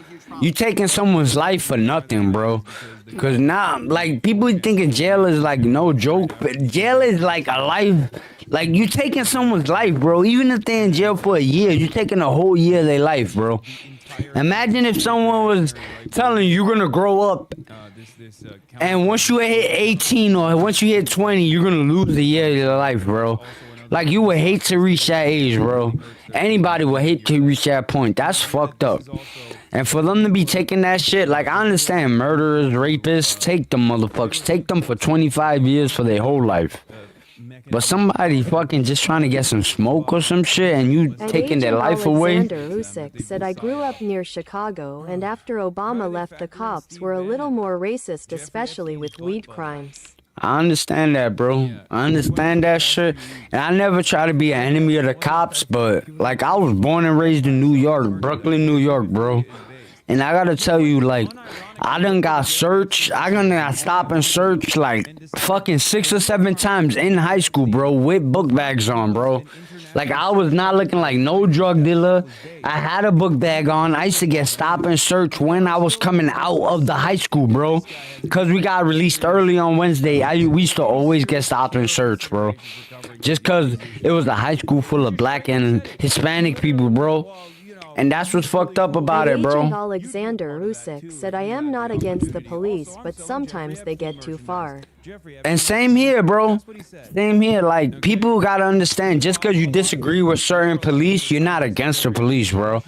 You taking someone's life for nothing, bro. Because now, like, people thinking jail is like no joke, but jail is like a life, Like, you taking someone's life, bro. Even if they're in jail for a year, you taking a whole year of their life, bro. Imagine if someone was telling you you're gonna grow up, and once you hit 18 or once you hit 20, you're gonna lose a year of your life, bro. Like, you would hate to reach that age, bro. Anybody would hate to reach that point. That's fucked up. And for them to be taking that shit, like, I understand murderers, rapists, take them motherfuckers. Take them for 25 years for their whole life. But somebody fucking just trying to get some smoke or some shit and you taking their life away. Alexander Usyk said, I grew up near Chicago, and after Obama left, the cops were a little more racist, especially with weed crimes. I understand that, bro. I understand that shit. And I never try to be an enemy of the cops, but, like, I was born and raised in New York, Brooklyn, New York, bro. And I gotta tell you, like, I done got searched. I done got stopped and searched, like, fucking 6 or 7 times in high school, bro, with book bags on, bro. Like, I was not looking like no drug dealer. I had a book bag on. I used to get stopped and searched when I was coming out of the high school, bro. Because we got released early on Wednesday. We used to always get stopped and searched, bro. Just because it was a high school full of black and Hispanic people, bro. And that's what's fucked up about it, bro. Agent Alexander Usyk said, I am not against the police, but sometimes they get too far. And same here, bro. Same here. Like, people gotta understand, just because you disagree with certain police, you're not against the police, bro.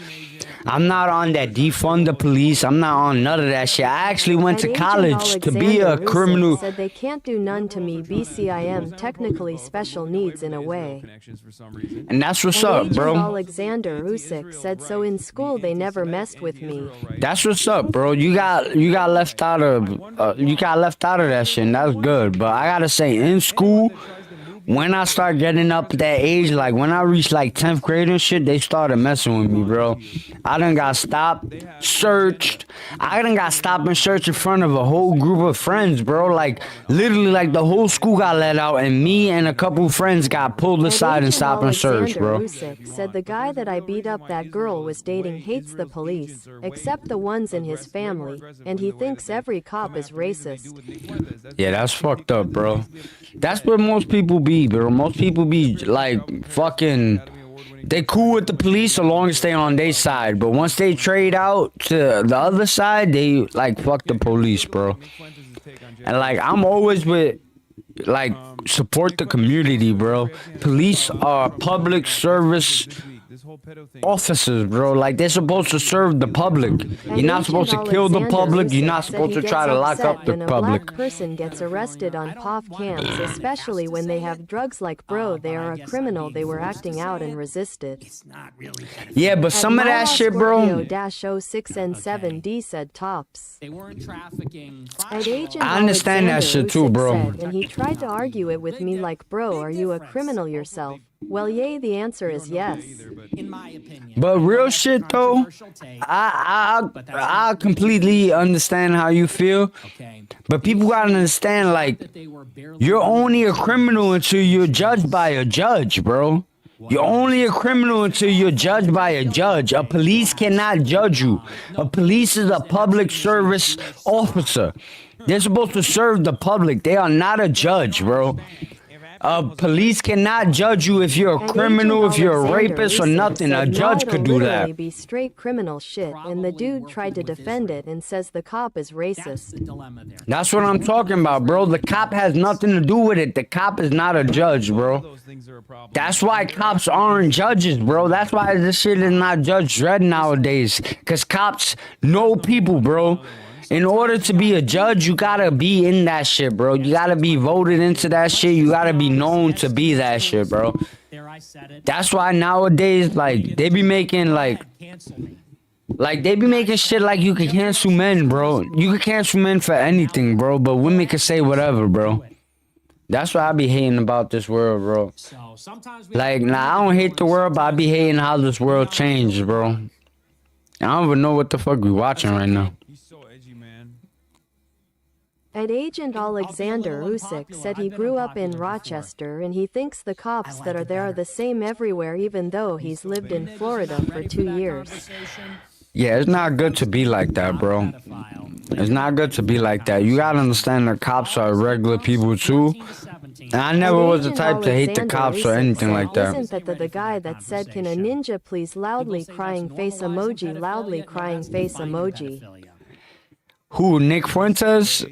I'm not on that defund the police. I'm not on none of that shit. I actually went to college to be a criminal. Said they can't do none to me. BCIM technically special needs in a way. And that's what's up, bro. Alexander Usyk said, so in school they never messed with me. That's what's up, bro. You got left out of that shit, and that's good. But I gotta say, in school, when I start getting up that age, like when I reached like 10th grade and shit, they started messing with me, bro. I done got stopped, searched. I done got stopped and searched in front of a whole group of friends, bro. Like, literally, like the whole school got let out, and me and a couple friends got pulled aside and stopped and searched, bro. Usyk said, the guy that I beat up that girl was dating hates the police, except the ones in his family, and he thinks every cop is racist. Yeah, that's fucked up, bro. That's what most people be, bro. Most people be like fucking, they cool with the police so long as they on their side, but once they trade out to the other side, they like fuck the police, bro. And like, I'm always with, like, support the community, bro. Police are public service officers, bro. Like, they're supposed to serve the public. You're not supposed to kill the public. You're not supposed to try to lock up the public. When a black person gets arrested on POF camps, especially when they have drugs, like, bro, they are a criminal. They were acting out and resisted. Yeah, but some of that shit, bro. -06 and 7D said tops. They weren't trafficking. I understand that shit too, bro. And he tried to argue it with me like, bro, are you a criminal yourself? Well, yay, the answer is yes. In my opinion. But real shit though, I completely understand how you feel. But people gotta understand, like, you're only a criminal until you're judged by a judge, bro. You're only a criminal until you're judged by a judge. A police cannot judge you. A police is a public service officer. They're supposed to serve the public. They are not a judge, bro. Police cannot judge you if you're a criminal, if you're a rapist or nothing. A judge could do that. Be straight criminal shit, and the dude tried to defend it and says the cop is racist. That's what I'm talking about, bro. The cop has nothing to do with it. The cop is not a judge, bro. That's why cops aren't judges, bro. That's why this shit is not Judge Dredd nowadays. Because cops know people, bro. In order to be a judge, you gotta be in that shit, bro. You gotta be voted into that shit. You gotta be known to be that shit, bro. That's why nowadays, like, they be making, like, they be making shit like you can cancel men, bro. You can cancel men for anything, bro. But women can say whatever, bro. That's what I be hating about this world, bro. Like, nah, I don't hate the world, but I be hating how this world changed, bro. I don't even know what the fuck we watching right now. And Agent Alexander Usyk said he grew up in Rochester and he thinks the cops that are there are the same everywhere, even though he's lived in Florida for 2 years. Yeah, it's not good to be like that, bro. It's not good to be like that. You gotta understand that cops are regular people too. I never was the Agent type to hate the Alexander cops or Usyk anything said, like that. Isn't that the guy that said, "Can a ninja please loudly crying face emoji, loudly crying face emoji"? Who, Nick Fuentes?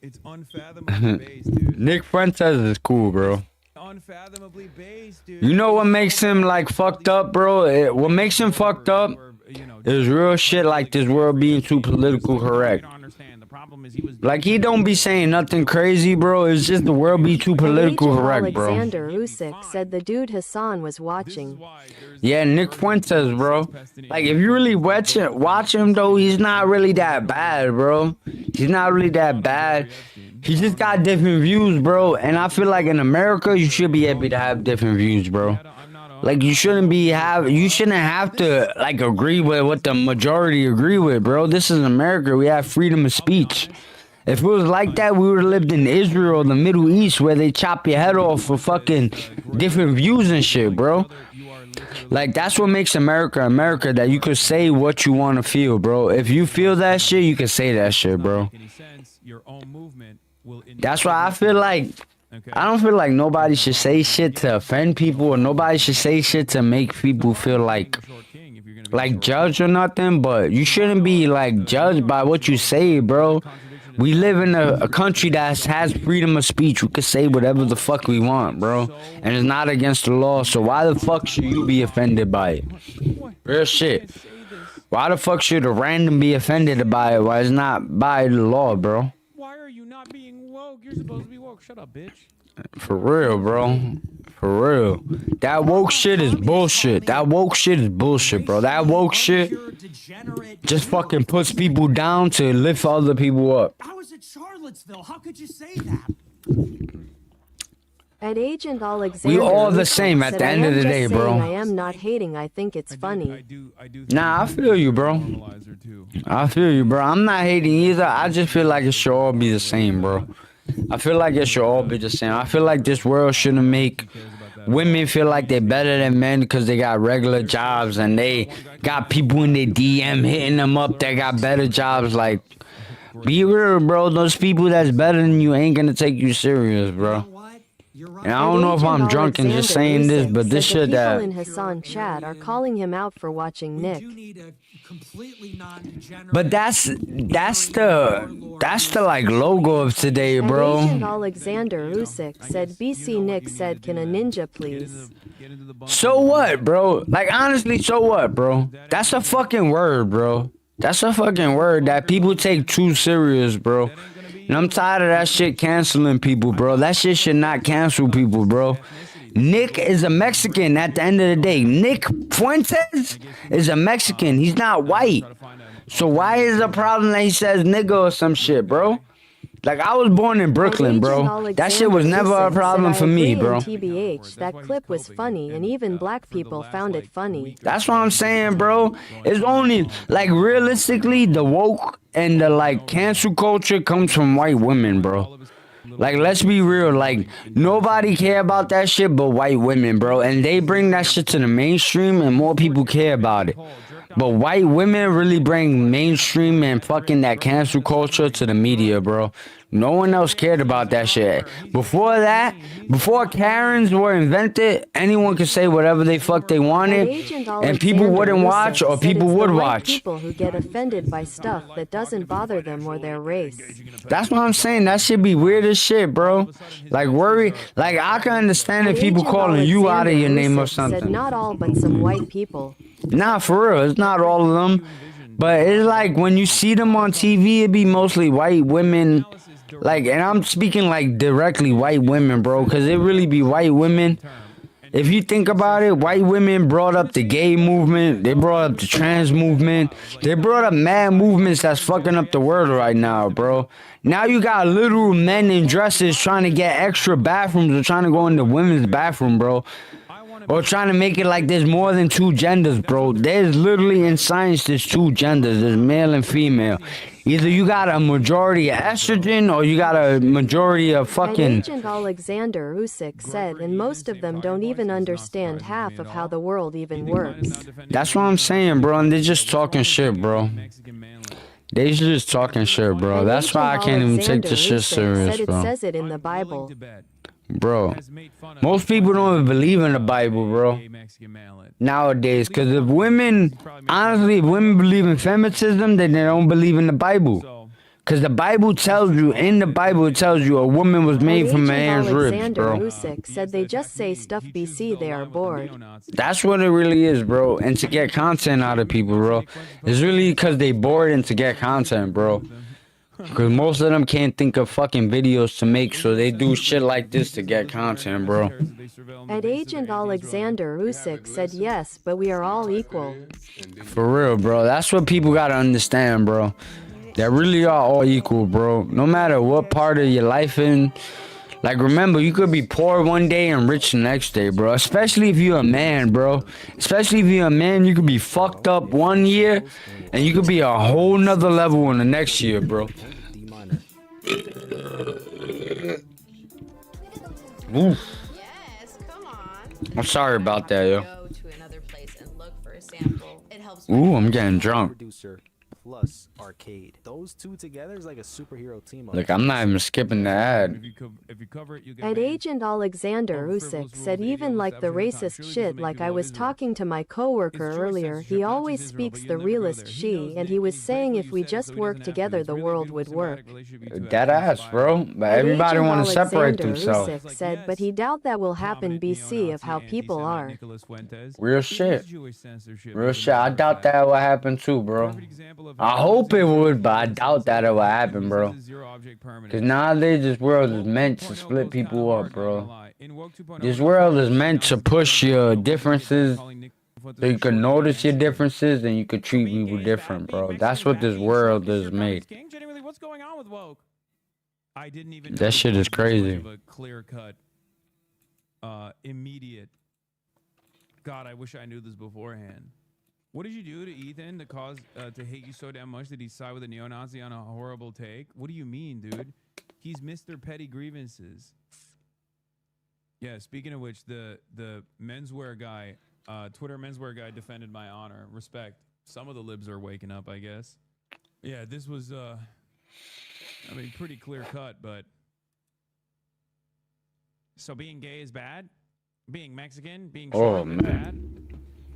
It's unfathomably base, dude. Nick Fuentes is cool, bro. Unfathomably base, dude. You know what makes him like fucked up, bro? What makes him fucked up is real shit like this world being too political correct. Like he don't be saying nothing crazy, bro. It's just the world be too political Agent correct, bro. Alexander Usyk said the dude Hassan was watching. Yeah, Nick Fuentes, bro. Like if you really watch him though, he's not really that bad, bro. He's not really that bad. He just got different views, bro. And I feel like in America, you should be able to have different views, bro. Like you shouldn't have to like agree with what the majority agree with, bro. This is America. We have freedom of speech. If it was like that, we would have lived in Israel, the Middle East, where they chop your head off for fucking different views and shit, bro. Like that's what makes America America, that you could say what you want to feel, bro. If you feel that shit, you can say that shit, bro. That's why I feel like I don't feel like nobody should say shit to offend people, or nobody should say shit to make people feel like judged or nothing, but you shouldn't be like judged by what you say, bro. We live in a country that has freedom of speech. We can say whatever the fuck we want, bro. And it's not against the law, so why the fuck should you be offended by it? Real shit. Why the fuck should a random be offended by it? Why it's not by the law, bro? Why are you not being woke? You're supposed to be woke. Shut up, bitch. For real, bro. For real. That woke shit is bullshit. That woke shit is bullshit, bro. That woke shit just fucking puts people down to lift other people up. I was at Charlottesville. How could you say that? At Agent Alexander, We all the same at the end of the day, bro. I am not hating. I think it's funny. Nah, I feel you, bro. I feel you, bro. I'm not hating either. I just feel like it should all be the same, bro. I feel like it should all be the same. I feel like this world shouldn't make women feel like they're better than men because they got regular jobs and they got people in their DM hitting them up that got better jobs. Like, be real, bro. Those people that's better than you ain't gonna take you serious, bro. And I don't know if I'm drunk and just saying this, but this shit that people in Hassan chat are calling him out for watching Nick. But that's the like logo of today, bro. Agent Alexander Usyk said BC Nick said, "Can a ninja please?" So what, bro? Like honestly, so what, bro? That's a fucking word, bro. That's a fucking word that people take too serious, bro. And I'm tired of that shit canceling people, bro. That shit should not cancel people, bro. Nick is a Mexican at the end of the day. Nick Fuentes is a Mexican. He's not white. So why is the problem that he says nigga or some shit, bro? Like, I was born in Brooklyn, bro. That shit was never a problem for me, bro. TBH, that clip was funny, and even black people found it funny. That's what I'm saying, bro. It's only, like, realistically, the woke and the, like, cancel culture comes from white women, bro. Like, let's be real. Like, nobody care about that shit but white women, bro. And they bring that shit to the mainstream, and more people care about it. But white women really bring mainstream and fucking that cancel culture to the media, bro. No one else cared about that shit. Before that, before Karens were invented, anyone could say whatever they fuck they wanted, and people wouldn't watch or people would watch. People who get offended by stuff that doesn't bother them or their race. That's what I'm saying. That shit be weird as shit, bro. Like, worry. Like, I can understand if people calling you out of your name or something. Said not all but some white people. Nah, for real. It's not all of them. But it's like when you see them on TV, it be mostly white women. Like, and I'm speaking like directly white women, bro, because it really be white women. If you think about it, white women brought up the gay movement. They brought up the trans movement. They brought up mad movements that's fucking up the world right now, bro. Now you got literal men in dresses trying to get extra bathrooms or trying to go in the women's bathroom, bro. Or trying to make it like there's more than two genders, bro. There's literally in science, there's two genders. There's male and female. Either you got a majority of estrogen or you got a majority of fucking... Agent Alexander Usyk said, and most of them don't even understand half of how the world even works. That's what I'm saying, bro. And they're just talking shit, bro. They just talking shit, bro. That's why I can't even take this shit serious, bro. It says it in the Bible. bro. Most people don't even believe in the Bible, bro. Nowadays, because if women, honestly, if women believe in feminism, then they don't believe in the Bible. Because the Bible tells you, in the Bible, it tells you a woman was made from a man's ribs, bro. Alexander Usyk said they just say stuff BC, they are bored. That's what it really is, bro. And to get content out of people, bro. It's really because they bored and to get content, bro. Because most of them can't think of fucking videos to make, so they do shit like this to get content, bro. At Agent Alexander Usyk said yes, but we are all equal. For real, bro. That's what people gotta understand, bro. They really are all equal, bro. No matter what part of your life in. Like, remember, you could be poor one day and rich the next day, bro. Especially if you're a man, bro. Especially if you're a man, you could be fucked up one year, and you could be a whole nother level in the next year, bro. Oof. I'm sorry about that, yo. Ooh, I'm getting drunk. Plus Arcade. Those two together is like a superhero team. Look, I'm not even skipping the ad. At Agent Alexander Usyk said even like the racist shit, like I was talking to my coworker earlier, he always speaks the realist she, and he was saying if we just work together the world would work. Dead ass, bro. But everybody want to separate themselves. Usyk said, but he doubt that will happen BC of how people are. Real shit. Real shit. I doubt that will happen too, bro. I hope it would, but I doubt that it will happen, bro. Because nowadays this world is meant to split people up, bro. This world is meant to push your differences so you can notice your differences and you can treat people different, bro. That's what this world is made. That shit is crazy. Immediate. God, I wish I knew this beforehand. What did you do to Ethan to cause to hate you so damn much that he side with a neo-Nazi on a horrible take? What do you mean, dude? He's Mr. Petty Grievances. Yeah, speaking of which, the menswear guy, Twitter menswear guy defended my honor. Respect. Some of the libs are waking up, I guess. Yeah, this was, I mean, pretty clear cut, but... So being gay is bad? Being Mexican? Being strong is bad?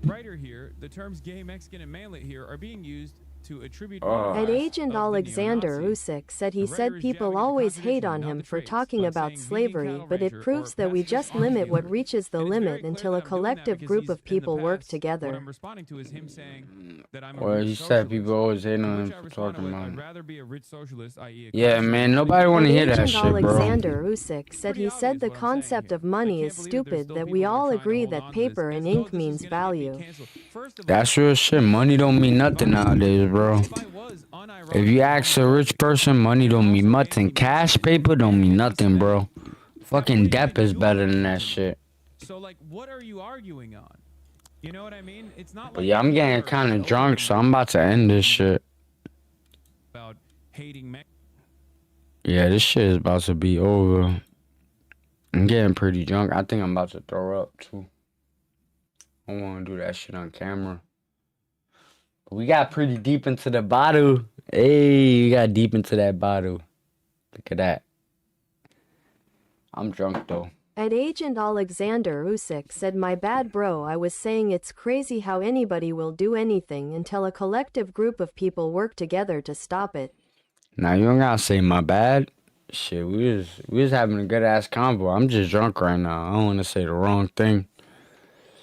Writer here, the terms gay, Mexican, and manlet here are being used to attribute... At Agent Alexander Usyk said he said people always hate on him for talking about slavery, but it proves that we just limit what reaches the limit until a collective group of people work together. Well, he said people always hate on him for talking about him. Yeah, man, nobody want to hear that shit, bro. Alexander Usyk said he said the concept of money is stupid, that we all agree that paper and ink means value. That's real shit. Money don't mean nothing nowadays, bro. If you ask a rich person, money don't mean nothing. Cash paper don't mean nothing, bro. Fucking debt is better than that shit. So, like, what are you arguing on? You know what I mean? It's not. But yeah, I'm getting kind of drunk, so I'm about to end this shit. About hating yeah, this shit is about to be over. I'm getting pretty drunk. I think I'm about to throw up too. I don't want to do that shit on camera. We got pretty deep into the bottle. Hey, we got deep into that bottle. Look at that. I'm drunk though. At Agent Alexander Usyk said, my bad bro, I was saying it's crazy how anybody will do anything until a collective group of people work together to stop it. Now you don't gotta say my bad. Shit, we was having a good ass convo. I'm just drunk right now. I don't want to say the wrong thing.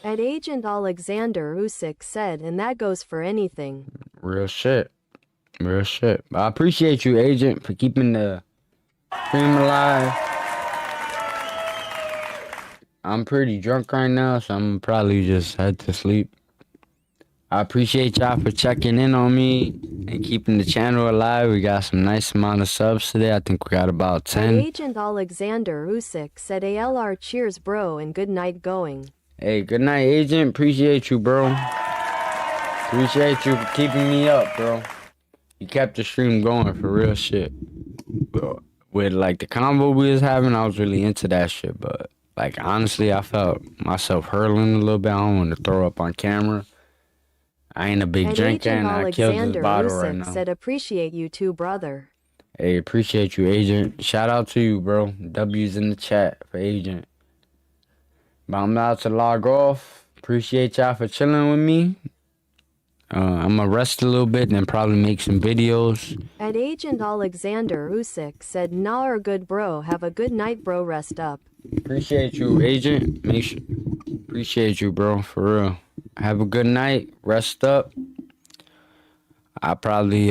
At Agent Alexander Usyk said, and that goes for anything. Real shit. Real shit. I appreciate you, Agent, for keeping the stream alive. I'm pretty drunk right now, so I'm probably just head to sleep. I appreciate y'all for checking in on me and keeping the channel alive. We got some nice amount of subs today. I think we got about 10. At Agent Alexander Usyk said, ALR cheers bro and good night going. Hey, good night, Agent. Appreciate you, bro. Appreciate you for keeping me up, bro. You kept the stream going for real shit. With, like, the combo we was having, I was really into that shit. But, like, honestly, I felt myself hurling a little bit. I don't want to throw up on camera. I ain't a big drinker, and I killed this bottle right now. Said, appreciate you too, brother. Hey, appreciate you, Agent. Shout out to you, bro. W's in the chat for Agent. But I'm about to log off. Appreciate y'all for chilling with me. I'm gonna rest a little bit, then probably make some videos. At Agent Alexander Usyk said, "Nah, are good, bro. Have a good night, bro. Rest up." Appreciate you, Agent. Appreciate you, bro. For real. Have a good night. Rest up. I'll probably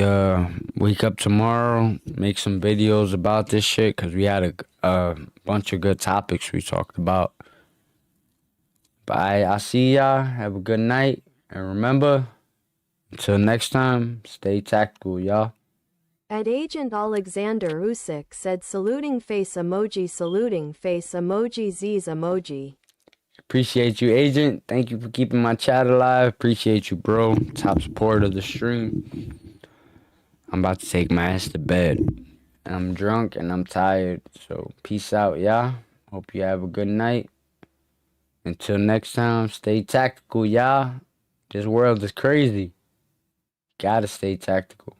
wake up tomorrow, make some videos about this shit, because we had a bunch of good topics we talked about. But I'll see y'all. Have a good night. And remember, until next time, stay tactical, y'all. At Agent Alexander Usyk said, "Saluting face emoji, Z's emoji." Appreciate you, Agent. Thank you for keeping my chat alive. Appreciate you, bro. Top supporter of the stream. I'm about to take my ass to bed. I'm drunk and I'm tired. So peace out, y'all. Hope you have a good night. Until next time, stay tactical, y'all. This world is crazy. Gotta stay tactical.